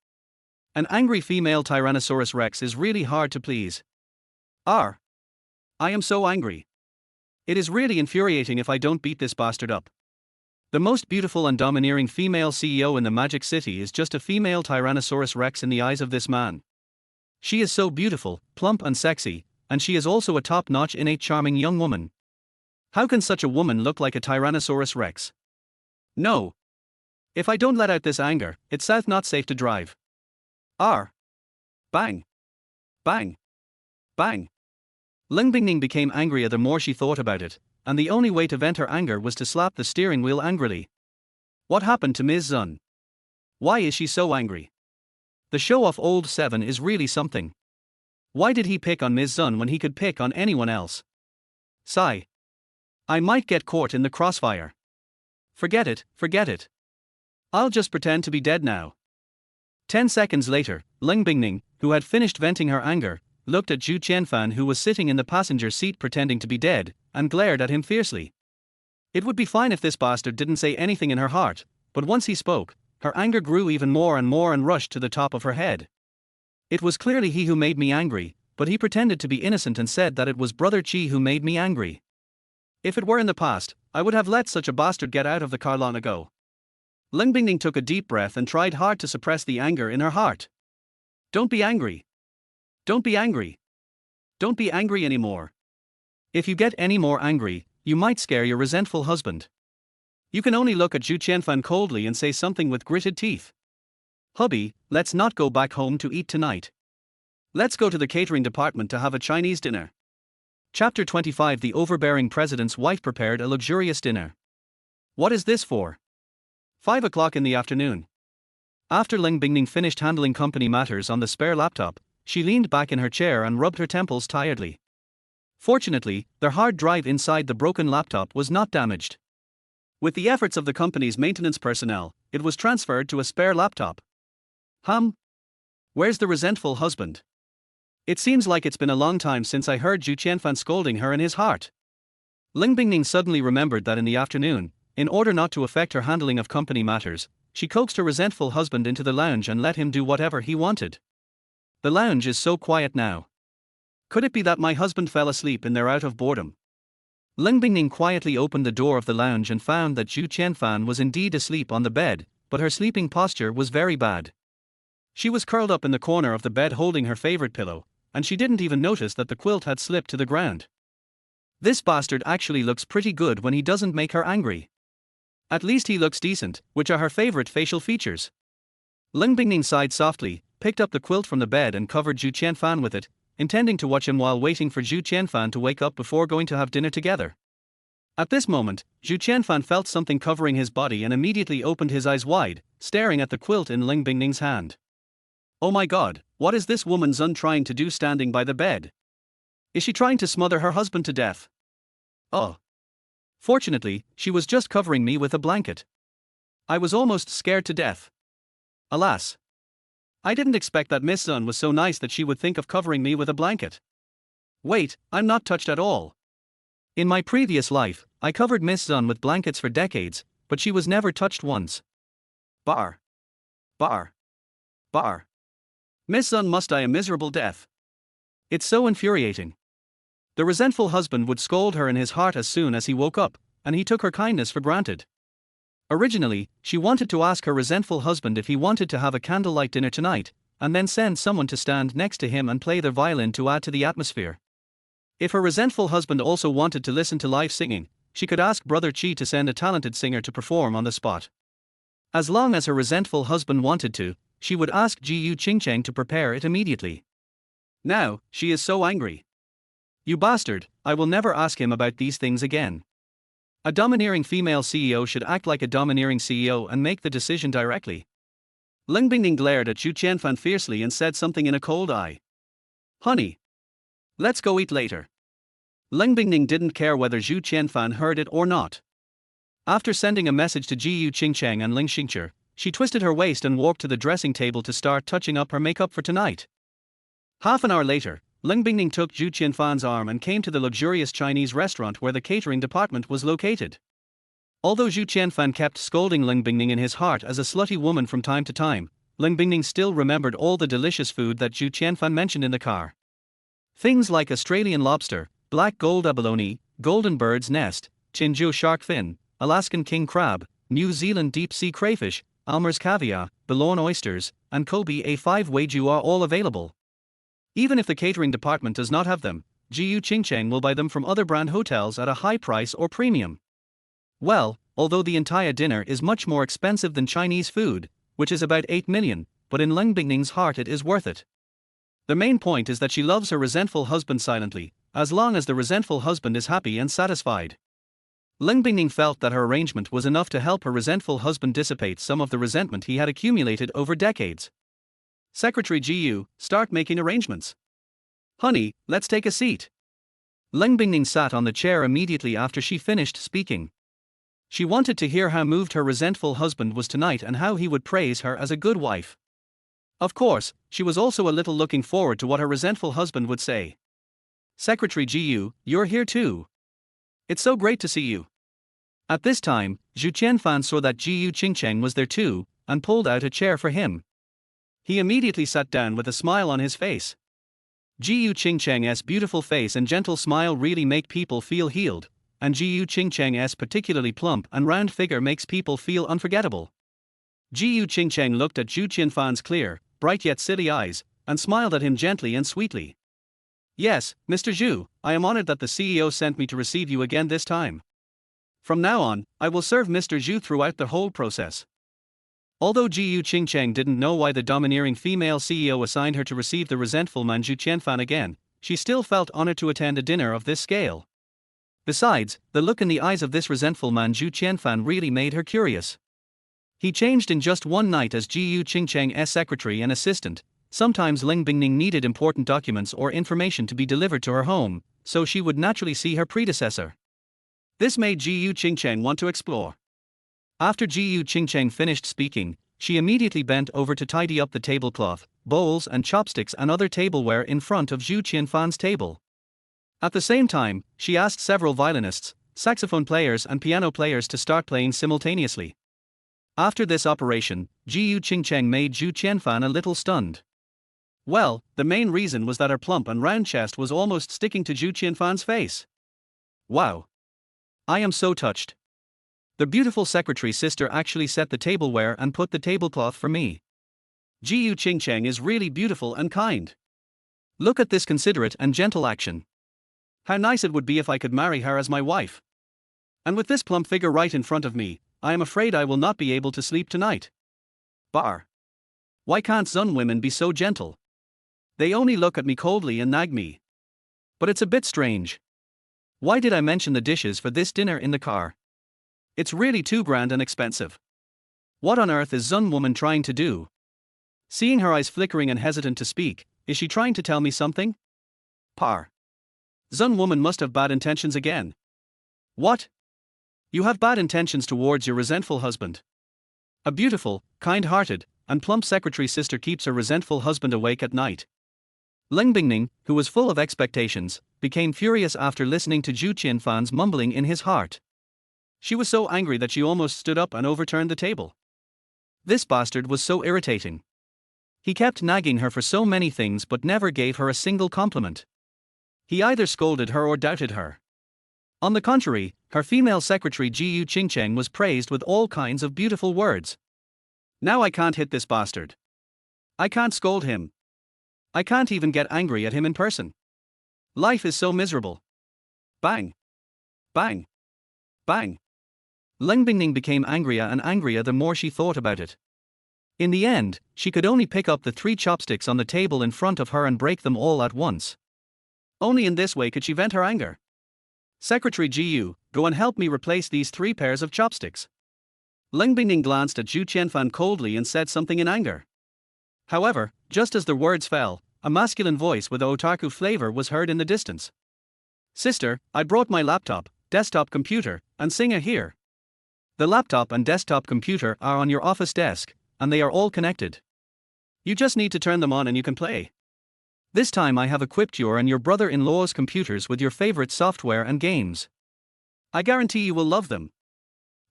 An angry female Tyrannosaurus Rex is really hard to please. I am so angry. It is really infuriating if I don't beat this bastard up. The most beautiful and domineering female CEO in the Magic City is just a female Tyrannosaurus Rex in the eyes of this man. She is so beautiful, plump and sexy, and she is also a top-notch innate charming young woman. How can such a woman look like a Tyrannosaurus Rex? No. If I don't let out this anger, it's south not safe to drive. Bang. Bang. Bang. Ling Bingning became angrier the more she thought about it, and the only way to vent her anger was to slap the steering wheel angrily. What happened to Ms. Zun? Why is she so angry? The show-off old 7 is really something. Why did he pick on Ms. Zun when he could pick on anyone else? Sigh. I might get caught in the crossfire. Forget it. I'll just pretend to be dead now. 10 seconds later, Ling Bingning, who had finished venting her anger, looked at Zhu Qianfan, who was sitting in the passenger seat pretending to be dead, and glared at him fiercely. It would be fine if this bastard didn't say anything in her heart, but once he spoke, her anger grew even more and rushed to the top of her head. It was clearly he who made me angry, but he pretended to be innocent and said that it was Brother Qi who made me angry. If it were in the past, I would have let such a bastard get out of the car long ago. Ling Bingning took a deep breath and tried hard to suppress the anger in her heart. Don't be angry. Don't be angry. Don't be angry anymore. If you get any more angry, you might scare your resentful husband. You can only look at Zhu Qianfan coldly and say something with gritted teeth. Hubby, let's not go back home to eat tonight. Let's go to the catering department to have a Chinese dinner. Chapter 25. The overbearing president's wife prepared a luxurious dinner. What is this for? 5 o'clock in the afternoon. After Ling Bingning finished handling company matters on the spare laptop, she leaned back in her chair and rubbed her temples tiredly. Fortunately, their hard drive inside the broken laptop was not damaged. With the efforts of the company's maintenance personnel, it was transferred to a spare laptop. Where's the resentful husband? It seems like it's been a long time since I heard Zhu Qianfan scolding her in his heart. Ling Bingning suddenly remembered that in the afternoon, in order not to affect her handling of company matters, she coaxed her resentful husband into the lounge and let him do whatever he wanted. The lounge is so quiet now. Could it be that my husband fell asleep in there out of boredom? Ling Bingning quietly opened the door of the lounge and found that Zhu Qianfan was indeed asleep on the bed, but her sleeping posture was very bad. She was curled up in the corner of the bed holding her favorite pillow, and she didn't even notice that the quilt had slipped to the ground. This bastard actually looks pretty good when he doesn't make her angry. At least he looks decent, which are her favorite facial features. Ling Bingning sighed softly, picked up the quilt from the bed and covered Zhu Qianfan with it, intending to watch him while waiting for Zhu Qianfan to wake up before going to have dinner together. At this moment, Zhu Qianfan felt something covering his body and immediately opened his eyes wide, staring at the quilt in Ling Bingning's hand. Oh my god, what is this woman Zun trying to do standing by the bed? Is she trying to smother her husband to death? Oh. Fortunately, she was just covering me with a blanket. I was almost scared to death. Alas. I didn't expect that Miss Zun was so nice that she would think of covering me with a blanket. Wait, I'm not touched at all. In my previous life, I covered Miss Zun with blankets for decades, but she was never touched once. Bar. Miss Zun must die a miserable death. It's so infuriating. The resentful husband would scold her in his heart as soon as he woke up, and he took her kindness for granted. Originally, she wanted to ask her resentful husband if he wanted to have a candlelight dinner tonight, and then send someone to stand next to him and play their violin to add to the atmosphere. If her resentful husband also wanted to listen to live singing, she could ask Brother Qi to send a talented singer to perform on the spot. As long as her resentful husband wanted to, she would ask Ji Qingcheng to prepare it immediately. Now, she is so angry. You bastard, I will never ask him about these things again. A domineering female CEO should act like a domineering CEO and make the decision directly. Ling Bingning glared at Zhu Qianfan fiercely and said something in a cold eye. Honey. Let's go eat later. Ling Bingning didn't care whether Zhu Qianfan heard it or not. After sending a message to Ji Qingcheng and Ling Xingche, she twisted her waist and walked to the dressing table to start touching up her makeup for tonight. Half an hour later, Ling Bingning took Zhu Qianfan's arm and came to the luxurious Chinese restaurant where the catering department was located. Although Zhu Qianfan kept scolding Ling Bingning in his heart as a slutty woman from time to time, Ling Bingning still remembered all the delicious food that Zhu Qianfan mentioned in the car. Things like Australian lobster, black gold abalone, golden bird's nest, Chinju shark fin, Alaskan king crab, New Zealand deep-sea crayfish, Almer's caviar, Boulogne oysters, and Kobe A5 wagyu are all available. Even if the catering department does not have them, Jiu Qingcheng will buy them from other brand hotels at a high price or premium. Well, although the entire dinner is much more expensive than Chinese food, which is about 8 million, but in Ling Bingning's heart it is worth it. The main point is that she loves her resentful husband silently, as long as the resentful husband is happy and satisfied. Ling Bingning felt that her arrangement was enough to help her resentful husband dissipate some of the resentment he had accumulated over decades. Secretary Jiu, start making arrangements. Honey, let's take a seat. Ling Bingning sat on the chair immediately after she finished speaking. She wanted to hear how moved her resentful husband was tonight and how he would praise her as a good wife. Of course, she was also a little looking forward to what her resentful husband would say. Secretary Jiu, you're here too. It's so great to see you. At this time, Zhu Qianfan saw that Jiu Qingcheng was there too, and pulled out a chair for him. He immediately sat down with a smile on his face. Jiu Qingcheng's beautiful face and gentle smile really make people feel healed, and Jiu Qingcheng's particularly plump and round figure makes people feel unforgettable. Jiu Qingcheng looked at Zhu Qianfan's clear, bright yet silly eyes, and smiled at him gently and sweetly. Yes, Mr. Zhu, I am honored that the CEO sent me to receive you again this time. From now on, I will serve Mr. Zhu throughout the whole process. Although Jiu Qingcheng didn't know why the domineering female CEO assigned her to receive the resentful man Zhu Qianfan again, she still felt honored to attend a dinner of this scale. Besides, the look in the eyes of this resentful man Zhu Qianfan really made her curious. He changed in just one night as Jiu Qingcheng's secretary and assistant. Sometimes Ling Bingning needed important documents or information to be delivered to her home, so she would naturally see her predecessor. This made Jiu Qingcheng want to explore. After Jiu Qingcheng finished speaking, she immediately bent over to tidy up the tablecloth, bowls and chopsticks and other tableware in front of Zhu Qianfan's table. At the same time, she asked several violinists, saxophone players and piano players to start playing simultaneously. After this operation, Jiu Qingcheng made Zhu Qianfan a little stunned. Well, the main reason was that her plump and round chest was almost sticking to Zhu Qianfan's face. Wow! I am so touched. The beautiful secretary sister actually set the tableware and put the tablecloth for me. Jiu Qingcheng is really beautiful and kind. Look at this considerate and gentle action. How nice it would be if I could marry her as my wife. And with this plump figure right in front of me, I am afraid I will not be able to sleep tonight. Bar. Why can't Zun women be so gentle? They only look at me coldly and nag me. But it's a bit strange. Why did I mention the dishes for this dinner in the car? It's really too grand and expensive. What on earth is Zun woman trying to do? Seeing her eyes flickering and hesitant to speak, is she trying to tell me something? Par. Zun woman must have bad intentions again. What? You have bad intentions towards your resentful husband. A beautiful, kind-hearted, and plump secretary sister keeps her resentful husband awake at night. Ling Bingning, who was full of expectations, became furious after listening to Zhu Qianfan's mumbling in his heart. She was so angry that she almost stood up and overturned the table. This bastard was so irritating. He kept nagging her for so many things but never gave her a single compliment. He either scolded her or doubted her. On the contrary, her female secretary Jiu Qingcheng was praised with all kinds of beautiful words. Now I can't hit this bastard. I can't scold him. I can't even get angry at him in person. Life is so miserable. Bang. Bang. Bang. Ling Bingning became angrier and angrier the more she thought about it. In the end, she could only pick up the 3 chopsticks on the table in front of her and break them all at once. Only in this way could she vent her anger. Secretary Jiu, go and help me replace these 3 pairs of chopsticks. Ling Bingning glanced at Zhu Qianfan coldly and said something in anger. However, just as the words fell, a masculine voice with otaku flavor was heard in the distance. Sister, I brought my laptop, desktop computer, and Singer here. The laptop and desktop computer are on your office desk, and they are all connected. You just need to turn them on and you can play. This time I have equipped your and your brother-in-law's computers with your favorite software and games. I guarantee you will love them.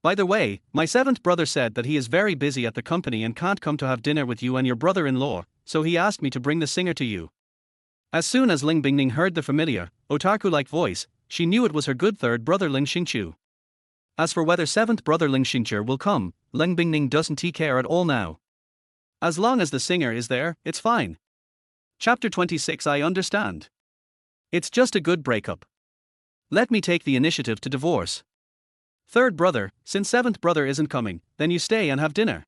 By the way, my seventh brother said that he is very busy at the company and can't come to have dinner with you and your brother-in-law, so he asked me to bring the singer to you. As soon as Ling Bingning heard the familiar, otaku-like voice, she knew it was her good third brother Ling Xingqiu. As for whether seventh brother Ling Xingqiu will come, Ling Bingning doesn't care at all now. As long as the singer is there, it's fine. Chapter 26. I understand. It's just a good breakup. Let me take the initiative to divorce. Third brother, since seventh brother isn't coming, then you stay and have dinner.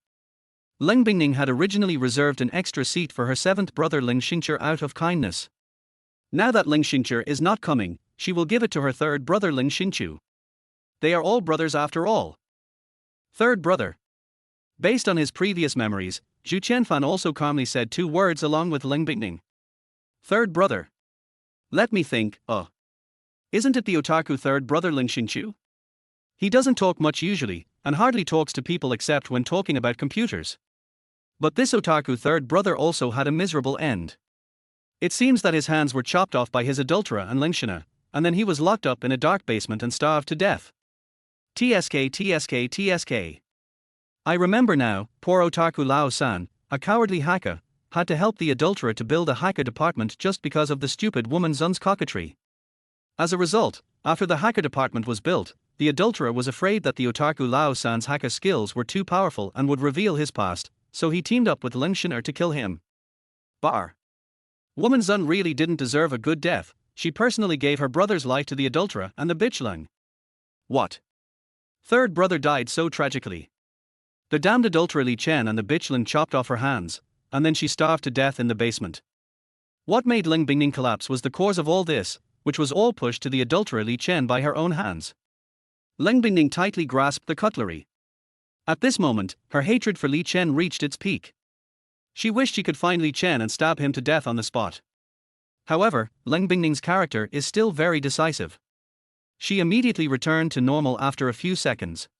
Ling Bingning had originally reserved an extra seat for her seventh brother Ling Xingqiu out of kindness. Now that Ling Xingqiu is not coming, she will give it to her third brother Ling Xingqiu. They are all brothers after all. Third brother. Based on his previous memories, Zhu Qianfan also calmly said 2 words along with Ling Bingning. Third brother. Let me think, Isn't it the otaku third brother Ling Xingqiu? He doesn't talk much usually, and hardly talks to people except when talking about computers. But this otaku third brother also had a miserable end. It seems that his hands were chopped off by his adulterer and Lingshina, and then he was locked up in a dark basement and starved to death. TSK. I remember now, poor otaku Lao-san, a cowardly hacker, had to help the adulterer to build a hacker department just because of the stupid woman Zun's coquetry. As a result, after the hacker department was built, the adulterer was afraid that the otaku Lao-san's hacker skills were too powerful and would reveal his past, so he teamed up with Lingshina to kill him. Woman Zun really didn't deserve a good death. She personally gave her brother's life to the adulterer and the bitchling. What? Third brother died so tragically. The damned adulterer Li Chen and the bitchling chopped off her hands, and then she starved to death in the basement. What made Ling Bingning collapse was the cause of all this, which was all pushed to the adulterer Li Chen by her own hands. Ling Bingning tightly grasped the cutlery. At this moment, her hatred for Li Chen reached its peak. She wished she could find Li Chen and stab him to death on the spot. However, Ling Bingning's character is still very decisive. She immediately returned to normal after a few seconds.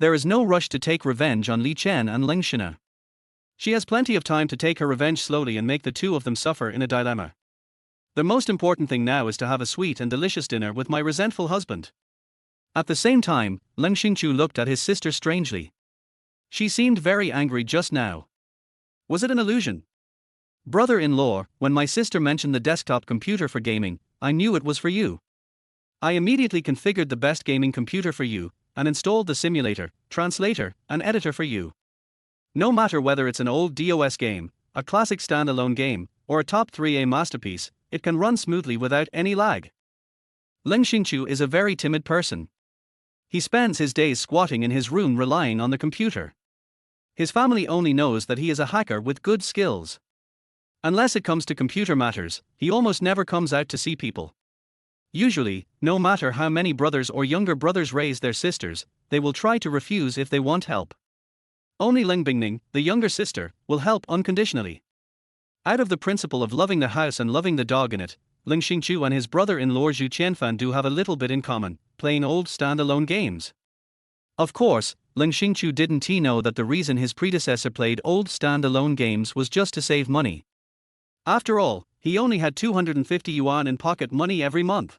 There is no rush to take revenge on Li Chen and Lingshina. She has plenty of time to take her revenge slowly and make the two of them suffer in a dilemma. The most important thing now is to have a sweet and delicious dinner with my resentful husband. At the same time, Ling Xingqiu looked at his sister strangely. She seemed very angry just now. Was it an illusion? Brother-in-law, when my sister mentioned the desktop computer for gaming, I knew it was for you. I immediately configured the best gaming computer for you, and installed the simulator, translator, and editor for you. No matter whether it's an old DOS game, a classic standalone game, or a top 3A masterpiece, it can run smoothly without any lag. Ling Xingqiu is a very timid person. He spends his days squatting in his room relying on the computer. His family only knows that he is a hacker with good skills. Unless it comes to computer matters, he almost never comes out to see people. Usually, no matter how many brothers or younger brothers raise their sisters, they will try to refuse if they want help. Only Ling Bingning, the younger sister, will help unconditionally. Out of the principle of loving the house and loving the dog in it, Ling Xingqiu and his brother-in-law Zhu Qianfan do have a little bit in common, playing old standalone games. Of course, Ling Xingqiu didn't know that the reason his predecessor played old standalone games was just to save money. After all, he only had 250 yuan in pocket money every month.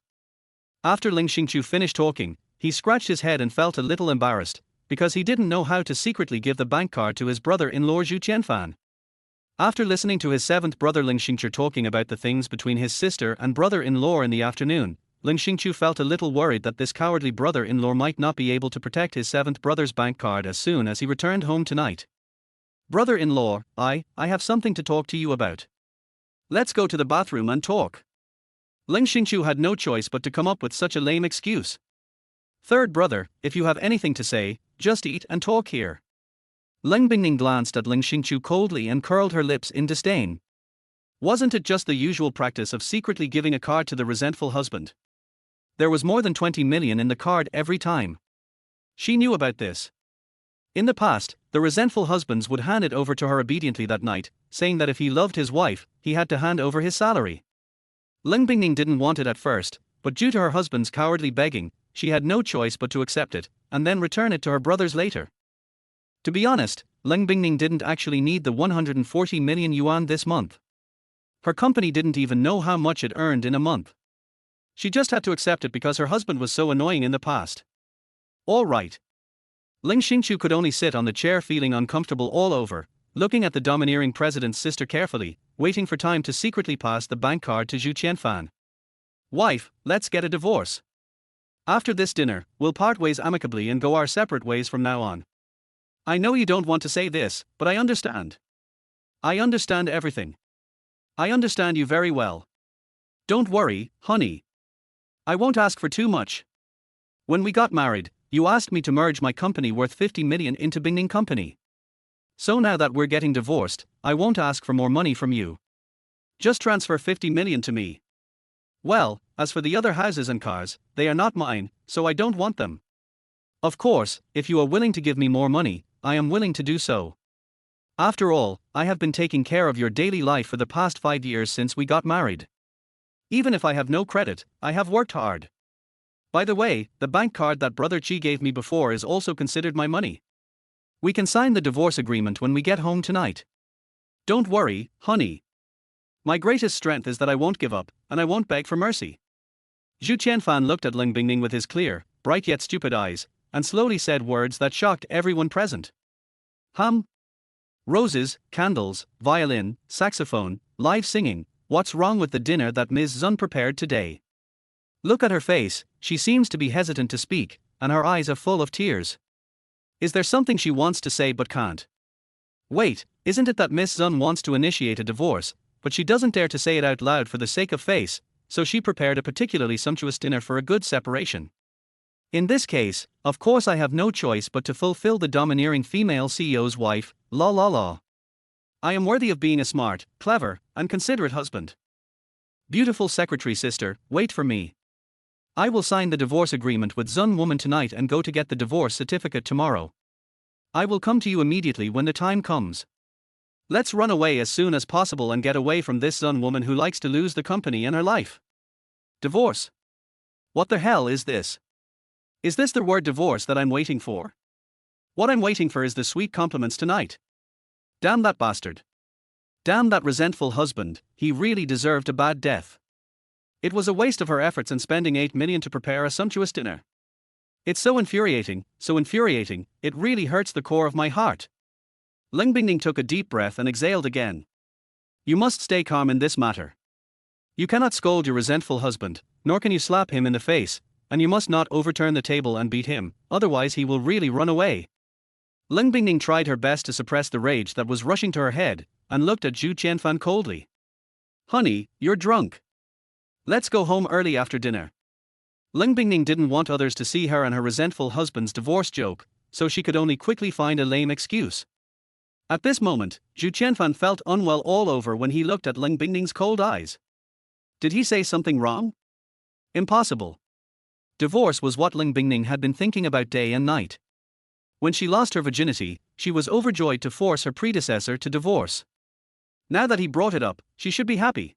After Ling Xingqiu finished talking, he scratched his head and felt a little embarrassed, because he didn't know how to secretly give the bank card to his brother-in-law Zhu Qianfan. After listening to his seventh brother Ling Xingqiu talking about the things between his sister and brother-in-law in the afternoon, Ling Xingqiu felt a little worried that this cowardly brother-in-law might not be able to protect his seventh brother's bank card as soon as he returned home tonight. Brother-in-law, I have something to talk to you about. Let's go to the bathroom and talk. Ling Xingqiu had no choice but to come up with such a lame excuse. Third brother, if you have anything to say, just eat and talk here. Ling Bingning glanced at Ling Xingqiu coldly and curled her lips in disdain. Wasn't it just the usual practice of secretly giving a card to the resentful husband? There was more than 20 million in the card every time. She knew about this. In the past, the resentful husbands would hand it over to her obediently that night, saying that if he loved his wife, he had to hand over his salary. Ling Bingning didn't want it at first, but due to her husband's cowardly begging, she had no choice but to accept it, and then return it to her brothers later. To be honest, Ling Bingning didn't actually need the 140 million yuan this month. Her company didn't even know how much it earned in a month. She just had to accept it because her husband was so annoying in the past. All right. Ling Xingqiu could only sit on the chair feeling uncomfortable all over, looking at the domineering president's sister carefully, waiting for time to secretly pass the bank card to Zhu Qianfan. Wife, let's get a divorce. After this dinner, we'll part ways amicably and go our separate ways from now on. I know you don't want to say this, but I understand. I understand everything. I understand you very well. Don't worry, honey. I won't ask for too much. When we got married, you asked me to merge my company worth 50 million into Bingning Company. So now that we're getting divorced, I won't ask for more money from you. Just transfer 50 million to me. Well, as for the other houses and cars, they are not mine, so I don't want them. Of course, if you are willing to give me more money, I am willing to do so. After all, I have been taking care of your daily life for the past 5 years since we got married. Even if I have no credit, I have worked hard. By the way, the bank card that Brother Chi gave me before is also considered my money. We can sign the divorce agreement when we get home tonight. Don't worry, honey. My greatest strength is that I won't give up, and I won't beg for mercy. Zhu Qianfan looked at Ling Bingning with his clear, bright yet stupid eyes, and slowly said words that shocked everyone present. Roses, candles, violin, saxophone, live singing, what's wrong with the dinner that Ms. Zun prepared today? Look at her face, she seems to be hesitant to speak, and her eyes are full of tears. Is there something she wants to say but can't? Wait, isn't it that Miss Zun wants to initiate a divorce, but she doesn't dare to say it out loud for the sake of face, so she prepared a particularly sumptuous dinner for a good separation. In this case, of course I have no choice but to fulfill the domineering female CEO's wife, la. I am worthy of being a smart, clever, and considerate husband. Beautiful secretary sister, wait for me. I will sign the divorce agreement with Zun woman tonight and go to get the divorce certificate tomorrow. I will come to you immediately when the time comes. Let's run away as soon as possible and get away from this Zun woman who likes to lose the company and her life. Divorce? What the hell is this? Is this the word divorce that I'm waiting for? What I'm waiting for is the sweet compliments tonight. Damn that bastard. Damn that resentful husband, he really deserved a bad death. It was a waste of her efforts and spending 8 million to prepare a sumptuous dinner. It's so infuriating, it really hurts the core of my heart. Ling Bingning took a deep breath and exhaled again. You must stay calm in this matter. You cannot scold your resentful husband, nor can you slap him in the face, and you must not overturn the table and beat him, otherwise he will really run away. Ling Bingning tried her best to suppress the rage that was rushing to her head, and looked at Zhu Qianfan coldly. Honey, you're drunk. Let's go home early after dinner. Ling Bingning didn't want others to see her and her resentful husband's divorce joke, so she could only quickly find a lame excuse. At this moment, Zhu Qianfan felt unwell all over when he looked at Ling Bingning's cold eyes. Did he say something wrong? Impossible. Divorce was what Ling Bingning had been thinking about day and night. When she lost her virginity, she was overjoyed to force her predecessor to divorce. Now that he brought it up, she should be happy.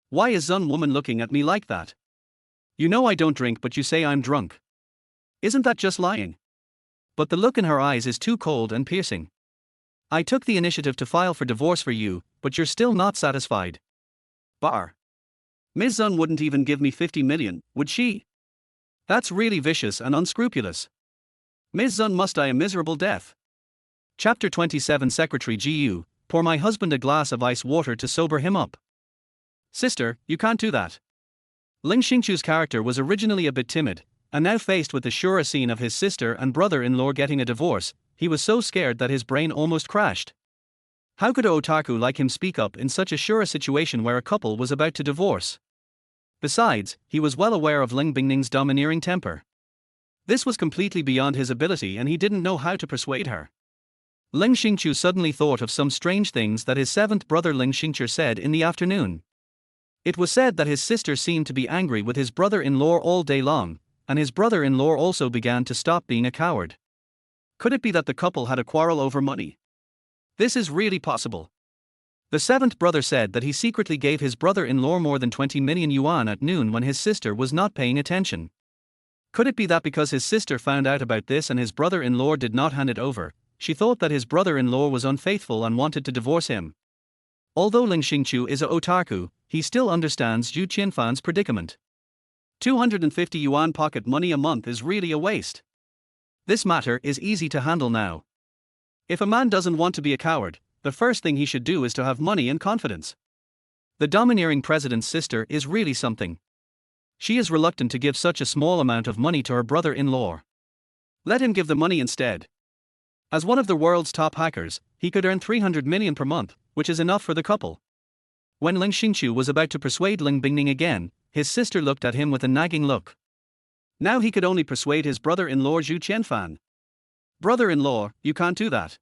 Why is Zun woman looking at me like that? You know I don't drink, but you say I'm drunk. Isn't that just lying? But the look in her eyes is too cold and piercing. I took the initiative to file for divorce for you, but you're still not satisfied. Bar. Ms. Zun wouldn't even give me 50 million, would she? That's really vicious and unscrupulous. Ms. Zun must die a miserable death. Chapter 27 Secretary Gu, pour my husband a glass of ice water to sober him up. Sister, you can't do that. Ling Xingqiu's character was originally a bit timid, and now faced with the sure scene of his sister and brother-in-law getting a divorce, he was so scared that his brain almost crashed. How could an otaku like him speak up in such a sure situation where a couple was about to divorce? Besides, he was well aware of Ling Bingning's domineering temper. This was completely beyond his ability and he didn't know how to persuade her. Ling Xingqiu suddenly thought of some strange things that his seventh brother Ling Xingqiu said in the afternoon. It was said that his sister seemed to be angry with his brother-in-law all day long, and his brother-in-law also began to stop being a coward. Could it be that the couple had a quarrel over money? This is really possible. The seventh brother said that he secretly gave his brother-in-law more than 20 million yuan at noon when his sister was not paying attention. Could it be that because his sister found out about this and his brother-in-law did not hand it over, she thought that his brother-in-law was unfaithful and wanted to divorce him? Although Ling Xingqiu is a otaku, he still understands Zhu Qianfan's predicament. 250 yuan pocket money a month is really a waste. This matter is easy to handle now. If a man doesn't want to be a coward, the first thing he should do is to have money and confidence. The domineering president's sister is really something. She is reluctant to give such a small amount of money to her brother-in-law. Let him give the money instead. As one of the world's top hackers, he could earn 300 million per month, which is enough for the couple. When Ling Xingqiu was about to persuade Ling Bingning again, his sister looked at him with a nagging look. Now he could only persuade his brother-in-law Zhu Qianfan. Brother-in-law, you can't do that.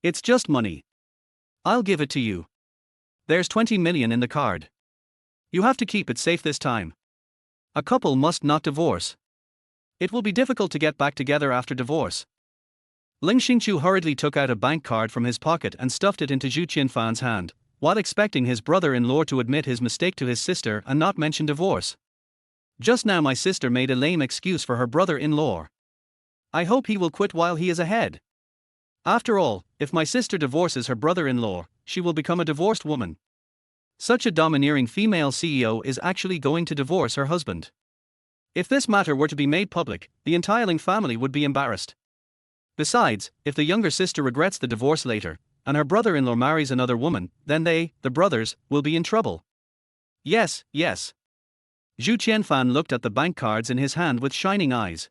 It's just money. I'll give it to you. There's 20 million in the card. You have to keep it safe this time. A couple must not divorce. It will be difficult to get back together after divorce. Ling Xingqiu hurriedly took out a bank card from his pocket and stuffed it into Zhu Qianfan's hand, while expecting his brother-in-law to admit his mistake to his sister and not mention divorce. Just now my sister made a lame excuse for her brother-in-law. I hope he will quit while he is ahead. After all, if my sister divorces her brother-in-law, she will become a divorced woman. Such a domineering female CEO is actually going to divorce her husband. If this matter were to be made public, the entire Ling family would be embarrassed. Besides, if the younger sister regrets the divorce later, and her brother-in-law marries another woman, then they, the brothers, will be in trouble. Yes. Zhu Qianfan looked at the bank cards in his hand with shining eyes.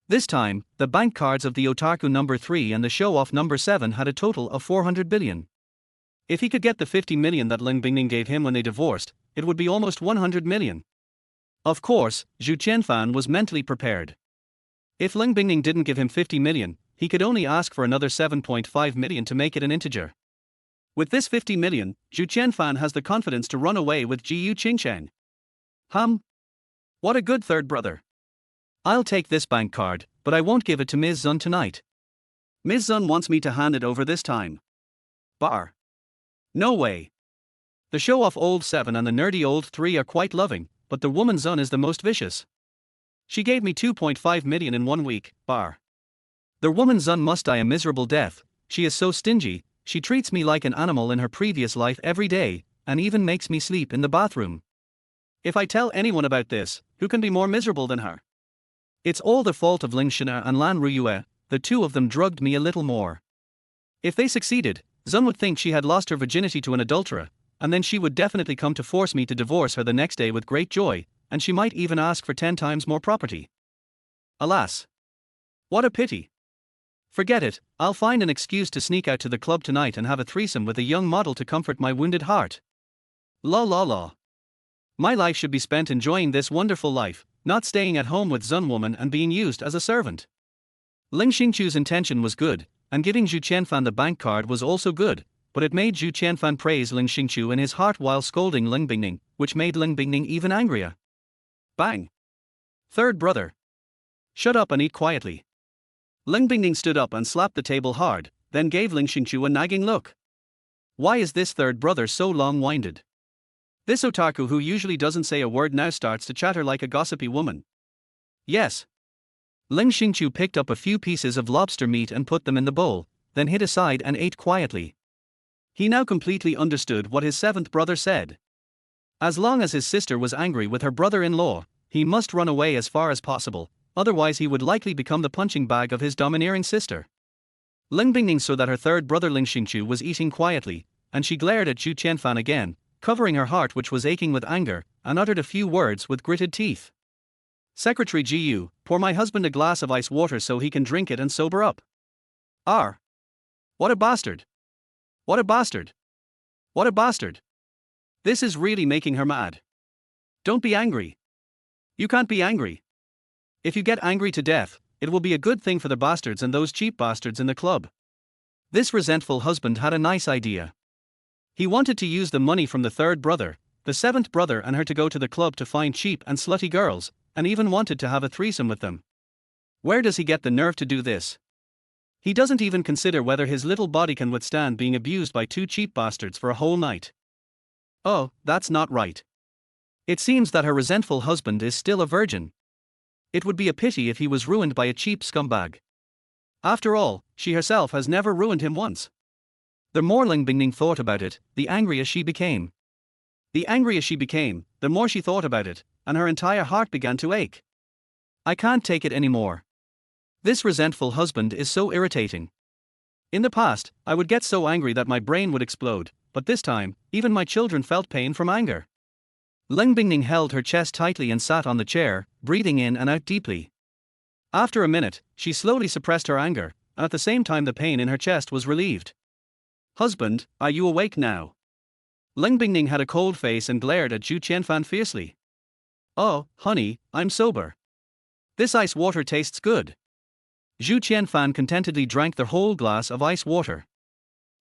This time, the bank cards of the otaku number 3 and the show-off number 7 had a total of 400 billion. If he could get the 50 million that Ling Bingning gave him when they divorced, it would be almost 100 million. Of course, Zhu Qianfan was mentally prepared. If Ling Bingning didn't give him 50 million, he could only ask for another 7.5 million to make it an integer. With this 50 million, Zhu Qianfan has the confidence to run away with Jiu Qingchen. What a good third brother. I'll take this bank card, but I won't give it to Ms. Zun tonight. Ms. Zun wants me to hand it over this time. Bar. No way. The show-off old 7 and the nerdy old 3 are quite loving, but the woman Zun is the most vicious. She gave me 2.5 million in 1 week, bar. The woman Zun must die a miserable death. She is so stingy, she treats me like an animal in her previous life every day, and even makes me sleep in the bathroom. If I tell anyone about this, who can be more miserable than her? It's all the fault of Ling Shina and Lan Ruyue, the two of them drugged me a little more. If they succeeded, Zun would think she had lost her virginity to an adulterer, and then she would definitely come to force me to divorce her the next day with great joy, and she might even ask for 10 times more property. Alas. What a pity. Forget it, I'll find an excuse to sneak out to the club tonight and have a threesome with a young model to comfort my wounded heart. La. My life should be spent enjoying this wonderful life, not staying at home with Zun woman and being used as a servant. Ling Xingqiu's intention was good, and giving Zhu Qianfan the bank card was also good, but it made Zhu Qianfan praise Ling Xingqiu in his heart while scolding Ling Bingning, which made Ling Bingning even angrier. Bang! Third brother. Shut up and eat quietly. Ling Bingning stood up and slapped the table hard, then gave Ling Xingqiu a nagging look. Why is this third brother so long-winded? This otaku who usually doesn't say a word now starts to chatter like a gossipy woman. Yes. Ling Xingqiu picked up a few pieces of lobster meat and put them in the bowl, then hid aside and ate quietly. He now completely understood what his seventh brother said. As long as his sister was angry with her brother-in-law, he must run away as far as possible, otherwise he would likely become the punching bag of his domineering sister. Ling Bingning saw that her third brother Ling Xingqiu was eating quietly, and she glared at Zhu Qianfan again, covering her heart which was aching with anger, and uttered a few words with gritted teeth. Secretary Jiu, pour my husband a glass of ice water so he can drink it and sober up. R. What a bastard! What a bastard! What a bastard! This is really making her mad. Don't be angry. You can't be angry. If you get angry to death, it will be a good thing for the bastards and those cheap bastards in the club. This resentful husband had a nice idea. He wanted to use the money from the third brother, the seventh brother, and her to go to the club to find cheap and slutty girls, and even wanted to have a threesome with them. Where does he get the nerve to do this? He doesn't even consider whether his little body can withstand being abused by two cheap bastards for a whole night. Oh, that's not right. It seems that her resentful husband is still a virgin. It would be a pity if he was ruined by a cheap scumbag. After all, she herself has never ruined him once. The more Ling Bingning thought about it, the angrier she became. The angrier she became, the more she thought about it, and her entire heart began to ache. I can't take it anymore. This resentful husband is so irritating. In the past, I would get so angry that my brain would explode, but this time, even my children felt pain from anger. Ling Bingning held her chest tightly and sat on the chair, breathing in and out deeply. After a minute, she slowly suppressed her anger, and at the same time the pain in her chest was relieved. Husband, are you awake now? Ling Bingning had a cold face and glared at Zhu Qianfan fiercely. Oh, honey, I'm sober. This ice water tastes good. Zhu Qianfan contentedly drank the whole glass of ice water.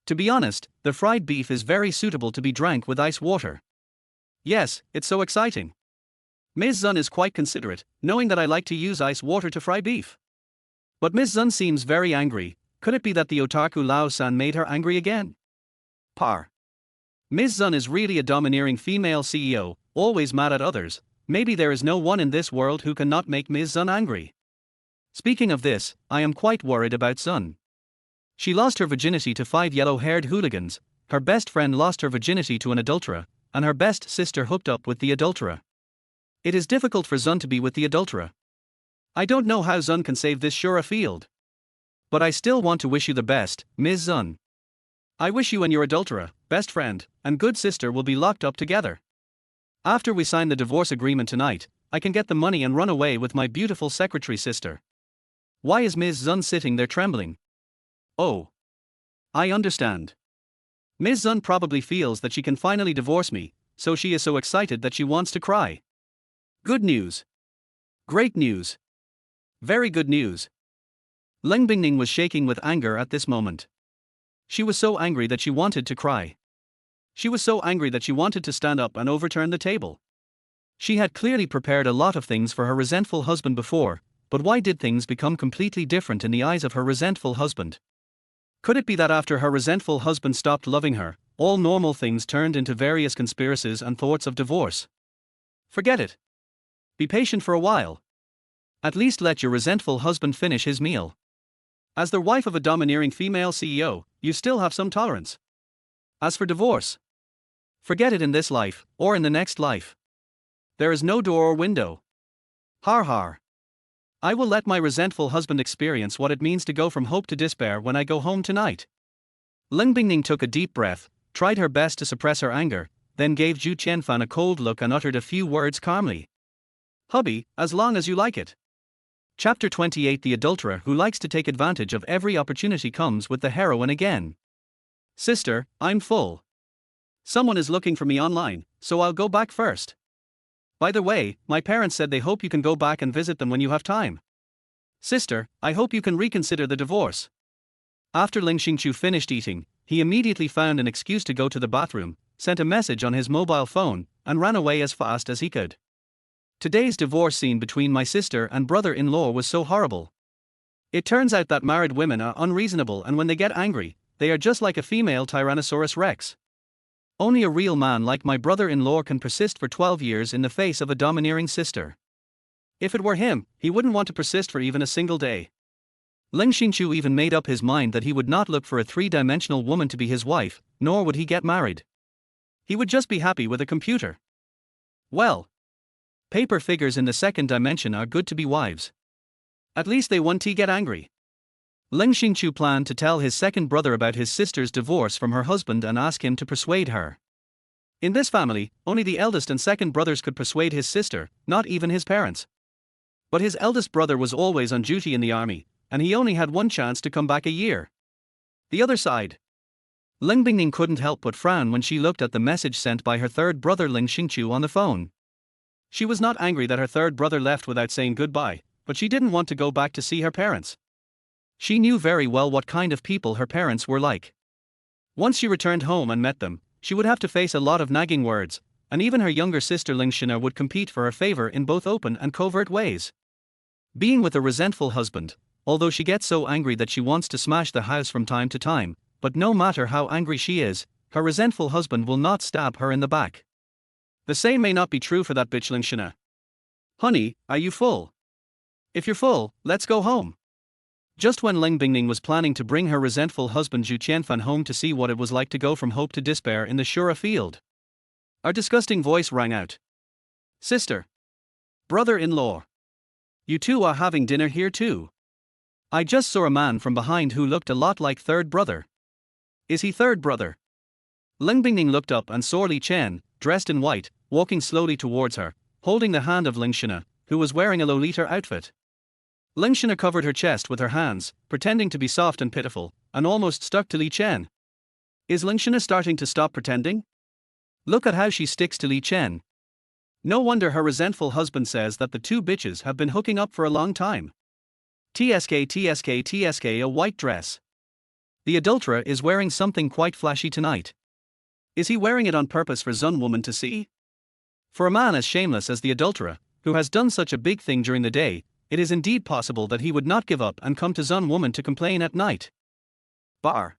To be honest, the fried beef is very suitable to be drank with ice water. Yes, it's so exciting. Ms. Zun is quite considerate, knowing that I like to use ice water to fry beef. But Ms. Zun seems very angry. Could it be that the otaku Lao-san made her angry again? Par. Ms. Zun is really a domineering female CEO, always mad at others. Maybe there is no one in this world who cannot make Ms. Zun angry. Speaking of this, I am quite worried about Zun. She lost her virginity to 5 yellow-haired hooligans, her best friend lost her virginity to an adulterer, and her best sister hooked up with the adulterer. It is difficult for Zun to be with the adulterer. I don't know how Zun can save this Shura field. But I still want to wish you the best, Ms. Zun. I wish you and your adulterer, best friend, and good sister will be locked up together. After we sign the divorce agreement tonight, I can get the money and run away with my beautiful secretary sister. Why is Ms. Zun sitting there trembling? Oh. I understand. Ms. Zun probably feels that she can finally divorce me, so she is so excited that she wants to cry. Good news. Great news. Very good news. Ling Bingning was shaking with anger at this moment. She was so angry that she wanted to cry. She was so angry that she wanted to stand up and overturn the table. She had clearly prepared a lot of things for her resentful husband before, but why did things become completely different in the eyes of her resentful husband? Could it be that after her resentful husband stopped loving her, all normal things turned into various conspiracies and thoughts of divorce? Forget it. Be patient for a while. At least let your resentful husband finish his meal. As the wife of a domineering female CEO, you still have some tolerance. As for divorce, forget it in this life, or in the next life. There is no door or window. Har har. I will let my resentful husband experience what it means to go from hope to despair when I go home tonight. Ling Bingning took a deep breath, tried her best to suppress her anger, then gave Zhu Qianfan a cold look and uttered a few words calmly. Hubby, as long as you like it. Chapter 28. The adulterer who likes to take advantage of every opportunity comes with the heroine again. Sister, I'm full. Someone is looking for me online, so I'll go back first. By the way, my parents said they hope you can go back and visit them when you have time. Sister, I hope you can reconsider the divorce. After Ling Xingqiu finished eating, he immediately found an excuse to go to the bathroom, sent a message on his mobile phone, and ran away as fast as he could. Today's divorce scene between my sister and brother-in-law was so horrible. It turns out that married women are unreasonable, and when they get angry, they are just like a female Tyrannosaurus Rex. Only a real man like my brother-in-law can persist for 12 years in the face of a domineering sister. If it were him, he wouldn't want to persist for even a single day. Ling Xingqiu even made up his mind that he would not look for a 3-dimensional woman to be his wife, nor would he get married. He would just be happy with a computer. Well, paper figures in the 2nd dimension are good to be wives. At least they won't get angry. Ling Xingqiu planned to tell his second brother about his sister's divorce from her husband and ask him to persuade her. In this family, only the eldest and second brothers could persuade his sister, not even his parents. But his eldest brother was always on duty in the army, and he only had one chance to come back a year. The other side. Ling Bingning couldn't help but frown when she looked at the message sent by her third brother Ling Xingqiu on the phone. She was not angry that her third brother left without saying goodbye, but she didn't want to go back to see her parents. She knew very well what kind of people her parents were like. Once she returned home and met them, she would have to face a lot of nagging words, and even her younger sister Ling Shina would compete for her favor in both open and covert ways. Being with a resentful husband, although she gets so angry that she wants to smash the house from time to time, but no matter how angry she is, her resentful husband will not stab her in the back. The same may not be true for that bitch Ling Shina. Honey, are you full? If you're full, let's go home. Just when Ling Bingning was planning to bring her resentful husband Zhu Qianfan home to see what it was like to go from hope to despair in the Shura field, a disgusting voice rang out. Sister. Brother-in-law. You two are having dinner here too. I just saw a man from behind who looked a lot like third brother. Is he third brother? Ling Bingning looked up and saw Li Chen, dressed in white, walking slowly towards her, holding the hand of Ling Shina, who was wearing a Lolita outfit. Ling Shina covered her chest with her hands, pretending to be soft and pitiful, and almost stuck to Li Chen. Is Ling Shina starting to stop pretending? Look at how she sticks to Li Chen. No wonder her resentful husband says that the two bitches have been hooking up for a long time. TSK, a white dress. The adulterer is wearing something quite flashy tonight. Is he wearing it on purpose for Zun woman to see? For a man as shameless as the adulterer, who has done such a big thing during the day, it is indeed possible that he would not give up and come to Zun woman to complain at night. Bar.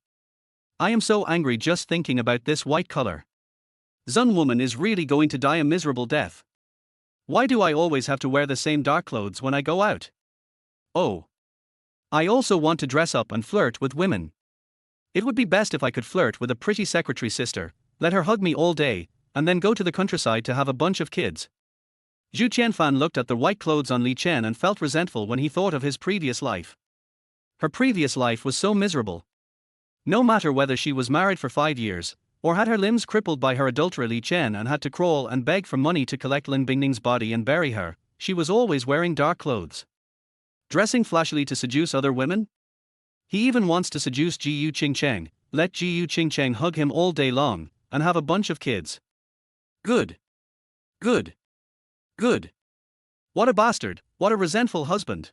I am so angry just thinking about this white color. Zun woman is really going to die a miserable death. Why do I always have to wear the same dark clothes when I go out? Oh. I also want to dress up and flirt with women. It would be best if I could flirt with a pretty secretary sister, let her hug me all day, and then go to the countryside to have a bunch of kids. Zhu Qianfan looked at the white clothes on Li Chen and felt resentful when he thought of his previous life. Her previous life was so miserable. No matter whether she was married for 5 years, or had her limbs crippled by her adulterer Li Chen and had to crawl and beg for money to collect Ling Bingning's body and bury her, she was always wearing dark clothes. Dressing flashily to seduce other women? He even wants to seduce Ji Qingcheng, let Ji Qingcheng hug him all day long, and have a bunch of kids. Good. Good. Good. What a bastard, what a resentful husband.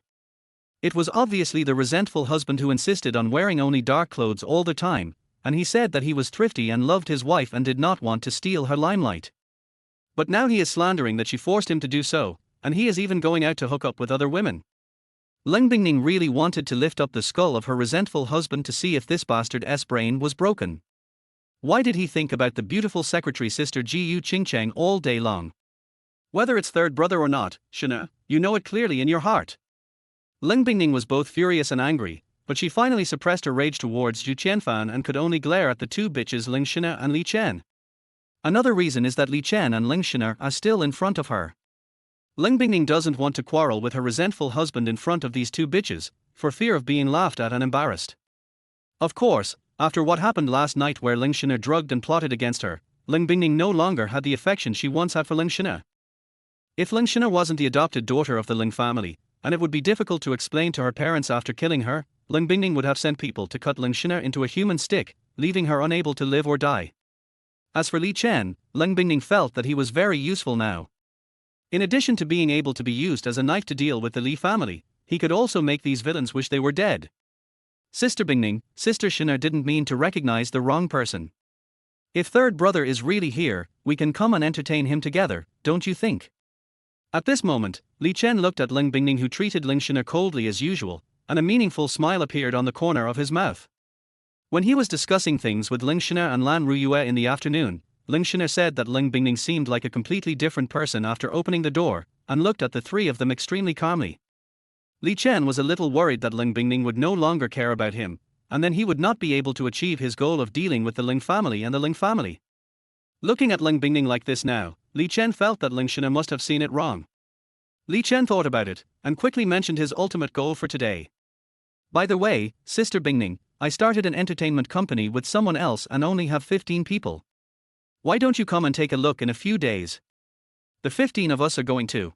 It was obviously the resentful husband who insisted on wearing only dark clothes all the time, and he said that he was thrifty and loved his wife and did not want to steal her limelight. But now he is slandering that she forced him to do so, and he is even going out to hook up with other women. Ling Bingning really wanted to lift up the skull of her resentful husband to see if this bastard's brain was broken. Why did he think about the beautiful secretary sister Ji Qingcheng all day long? Whether it's third brother or not, Shina, you know it clearly in your heart. Ling Bingning was both furious and angry, but she finally suppressed her rage towards Zhu Qianfan and could only glare at the two bitches Ling Shina and Li Chen. Another reason is that Li Chen and Ling Shina are still in front of her. Ling Bingning doesn't want to quarrel with her resentful husband in front of these two bitches, for fear of being laughed at and embarrassed. Of course, after what happened last night where Ling Shina drugged and plotted against her, Ling Bingning no longer had the affection she once had for Ling Shina. If Ling Shina wasn't the adopted daughter of the Ling family, and it would be difficult to explain to her parents after killing her, Ling Bingning would have sent people to cut Ling Shina into a human stick, leaving her unable to live or die. As for Li Chen, Ling Bingning felt that he was very useful now. In addition to being able to be used as a knife to deal with the Li family, he could also make these villains wish they were dead. Sister Bingning, Sister Shina didn't mean to recognize the wrong person. If third brother is really here, we can come and entertain him together, don't you think? At this moment, Li Chen looked at Ling Bingning, who treated Ling Shina coldly as usual, and a meaningful smile appeared on the corner of his mouth. When he was discussing things with Ling Shina and Lan Ruyue in the afternoon, Ling Shina said that Ling Bingning seemed like a completely different person after opening the door, and looked at the three of them extremely calmly. Li Chen was a little worried that Ling Bingning would no longer care about him, and then he would not be able to achieve his goal of dealing with the Ling family and the Ling family. Looking at Ling Bingning like this now, Li Chen felt that Ling Shina must have seen it wrong. Li Chen thought about it, and quickly mentioned his ultimate goal for today. By the way, Sister Bingning, I started an entertainment company with someone else and only have 15 people. Why don't you come and take a look in a few days? The 15 of us are going to.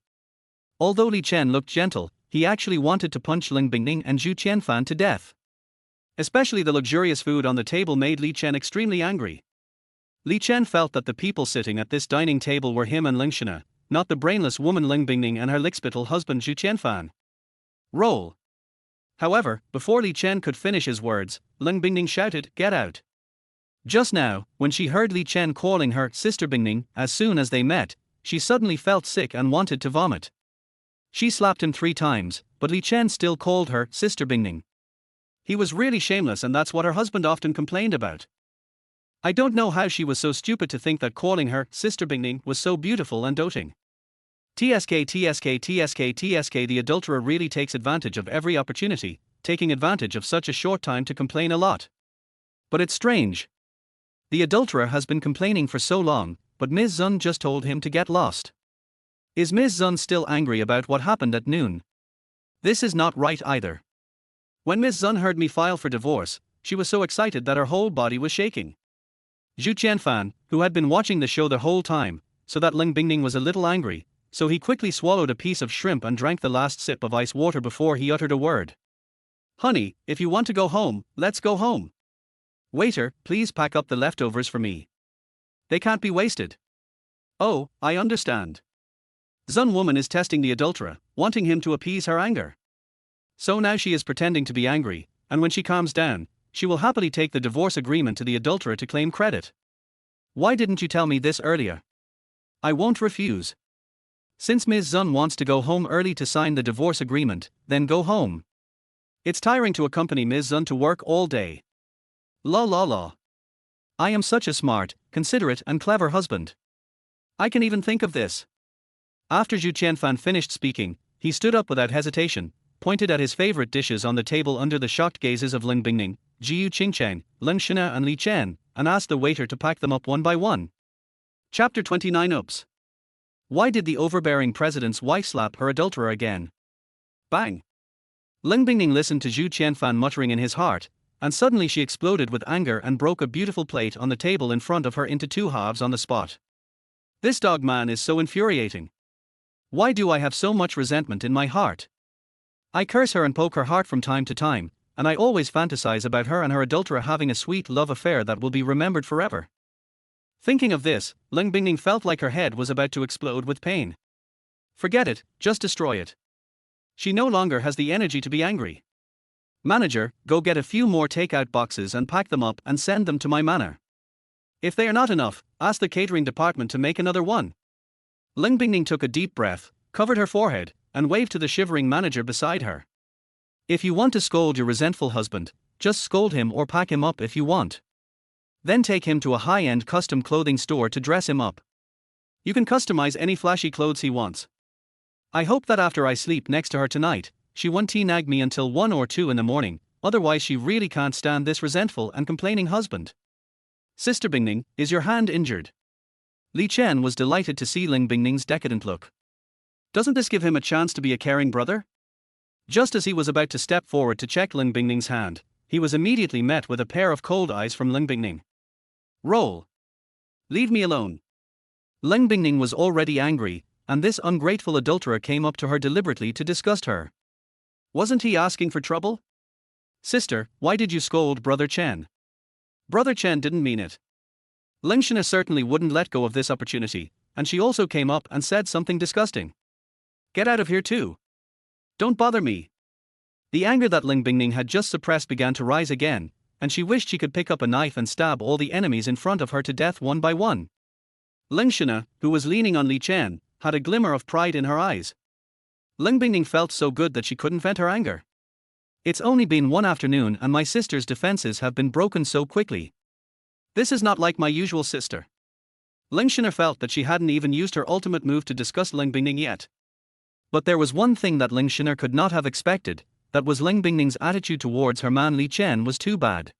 Although Li Chen looked gentle, he actually wanted to punch Ling Bingning and Zhu Qianfan to death. Especially the luxurious food on the table made Li Chen extremely angry. Li Chen felt that the people sitting at this dining table were him and Ling Shina, not the brainless woman Ling Bingning and her lickspittle husband Zhu Qianfan. Roll. However, before Li Chen could finish his words, Ling Bingning shouted, "Get out!" Just now, when she heard Li Chen calling her Sister Bingning, as soon as they met, she suddenly felt sick and wanted to vomit. She slapped him 3 times, but Li Chen still called her Sister Bingning. He was really shameless, and that's what her husband often complained about. I don't know how she was so stupid to think that calling her Sister Bingning was so beautiful and doting. TSK, the adulterer really takes advantage of every opportunity, taking advantage of such a short time to complain a lot. But it's strange. The adulterer has been complaining for so long, but Ms. Zun just told him to get lost. Is Ms. Zun still angry about what happened at noon? This is not right either. When Ms. Zun heard me file for divorce, she was so excited that her whole body was shaking. Zhu Qianfan, who had been watching the show the whole time, so that Ling Bingning was a little angry, so he quickly swallowed a piece of shrimp and drank the last sip of ice water before he uttered a word. Honey, if you want to go home, let's go home. Waiter, please pack up the leftovers for me. They can't be wasted. Oh, I understand. Zun woman is testing the adulterer, wanting him to appease her anger. So now she is pretending to be angry, and when she calms down, she will happily take the divorce agreement to the adulterer to claim credit. Why didn't you tell me this earlier? I won't refuse. Since Ms. Zun wants to go home early to sign the divorce agreement, then go home. It's tiring to accompany Ms. Zun to work all day. La la la. I am such a smart, considerate and clever husband. I can even think of this. After Zhu Qianfan finished speaking, he stood up without hesitation, pointed at his favorite dishes on the table under the shocked gazes of Ling Bingning, Jiu Qingchang, Leng Shina and Li Chen, and asked the waiter to pack them up one by one. Chapter 29. Oops. Why did the overbearing president's wife slap her adulterer again? Bang. Ling Bingning listened to Zhu Qianfan muttering in his heart, and suddenly she exploded with anger and broke a beautiful plate on the table in front of her into two halves on the spot. This dog man is so infuriating. Why do I have so much resentment in my heart? I curse her and poke her heart from time to time, and I always fantasize about her and her adulterer having a sweet love affair that will be remembered forever. Thinking of this, Ling Bingning felt like her head was about to explode with pain. Forget it, just destroy it. She no longer has the energy to be angry. Manager, go get a few more takeout boxes and pack them up and send them to my manor. If they are not enough, ask the catering department to make another one. Ling Bingning took a deep breath, covered her forehead, and waved to the shivering manager beside her. If you want to scold your resentful husband, just scold him or pack him up if you want. Then take him to a high-end custom clothing store to dress him up. You can customize any flashy clothes he wants. I hope that after I sleep next to her tonight, she won't nag me until 1 or 2 in the morning, otherwise she really can't stand this resentful and complaining husband. Sister Bingning, is your hand injured? Li Chen was delighted to see Ling Bingning's decadent look. Doesn't this give him a chance to be a caring brother? Just as he was about to step forward to check Ling Bingning's hand, he was immediately met with a pair of cold eyes from Ling Bingning. Roll. Leave me alone. Ling Bingning was already angry, and this ungrateful adulterer came up to her deliberately to disgust her. Wasn't he asking for trouble? Sister, why did you scold Brother Chen? Brother Chen didn't mean it. Ling Shina certainly wouldn't let go of this opportunity, and she also came up and said something disgusting. Get out of here too. Don't bother me. The anger that Ling Bingning had just suppressed began to rise again, and she wished she could pick up a knife and stab all the enemies in front of her to death one by one. Ling Shina, who was leaning on Li Chen, had a glimmer of pride in her eyes. Ling Bingning felt so good that she couldn't vent her anger. It's only been one afternoon and my sister's defenses have been broken so quickly. This is not like my usual sister. Ling Shina felt that she hadn't even used her ultimate move to disgust Ling Bingning yet. But there was one thing that Ling Shina could not have expected, that was Ling Bingning's attitude towards her man Li Chen was too bad.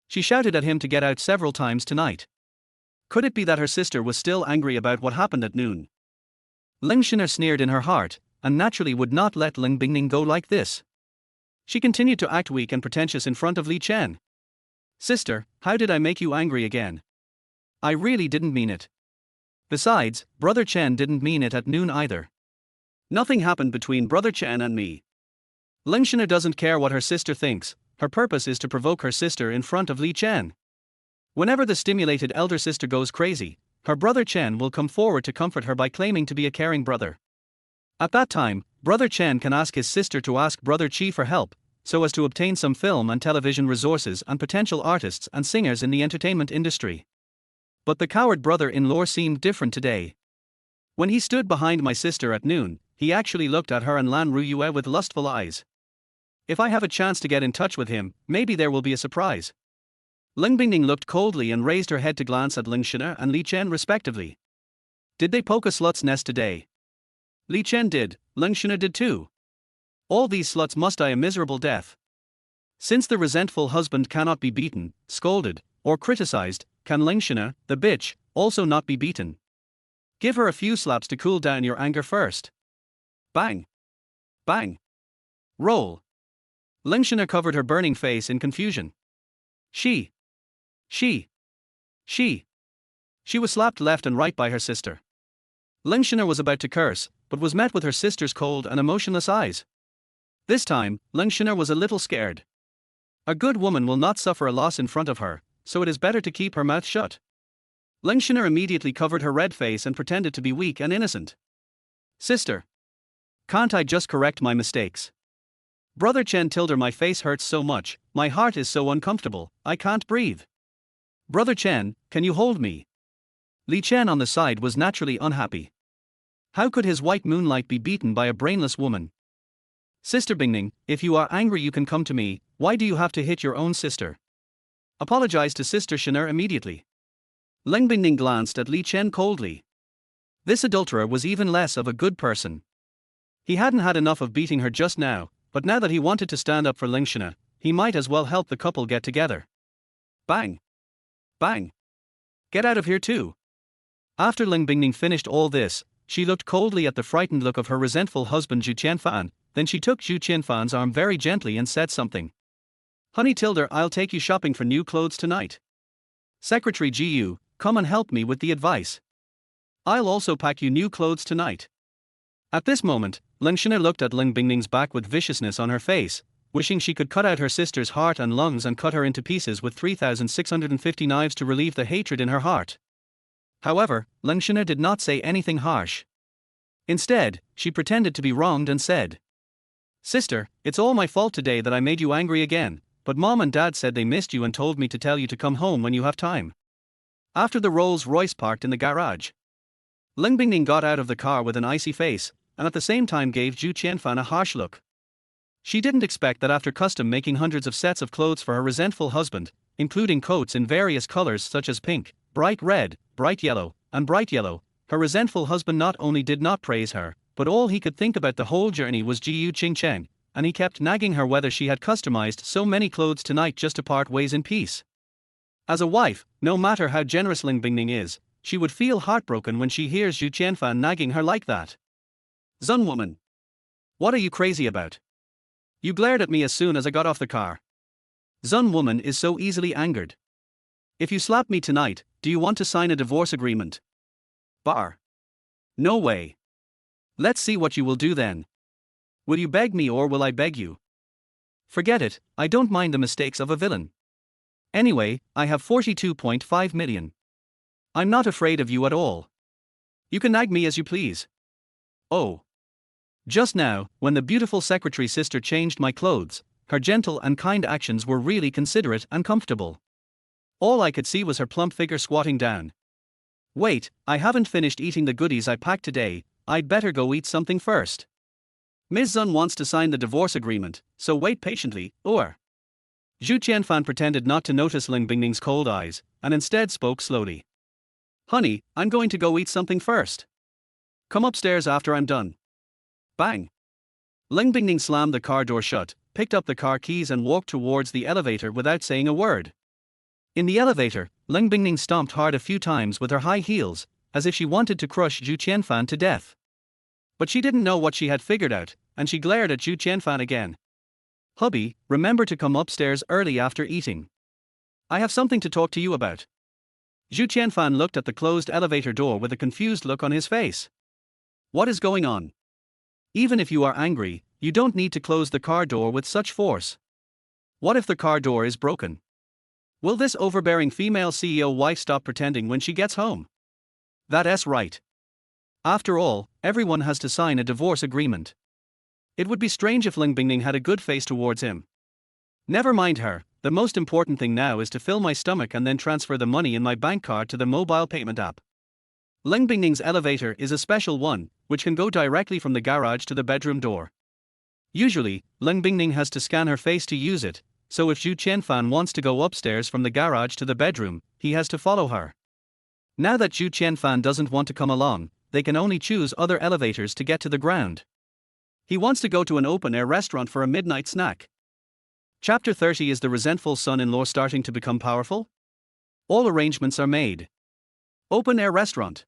She shouted at him to get out several times tonight. Could it be that her sister was still angry about what happened at noon? Ling Shina sneered in her heart, and naturally would not let Ling Bingning go like this. She continued to act weak and pretentious in front of Li Chen. Sister, how did I make you angry again? I really didn't mean it. Besides, Brother Chen didn't mean it at noon either. Nothing happened between Brother Chen and me. Ling Shina doesn't care what her sister thinks, her purpose is to provoke her sister in front of Li Chen. Whenever the stimulated elder sister goes crazy, her Brother Chen will come forward to comfort her by claiming to be a caring brother. At that time, Brother Chen can ask his sister to ask Brother Chi for help, so as to obtain some film and television resources and potential artists and singers in the entertainment industry. But the coward brother-in-law seemed different today. When he stood behind my sister at noon, he actually looked at her and Lan Ruyue with lustful eyes. If I have a chance to get in touch with him, maybe there will be a surprise. Ling Bingning looked coldly and raised her head to glance at Ling Shina and Li Chen respectively. Did they poke a slut's nest today? Li Chen did, Ling Shina did too. All these sluts must die a miserable death. Since the resentful husband cannot be beaten, scolded, or criticized, can Lingshina, the bitch, also not be beaten? Give her a few slaps to cool down your anger first. Bang! Bang! Roll! Lingshina covered her burning face in confusion. She was slapped left and right by her sister. Lingshina was about to curse, but was met with her sister's cold and emotionless eyes. This time, Lingshina was a little scared. A good woman will not suffer a loss in front of her, so it is better to keep her mouth shut. Lingshina immediately covered her red face and pretended to be weak and innocent. Sister, can't I just correct my mistakes? Brother Chen Tilder, my face hurts so much, my heart is so uncomfortable, I can't breathe. Brother Chen, can you hold me? Li Chen on the side was naturally unhappy. How could his white moonlight be beaten by a brainless woman? Sister Bingning, if you are angry you can come to me, why do you have to hit your own sister? Apologize to Sister Shinner immediately. Ling Bingning glanced at Li Chen coldly. This adulterer was even less of a good person. He hadn't had enough of beating her just now, but now that he wanted to stand up for Lingshina, he might as well help the couple get together. Bang! Bang! Get out of here too! After Ling Bingning finished all this, she looked coldly at the frightened look of her resentful husband Zhu Qianfan, then she took Zhu Qianfan's arm very gently and said something. Honey Tilder, I'll take you shopping for new clothes tonight. Secretary Jiu, come and help me with the advice. I'll also pack you new clothes tonight. At this moment, Lingshina looked at Ling Bingning's back with viciousness on her face, wishing she could cut out her sister's heart and lungs and cut her into pieces with 3,650 knives to relieve the hatred in her heart. However, Lingshina did not say anything harsh. Instead, she pretended to be wronged and said, Sister, it's all my fault today that I made you angry again, but Mom and Dad said they missed you and told me to tell you to come home when you have time. After the Rolls-Royce parked in the garage, Ling Bingning got out of the car with an icy face, and at the same time gave Zhu Qianfan a harsh look. She didn't expect that after custom making hundreds of sets of clothes for her resentful husband, including coats in various colors such as pink, bright red, bright yellow, and bright yellow, her resentful husband not only did not praise her, but all he could think about the whole journey was Jiu Qingcheng, and he kept nagging her whether she had customized so many clothes tonight just to part ways in peace. As a wife, no matter how generous Ling Bingning is, she would feel heartbroken when she hears Zhu Qianfan nagging her like that. Zun woman! What are you crazy about? You glared at me as soon as I got off the car. Zun woman is so easily angered. If you slap me tonight, do you want to sign a divorce agreement? Bar. No way. Let's see what you will do then. Will you beg me or will I beg you? Forget it, I don't mind the mistakes of a villain. Anyway, I have 42.5 million. I'm not afraid of you at all. You can nag me as you please. Oh. Just now, when the beautiful secretary sister changed my clothes, her gentle and kind actions were really considerate and comfortable. All I could see was her plump figure squatting down. Wait, I haven't finished eating the goodies I packed today, I'd better go eat something first. Ms. Zun wants to sign the divorce agreement, so wait patiently, or. Zhu Qianfan pretended not to notice Ling Bingning's cold eyes, and instead spoke slowly. Honey, I'm going to go eat something first. Come upstairs after I'm done. Bang! Ling Bingning slammed the car door shut, picked up the car keys and walked towards the elevator without saying a word. In the elevator, Ling Bingning stomped hard a few times with her high heels, as if she wanted to crush Zhu Qianfan to death. But she didn't know what she had figured out, and she glared at Zhu Qianfan again. Hubby, remember to come upstairs early after eating. I have something to talk to you about. Zhu Qianfan looked at the closed elevator door with a confused look on his face. What is going on? Even if you are angry, you don't need to close the car door with such force. What if the car door is broken? Will this overbearing female CEO wife stop pretending when she gets home? That's right. After all, everyone has to sign a divorce agreement. It would be strange if Ling Bingning had a good face towards him. Never mind her, the most important thing now is to fill my stomach and then transfer the money in my bank card to the mobile payment app. Ling Bingning's elevator is a special one, which can go directly from the garage to the bedroom door. Usually, Ling Bingning has to scan her face to use it, so if Zhu Qianfan wants to go upstairs from the garage to the bedroom, he has to follow her. Now that Zhu Qianfan doesn't want to come along, they can only choose other elevators to get to the ground. He wants to go to an open-air restaurant for a midnight snack. Chapter 30. Is the resentful son-in-law starting to become powerful? All arrangements are made. Open-air restaurant.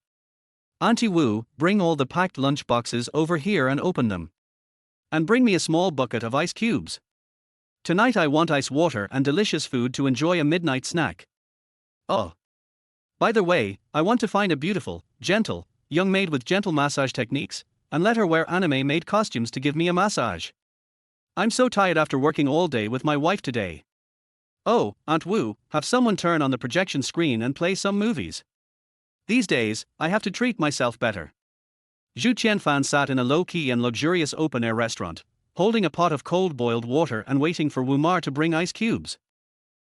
Auntie Wu, bring all the packed lunch boxes over here and open them. And bring me a small bucket of ice cubes. Tonight I want ice water and delicious food to enjoy a midnight snack. Oh. By the way, I want to find a beautiful, gentle, young maid with gentle massage techniques, and let her wear anime-made costumes to give me a massage. I'm so tired after working all day with my wife today. Oh, Aunt Wu, have someone turn on the projection screen and play some movies. These days, I have to treat myself better. Zhu Qianfan sat in a low-key and luxurious open-air restaurant, holding a pot of cold-boiled water and waiting for Wu Mar to bring ice cubes.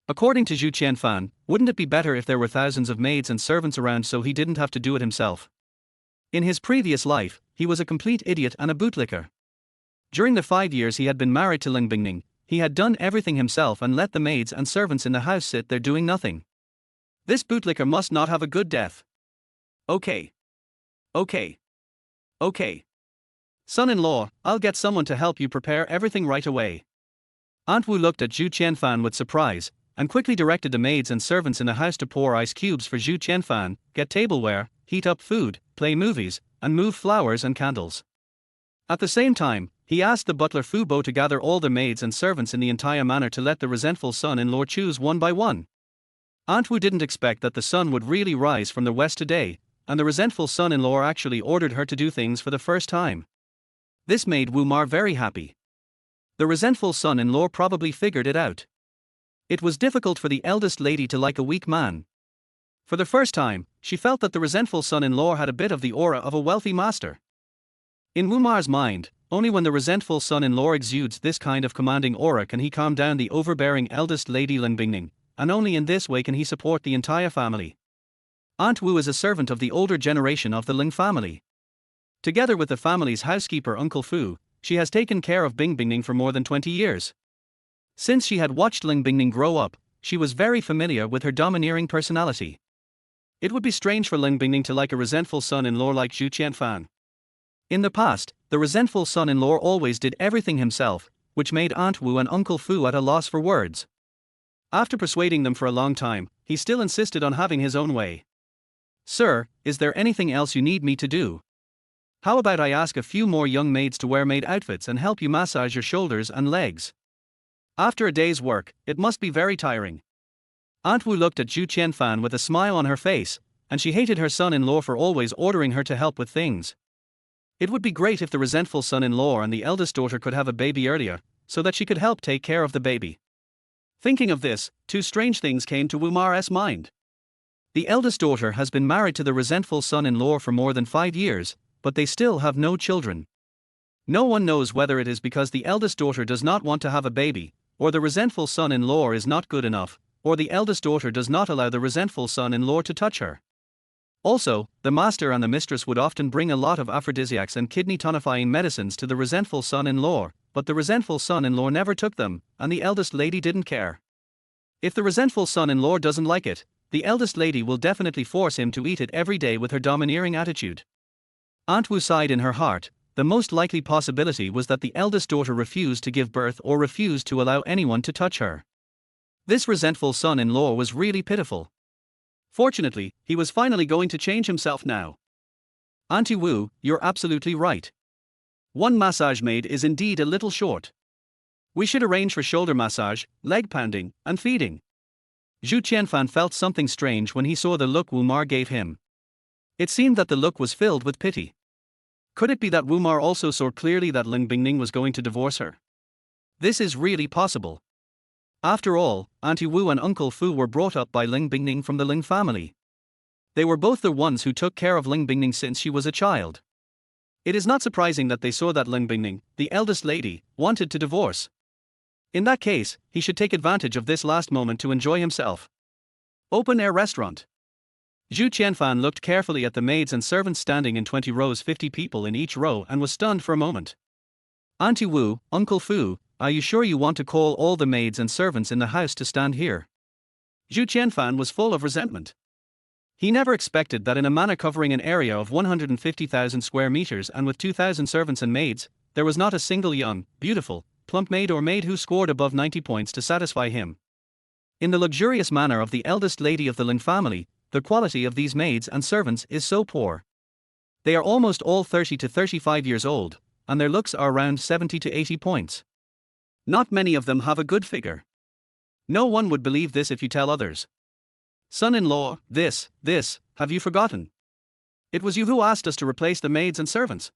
According to Zhu Qianfan, wouldn't it be better if there were thousands of maids and servants around so he didn't have to do it himself? In his previous life, he was a complete idiot and a bootlicker. During the 5 years he had been married to Ling Bingning, he had done everything himself and let the maids and servants in the house sit there doing nothing. This bootlicker must not have a good death. Okay. Son-in-law, I'll get someone to help you prepare everything right away. Aunt Wu looked at Zhu Qianfan with surprise, and quickly directed the maids and servants in the house to pour ice cubes for Zhu Qianfan, get tableware, heat up food, play movies, and move flowers and candles. At the same time, he asked the butler Fu Bo to gather all the maids and servants in the entire manor to let the resentful son-in-law choose one by one. Aunt Wu didn't expect that the sun would really rise from the west today, and the resentful son-in-law actually ordered her to do things for the first time. This made Wu Mar very happy. The resentful son-in-law probably figured it out. It was difficult for the eldest lady to like a weak man. For the first time, she felt that the resentful son-in-law had a bit of the aura of a wealthy master. In Wu Mar's mind, only when the resentful son-in-law exudes this kind of commanding aura can he calm down the overbearing eldest lady Ling Bingning, and only in this way can he support the entire family. Aunt Wu is a servant of the older generation of the Ling family. Together with the family's housekeeper Uncle Fu, she has taken care of Bing Bingning for more than 20 years. Since she had watched Ling Bingning grow up, she was very familiar with her domineering personality. It would be strange for Ling Bingning to like a resentful son-in-law like Zhu Qianfan. In the past, the resentful son-in-law always did everything himself, which made Aunt Wu and Uncle Fu at a loss for words. After persuading them for a long time, he still insisted on having his own way. Sir, is there anything else you need me to do? How about I ask a few more young maids to wear maid outfits and help you massage your shoulders and legs? After a day's work, it must be very tiring. Aunt Wu looked at Zhu Qianfan with a smile on her face, and she hated her son-in-law for always ordering her to help with things. It would be great if the resentful son-in-law and the eldest daughter could have a baby earlier, so that she could help take care of the baby. Thinking of this, two strange things came to Wu Mar's mind. The eldest daughter has been married to the resentful son-in-law for more than 5 years, but they still have no children. No one knows whether it is because the eldest daughter does not want to have a baby, or the resentful son-in-law is not good enough, or the eldest daughter does not allow the resentful son-in-law to touch her. Also, the master and the mistress would often bring a lot of aphrodisiacs and kidney tonifying medicines to the resentful son-in-law, but the resentful son-in-law never took them, and the eldest lady didn't care. If the resentful son-in-law doesn't like it, the eldest lady will definitely force him to eat it every day with her domineering attitude. Aunt Wu sighed in her heart. The most likely possibility was that the eldest daughter refused to give birth or refused to allow anyone to touch her. This resentful son-in-law was really pitiful. Fortunately, he was finally going to change himself now. Auntie Wu, you're absolutely right. One massage maid is indeed a little short. We should arrange for shoulder massage, leg pounding, and feeding. Zhu Qianfan felt something strange when he saw the look Wu Mar gave him. It seemed that the look was filled with pity. Could it be that Wu Mar also saw clearly that Ling Bingning was going to divorce her? This is really possible. After all, Auntie Wu and Uncle Fu were brought up by Ling Bingning from the Ling family. They were both the ones who took care of Ling Bingning since she was a child. It is not surprising that they saw that Ling Bingning, the eldest lady, wanted to divorce. In that case, he should take advantage of this last moment to enjoy himself. Open-air restaurant. Zhu Qianfan looked carefully at the maids and servants standing in 20 rows, 50 people in each row, and was stunned for a moment. Auntie Wu, Uncle Fu, are you sure you want to call all the maids and servants in the house to stand here? Zhu Qianfan was full of resentment. He never expected that in a manor covering an area of 150,000 square meters and with 2,000 servants and maids, there was not a single young, beautiful, plump maid or maid who scored above 90 points to satisfy him. In the luxurious manner of the eldest lady of the Lin family, the quality of these maids and servants is so poor. They are almost all 30 to 35 years old, and their looks are around 70 to 80 points. Not many of them have a good figure. No one would believe this if you tell others. Son-in-law, this, have you forgotten? It was you who asked us to replace the maids and servants.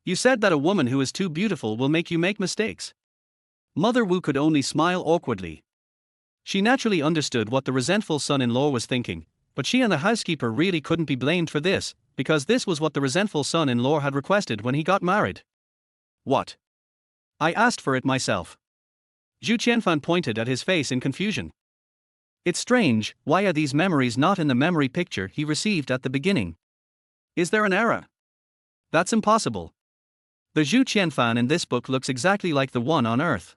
You said that a woman who is too beautiful will make you make mistakes. Mother Wu could only smile awkwardly. She naturally understood what the resentful son-in-law was thinking, but she and the housekeeper really couldn't be blamed for this, because this was what the resentful son-in-law had requested when he got married. What? I asked for it myself. Zhu Qianfan pointed at his face in confusion. It's strange, why are these memories not in the memory picture he received at the beginning? Is there an error? That's impossible. The Zhu Qianfan in this book looks exactly like the one on Earth.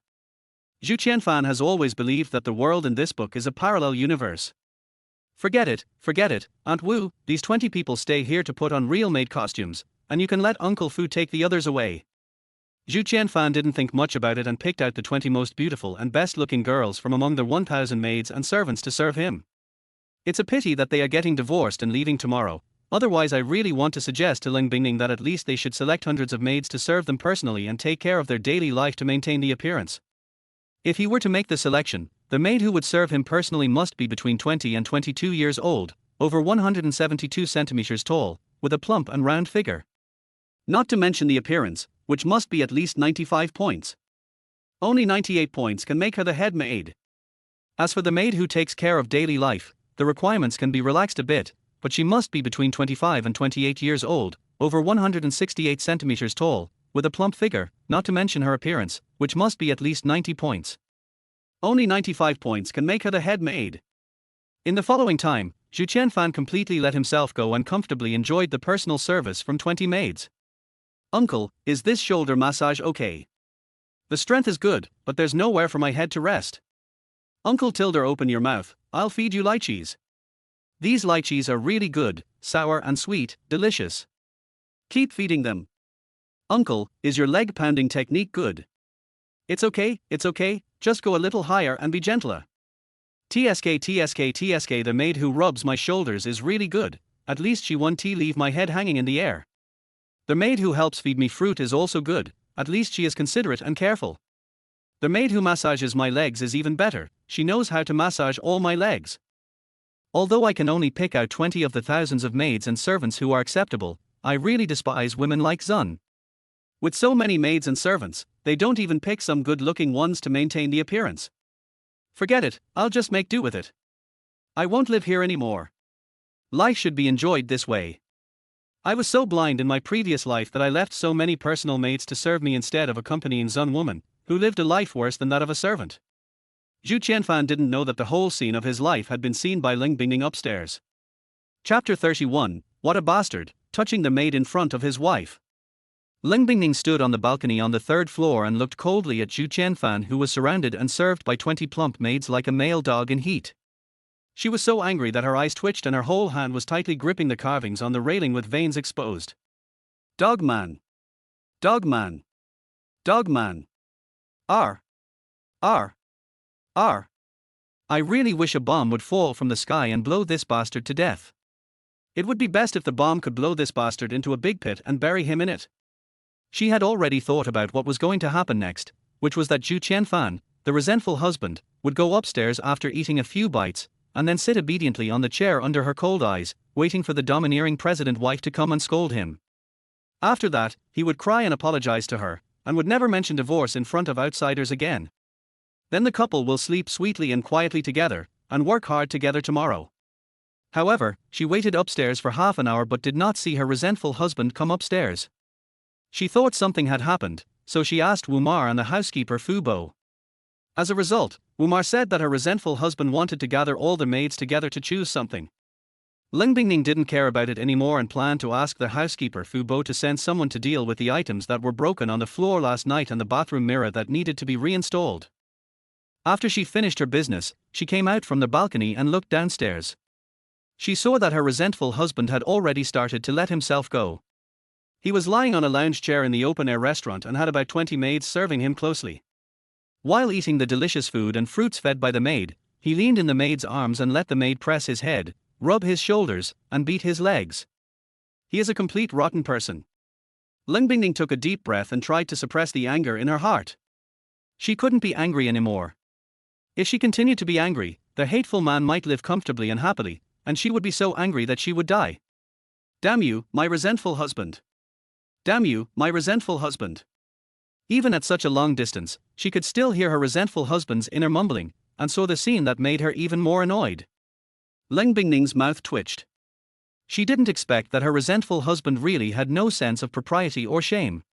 Zhu Qianfan has always believed that the world in this book is a parallel universe. Forget it, Aunt Wu, these 20 people stay here to put on real maid costumes, and you can let Uncle Fu take the others away. Zhu Qianfan didn't think much about it and picked out the 20 most beautiful and best-looking girls from among the 1,000 maids and servants to serve him. It's a pity that they are getting divorced and leaving tomorrow, otherwise I really want to suggest to Ling Bingning that at least they should select hundreds of maids to serve them personally and take care of their daily life to maintain the appearance. If he were to make the selection, the maid who would serve him personally must be between 20 and 22 years old, over 172 centimeters tall, with a plump and round figure. Not to mention the appearance, which must be at least 95 points. Only 98 points can make her the head maid. As for the maid who takes care of daily life, the requirements can be relaxed a bit, but she must be between 25 and 28 years old, over 168 centimeters tall, with a plump figure, not to mention her appearance, which must be at least 90 points. Only 95 points can make her the head maid. In the following time, Zhu Qianfan completely let himself go and comfortably enjoyed the personal service from 20 maids. Uncle, is this shoulder massage okay? The strength is good, but there's nowhere for my head to rest. Uncle Tilder, open your mouth, I'll feed you lychees. These lychees are really good, sour and sweet, delicious. Keep feeding them. Uncle, is your leg pounding technique good? It's okay, just go a little higher and be gentler. TSK, the maid who rubs my shoulders is really good, at least she won't leave my head hanging in the air. The maid who helps feed me fruit is also good, at least she is considerate and careful. The maid who massages my legs is even better, she knows how to massage all my legs. Although I can only pick out 20 of the thousands of maids and servants who are acceptable, I really despise women like Zun. With so many maids and servants, they don't even pick some good-looking ones to maintain the appearance. Forget it, I'll just make do with it. I won't live here anymore. Life should be enjoyed this way. I was so blind in my previous life that I left so many personal maids to serve me instead of accompanying Zun woman, who lived a life worse than that of a servant. Zhu Qianfan didn't know that the whole scene of his life had been seen by Ling Bingning upstairs. Chapter 31, What a Bastard, touching the maid in front of his wife. Ling Bingning stood on the balcony on the third floor and looked coldly at Zhu Qianfan, who was surrounded and served by 20 plump maids like a male dog in heat. She was so angry that her eyes twitched and her whole hand was tightly gripping the carvings on the railing with veins exposed. Dog man. Dog man. Dog man. R. R. R. I really wish a bomb would fall from the sky and blow this bastard to death. It would be best if the bomb could blow this bastard into a big pit and bury him in it. She had already thought about what was going to happen next, which was that Zhu Qianfan, the resentful husband, would go upstairs after eating a few bites, and then sit obediently on the chair under her cold eyes, waiting for the domineering president wife to come and scold him. After that, he would cry and apologize to her, and would never mention divorce in front of outsiders again. Then the couple will sleep sweetly and quietly together, and work hard together tomorrow. However, she waited upstairs for half an hour but did not see her resentful husband come upstairs. She thought something had happened, so she asked Wumar and the housekeeper Fu Bo. As a result, Wumar said that her resentful husband wanted to gather all the maids together to choose something. Ling Bingning didn't care about it anymore and planned to ask the housekeeper Fu Bo to send someone to deal with the items that were broken on the floor last night and the bathroom mirror that needed to be reinstalled. After she finished her business, she came out from the balcony and looked downstairs. She saw that her resentful husband had already started to let himself go. He was lying on a lounge chair in the open-air restaurant and had about 20 maids serving him closely. While eating the delicious food and fruits fed by the maid, he leaned in the maid's arms and let the maid press his head, rub his shoulders, and beat his legs. He is a complete rotten person. Ling Bingning took a deep breath and tried to suppress the anger in her heart. She couldn't be angry anymore. If she continued to be angry, the hateful man might live comfortably and happily, and she would be so angry that she would die. Damn you, my resentful husband. Damn you, my resentful husband. Even at such a long distance, she could still hear her resentful husband's inner mumbling, and saw the scene that made her even more annoyed. Ling Bingning's mouth twitched. She didn't expect that her resentful husband really had no sense of propriety or shame.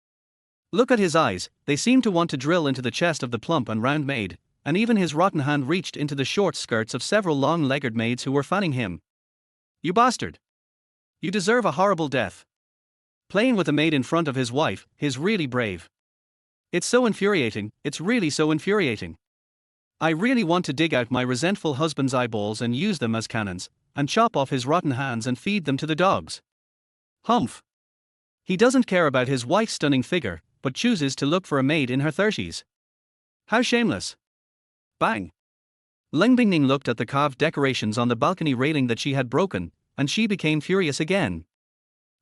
Look at his eyes, they seemed to want to drill into the chest of the plump and round maid, and even his rotten hand reached into the short skirts of several long-legged maids who were fanning him. You bastard! You deserve a horrible death. Playing with a maid in front of his wife is really brave. It's so infuriating, it's really so infuriating. I really want to dig out my resentful husband's eyeballs and use them as cannons, and chop off his rotten hands and feed them to the dogs. Humph. He doesn't care about his wife's stunning figure, but chooses to look for a maid in her 30s. How shameless. Bang. Ling Bingning looked at the carved decorations on the balcony railing that she had broken, and she became furious again.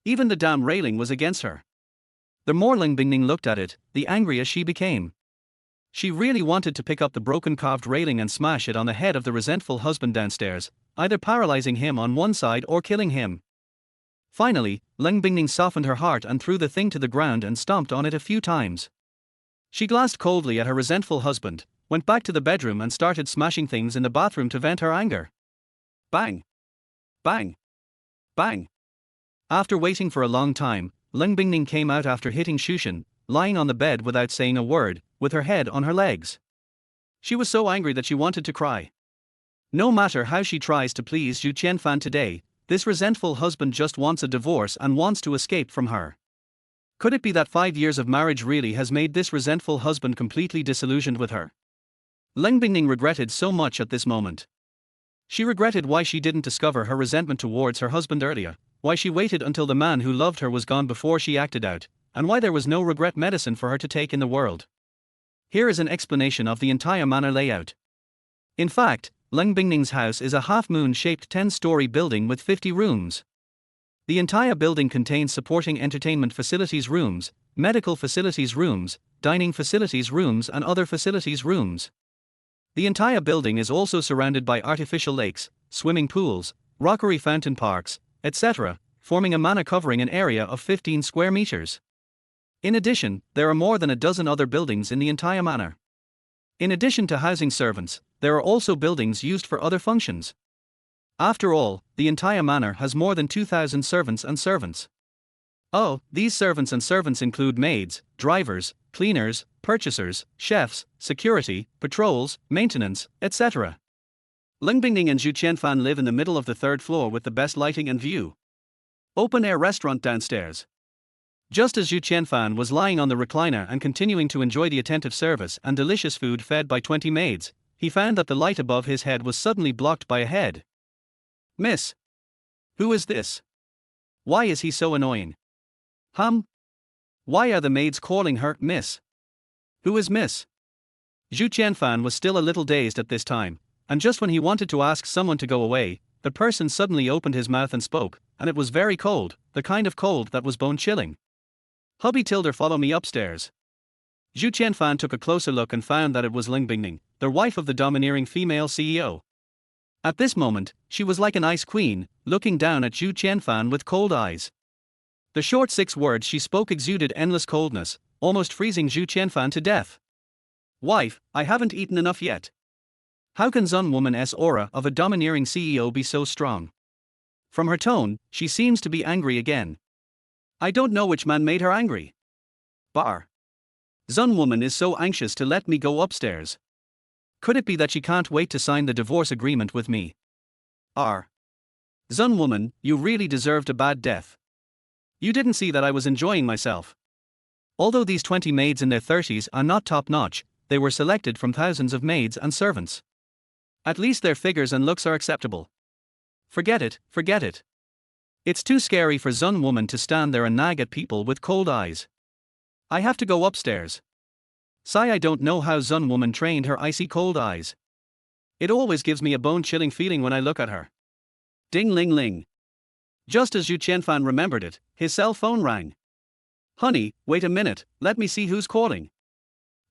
Even the damn railing was against her. The more Ling Bingning looked at it, the angrier she became. She really wanted to pick up the broken carved railing and smash it on the head of the resentful husband downstairs, either paralyzing him on one side or killing him. Finally, Ling Bingning softened her heart and threw the thing to the ground and stomped on it a few times. She glanced coldly at her resentful husband, went back to the bedroom and started smashing things in the bathroom to vent her anger. Bang! Bang! Bang! After waiting for a long time, Ling Bingning came out after hitting Shushan, lying on the bed without saying a word, with her head on her legs. She was so angry that she wanted to cry. No matter how she tries to please Zhu Qianfan today, this resentful husband just wants a divorce and wants to escape from her. Could it be that 5 years of marriage really has made this resentful husband completely disillusioned with her? Ling Bingning regretted so much at this moment. She regretted why she didn't discover her resentment towards her husband earlier, why she waited until the man who loved her was gone before she acted out, and why there was no regret medicine for her to take in the world. Here is an explanation of the entire manor layout. In fact, Ling Bingning's house is a half-moon-shaped 10-story building with 50 rooms. The entire building contains supporting entertainment facilities rooms, medical facilities rooms, dining facilities rooms and other facilities rooms. The entire building is also surrounded by artificial lakes, swimming pools, rockery fountain parks, etc., forming a manor covering an area of 15 square meters. In addition, there are more than a dozen other buildings in the entire manor. In addition to housing servants, there are also buildings used for other functions. After all, the entire manor has more than 2,000 servants and servants. Oh, these servants and servants include maids, drivers, cleaners, purchasers, chefs, security, patrols, maintenance, etc. Ling Bingning and Zhu Qianfan live in the middle of the 3rd floor with the best lighting and view. Open-air restaurant downstairs. Just as Zhu Qianfan was lying on the recliner and continuing to enjoy the attentive service and delicious food fed by 20 maids, he found that the light above his head was suddenly blocked by a head. Miss. Who is this? Why is he so annoying? Why are the maids calling her Miss? Who is Miss? Zhu Qianfan was still a little dazed at this time, and just when he wanted to ask someone to go away, the person suddenly opened his mouth and spoke, and it was very cold, the kind of cold that was bone-chilling. Hubby Tilder, follow me upstairs. Zhu Qianfan took a closer look and found that it was Ling Bingning, the wife of the domineering female CEO. At this moment, she was like an ice queen, looking down at Zhu Qianfan with cold eyes. The short 6 words she spoke exuded endless coldness, almost freezing Zhu Qianfan to death. Wife, I haven't eaten enough yet. How can Zun Woman's aura of a domineering CEO be so strong? From her tone, she seems to be angry again. I don't know which man made her angry. Bar. Zun Woman is so anxious to let me go upstairs. Could it be that she can't wait to sign the divorce agreement with me? Zun Woman, you really deserved a bad death. You didn't see that I was enjoying myself. Although these 20 maids in their 30s are not top-notch, they were selected from thousands of maids and servants. At least their figures and looks are acceptable. Forget it, forget it. It's too scary for Zun Woman to stand there and nag at people with cold eyes. I have to go upstairs. Sigh, I don't know how Zun woman trained her icy cold eyes. It always gives me a bone-chilling feeling when I look at her. Ding ling ling. Just as Zhu Qianfan remembered it, his cell phone rang. Honey, wait a minute, let me see who's calling.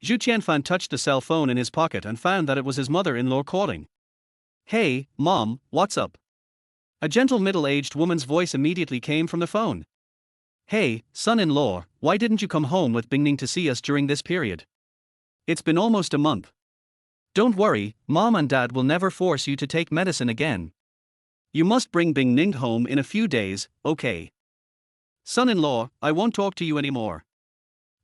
Zhu Qianfan touched the cell phone in his pocket and found that it was his mother-in-law calling. Hey, Mom, what's up? A gentle middle-aged woman's voice immediately came from the phone. Hey, son-in-law, why didn't you come home with Bingning to see us during this period? It's been almost a month. Don't worry, Mom and Dad will never force you to take medicine again. You must bring Bingning home in a few days, okay? Son-in-law, I won't talk to you anymore.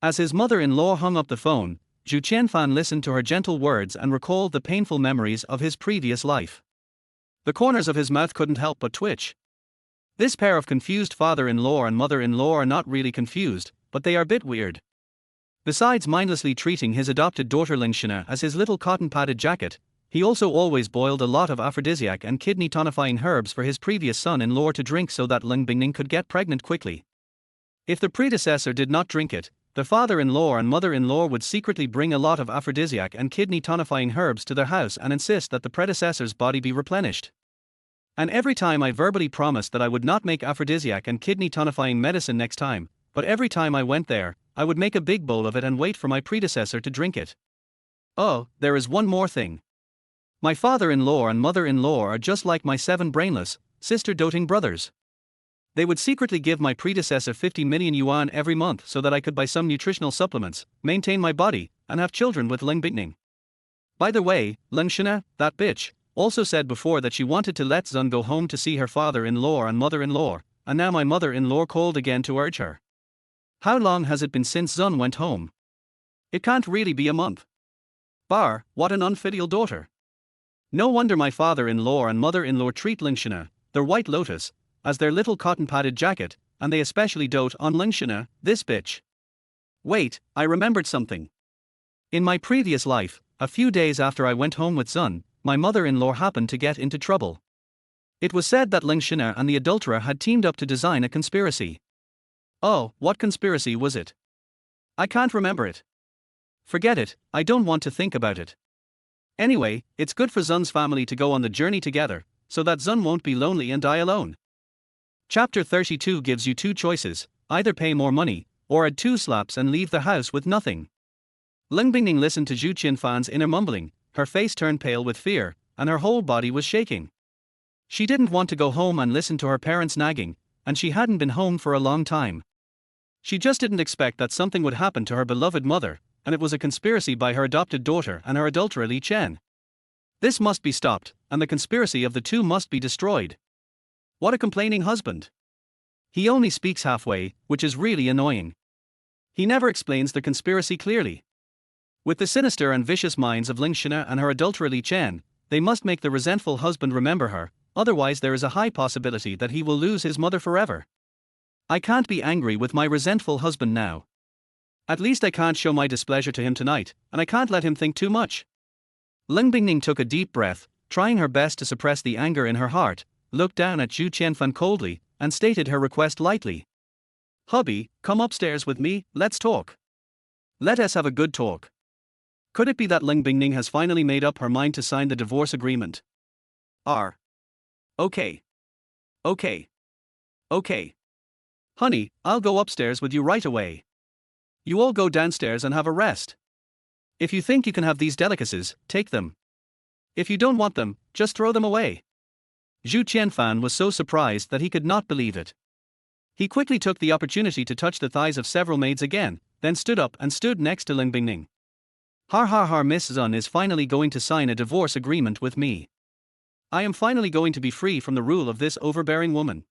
As his mother-in-law hung up the phone, Zhu Qianfan listened to her gentle words and recalled the painful memories of his previous life. The corners of his mouth couldn't help but twitch. This pair of confused father-in-law and mother-in-law are not really confused, but they are a bit weird. Besides mindlessly treating his adopted daughter Lingxina as his little cotton-padded jacket, he also always boiled a lot of aphrodisiac and kidney tonifying herbs for his previous son-in-law to drink so that Ling Bingning could get pregnant quickly. If the predecessor did not drink it, the father-in-law and mother-in-law would secretly bring a lot of aphrodisiac and kidney tonifying herbs to their house and insist that the predecessor's body be replenished. And every time I verbally promised that I would not make aphrodisiac and kidney tonifying medicine next time, but every time I went there, I would make a big bowl of it and wait for my predecessor to drink it. Oh, there is one more thing. My father-in-law and mother-in-law are just like my 7 brainless, sister-doting brothers. They would secretly give my predecessor 50 million yuan every month so that I could buy some nutritional supplements, maintain my body, and have children with Ling Bingning. By the way, Lingxina, that bitch, also said before that she wanted to let Zun go home to see her father-in-law and mother-in-law, and now my mother-in-law called again to urge her. How long has it been since Zun went home? It can't really be a month. Bar, what an unfilial daughter. No wonder my father-in-law and mother-in-law treat Lingxina, their white lotus, as their little cotton-padded jacket, and they especially dote on Lingxina, this bitch. Wait, I remembered something. In my previous life, a few days after I went home with Zun, my mother-in-law happened to get into trouble. It was said that Lingxina and the adulterer had teamed up to design a conspiracy. Oh, what conspiracy was it? I can't remember it. Forget it, I don't want to think about it. Anyway, it's good for Zun's family to go on the journey together, so that Zun won't be lonely and die alone. Chapter 32 gives you 2 choices, either pay more money, or add 2 slaps and leave the house with nothing. Ling Bingning listened to Zhu Qianfan's inner mumbling, her face turned pale with fear, and her whole body was shaking. She didn't want to go home and listen to her parents nagging, and she hadn't been home for a long time. She just didn't expect that something would happen to her beloved mother, and it was a conspiracy by her adopted daughter and her adulterer Li Chen. This must be stopped, and the conspiracy of the 2 must be destroyed. What a complaining husband. He only speaks halfway, which is really annoying. He never explains the conspiracy clearly. With the sinister and vicious minds of Lingxina and her adulterer Li Chen, they must make the resentful husband remember her, otherwise there is a high possibility that he will lose his mother forever. I can't be angry with my resentful husband now. At least I can't show my displeasure to him tonight, and I can't let him think too much. Ling Bingning took a deep breath, trying her best to suppress the anger in her heart, looked down at Zhu Qianfan coldly, and stated her request lightly. Hubby, come upstairs with me, let's talk. Let us have a good talk. Could it be that Ling Bingning has finally made up her mind to sign the divorce agreement? Okay. Okay. Honey, I'll go upstairs with you right away. You all go downstairs and have a rest. If you think you can have these delicacies, take them. If you don't want them, just throw them away. Zhu Qianfan was so surprised that he could not believe it. He quickly took the opportunity to touch the thighs of several maids again, then stood up and stood next to Ling Bingning. Har, Miss Zun is finally going to sign a divorce agreement with me. I am finally going to be free from the rule of this overbearing woman.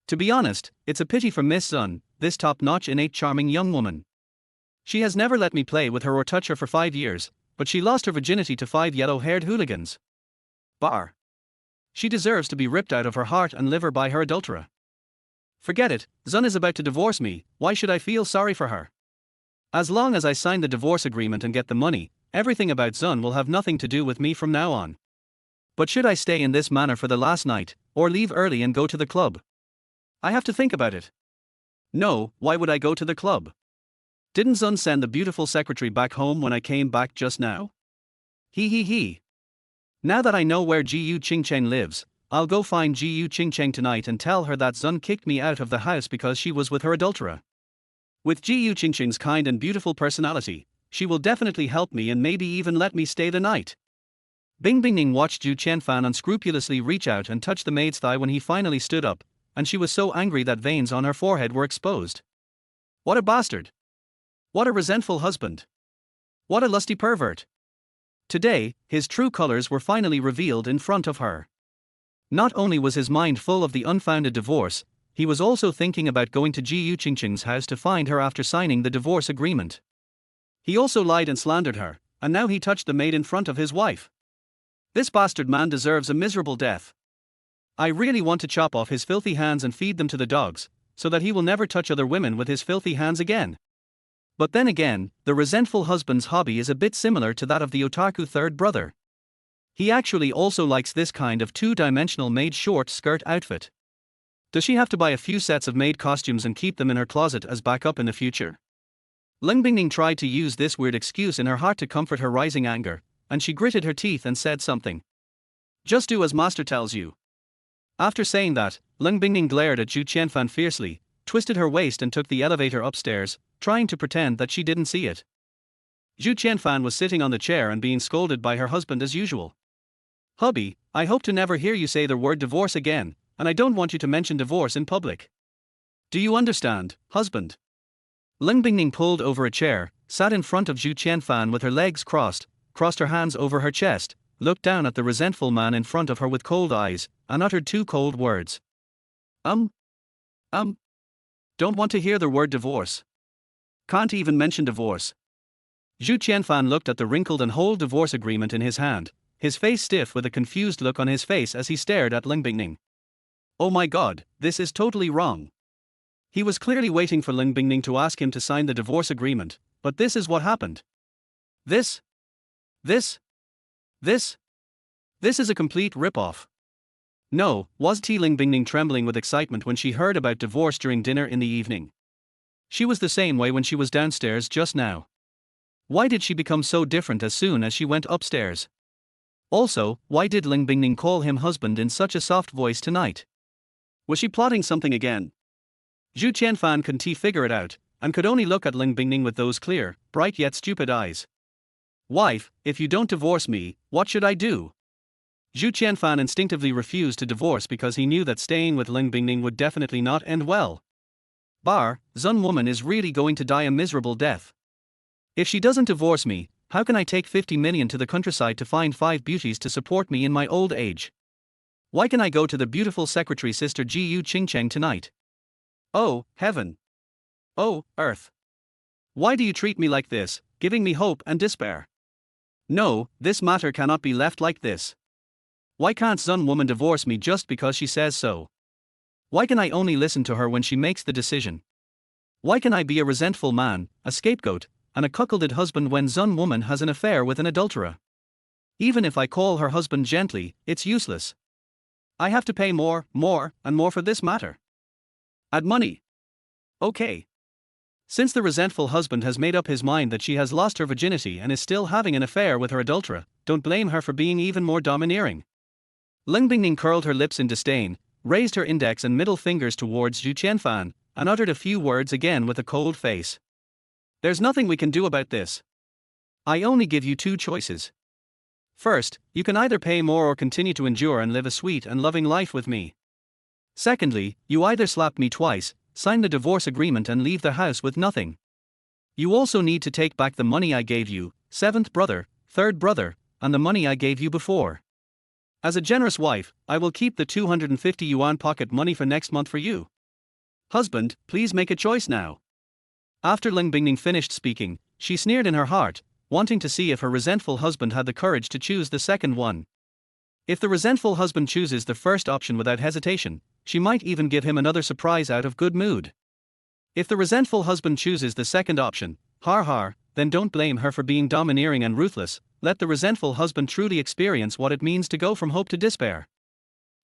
To be honest, it's a pity for Miss Zun, this top-notch innate charming young woman. She has never let me play with her or touch her for 5 years, but she lost her virginity to 5 yellow-haired hooligans. Bar. She deserves to be ripped out of her heart and liver by her adulterer. Forget it, Zun is about to divorce me, why should I feel sorry for her? As long as I sign the divorce agreement and get the money, everything about Zun will have nothing to do with me from now on. But should I stay in this manner for the last night, or leave early and go to the club? I have to think about it. No, why would I go to the club? Didn't Sun send the beautiful secretary back home when I came back just now? He. Now that I know where Jiu Qingcheng lives, I'll go find Jiu Qingcheng tonight and tell her that Sun kicked me out of the house because she was with her adulterer. With Jiu Qingcheng's kind and beautiful personality, she will definitely help me and maybe even let me stay the night. Bing Bingning watched Zhu Qianfan unscrupulously reach out and touch the maid's thigh when he finally stood up, and she was so angry that veins on her forehead were exposed. What a bastard! What a resentful husband! What a lusty pervert! Today, his true colors were finally revealed in front of her. Not only was his mind full of the unfounded divorce, he was also thinking about going to Jiu Qingcheng's house to find her after signing the divorce agreement. He also lied and slandered her, and now he touched the maid in front of his wife. This bastard man deserves a miserable death. I really want to chop off his filthy hands and feed them to the dogs, so that he will never touch other women with his filthy hands again. But then again, the resentful husband's hobby is a bit similar to that of the otaku third brother. He actually also likes this kind of two-dimensional maid short skirt outfit. Does she have to buy a few sets of maid costumes and keep them in her closet as backup in the future? Ling Bingning tried to use this weird excuse in her heart to comfort her rising anger, and she gritted her teeth and said something. Just do as master tells you. After saying that, Ling Bingning glared at Zhu Qianfan fiercely, twisted her waist and took the elevator upstairs, trying to pretend that she didn't see it. Zhu Qianfan was sitting on the chair and being scolded by her husband as usual. Hubby, I hope to never hear you say the word divorce again, and I don't want you to mention divorce in public. Do you understand, husband? Ling Bingning pulled over a chair, sat in front of Zhu Qianfan with her legs crossed her hands over her chest, looked down at the resentful man in front of her with cold eyes, and uttered two cold words. Don't want to hear the word divorce. Can't even mention divorce. Zhu Qianfan looked at the wrinkled and whole divorce agreement in his hand, his face stiff with a confused look on his face as he stared at Ling Bingning. Oh my god, this is totally wrong. He was clearly waiting for Ling Bingning to ask him to sign the divorce agreement, but this is what happened. This is a complete rip-off. No, was Ling Bingning trembling with excitement when she heard about divorce during dinner in the evening? She was the same way when she was downstairs just now. Why did she become so different as soon as she went upstairs? Also, why did Ling Bingning call him husband in such a soft voice tonight? Was she plotting something again? Zhu Qianfan couldn't figure it out, and could only look at Ling Bingning with those clear, bright yet stupid eyes. Wife, if you don't divorce me, what should I do? Zhu Qianfan instinctively refused to divorce because he knew that staying with Ling Bingning would definitely not end well. Zun woman is really going to die a miserable death. If she doesn't divorce me, how can I take 50 million to the countryside to find 5 beauties to support me in my old age? Why can I go to the beautiful secretary sister Jiu Qingcheng tonight? Oh, heaven! Oh, earth! Why do you treat me like this, giving me hope and despair? No, this matter cannot be left like this. Why can't Zun woman divorce me just because she says so? Why can I only listen to her when she makes the decision? Why can I be a resentful man, a scapegoat, and a cuckolded husband when Zun woman has an affair with an adulterer? Even if I call her husband gently, it's useless. I have to pay more, and more for this matter. Add money. Okay. Since the resentful husband has made up his mind that she has lost her virginity and is still having an affair with her adulterer, don't blame her for being even more domineering. Ling Bingning curled her lips in disdain, raised her index and middle fingers towards Zhu Qianfan, and uttered a few words again with a cold face. There's nothing we can do about this. I only give you 2 choices. First, you can either pay more or continue to endure and live a sweet and loving life with me. Secondly, you either slap me twice, sign the divorce agreement and leave the house with nothing. You also need to take back the money I gave you, 7th brother, 3rd brother, and the money I gave you before. As a generous wife, I will keep the 250 yuan pocket money for next month for you. Husband, please make a choice now. After Ling Bingning finished speaking, she sneered in her heart, wanting to see if her resentful husband had the courage to choose the second one. If the resentful husband chooses the first option without hesitation, she might even give him another surprise out of good mood. If the resentful husband chooses the second option, then don't blame her for being domineering and ruthless. Let the resentful husband truly experience what it means to go from hope to despair.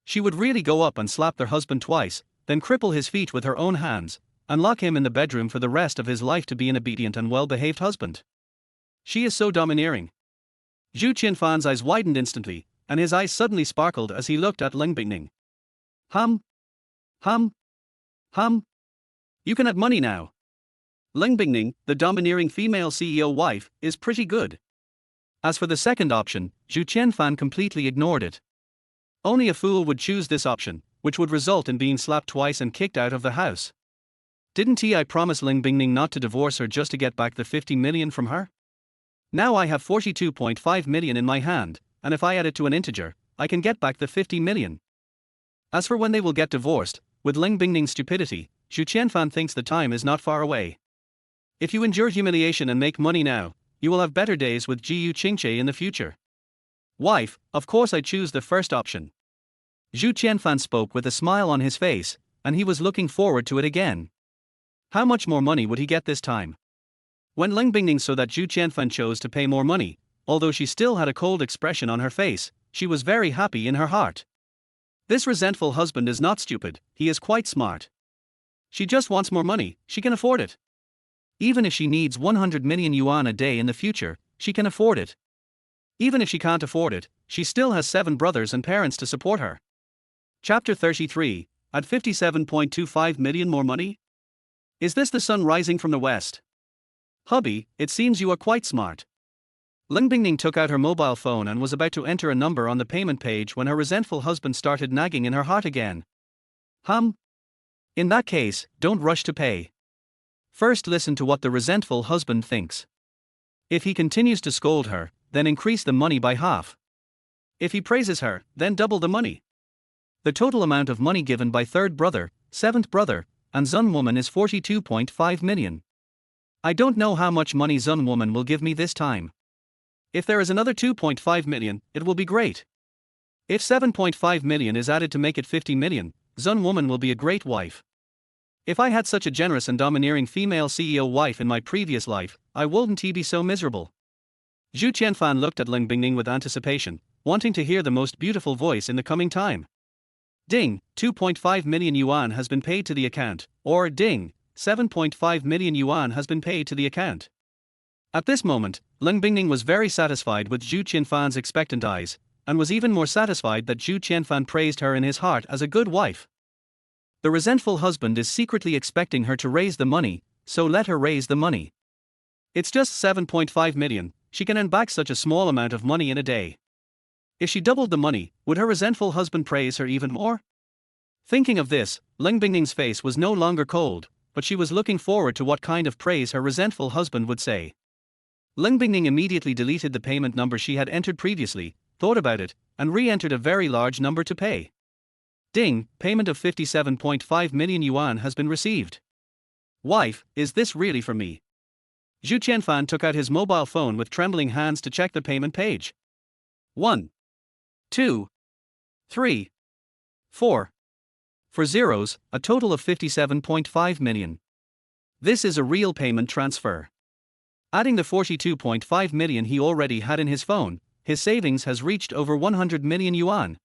She would really go up and slap their husband twice, then cripple his feet with her own hands, and lock him in the bedroom for the rest of his life to be an obedient and well-behaved husband. She is so domineering. Zhu Qianfan's eyes widened instantly, and his eyes suddenly sparkled as he looked at Ling Bingning. Hum. Hum. Hum. You can have money now. Ling Bingning, the domineering female CEO wife, is pretty good. As for the second option, Zhu Qianfan completely ignored it. Only a fool would choose this option, which would result in being slapped twice and kicked out of the house. Didn't I promise Ling Bingning not to divorce her just to get back the 50 million from her? Now I have 42.5 million in my hand, and if I add it to an integer, I can get back the 50 million. As for when they will get divorced, with Ling Bingning's stupidity, Zhu Qianfan thinks the time is not far away. If you endure humiliation and make money now, you will have better days with Jiu Qingche in the future. Wife, of course I choose the first option. Zhu Qianfan spoke with a smile on his face, and he was looking forward to it again. How much more money would he get this time? When Ling Bingning saw that Zhu Qianfan chose to pay more money, although she still had a cold expression on her face, she was very happy in her heart. This resentful husband is not stupid, he is quite smart. She just wants more money, she can afford it. Even if she needs 100 million yuan a day in the future, she can afford it. Even if she can't afford it, she still has 7 brothers and parents to support her. Chapter 33, at 57.25 million more money? Is this the sun rising from the west? Hubby, it seems you are quite smart. Ling Bingning took out her mobile phone and was about to enter a number on the payment page when her resentful husband started nagging in her heart again. In that case, don't rush to pay. First listen to what the resentful husband thinks. If he continues to scold her, then increase the money by half. If he praises her, then double the money. The total amount of money given by third brother, seventh brother, and Zun woman is 42.5 million. I don't know how much money Zun woman will give me this time. If there is another 2.5 million, it will be great. If 7.5 million is added to make it 50 million, Zun woman will be a great wife. If I had such a generous and domineering female CEO wife in my previous life, I wouldn't be so miserable. Zhu Qianfan looked at Ling Bingning with anticipation, wanting to hear the most beautiful voice in the coming time. Ding, 2.5 million yuan has been paid to the account, or ding, 7.5 million yuan has been paid to the account. At this moment, Ling Bingning was very satisfied with Zhu Qianfan's expectant eyes, and was even more satisfied that Zhu Qianfan praised her in his heart as a good wife. The resentful husband is secretly expecting her to raise the money, so let her raise the money. It's just 7.5 million, she can earn back such a small amount of money in a day. If she doubled the money, would her resentful husband praise her even more? Thinking of this, Ling Bingning's face was no longer cold, but she was looking forward to what kind of praise her resentful husband would say. Ling Bingning immediately deleted the payment number she had entered previously, thought about it, and re-entered a very large number to pay. Ding, payment of 57.5 million yuan has been received. Wife, is this really for me? Zhu Qianfan took out his mobile phone with trembling hands to check the payment page. 1, 2, 3, 4. For zeros, a total of 57.5 million. This is a real payment transfer. Adding the 42.5 million he already had in his phone, his savings has reached over 100 million yuan.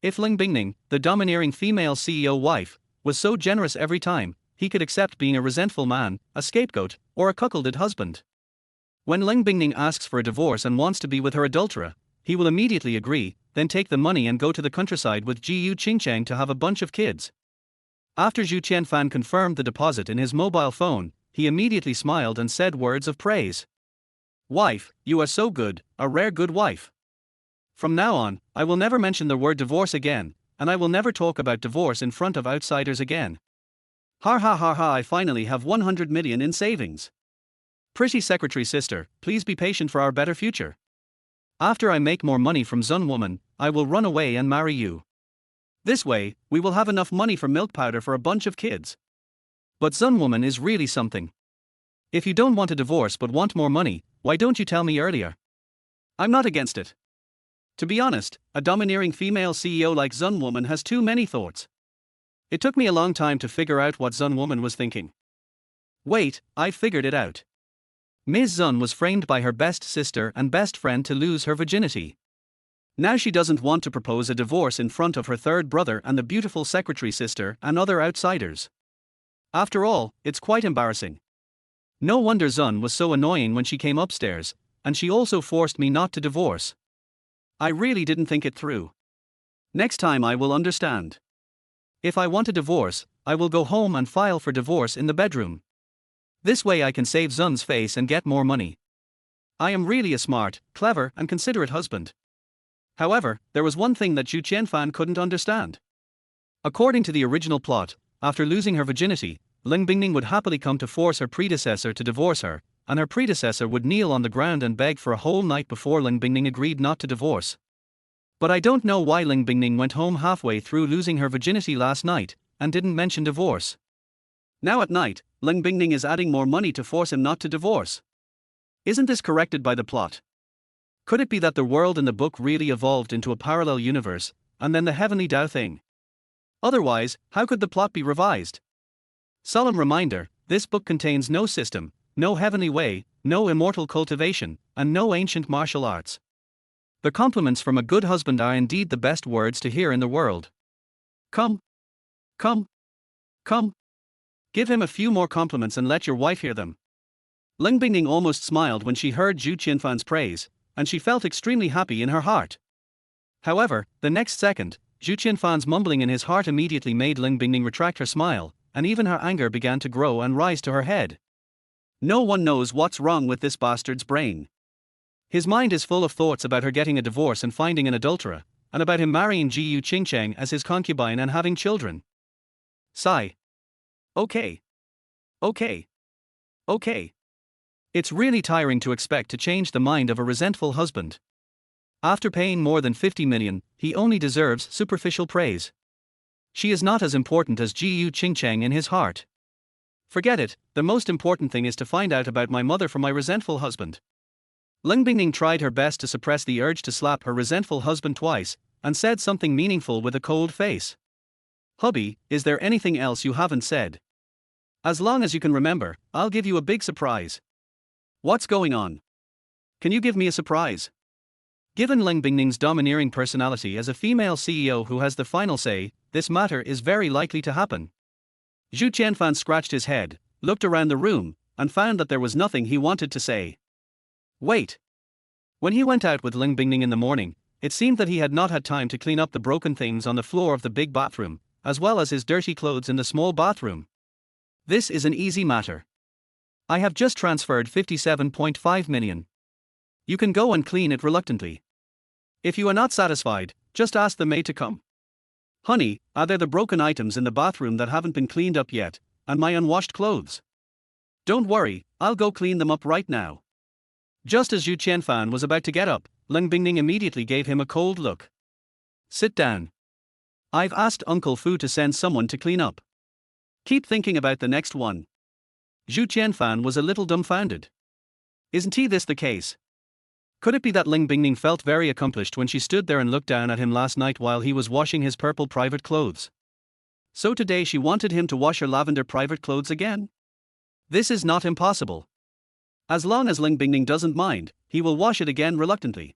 If Ling Bingning, the domineering female CEO wife, was so generous every time, he could accept being a resentful man, a scapegoat, or a cuckolded husband. When Ling Bingning asks for a divorce and wants to be with her adulterer, he will immediately agree, then take the money and go to the countryside with Jiu Qingchang to have a bunch of kids. After Zhu Qianfan confirmed the deposit in his mobile phone, he immediately smiled and said words of praise. Wife, you are so good, a rare good wife. From now on, I will never mention the word divorce again, and I will never talk about divorce in front of outsiders again. Ha ha ha ha, I finally have 100 million in savings. Pretty secretary sister, please be patient for our better future. After I make more money from Zun woman, I will run away and marry you. This way, we will have enough money for milk powder for a bunch of kids. But Zun woman is really something. If you don't want a divorce but want more money, why don't you tell me earlier? I'm not against it. To be honest, a domineering female CEO like Zun woman has too many thoughts. It took me a long time to figure out what Zun woman was thinking. Wait, I figured it out. Ms. Zun was framed by her best sister and best friend to lose her virginity. Now she doesn't want to propose a divorce in front of her third brother and the beautiful secretary sister and other outsiders. After all, it's quite embarrassing. No wonder Zun was so annoying when she came upstairs, and she also forced me not to divorce. I really didn't think it through. Next time I will understand. If I want a divorce, I will go home and file for divorce in the bedroom. This way I can save Zun's face and get more money. I am really a smart, clever, and considerate husband. However, there was one thing that Zhu Qianfan couldn't understand. According to the original plot, after losing her virginity, Ling Bingning would happily come to force her predecessor to divorce her, and her predecessor would kneel on the ground and beg for a whole night before Ling Bingning agreed not to divorce. But I don't know why Ling Bingning went home halfway through losing her virginity last night, and didn't mention divorce. Now at night, Ling Bingning is adding more money to force him not to divorce. Isn't this corrected by the plot? Could it be that the world in the book really evolved into a parallel universe, and then the heavenly Tao thing? Otherwise, how could the plot be revised? Solemn reminder, this book contains no system, no heavenly way, no immortal cultivation, and no ancient martial arts. The compliments from a good husband are indeed the best words to hear in the world. Come. Come. Come. Give him a few more compliments and let your wife hear them. Ling Bingning almost smiled when she heard Zhu Qianfan's praise, and she felt extremely happy in her heart. However, the next second, Zhu Qianfan's mumbling in his heart immediately made Ling Bingning retract her smile, and even her anger began to grow and rise to her head. No one knows what's wrong with this bastard's brain. His mind is full of thoughts about her getting a divorce and finding an adulterer, and about him marrying Jiyu Qingcheng as his concubine and having children. Sigh. Okay. Okay. Okay. It's really tiring to expect to change the mind of a resentful husband. After paying more than 50 million, he only deserves superficial praise. She is not as important as Jiyu Qingcheng in his heart. Forget it, the most important thing is to find out about my mother from my resentful husband. Ling Bingning tried her best to suppress the urge to slap her resentful husband twice, and said something meaningful with a cold face. Hubby, is there anything else you haven't said? As long as you can remember, I'll give you a big surprise. What's going on? Can you give me a surprise? Given Ling Bingning's domineering personality as a female CEO who has the final say, this matter is very likely to happen. Zhu Qianfan scratched his head, looked around the room, and found that there was nothing he wanted to say. Wait. When he went out with Ling Bingning in the morning, it seemed that he had not had time to clean up the broken things on the floor of the big bathroom, as well as his dirty clothes in the small bathroom. This is an easy matter. I have just transferred 57.5 million. You can go and clean it reluctantly. If you are not satisfied, just ask the maid to come. Honey, are there the broken items in the bathroom that haven't been cleaned up yet, and my unwashed clothes? Don't worry, I'll go clean them up right now. Just as Zhu Qianfan was about to get up, Ling Bingning immediately gave him a cold look. Sit down. I've asked Uncle Fu to send someone to clean up. Keep thinking about the next one. Zhu Qianfan was a little dumbfounded. Isn't this the case? Could it be that Ling Bingning felt very accomplished when she stood there and looked down at him last night while he was washing his purple private clothes? So today she wanted him to wash her lavender private clothes again? This is not impossible. As long as Ling Bingning doesn't mind, he will wash it again reluctantly.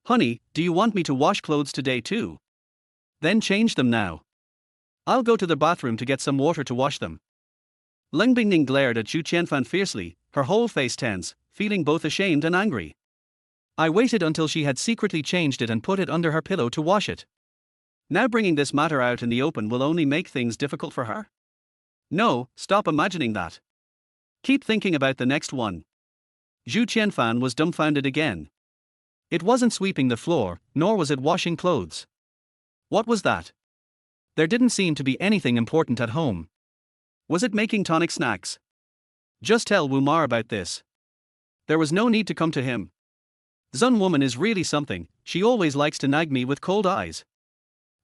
Honey, do you want me to wash clothes today too? Then change them now. I'll go to the bathroom to get some water to wash them. Ling Bingning glared at Zhu Qianfan fiercely, her whole face tense, feeling both ashamed and angry. I waited until she had secretly changed it and put it under her pillow to wash it. Now bringing this matter out in the open will only make things difficult for her? No, stop imagining that. Keep thinking about the next one. Zhu Qianfan was dumbfounded again. It wasn't sweeping the floor, nor was it washing clothes. What was that? There didn't seem to be anything important at home. Was it making tonic snacks? Just tell Wumar about this. There was no need to come to him. Zun woman is really something, she always likes to nag me with cold eyes.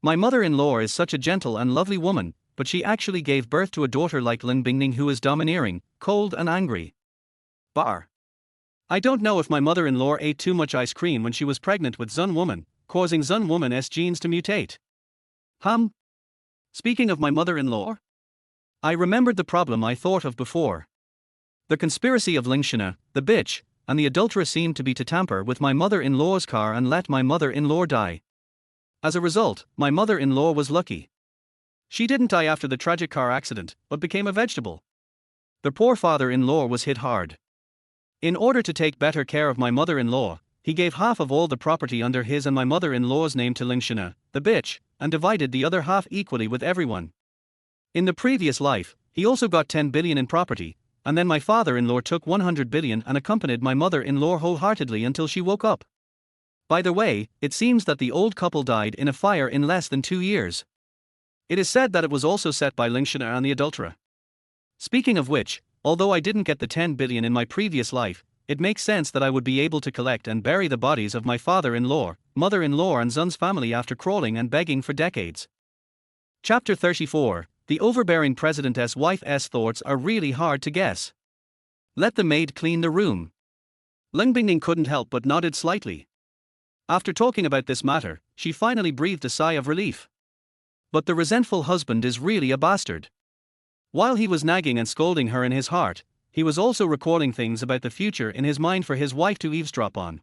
My mother-in-law is such a gentle and lovely woman, but she actually gave birth to a daughter like Ling Bingning who is domineering, cold and angry. Bar. I don't know if my mother-in-law ate too much ice cream when she was pregnant with Zun woman, causing Zun woman's genes to mutate. Speaking of my mother-in-law, I remembered the problem I thought of before. The conspiracy of Ling Shina, the bitch, and the adulteress seemed to be to tamper with my mother-in-law's car and let my mother-in-law die. As a result, my mother-in-law was lucky. She didn't die after the tragic car accident, but became a vegetable. The poor father-in-law was hit hard. In order to take better care of my mother-in-law, he gave half of all the property under his and my mother-in-law's name to Lingshina, the bitch, and divided the other half equally with everyone. In the previous life, he also got 10 billion in property, and then my father-in-law took 100 billion and accompanied my mother-in-law wholeheartedly until she woke up. By the way, it seems that the old couple died in a fire in less than 2 years. It is said that it was also set by Lingshina and the adulterer. Speaking of which, although I didn't get the 10 billion in my previous life, it makes sense that I would be able to collect and bury the bodies of my father-in-law, mother-in-law and son's family after crawling and begging for decades. Chapter 34. The overbearing president's wife's thoughts are really hard to guess. Let the maid clean the room. Ling Bingning couldn't help but nodded slightly. After talking about this matter, she finally breathed a sigh of relief. But the resentful husband is really a bastard. While he was nagging and scolding her in his heart, he was also recalling things about the future in his mind for his wife to eavesdrop on.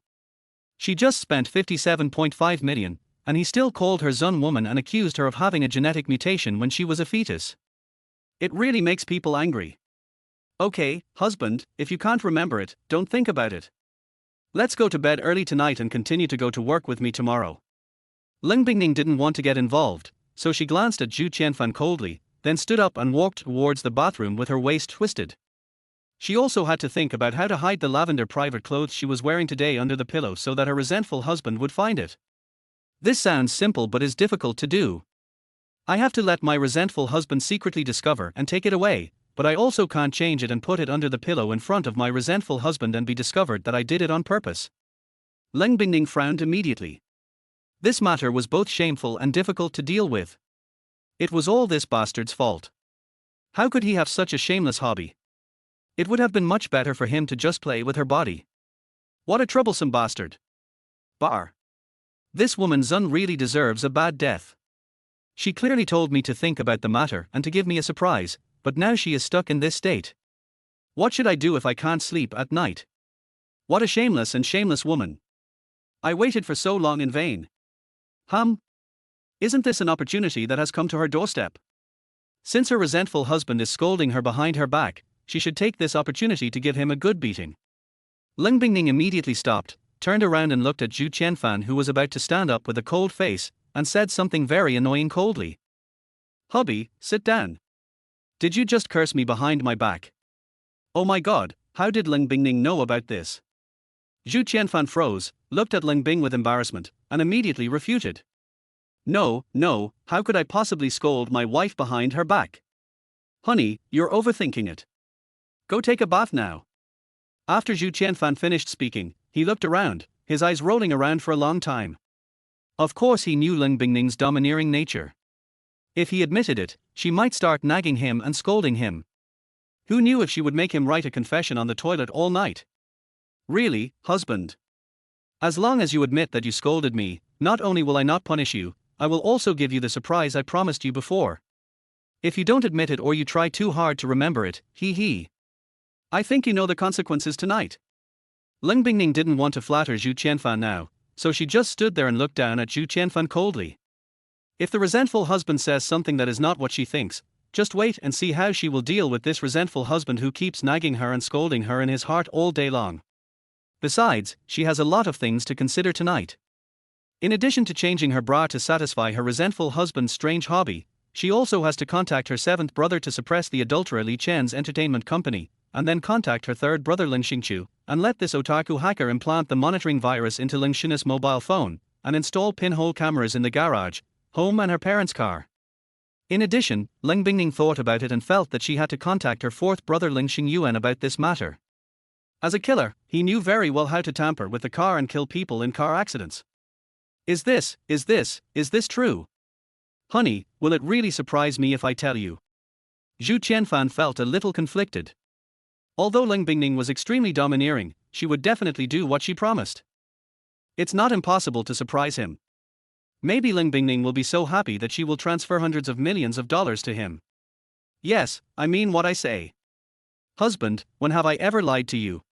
She just spent 57.5 million, and he still called her Zun woman and accused her of having a genetic mutation when she was a fetus. It really makes people angry. Okay, husband, if you can't remember it, don't think about it. Let's go to bed early tonight and continue to go to work with me tomorrow. Ling Bingning didn't want to get involved, so she glanced at Zhu Qianfan coldly, then stood up and walked towards the bathroom with her waist twisted. She also had to think about how to hide the lavender private clothes she was wearing today under the pillow so that her resentful husband would find it. This sounds simple but is difficult to do. I have to let my resentful husband secretly discover and take it away, but I also can't change it and put it under the pillow in front of my resentful husband and be discovered that I did it on purpose. Ling Bingning frowned immediately. This matter was both shameful and difficult to deal with. It was all this bastard's fault. How could he have such a shameless hobby? It would have been much better for him to just play with her body. What a troublesome bastard. Bar. This woman Zun really deserves a bad death. She clearly told me to think about the matter and to give me a surprise, but now she is stuck in this state. What should I do if I can't sleep at night? What a shameless and shameless woman. I waited for so long in vain. Isn't this an opportunity that has come to her doorstep? Since her resentful husband is scolding her behind her back, she should take this opportunity to give him a good beating. Ling Bingning immediately stopped, turned around and looked at Zhu Qianfan, who was about to stand up with a cold face, and said something very annoying coldly. Hubby, sit down. Did you just curse me behind my back? Oh my god, how did Ling Bingning know about this? Zhu Qianfan froze, looked at Ling Bing with embarrassment, and immediately refuted. No, how could I possibly scold my wife behind her back? Honey, you're overthinking it. Go take a bath now. After Zhu Qianfan finished speaking, he looked around, his eyes rolling around for a long time. Of course he knew Ling Bingning's domineering nature. If he admitted it, she might start nagging him and scolding him. Who knew if she would make him write a confession on the toilet all night? Really, husband? As long as you admit that you scolded me, not only will I not punish you, I will also give you the surprise I promised you before. If you don't admit it or you try too hard to remember it, I think you know the consequences tonight. Ling Bingning didn't want to flatter Zhu Qianfan now, so she just stood there and looked down at Zhu Qianfan coldly. If the resentful husband says something that is not what she thinks, just wait and see how she will deal with this resentful husband who keeps nagging her and scolding her in his heart all day long. Besides, she has a lot of things to consider tonight. In addition to changing her bra to satisfy her resentful husband's strange hobby, she also has to contact her seventh brother to suppress the adulterer Li Chen's entertainment company, and then contact her third brother Ling Xingqiu, and let this otaku hacker implant the monitoring virus into Ling Xin's mobile phone, and install pinhole cameras in the garage, home and her parents' car. In addition, Ling Bingning thought about it and felt that she had to contact her fourth brother Ling Xingyuan about this matter. As a killer, he knew very well how to tamper with the car and kill people in car accidents. Is this true? Honey, will it really surprise me if I tell you? Zhu Qianfan felt a little conflicted. Although Ling Bingning was extremely domineering, she would definitely do what she promised. It's not impossible to surprise him. Maybe Ling Bingning will be so happy that she will transfer hundreds of millions of dollars to him. Yes, I mean what I say. Husband, when have I ever lied to you?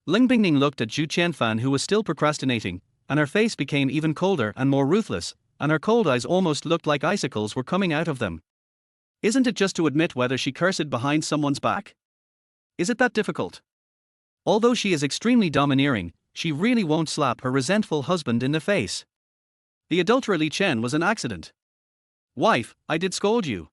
Ling Bingning looked at Zhu Qianfan, who was still procrastinating, and her face became even colder and more ruthless, and her cold eyes almost looked like icicles were coming out of them. Isn't it just to admit whether she cursed behind someone's back? Is it that difficult? Although she is extremely domineering, she really won't slap her resentful husband in the face. The adulterally Chen was an accident. Wife, I did scold you.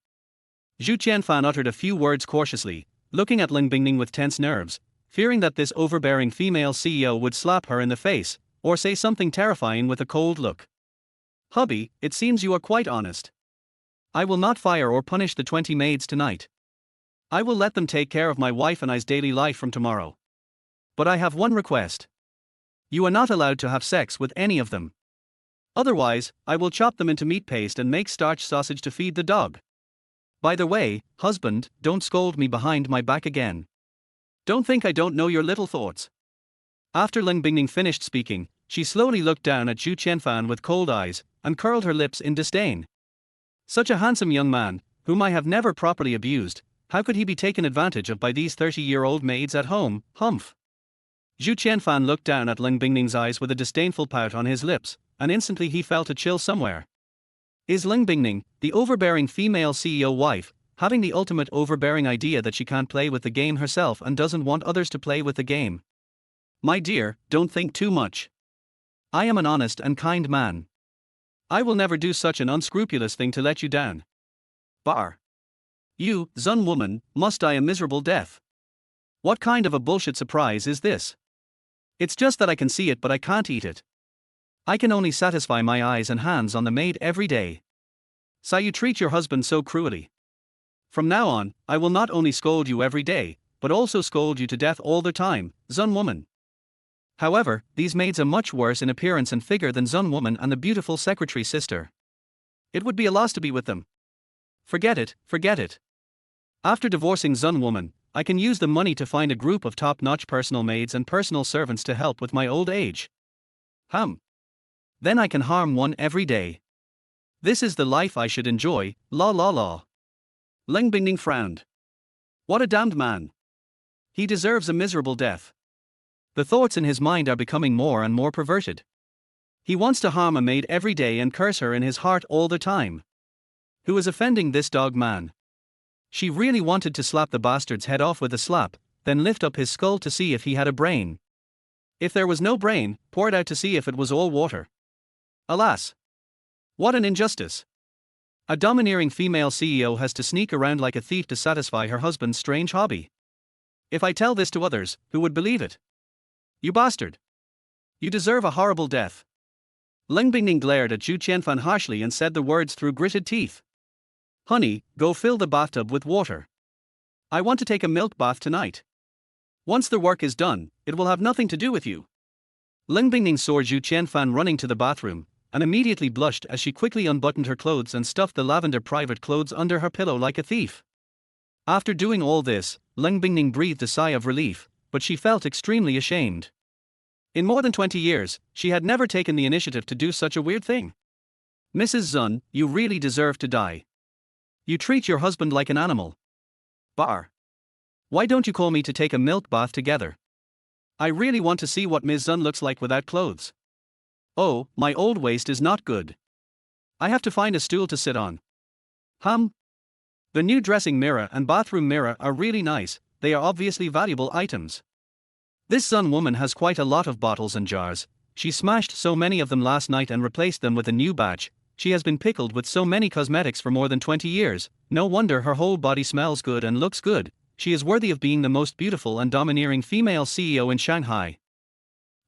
Zhu Qianfan uttered a few words cautiously, looking at Ling Bingning with tense nerves, fearing that this overbearing female CEO would slap her in the face, or say something terrifying with a cold look. Hubby, it seems you are quite honest. I will not fire or punish the 20 maids tonight. I will let them take care of my wife and I's daily life from tomorrow. But I have one request. You are not allowed to have sex with any of them. Otherwise, I will chop them into meat paste and make starch sausage to feed the dog. By the way, husband, don't scold me behind my back again. Don't think I don't know your little thoughts. After Ling Bingning finished speaking, she slowly looked down at Zhu Qianfan with cold eyes, and curled her lips in disdain. Such a handsome young man, whom I have never properly abused, how could he be taken advantage of by these 30-year-old maids at home, humph? Zhu Qianfan looked down at Ling Bingning's eyes with a disdainful pout on his lips, and instantly he felt a chill somewhere. Is Ling Bingning, the overbearing female CEO wife, having the ultimate overbearing idea that she can't play with the game herself and doesn't want others to play with the game? My dear, don't think too much. I am an honest and kind man. I will never do such an unscrupulous thing to let you down. Bar. You, Zun woman, must die a miserable death. What kind of a bullshit surprise is this? It's just that I can see it but I can't eat it. I can only satisfy my eyes and hands on the maid every day. So you treat your husband so cruelly. From now on, I will not only scold you every day, but also scold you to death all the time, Zun woman. However, these maids are much worse in appearance and figure than Zun woman and the beautiful secretary sister. It would be a loss to be with them. Forget it, forget it. After divorcing Zun woman, I can use the money to find a group of top-notch personal maids and personal servants to help with my old age. Then I can harm one every day. This is the life I should enjoy, la la la. Ling Bingning frowned. What a damned man. He deserves a miserable death. The thoughts in his mind are becoming more and more perverted. He wants to harm a maid every day and curse her in his heart all the time. Who is offending this dog man? She really wanted to slap the bastard's head off with a slap, then lift up his skull to see if he had a brain. If there was no brain, pour it out to see if it was all water. Alas! What an injustice! A domineering female CEO has to sneak around like a thief to satisfy her husband's strange hobby. If I tell this to others, who would believe it? You bastard! You deserve a horrible death. Ling Bingning glared at Zhu Qianfan harshly and said the words through gritted teeth. Honey, go fill the bathtub with water. I want to take a milk bath tonight. Once the work is done, it will have nothing to do with you. Ling Bingning saw Zhu Qianfan running to the bathroom, and immediately blushed as she quickly unbuttoned her clothes and stuffed the lavender private clothes under her pillow like a thief. After doing all this, Ling Bingning breathed a sigh of relief, but she felt extremely ashamed. In more than 20 years, she had never taken the initiative to do such a weird thing. Mrs. Zun, you really deserve to die. You treat your husband like an animal. Bar. Why don't you call me to take a milk bath together? I really want to see what Ms. Zun looks like without clothes. Oh, my old waist is not good. I have to find a stool to sit on. The new dressing mirror and bathroom mirror are really nice, they are obviously valuable items. This Zun woman has quite a lot of bottles and jars. She smashed so many of them last night and replaced them with a new batch. She has been pickled with so many cosmetics for more than 20 years, no wonder her whole body smells good and looks good. She is worthy of being the most beautiful and domineering female CEO in Shanghai.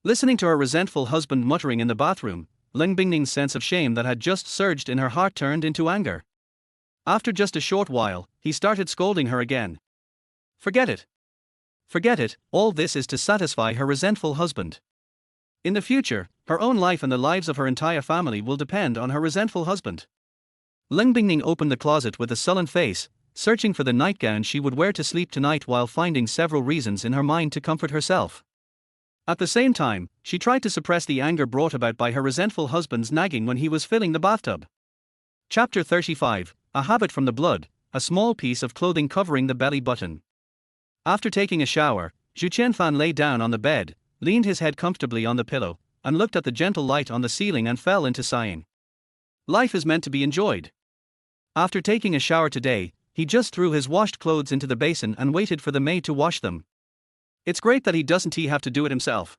Listening to her resentful husband muttering in the bathroom, Ling Bingning's sense of shame that had just surged in her heart turned into anger. After just a short while, he started scolding her again. Forget it. Forget it, all this is to satisfy her resentful husband. In the future, her own life and the lives of her entire family will depend on her resentful husband. Ling Bingning opened the closet with a sullen face, searching for the nightgown she would wear to sleep tonight while finding several reasons in her mind to comfort herself. At the same time, she tried to suppress the anger brought about by her resentful husband's nagging when he was filling the bathtub. Chapter 35, A Habit from the Blood, a small piece of clothing covering the belly button. After taking a shower, Zhu Qianfan lay down on the bed, leaned his head comfortably on the pillow, and looked at the gentle light on the ceiling and fell into sighing. Life is meant to be enjoyed. After taking a shower today, he just threw his washed clothes into the basin and waited for the maid to wash them. It's great that he doesn't have to do it himself.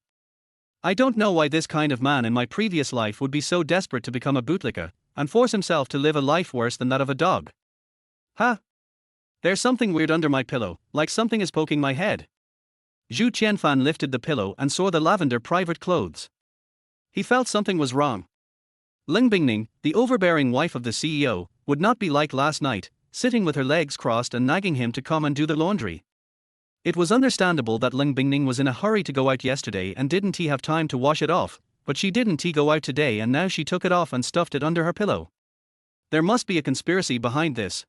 I don't know why this kind of man in my previous life would be so desperate to become a bootlicka and force himself to live a life worse than that of a dog. Huh? There's something weird under my pillow, like something is poking my head. Zhu Qianfan lifted the pillow and saw the lavender private clothes. He felt something was wrong. Ling Bingning, the overbearing wife of the CEO, would not be like last night, sitting with her legs crossed and nagging him to come and do the laundry. It was understandable that Ling Bingning was in a hurry to go out yesterday and didn't have time to wash it off, but she didn't go out today and now she took it off and stuffed it under her pillow. There must be a conspiracy behind this.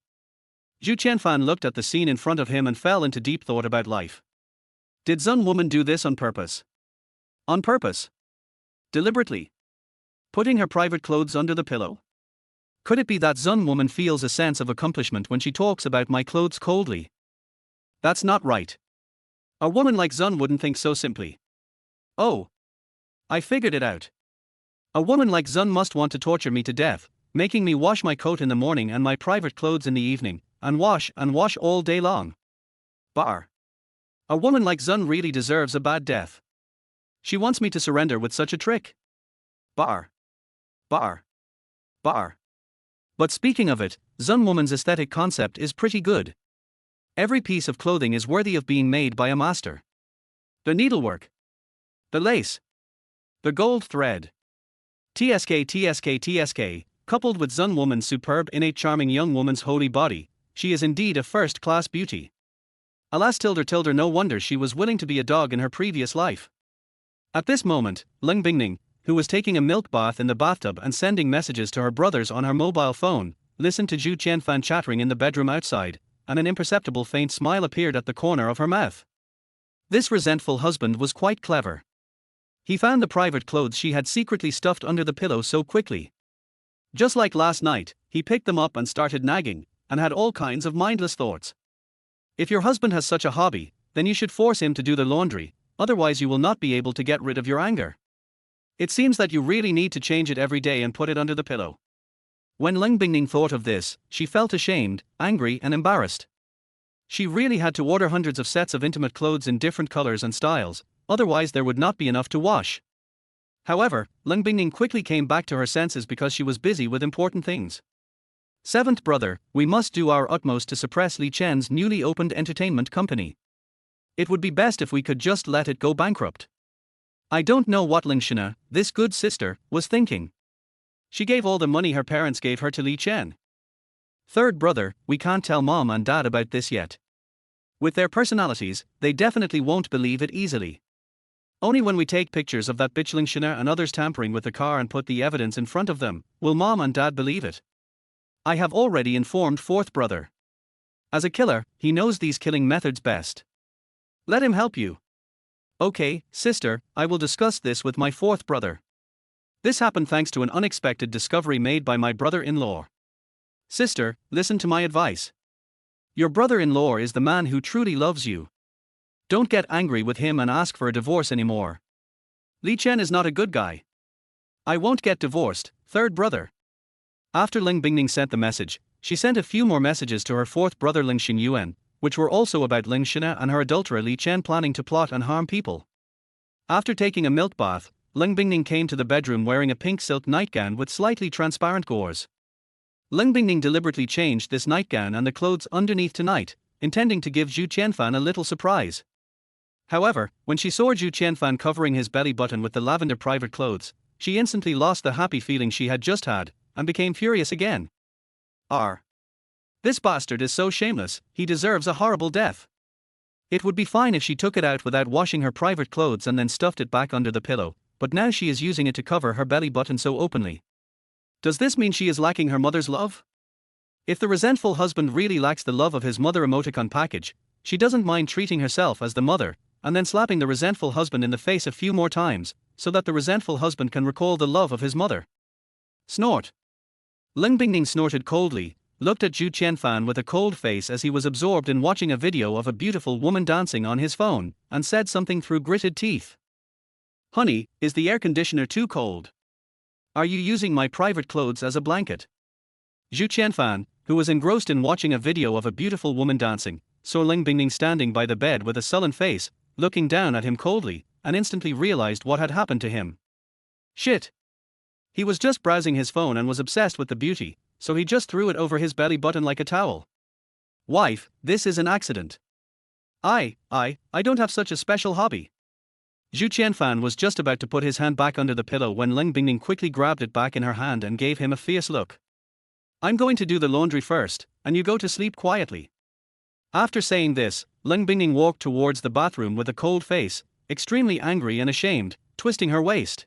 Zhu Qianfan looked at the scene in front of him and fell into deep thought about life. Did Zun woman do this on purpose? On purpose? Deliberately? Putting her private clothes under the pillow? Could it be that Zun woman feels a sense of accomplishment when she talks about my clothes coldly? That's not right. A woman like Zun wouldn't think so simply. Oh. I figured it out. A woman like Zun must want to torture me to death, making me wash my coat in the morning and my private clothes in the evening, and wash all day long. Bar. A woman like Zun really deserves a bad death. She wants me to surrender with such a trick. Bar. Bar. Bar. But speaking of it, Zun woman's aesthetic concept is pretty good. Every piece of clothing is worthy of being made by a master. The needlework. The lace. The gold thread. TSK, coupled with Zun woman's superb innate charming young woman's holy body, she is indeed a first-class beauty. Alas tilder, no wonder she was willing to be a dog in her previous life. At this moment, Ling Bingning, who was taking a milk bath in the bathtub and sending messages to her brothers on her mobile phone, listened to Zhu Qianfan chattering in the bedroom outside, and an imperceptible faint smile appeared at the corner of her mouth. This resentful husband was quite clever. He found the private clothes she had secretly stuffed under the pillow so quickly. Just like last night, he picked them up and started nagging, and had all kinds of mindless thoughts. If your husband has such a hobby, then you should force him to do the laundry, otherwise you will not be able to get rid of your anger. It seems that you really need to change it every day and put it under the pillow. When Ling Bingning thought of this, she felt ashamed, angry and embarrassed. She really had to order hundreds of sets of intimate clothes in different colors and styles, otherwise there would not be enough to wash. However, Ling Bingning quickly came back to her senses because she was busy with important things. Seventh brother, we must do our utmost to suppress Li Chen's newly opened entertainment company. It would be best if we could just let it go bankrupt. I don't know what Ling Shina, this good sister, was thinking. She gave all the money her parents gave her to Li Chen. Third brother, we can't tell mom and dad about this yet. With their personalities, they definitely won't believe it easily. Only when we take pictures of that bitch Ling Shina and others tampering with the car and put the evidence in front of them, will mom and dad believe it. I have already informed fourth brother. As a killer, he knows these killing methods best. Let him help you. Okay, sister, I will discuss this with my fourth brother. This happened thanks to an unexpected discovery made by my brother-in-law. Sister, listen to my advice. Your brother-in-law is the man who truly loves you. Don't get angry with him and ask for a divorce anymore. Li Chen is not a good guy. I won't get divorced, third brother. After Ling Bingning sent the message, she sent a few more messages to her fourth brother Ling Xinyuan, which were also about Ling Shina and her adulterer Li Chen planning to plot and harm people. After taking a milk bath, Ling Bingning came to the bedroom wearing a pink silk nightgown with slightly transparent gauze. Ling Bingning deliberately changed this nightgown and the clothes underneath tonight, intending to give Zhu Qianfan a little surprise. However, when she saw Zhu Qianfan covering his belly button with the lavender private clothes, she instantly lost the happy feeling she had just had, and became furious again. This bastard is so shameless, he deserves a horrible death. It would be fine if she took it out without washing her private clothes and then stuffed it back under the pillow, but now she is using it to cover her belly button so openly. Does this mean she is lacking her mother's love? If the resentful husband really lacks the love of his mother emoticon package, she doesn't mind treating herself as the mother, and then slapping the resentful husband in the face a few more times, so that the resentful husband can recall the love of his mother. Snort. Ling Bingning snorted coldly, looked at Zhu Qianfan with a cold face as he was absorbed in watching a video of a beautiful woman dancing on his phone, and said something through gritted teeth. Honey, is the air conditioner too cold? Are you using my private clothes as a blanket? Zhu Qianfan, who was engrossed in watching a video of a beautiful woman dancing, saw Ling Bingning standing by the bed with a sullen face, looking down at him coldly, and instantly realized what had happened to him. Shit! He was just browsing his phone and was obsessed with the beauty, so he just threw it over his belly button like a towel. Wife, this is an accident. I don't have such a special hobby. Zhu Qianfan was just about to put his hand back under the pillow when Ling Bingning quickly grabbed it back in her hand and gave him a fierce look. I'm going to do the laundry first, and you go to sleep quietly. After saying this, Ling Bingning walked towards the bathroom with a cold face, extremely angry and ashamed, twisting her waist.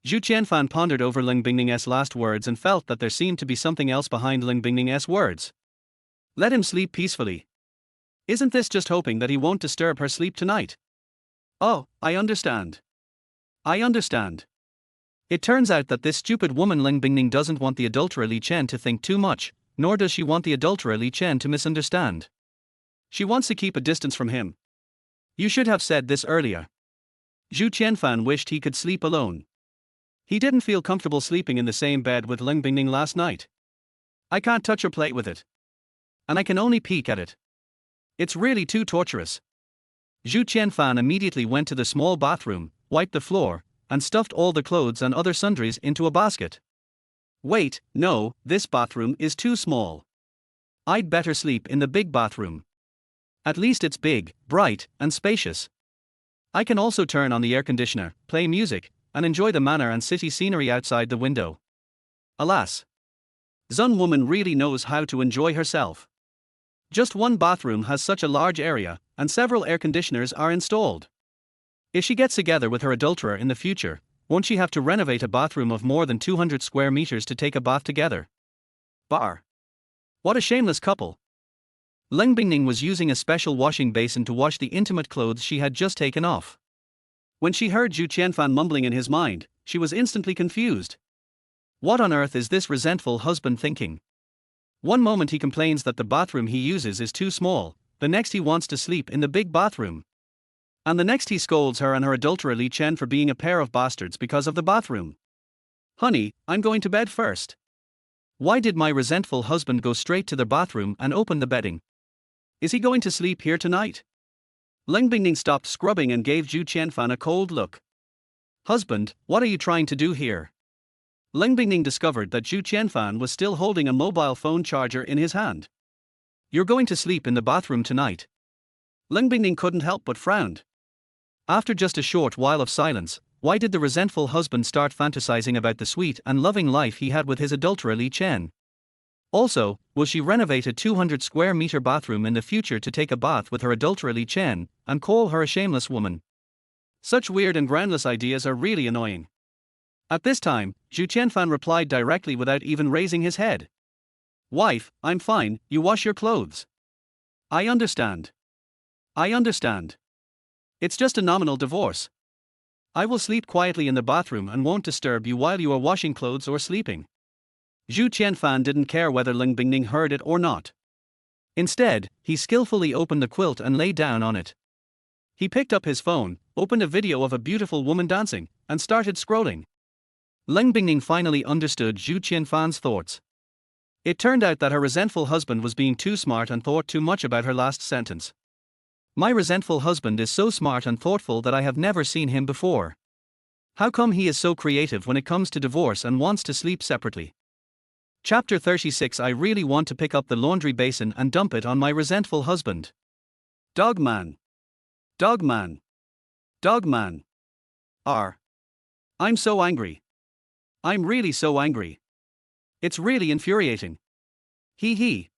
Zhu Qianfan pondered over Ling Bingning's last words and felt that there seemed to be something else behind Ling Bingning's words. Let him sleep peacefully. Isn't this just hoping that he won't disturb her sleep tonight? Oh, I understand. I understand. It turns out that this stupid woman Ling Bingning doesn't want the adulterer Li Chen to think too much, nor does she want the adulterer Li Chen to misunderstand. She wants to keep a distance from him. You should have said this earlier. Zhu Qianfan wished he could sleep alone. He didn't feel comfortable sleeping in the same bed with Ling Bingning last night. I can't touch or play with it. And I can only peek at it. It's really too torturous. Zhu Qianfan immediately went to the small bathroom, wiped the floor, and stuffed all the clothes and other sundries into a basket. Wait, no, this bathroom is too small. I'd better sleep in the big bathroom. At least it's big, bright, and spacious. I can also turn on the air conditioner, play music, and enjoy the manor and city scenery outside the window. Alas! Zun woman really knows how to enjoy herself. Just one bathroom has such a large area, and several air conditioners are installed. If she gets together with her adulterer in the future, won't she have to renovate a bathroom of more than 200 square meters to take a bath together? Bar. What a shameless couple. Ling Bingning was using a special washing basin to wash the intimate clothes she had just taken off. When she heard Zhu Qianfan mumbling in his mind, she was instantly confused. What on earth is this resentful husband thinking? One moment he complains that the bathroom he uses is too small, the next he wants to sleep in the big bathroom. And the next he scolds her and her adulterer Li Chen for being a pair of bastards because of the bathroom. Honey, I'm going to bed first. Why did my resentful husband go straight to the bathroom and open the bedding? Is he going to sleep here tonight? Ling Bingning stopped scrubbing and gave Zhu Qianfan a cold look. Husband, what are you trying to do here? Ling Bingning discovered that Zhu Qianfan was still holding a mobile phone charger in his hand. You're going to sleep in the bathroom tonight. Ling Bingning couldn't help but frowned. After just a short while of silence, why did the resentful husband start fantasizing about the sweet and loving life he had with his adulterer Li Chen? Also, will she renovate a 200 square meter bathroom in the future to take a bath with her adulterer Li Chen, and call her a shameless woman? Such weird and groundless ideas are really annoying. At this time, Zhu Qianfan replied directly without even raising his head. Wife, I'm fine, you wash your clothes. I understand. I understand. It's just a nominal divorce. I will sleep quietly in the bathroom and won't disturb you while you are washing clothes or sleeping. Zhu Qianfan didn't care whether Ling Bingning heard it or not. Instead, he skillfully opened the quilt and lay down on it. He picked up his phone, opened a video of a beautiful woman dancing, and started scrolling. Ling Bingning finally understood Zhu Qianfan's thoughts. It turned out that her resentful husband was being too smart and thought too much about her last sentence. My resentful husband is so smart and thoughtful that I have never seen him before. How come he is so creative when it comes to divorce and wants to sleep separately? Chapter 36. I really want to pick up the laundry basin and dump it on my resentful husband. Dogman. Dogman. Dogman. I'm so angry. I'm really so angry. It's really infuriating. He.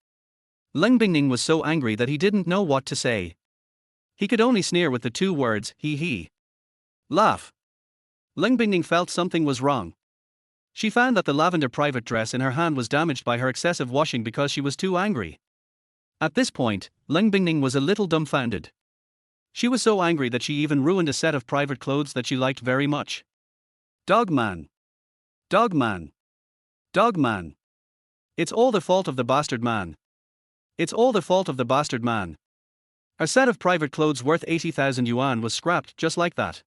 Ling Bingning was so angry that he didn't know what to say. He could only sneer with the two words, he. Laugh. Ling Bingning felt something was wrong. She found that the lavender private dress in her hand was damaged by her excessive washing because she was too angry. At this point, Ling Bingning was a little dumbfounded. She was so angry that she even ruined a set of private clothes that she liked very much. Dogman. Dogman. Dogman. It's all the fault of the bastard man. It's all the fault of the bastard man. A set of private clothes worth 80,000 yuan was scrapped just like that.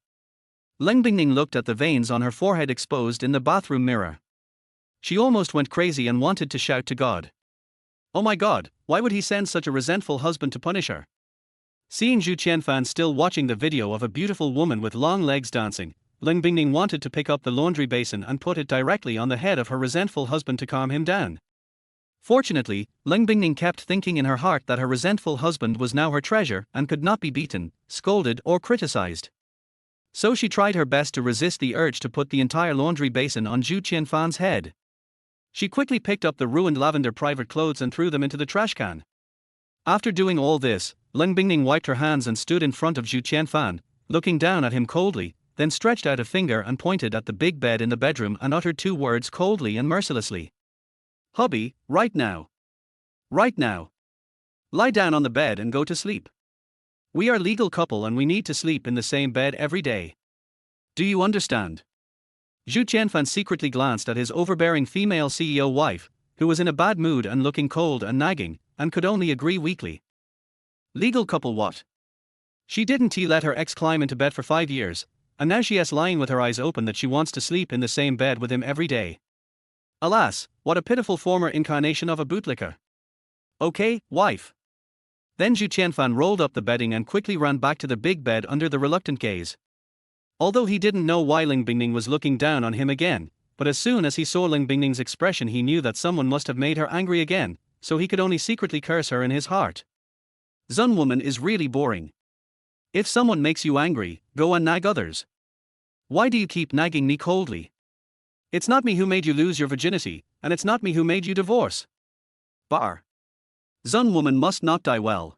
Ling Bingning looked at the veins on her forehead exposed in the bathroom mirror. She almost went crazy and wanted to shout to God. Oh my god, why would he send such a resentful husband to punish her? Seeing Zhu Qianfan still watching the video of a beautiful woman with long legs dancing, Ling Bingning wanted to pick up the laundry basin and put it directly on the head of her resentful husband to calm him down. Fortunately, Ling Bingning kept thinking in her heart that her resentful husband was now her treasure and could not be beaten, scolded or criticized. So she tried her best to resist the urge to put the entire laundry basin on Zhu Qianfan's head. She quickly picked up the ruined lavender private clothes and threw them into the trash can. After doing all this, Ling Bingning wiped her hands and stood in front of Zhu Qianfan, looking down at him coldly, then stretched out a finger and pointed at the big bed in the bedroom and uttered 2 words coldly and mercilessly. Hubby, right now. Right now. Lie down on the bed and go to sleep. We are a legal couple and we need to sleep in the same bed every day. Do you understand? Zhu Qianfan secretly glanced at his overbearing female CEO wife, who was in a bad mood and looking cold and nagging, and could only agree weakly. Legal couple what? She didn't let her ex climb into bed for 5 years, and now she is lying with her eyes open that she wants to sleep in the same bed with him every day. Alas, what a pitiful former incarnation of a bootlicker. Okay, wife. Then Zhu Qianfan rolled up the bedding and quickly ran back to the big bed under the reluctant gaze. Although he didn't know why Ling Bingning was looking down on him again, but as soon as he saw Ling Bingning's expression he knew that someone must have made her angry again, so he could only secretly curse her in his heart. Zun woman is really boring. If someone makes you angry, go and nag others. Why do you keep nagging me coldly? It's not me who made you lose your virginity, and it's not me who made you divorce. Bar. Zun woman must not die well.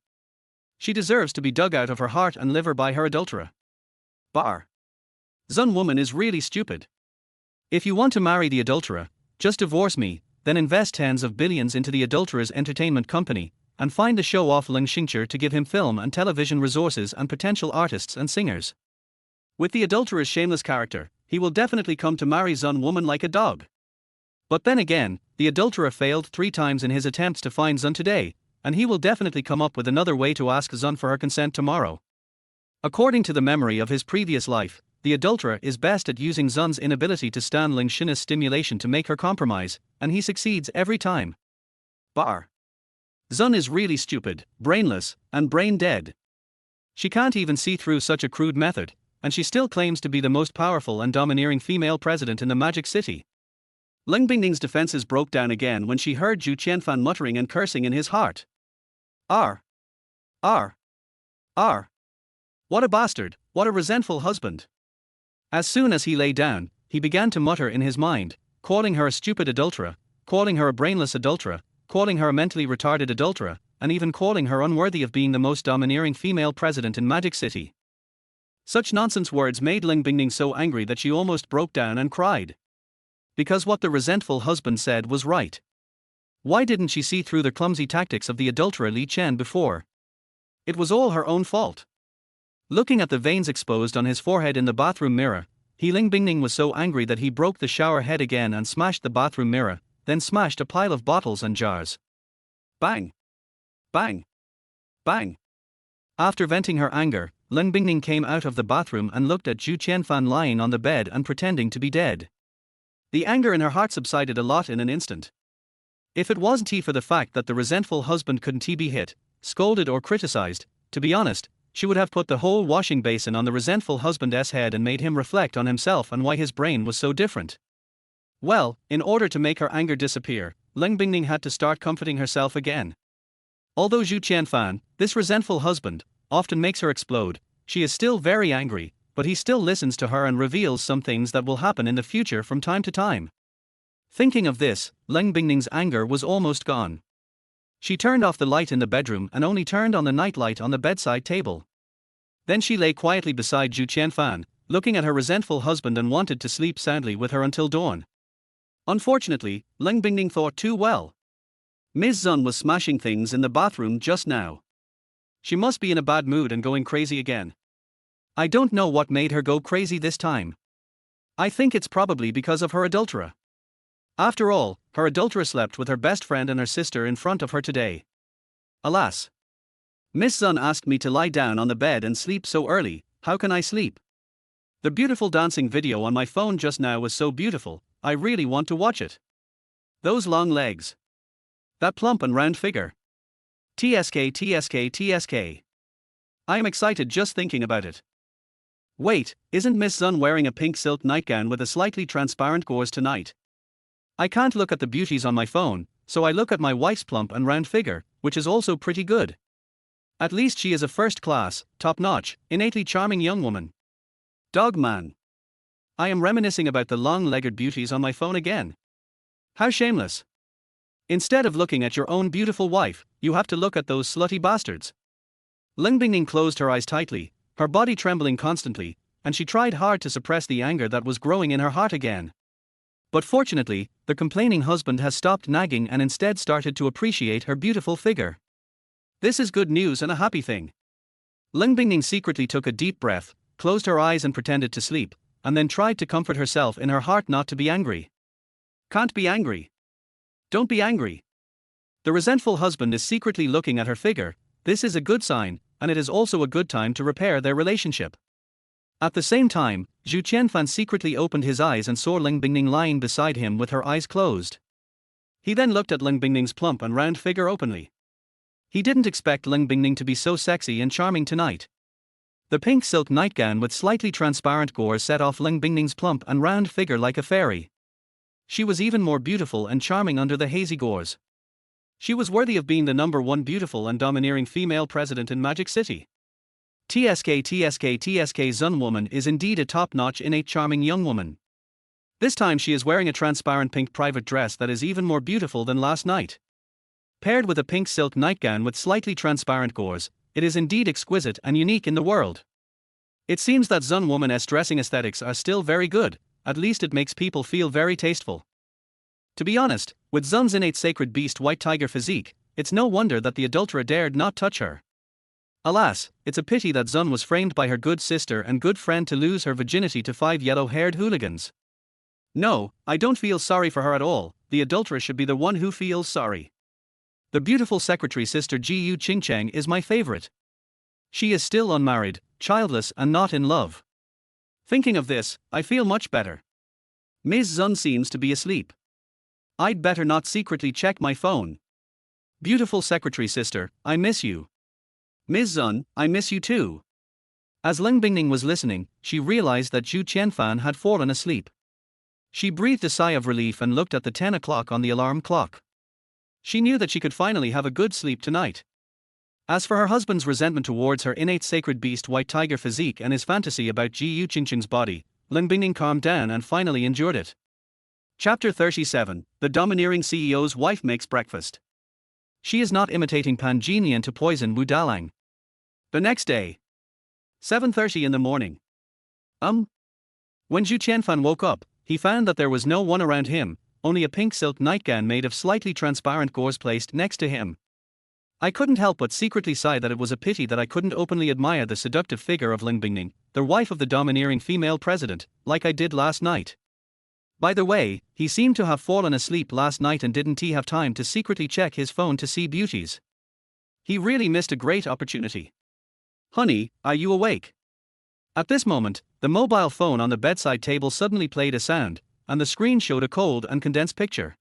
She deserves to be dug out of her heart and liver by her adulterer. Bar. Zun woman is really stupid. If you want to marry the adulterer, just divorce me, then invest tens of billions into the adulterer's entertainment company, and find the show-off Ling Xingqi to give him film and television resources and potential artists and singers. With the adulterer's shameless character, he will definitely come to marry Zun woman like a dog. But then again, the adulterer failed 3 times in his attempts to find Zun today, and he will definitely come up with another way to ask Zun for her consent tomorrow. According to the memory of his previous life, the adulterer is best at using Zun's inability to stand Ling Xingqi's stimulation to make her compromise, and he succeeds every time. Bar. Zun is really stupid, brainless, and brain dead. She can't even see through such a crude method, and she still claims to be the most powerful and domineering female president in the Magic City. Ling Bingning's defenses broke down again when she heard Zhu Qianfan muttering and cursing in his heart. R. What a bastard, what a resentful husband. As soon as he lay down, he began to mutter in his mind, calling her a stupid adulterer, calling her a brainless adulterer, calling her a mentally retarded adulterer, and even calling her unworthy of being the most domineering female president in Magic City. Such nonsense words made Ling Bingning so angry that she almost broke down and cried. Because what the resentful husband said was right. Why didn't she see through the clumsy tactics of the adulterer Li Chen before? It was all her own fault. Looking at the veins exposed on his forehead in the bathroom mirror, Ling Bingning was so angry that he broke the shower head again and smashed the bathroom mirror, then smashed a pile of bottles and jars. Bang! Bang! Bang! After venting her anger, Ling Bingning came out of the bathroom and looked at Zhu Qianfan lying on the bed and pretending to be dead. The anger in her heart subsided a lot in an instant. If it wasn't for the fact that the resentful husband couldn't be hit, scolded or criticized, to be honest, she would have put the whole washing basin on the resentful husband's head and made him reflect on himself and why his brain was so different. Well, in order to make her anger disappear, Ling Bingning had to start comforting herself again. Although Zhu Qianfan, this resentful husband, often makes her explode, she is still very angry, but he still listens to her and reveals some things that will happen in the future from time to time. Thinking of this, Ling Bingning's anger was almost gone. She turned off the light in the bedroom and only turned on the night light on the bedside table. Then she lay quietly beside Zhu Qianfan, looking at her resentful husband and wanted to sleep soundly with her until dawn. Unfortunately, Ling Bingning thought too well. Ms. Zun was smashing things in the bathroom just now. She must be in a bad mood and going crazy again. I don't know what made her go crazy this time. I think it's probably because of her adulterer. After all, her adulterer slept with her best friend and her sister in front of her today. Alas. Miss Zun asked me to lie down on the bed and sleep so early, how can I sleep? The beautiful dancing video on my phone just now was so beautiful, I really want to watch it. Those long legs. That plump and round figure. TSK TSK TSK. I am excited just thinking about it. Wait, isn't Miss Zun wearing a pink silk nightgown with a slightly transparent gauze tonight? I can't look at the beauties on my phone, so I look at my wife's plump and round figure, which is also pretty good. At least she is a first-class, top-notch, innately charming young woman. Dog man. I am reminiscing about the long-legged beauties on my phone again. How shameless. Instead of looking at your own beautiful wife, you have to look at those slutty bastards. Ling Bingning closed her eyes tightly, her body trembling constantly, and she tried hard to suppress the anger that was growing in her heart again. But fortunately, the complaining husband has stopped nagging and instead started to appreciate her beautiful figure. This is good news and a happy thing. Ling Bingning secretly took a deep breath, closed her eyes and pretended to sleep, and then tried to comfort herself in her heart not to be angry. Can't be angry. Don't be angry. The resentful husband is secretly looking at her figure. This is a good sign, and it is also a good time to repair their relationship. At the same time, Zhu Qianfan secretly opened his eyes and saw Ling Bingning lying beside him with her eyes closed. He then looked at Ling Bingning's plump and round figure openly. He didn't expect Ling Bingning to be so sexy and charming tonight. The pink silk nightgown with slightly transparent gauze set off Ling Bingning's plump and round figure like a fairy. She was even more beautiful and charming under the hazy gauze. She was worthy of being the #1 beautiful and domineering female president in Magic City. TSK TSK TSK Zun woman is indeed a top-notch innate charming young woman. This time she is wearing a transparent pink private dress that is even more beautiful than last night. Paired with a pink silk nightgown with slightly transparent gauze, it is indeed exquisite and unique in the world. It seems that Zun woman's dressing aesthetics are still very good, at least it makes people feel very tasteful. To be honest, with Zun's innate sacred beast white tiger physique, it's no wonder that the adulterer dared not touch her. Alas, it's a pity that Zun was framed by her good sister and good friend to lose her virginity to 5 yellow-haired hooligans. No, I don't feel sorry for her at all, the adulterer should be the one who feels sorry. The beautiful secretary sister Jiyu Qingcheng is my favorite. She is still unmarried, childless and not in love. Thinking of this, I feel much better. Ms. Zun seems to be asleep. I'd better not secretly check my phone. Beautiful secretary sister, I miss you. Ms. Zun, I miss you too. As Ling Bingning was listening, she realized that Zhu Qianfan had fallen asleep. She breathed a sigh of relief and looked at the 10 o'clock on the alarm clock. She knew that she could finally have a good sleep tonight. As for her husband's resentment towards her innate sacred beast white tiger physique and his fantasy about Jiyu Qingcheng's body, Ling Bingning calmed down and finally endured it. Chapter 37, The Domineering CEO's Wife Makes Breakfast. She is not imitating Pan Jinian to poison Wu Dalang. The next day. 7:30 in the morning. When Zhu Qianfan woke up, he found that there was no one around him, only a pink silk nightgown made of slightly transparent gauze placed next to him. I couldn't help but secretly sigh that it was a pity that I couldn't openly admire the seductive figure of Ling Bingning, the wife of the domineering female president, like I did last night. By the way, he seemed to have fallen asleep last night and didn't he have time to secretly check his phone to see beauties. He really missed a great opportunity. Honey, are you awake? At this moment, the mobile phone on the bedside table suddenly played a sound, and the screen showed a cold and condensed picture.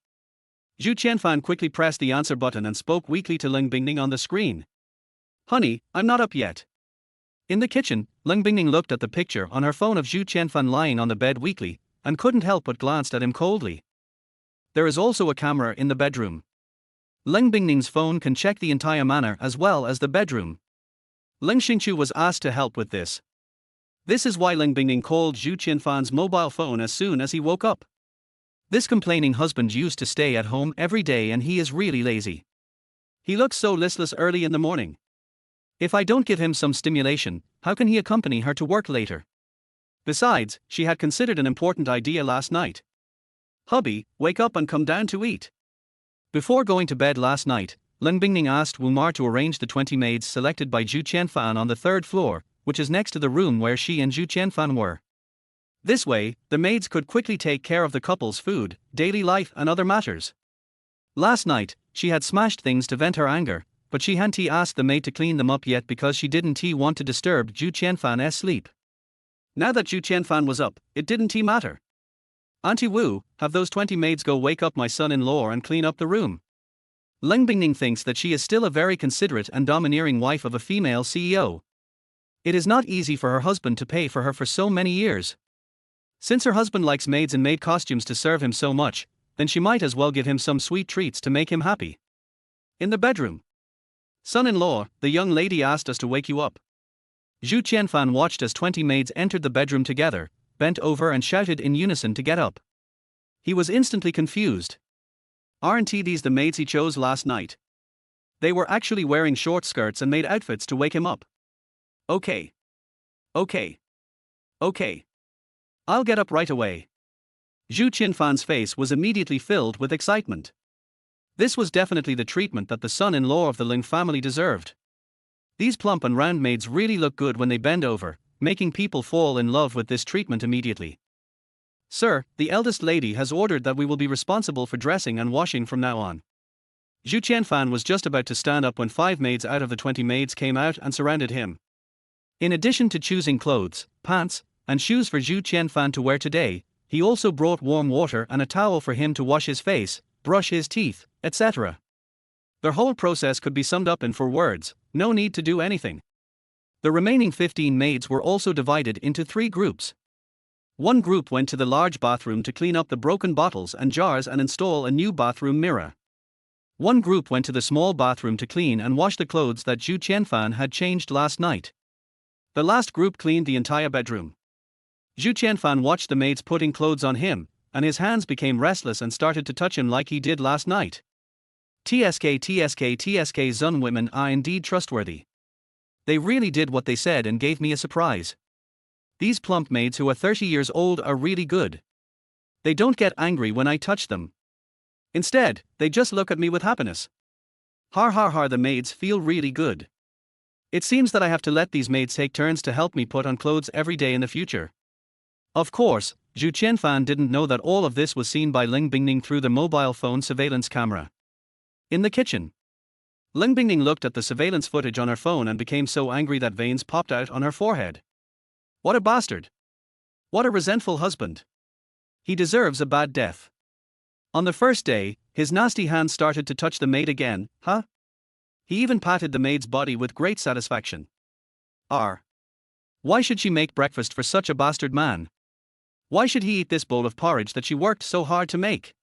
Zhu Qianfan quickly pressed the answer button and spoke weakly to Ling Bingning on the screen. Honey, I'm not up yet. In the kitchen, Ling Bingning looked at the picture on her phone of Zhu Qianfan lying on the bed weakly, and couldn't help but glanced at him coldly. There is also a camera in the bedroom. Ling Bingning's phone can check the entire manor as well as the bedroom. Ling Xingqiu was asked to help with this. This is why Ling Bingning called Zhu Qianfan's mobile phone as soon as he woke up. This complaining husband used to stay at home every day and he is really lazy. He looks so listless early in the morning. If I don't give him some stimulation, how can he accompany her to work later? Besides, she had considered an important idea last night. Hubby, wake up and come down to eat. Before going to bed last night, Ling Bingning asked Wu Mar to arrange the 20 maids selected by Zhu Qianfan on the 3rd floor, which is next to the room where she and Zhu Qianfan were. This way, the maids could quickly take care of the couple's food, daily life and other matters. Last night, she had smashed things to vent her anger, but she hadn't asked the maid to clean them up yet because she didn't want to disturb Zhu Qianfan's sleep. Now that Zhu Qianfan was up, it didn't matter. Auntie Wu, have those 20 maids go wake up my son-in-law and clean up the room. Ling Bingning thinks that she is still a very considerate and domineering wife of a female CEO. It is not easy for her husband to pay for her for so many years. Since her husband likes maids in maid costumes to serve him so much, then she might as well give him some sweet treats to make him happy. In the bedroom. Son-in-law, the young lady asked us to wake you up. Zhu Qianfan watched as 20 maids entered the bedroom together, bent over and shouted in unison to get up. He was instantly confused. Aren't these the maids he chose last night? They were actually wearing short skirts and maid outfits to wake him up. Okay. Okay. Okay. I'll get up right away. Zhu Qianfan's face was immediately filled with excitement. This was definitely the treatment that the son-in-law of the Ling family deserved. These plump and round maids really look good when they bend over, making people fall in love with this treatment immediately. Sir, the eldest lady has ordered that we will be responsible for dressing and washing from now on. Zhu Qianfan was just about to stand up when 5 maids out of the 20 maids came out and surrounded him. In addition to choosing clothes, pants, and shoes for Zhu Qianfan to wear today, he also brought warm water and a towel for him to wash his face, brush his teeth, etc. Their whole process could be summed up in 4 words: no need to do anything. The remaining 15 maids were also divided into 3 groups. One group went to the large bathroom to clean up the broken bottles and jars and install a new bathroom mirror. One group went to the small bathroom to clean and wash the clothes that Zhu Qianfan had changed last night. The last group cleaned the entire bedroom. Zhu Qianfan watched the maids putting clothes on him, and his hands became restless and started to touch him like he did last night. TSK Zun women are indeed trustworthy. They really did what they said and gave me a surprise. These plump maids who are 30 years old are really good. They don't get angry when I touch them. Instead, they just look at me with happiness. The maids feel really good. It seems that I have to let these maids take turns to help me put on clothes every day in the future. Of course, Zhu Qianfan didn't know that all of this was seen by Ling Bingning through the mobile phone surveillance camera. In the kitchen. Ling Bingning looked at the surveillance footage on her phone and became so angry that veins popped out on her forehead. What a bastard! What a resentful husband! He deserves a bad death. On the first day, his nasty hands started to touch the maid again, huh? He even patted the maid's body with great satisfaction. Why should she make breakfast for such a bastard man? Why should he eat this bowl of porridge that she worked so hard to make?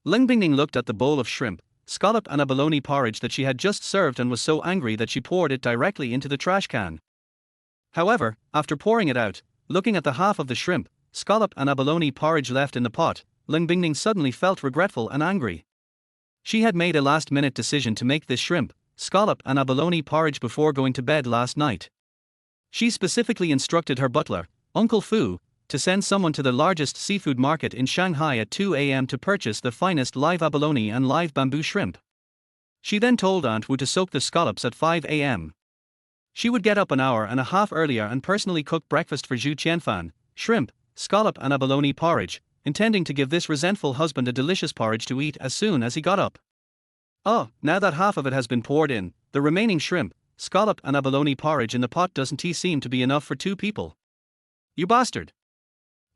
Ling Bingning looked at the bowl of shrimp, scallop and abalone porridge that she had just served and was so angry that she poured it directly into the trash can. However, after pouring it out, looking at the half of the shrimp, scallop and abalone porridge left in the pot, Ling Bingning suddenly felt regretful and angry. She had made a last-minute decision to make this shrimp, scallop and abalone porridge before going to bed last night. She specifically instructed her butler, Uncle Fu, to send someone to the largest seafood market in Shanghai at 2 a.m. to purchase the finest live abalone and live bamboo shrimp. She then told Aunt Wu to soak the scallops at 5 a.m. She would get up an hour and a half earlier and personally cook breakfast for Zhu Qianfan, shrimp, scallop and abalone porridge, intending to give this resentful husband a delicious porridge to eat as soon as he got up. Now that half of it has been poured in, the remaining shrimp, scallop and abalone porridge in the pot doesn't seem to be enough for 2 people. You bastard!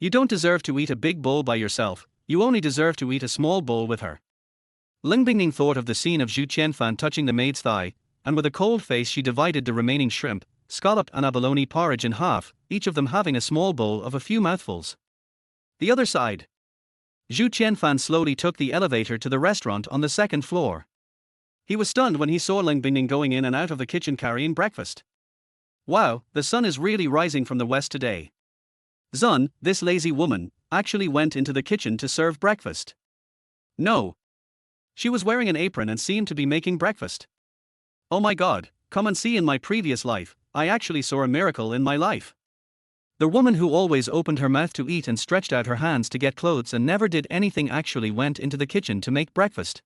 You don't deserve to eat a big bowl by yourself, you only deserve to eat a small bowl with her. Ling Bingning thought of the scene of Zhu Qianfan touching the maid's thigh, and with a cold face she divided the remaining shrimp, scallop and abalone porridge in half, each of them having a small bowl of a few mouthfuls. The other side. Zhu Qianfan slowly took the elevator to the restaurant on the 2nd floor. He was stunned when he saw Ling Bingning going in and out of the kitchen carrying breakfast. Wow, the sun is really rising from the west today. Zun, this lazy woman, actually went into the kitchen to serve breakfast. No. She was wearing an apron and seemed to be making breakfast. Oh my god, come and see, in my previous life, I actually saw a miracle in my life. The woman who always opened her mouth to eat and stretched out her hands to get clothes and never did anything actually went into the kitchen to make breakfast.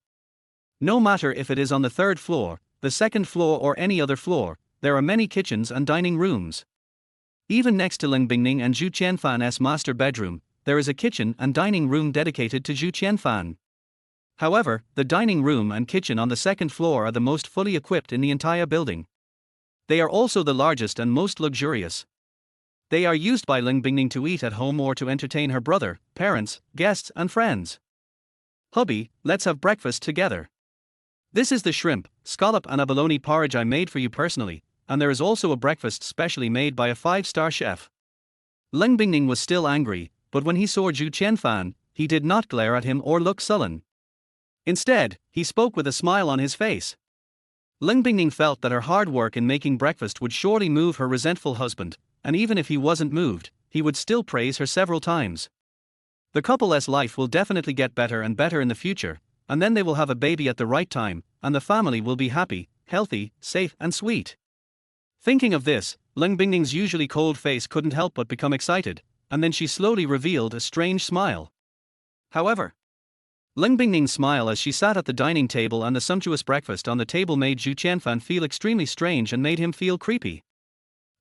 No matter if it is on the 3rd floor, the 2nd floor or any other floor, there are many kitchens and dining rooms. Even next to Ling Bingning and Zhu Qianfan's master bedroom, there is a kitchen and dining room dedicated to Zhu Qianfan. However, the dining room and kitchen on the 2nd floor are the most fully equipped in the entire building. They are also the largest and most luxurious. They are used by Ling Bingning to eat at home or to entertain her brother, parents, guests and friends. Hubby, let's have breakfast together. This is the shrimp, scallop and abalone porridge I made for you personally, and there is also a breakfast specially made by a 5-star chef. Leng Bingning was still angry, but when he saw Zhu Qianfan, he did not glare at him or look sullen. Instead, he spoke with a smile on his face. Leng Bingning felt that her hard work in making breakfast would surely move her resentful husband, and even if he wasn't moved, he would still praise her several times. The couple's life will definitely get better and better in the future, and then they will have a baby at the right time, and the family will be happy, healthy, safe and sweet. Thinking of this, Leng Bingning's usually cold face couldn't help but become excited, and then she slowly revealed a strange smile. However, Leng Bingning's smile as she sat at the dining table and the sumptuous breakfast on the table made Zhu Qianfan feel extremely strange and made him feel creepy.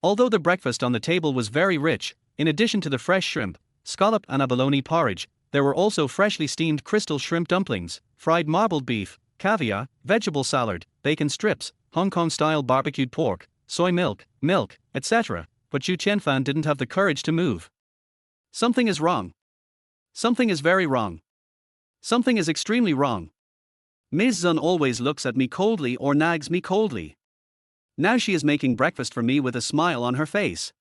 Although the breakfast on the table was very rich, in addition to the fresh shrimp, scallop and abalone porridge, there were also freshly steamed crystal shrimp dumplings, fried marbled beef, caviar, vegetable salad, bacon strips, Hong Kong-style barbecued pork, soy milk, etc., but Zhu Qianfan didn't have the courage to move. Something is wrong. Something is very wrong. Something is extremely wrong. Ms. Zun always looks at me coldly or nags me coldly. Now she is making breakfast for me with a smile on her face.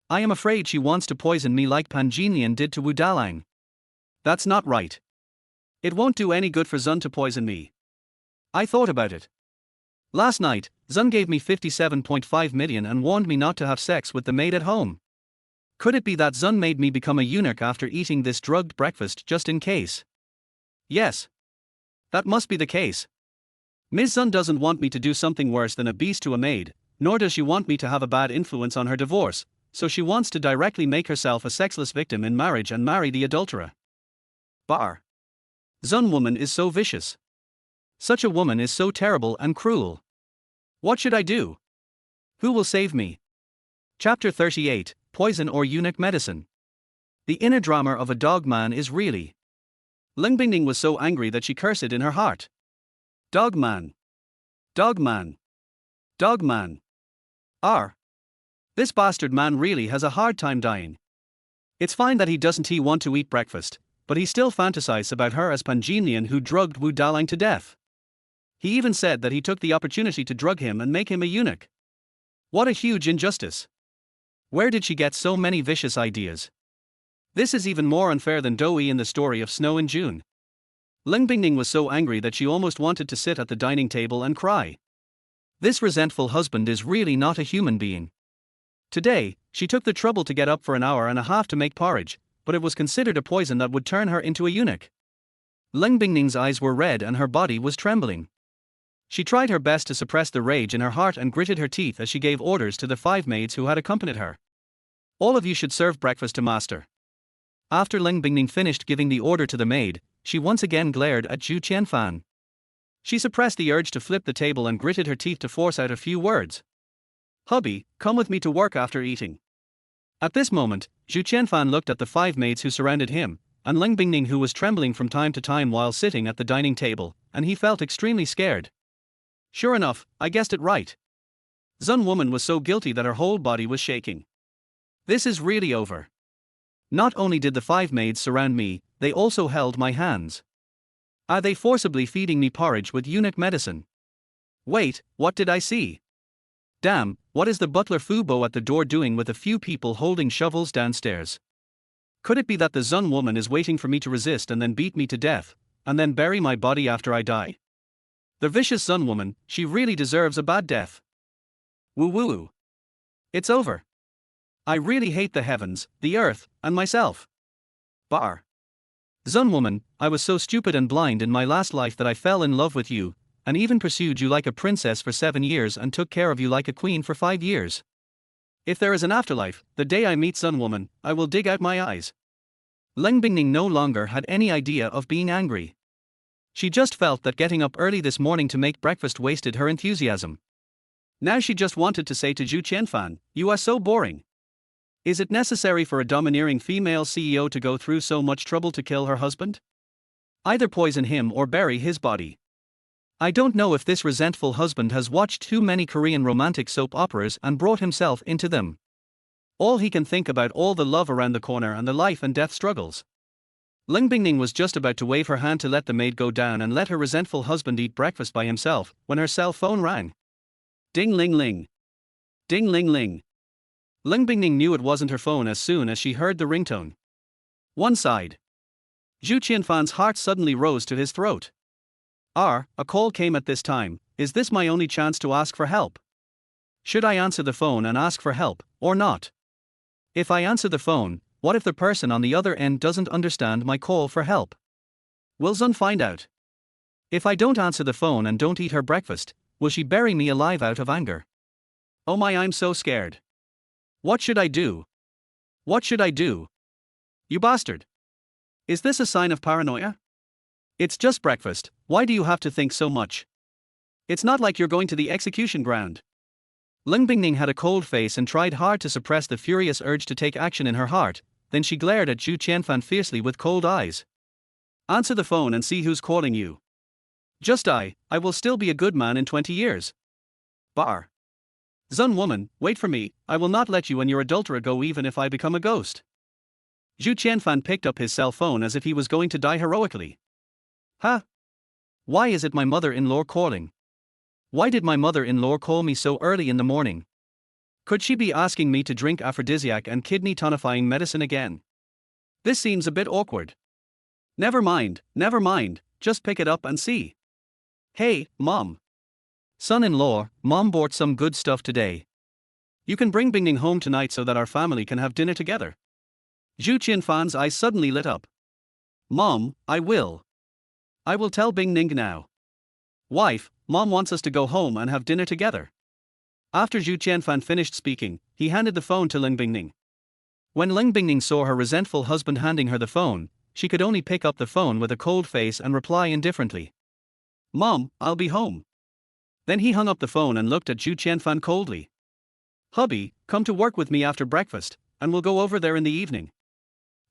I am afraid she wants to poison me like Pan Jinlian did to Wu Dalang. That's not right. It won't do any good for Zun to poison me. I thought about it. Last night, Zun gave me 57.5 million and warned me not to have sex with the maid at home. Could it be that Zun made me become a eunuch after eating this drugged breakfast just in case? Yes. That must be the case. Ms. Zun doesn't want me to do something worse than a beast to a maid, nor does she want me to have a bad influence on her divorce, so she wants to directly make herself a sexless victim in marriage and marry the adulterer. Bar. Zun woman is so vicious. Such a woman is so terrible and cruel. What should I do? Who will save me? Chapter 38, Poison or Eunuch Medicine. The inner drama of a dog man is really. Leng Bingning was so angry that she cursed in her heart. Dog man. Dog man. Dog man. This bastard man really has a hard time dying. It's fine that he doesn't want to eat breakfast, but he still fantasizes about her as Pan Jinlian who drugged Wu Dalang to death. He even said that he took the opportunity to drug him and make him a eunuch. What a huge injustice. Where did she get so many vicious ideas? This is even more unfair than Doi in the story of Snow in June. Leng Bingning was so angry that she almost wanted to sit at the dining table and cry. This resentful husband is really not a human being. Today, she took the trouble to get up for an hour and a half to make porridge, but it was considered a poison that would turn her into a eunuch. Leng Bingning's eyes were red and her body was trembling. She tried her best to suppress the rage in her heart and gritted her teeth as she gave orders to the 5 maids who had accompanied her. All of you should serve breakfast to master. After Leng Bingning finished giving the order to the maid, she once again glared at Zhu Qianfan. She suppressed the urge to flip the table and gritted her teeth to force out a few words. Hubby, come with me to work after eating. At this moment, Zhu Qianfan looked at the 5 maids who surrounded him, and Leng Bingning who was trembling from time to time while sitting at the dining table, and he felt extremely scared. Sure enough, I guessed it right. Zun woman was so guilty that her whole body was shaking. This is really over. Not only did the 5 maids surround me, they also held my hands. Are they forcibly feeding me porridge with eunuch medicine? Wait, what did I see? Damn, what is the butler Fubo at the door doing with a few people holding shovels downstairs? Could it be that the Zun woman is waiting for me to resist and then beat me to death, and then bury my body after I die? The vicious Zun woman, she really deserves a bad death. Woo woo. It's over. I really hate the heavens, the earth, and myself. Bar. Zun woman, I was so stupid and blind in my last life that I fell in love with you, and even pursued you like a princess for 7 years and took care of you like a queen for 5 years. If there is an afterlife, the day I meet Zun woman, I will dig out my eyes. Leng Bingning no longer had any idea of being angry. She just felt that getting up early this morning to make breakfast wasted her enthusiasm. Now she just wanted to say to Zhu Qianfan, you are so boring. Is it necessary for a domineering female CEO to go through so much trouble to kill her husband? Either poison him or bury his body. I don't know if this resentful husband has watched too many Korean romantic soap operas and brought himself into them. All he can think about all the love around the corner and the life and death struggles. Ling Bingning was just about to wave her hand to let the maid go down and let her resentful husband eat breakfast by himself when her cell phone rang. Ding ling ling. Ding ling ling. Ling Bingning knew it wasn't her phone as soon as she heard the ringtone. One side. Zhu Qianfan's heart suddenly rose to his throat. A call came at this time. Is this my only chance to ask for help? Should I answer the phone and ask for help, or not? If I answer the phone, what if the person on the other end doesn't understand my call for help? Will Zun find out? If I don't answer the phone and don't eat her breakfast, will she bury me alive out of anger? Oh my, I'm so scared. What should I do? What should I do? You bastard. Is this a sign of paranoia? It's just breakfast, why do you have to think so much? It's not like you're going to the execution ground. Ling Bingning had a cold face and tried hard to suppress the furious urge to take action in her heart, then she glared at Zhu Qianfan fiercely with cold eyes. Answer the phone and see who's calling you. Just I will still be a good man in 20 years. Bar. Zun woman, wait for me, I will not let you and your adulterer go even if I become a ghost. Zhu Qianfan picked up his cell phone as if he was going to die heroically. Huh? Why is it my mother-in-law calling? Why did my mother-in-law call me so early in the morning? Could she be asking me to drink aphrodisiac and kidney tonifying medicine again? This seems a bit awkward. Never mind, just pick it up and see. Hey, Mom. Son-in-law, Mom bought some good stuff today. You can bring Bingning home tonight so that our family can have dinner together. Zhu Qianfan's eyes suddenly lit up. Mom, I will. I will tell Bingning now. Wife, Mom wants us to go home and have dinner together. After Zhu Qianfan finished speaking, he handed the phone to Ling Bingning. When Ling Bingning saw her resentful husband handing her the phone, she could only pick up the phone with a cold face and reply indifferently. Mom, I'll be home. Then he hung up the phone and looked at Zhu Qianfan coldly. Hubby, come to work with me after breakfast, and we'll go over there in the evening.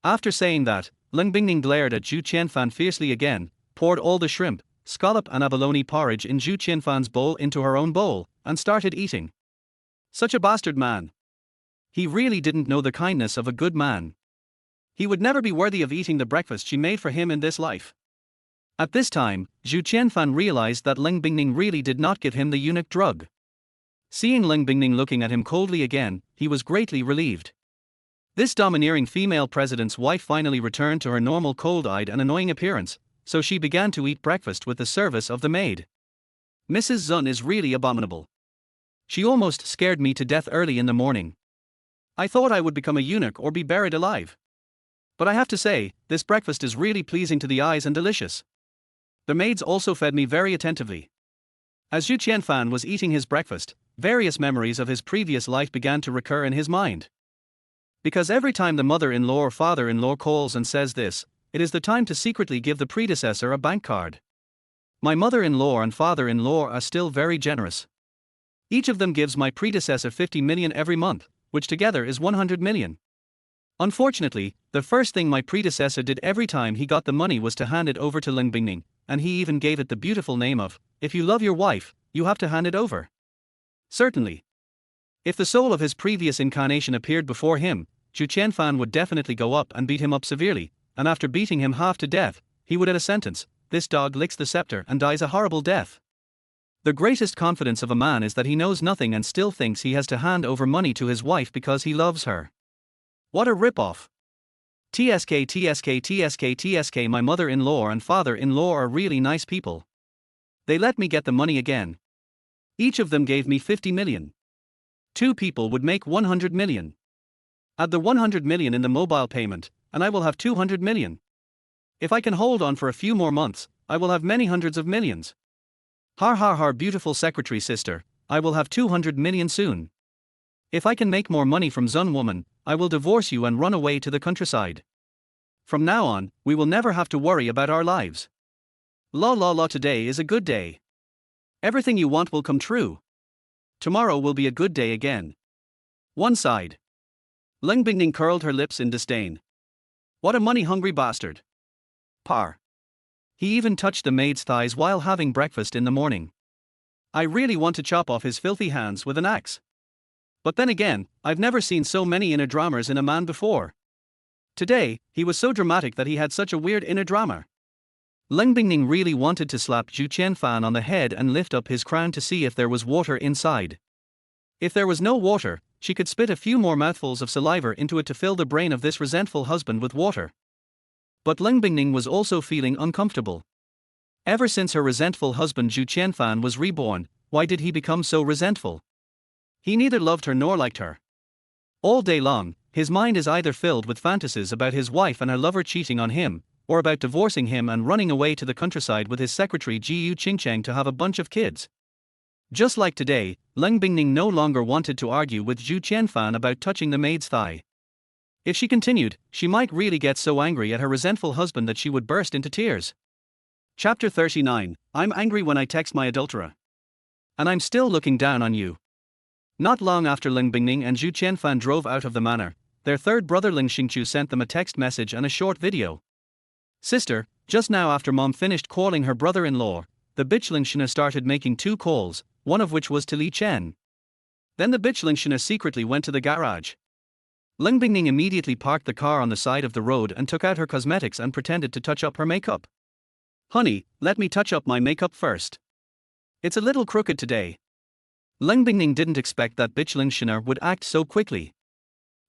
After saying that, Ling Bingning glared at Zhu Qianfan fiercely again, poured all the shrimp, scallop and abalone porridge in Zhu Qianfan's bowl into her own bowl, and started eating. Such a bastard man. He really didn't know the kindness of a good man. He would never be worthy of eating the breakfast she made for him in this life. At this time, Zhu Qianfan realized that Ling Bingning really did not give him the eunuch drug. Seeing Ling Bingning looking at him coldly again, he was greatly relieved. This domineering female president's wife finally returned to her normal cold-eyed and annoying appearance, so she began to eat breakfast with the service of the maid. Mrs. Zun is really abominable. She almost scared me to death early in the morning. I thought I would become a eunuch or be buried alive. But I have to say, this breakfast is really pleasing to the eyes and delicious. The maids also fed me very attentively. As Zhu Qianfan was eating his breakfast, various memories of his previous life began to recur in his mind. Because every time the mother-in-law or father-in-law calls and says this, it is the time to secretly give the predecessor a bank card. My mother-in-law and father-in-law are still very generous. Each of them gives my predecessor 50 million every month, which together is 100 million. Unfortunately, the first thing my predecessor did every time he got the money was to hand it over to Ling Bingning, and he even gave it the beautiful name of, if you love your wife, you have to hand it over. Certainly. If the soul of his previous incarnation appeared before him, Zhu Qianfan would definitely go up and beat him up severely, and after beating him half to death, he would add a sentence, this dog licks the scepter and dies a horrible death. The greatest confidence of a man is that he knows nothing and still thinks he has to hand over money to his wife because he loves her. What a rip-off. TSK, my mother-in-law and father-in-law are really nice people. They let me get the money again. Each of them gave me 50 million. Two people would make 100 million. Add the 100 million in the mobile payment, and I will have 200 million. If I can hold on for a few more months, I will have many hundreds of millions. Har, beautiful secretary sister, I will have 200 million soon. If I can make more money from Zun woman, I will divorce you and run away to the countryside. From now on, we will never have to worry about our lives. La, today is a good day. Everything you want will come true. Tomorrow will be a good day again. One side. Ling Bingning curled her lips in disdain. What a money-hungry bastard. Par. He even touched the maid's thighs while having breakfast in the morning. I really want to chop off his filthy hands with an axe. But then again, I've never seen so many inner dramas in a man before. Today, he was so dramatic that he had such a weird inner drama. Ling Bingning really wanted to slap Zhu Qianfan on the head and lift up his crown to see if there was water inside. If there was no water, she could spit a few more mouthfuls of saliva into it to fill the brain of this resentful husband with water. But Ling Bingning was also feeling uncomfortable. Ever since her resentful husband Zhu Qianfan was reborn, why did he become so resentful? He neither loved her nor liked her. All day long, his mind is either filled with fantasies about his wife and her lover cheating on him, or about divorcing him and running away to the countryside with his secretary Jiu Qingcheng to have a bunch of kids. Just like today, Ling Bingning no longer wanted to argue with Zhu Qianfan about touching the maid's thigh. If she continued, she might really get so angry at her resentful husband that she would burst into tears. Chapter 39, I'm angry when I text my adulterer. And I'm still looking down on you. Not long after Ling Bingning and Zhu Qianfan drove out of the manor, their third brother Ling Xingqiu sent them a text message and a short video. Sister, just now after mom finished calling her brother-in-law, the bitch Ling Xina started making 2 calls, one of which was to Li Chen. Then the bitch Ling Xina secretly went to the garage. Ling Bingning immediately parked the car on the side of the road and took out her cosmetics and pretended to touch up her makeup. Honey, let me touch up my makeup first. It's a little crooked today. Ling Bingning didn't expect that bitch Ling Xina would act so quickly.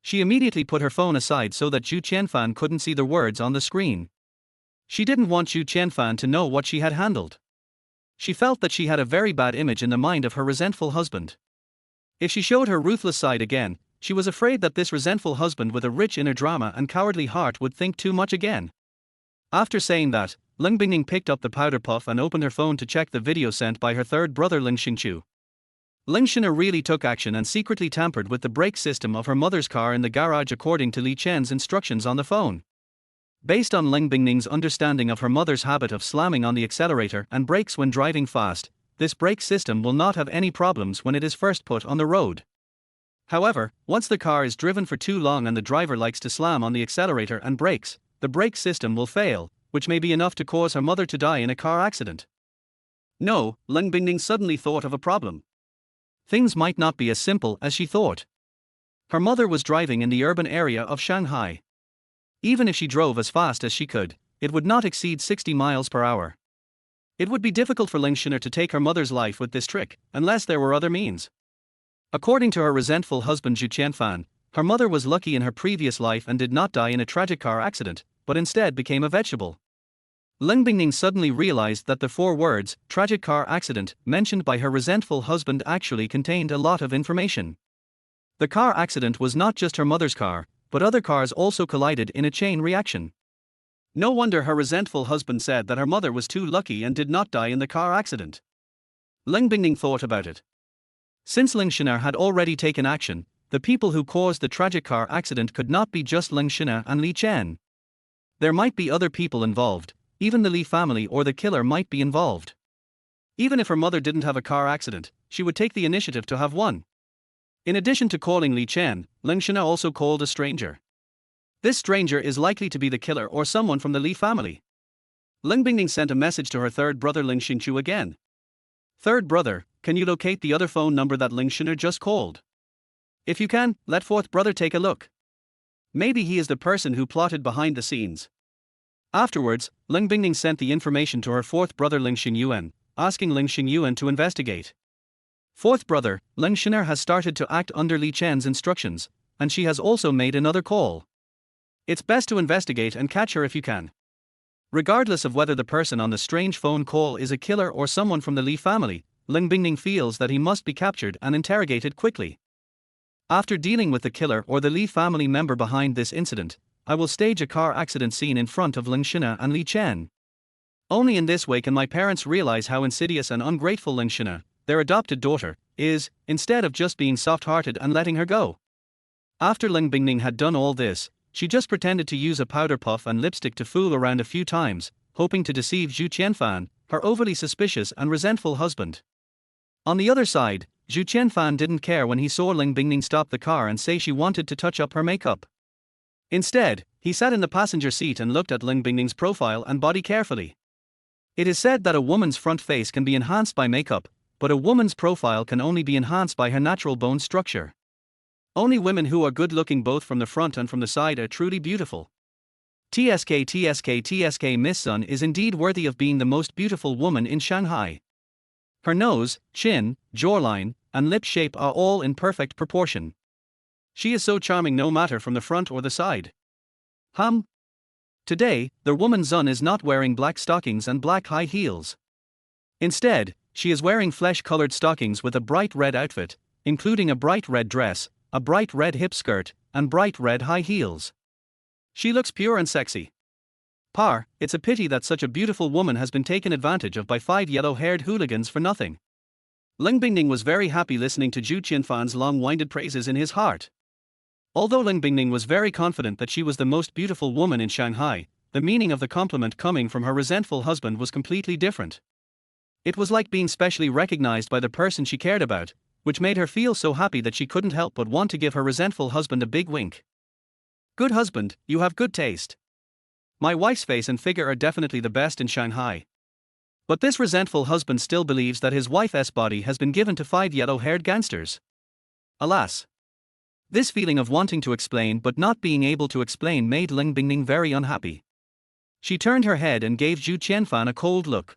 She immediately put her phone aside so that Zhu Qianfan couldn't see the words on the screen. She didn't want Zhu Qianfan to know what she had handled. She felt that she had a very bad image in the mind of her resentful husband. If she showed her ruthless side again, she was afraid that this resentful husband with a rich inner drama and cowardly heart would think too much again. After saying that, Ling Bingning picked up the powder puff and opened her phone to check the video sent by her third brother Ling Xingqiu. Ling Xina really took action and secretly tampered with the brake system of her mother's car in the garage according to Li Chen's instructions on the phone. Based on Ling Bingning's understanding of her mother's habit of slamming on the accelerator and brakes when driving fast, this brake system will not have any problems when it is first put on the road. However, once the car is driven for too long and the driver likes to slam on the accelerator and brakes, the brake system will fail, which may be enough to cause her mother to die in a car accident. No, Ling Bingning suddenly thought of a problem. Things might not be as simple as she thought. Her mother was driving in the urban area of Shanghai. Even if she drove as fast as she could, it would not exceed 60 miles per hour. It would be difficult for Ling Xina to take her mother's life with this trick, unless there were other means. According to her resentful husband Zhu Qianfan, her mother was lucky in her previous life and did not die in a tragic car accident, but instead became a vegetable. Ling Bingning suddenly realized that the 4 words, tragic car accident, mentioned by her resentful husband actually contained a lot of information. The car accident was not just her mother's car, but other cars also collided in a chain reaction. No wonder her resentful husband said that her mother was too lucky and did not die in the car accident. Ling Bingning thought about it. Since Ling Xina had already taken action, the people who caused the tragic car accident could not be just Ling Xina and Li Chen. There might be other people involved. Even the Li family or the killer might be involved. Even if her mother didn't have a car accident, she would take the initiative to have one. In addition to calling Li Chen, Ling Xina also called a stranger. This stranger is likely to be the killer or someone from the Li family. Ling Bingning sent a message to her third brother Ling Xingqiu again. Third brother, can you locate the other phone number that Ling Xina just called? If you can, let fourth brother take a look. Maybe he is the person who plotted behind the scenes. Afterwards, Ling Bingning sent the information to her fourth brother Ling Xingyuan, asking Ling Xingyuan to investigate. Fourth brother, Ling Xina has started to act under Li Chen's instructions, and she has also made another call. It's best to investigate and catch her if you can. Regardless of whether the person on the strange phone call is a killer or someone from the Li family, Ling Bingning feels that he must be captured and interrogated quickly. After dealing with the killer or the Li family member behind this incident, I will stage a car accident scene in front of Ling Xina and Li Chen. Only in this way can my parents realize how insidious and ungrateful Ling Xina, their adopted daughter, is, instead of just being soft-hearted and letting her go. After Ling Bingning had done all this, she just pretended to use a powder puff and lipstick to fool around a few times, hoping to deceive Zhu Qianfan, her overly suspicious and resentful husband. On the other side, Zhu Qianfan didn't care when he saw Ling Bingning stop the car and say she wanted to touch up her makeup. Instead, he sat in the passenger seat and looked at Ling Bingning's profile and body carefully. It is said that a woman's front face can be enhanced by makeup, but a woman's profile can only be enhanced by her natural bone structure. Only women who are good-looking both from the front and from the side are truly beautiful. TSK Miss Sun is indeed worthy of being the most beautiful woman in Shanghai. Her nose, chin, jawline, and lip shape are all in perfect proportion. She is so charming no matter from the front or the side. Today, the woman Sun is not wearing black stockings and black high heels. Instead, she is wearing flesh-colored stockings with a bright red outfit, including a bright red dress, a bright red hip skirt, and bright red high heels. She looks pure and sexy. It's a pity that such a beautiful woman has been taken advantage of by 5 yellow-haired hooligans for nothing. Ling Bingning was very happy listening to Zhu Qianfan's long-winded praises in his heart. Although Ling Bingning was very confident that she was the most beautiful woman in Shanghai, the meaning of the compliment coming from her resentful husband was completely different. It was like being specially recognized by the person she cared about, which made her feel so happy that she couldn't help but want to give her resentful husband a big wink. Good husband, you have good taste. My wife's face and figure are definitely the best in Shanghai. But this resentful husband still believes that his wife's body has been given to 5 yellow-haired gangsters. Alas. This feeling of wanting to explain but not being able to explain made Ling Bingning very unhappy. She turned her head and gave Zhu Qianfan a cold look.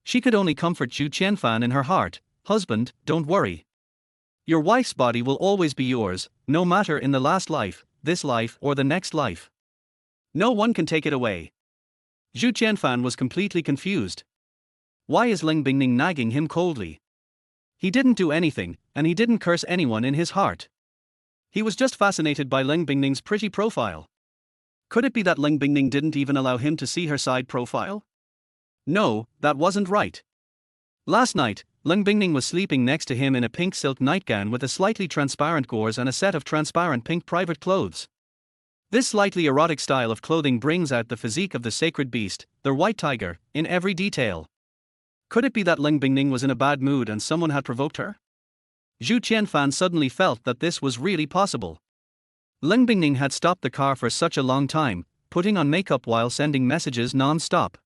She could only comfort Zhu Qianfan in her heart. Husband, don't worry. Your wife's body will always be yours, no matter in the last life, this life or the next life. No one can take it away. Zhu Qianfan was completely confused. Why is Ling Bingning nagging him coldly? He didn't do anything, and he didn't curse anyone in his heart. He was just fascinated by Ling Bingning's pretty profile. Could it be that Ling Bingning didn't even allow him to see her side profile? No, that wasn't right. Last night, Ling Bingning was sleeping next to him in a pink silk nightgown with a slightly transparent gauze and a set of transparent pink private clothes. This slightly erotic style of clothing brings out the physique of the sacred beast, the white tiger, in every detail. Could it be that Ling Bingning was in a bad mood and someone had provoked her? Zhu Qianfan suddenly felt that this was really possible. Ling Bingning had stopped the car for such a long time, putting on makeup while sending messages non-stop.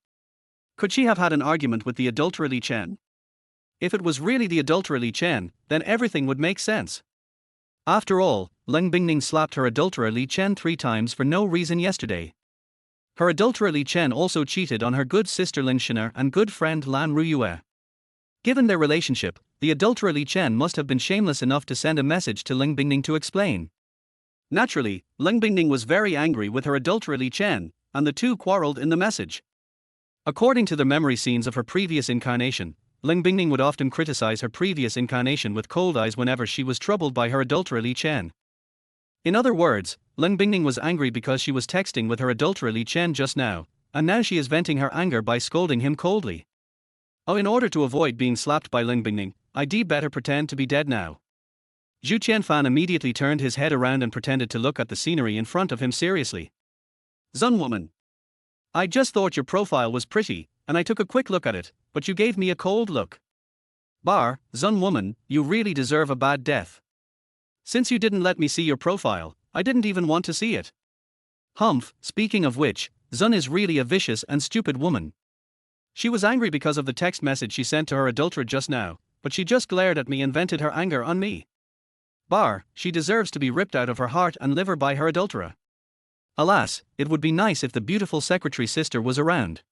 Could she have had an argument with the adulterer Li Chen? If it was really the adulterer Li Chen, then everything would make sense. After all, Ling Bingning slapped her adulterer Li Chen 3 times for no reason yesterday. Her adulterer Li Chen also cheated on her good sister Lin Shiner and good friend Lan Ruyue. Given their relationship, the adulterer Li Chen must have been shameless enough to send a message to Ling Bingning to explain. Naturally, Ling Bingning was very angry with her adulterer Li Chen, and the two quarreled in the message. According to the memory scenes of her previous incarnation, Ling Bingning would often criticize her previous incarnation with cold eyes whenever she was troubled by her adulterer Li Chen. In other words, Ling Bingning was angry because she was texting with her adulterer Li Chen just now, and now she is venting her anger by scolding him coldly. In order to avoid being slapped by Ling Bingning, I'd better pretend to be dead now. Zhu Qianfan immediately turned his head around and pretended to look at the scenery in front of him seriously. Zun woman. I just thought your profile was pretty, and I took a quick look at it, but you gave me a cold look. Zun woman, you really deserve a bad death. Since you didn't let me see your profile, I didn't even want to see it. Speaking of which, Zun is really a vicious and stupid woman. She was angry because of the text message she sent to her adulterer just now, but she just glared at me and vented her anger on me. She deserves to be ripped out of her heart and liver by her adulterer. Alas, it would be nice if the beautiful secretary sister was around.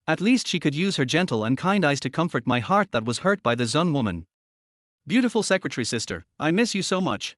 At least she could use her gentle and kind eyes to comfort my heart that was hurt by the Zun woman. Beautiful secretary sister, I miss you so much.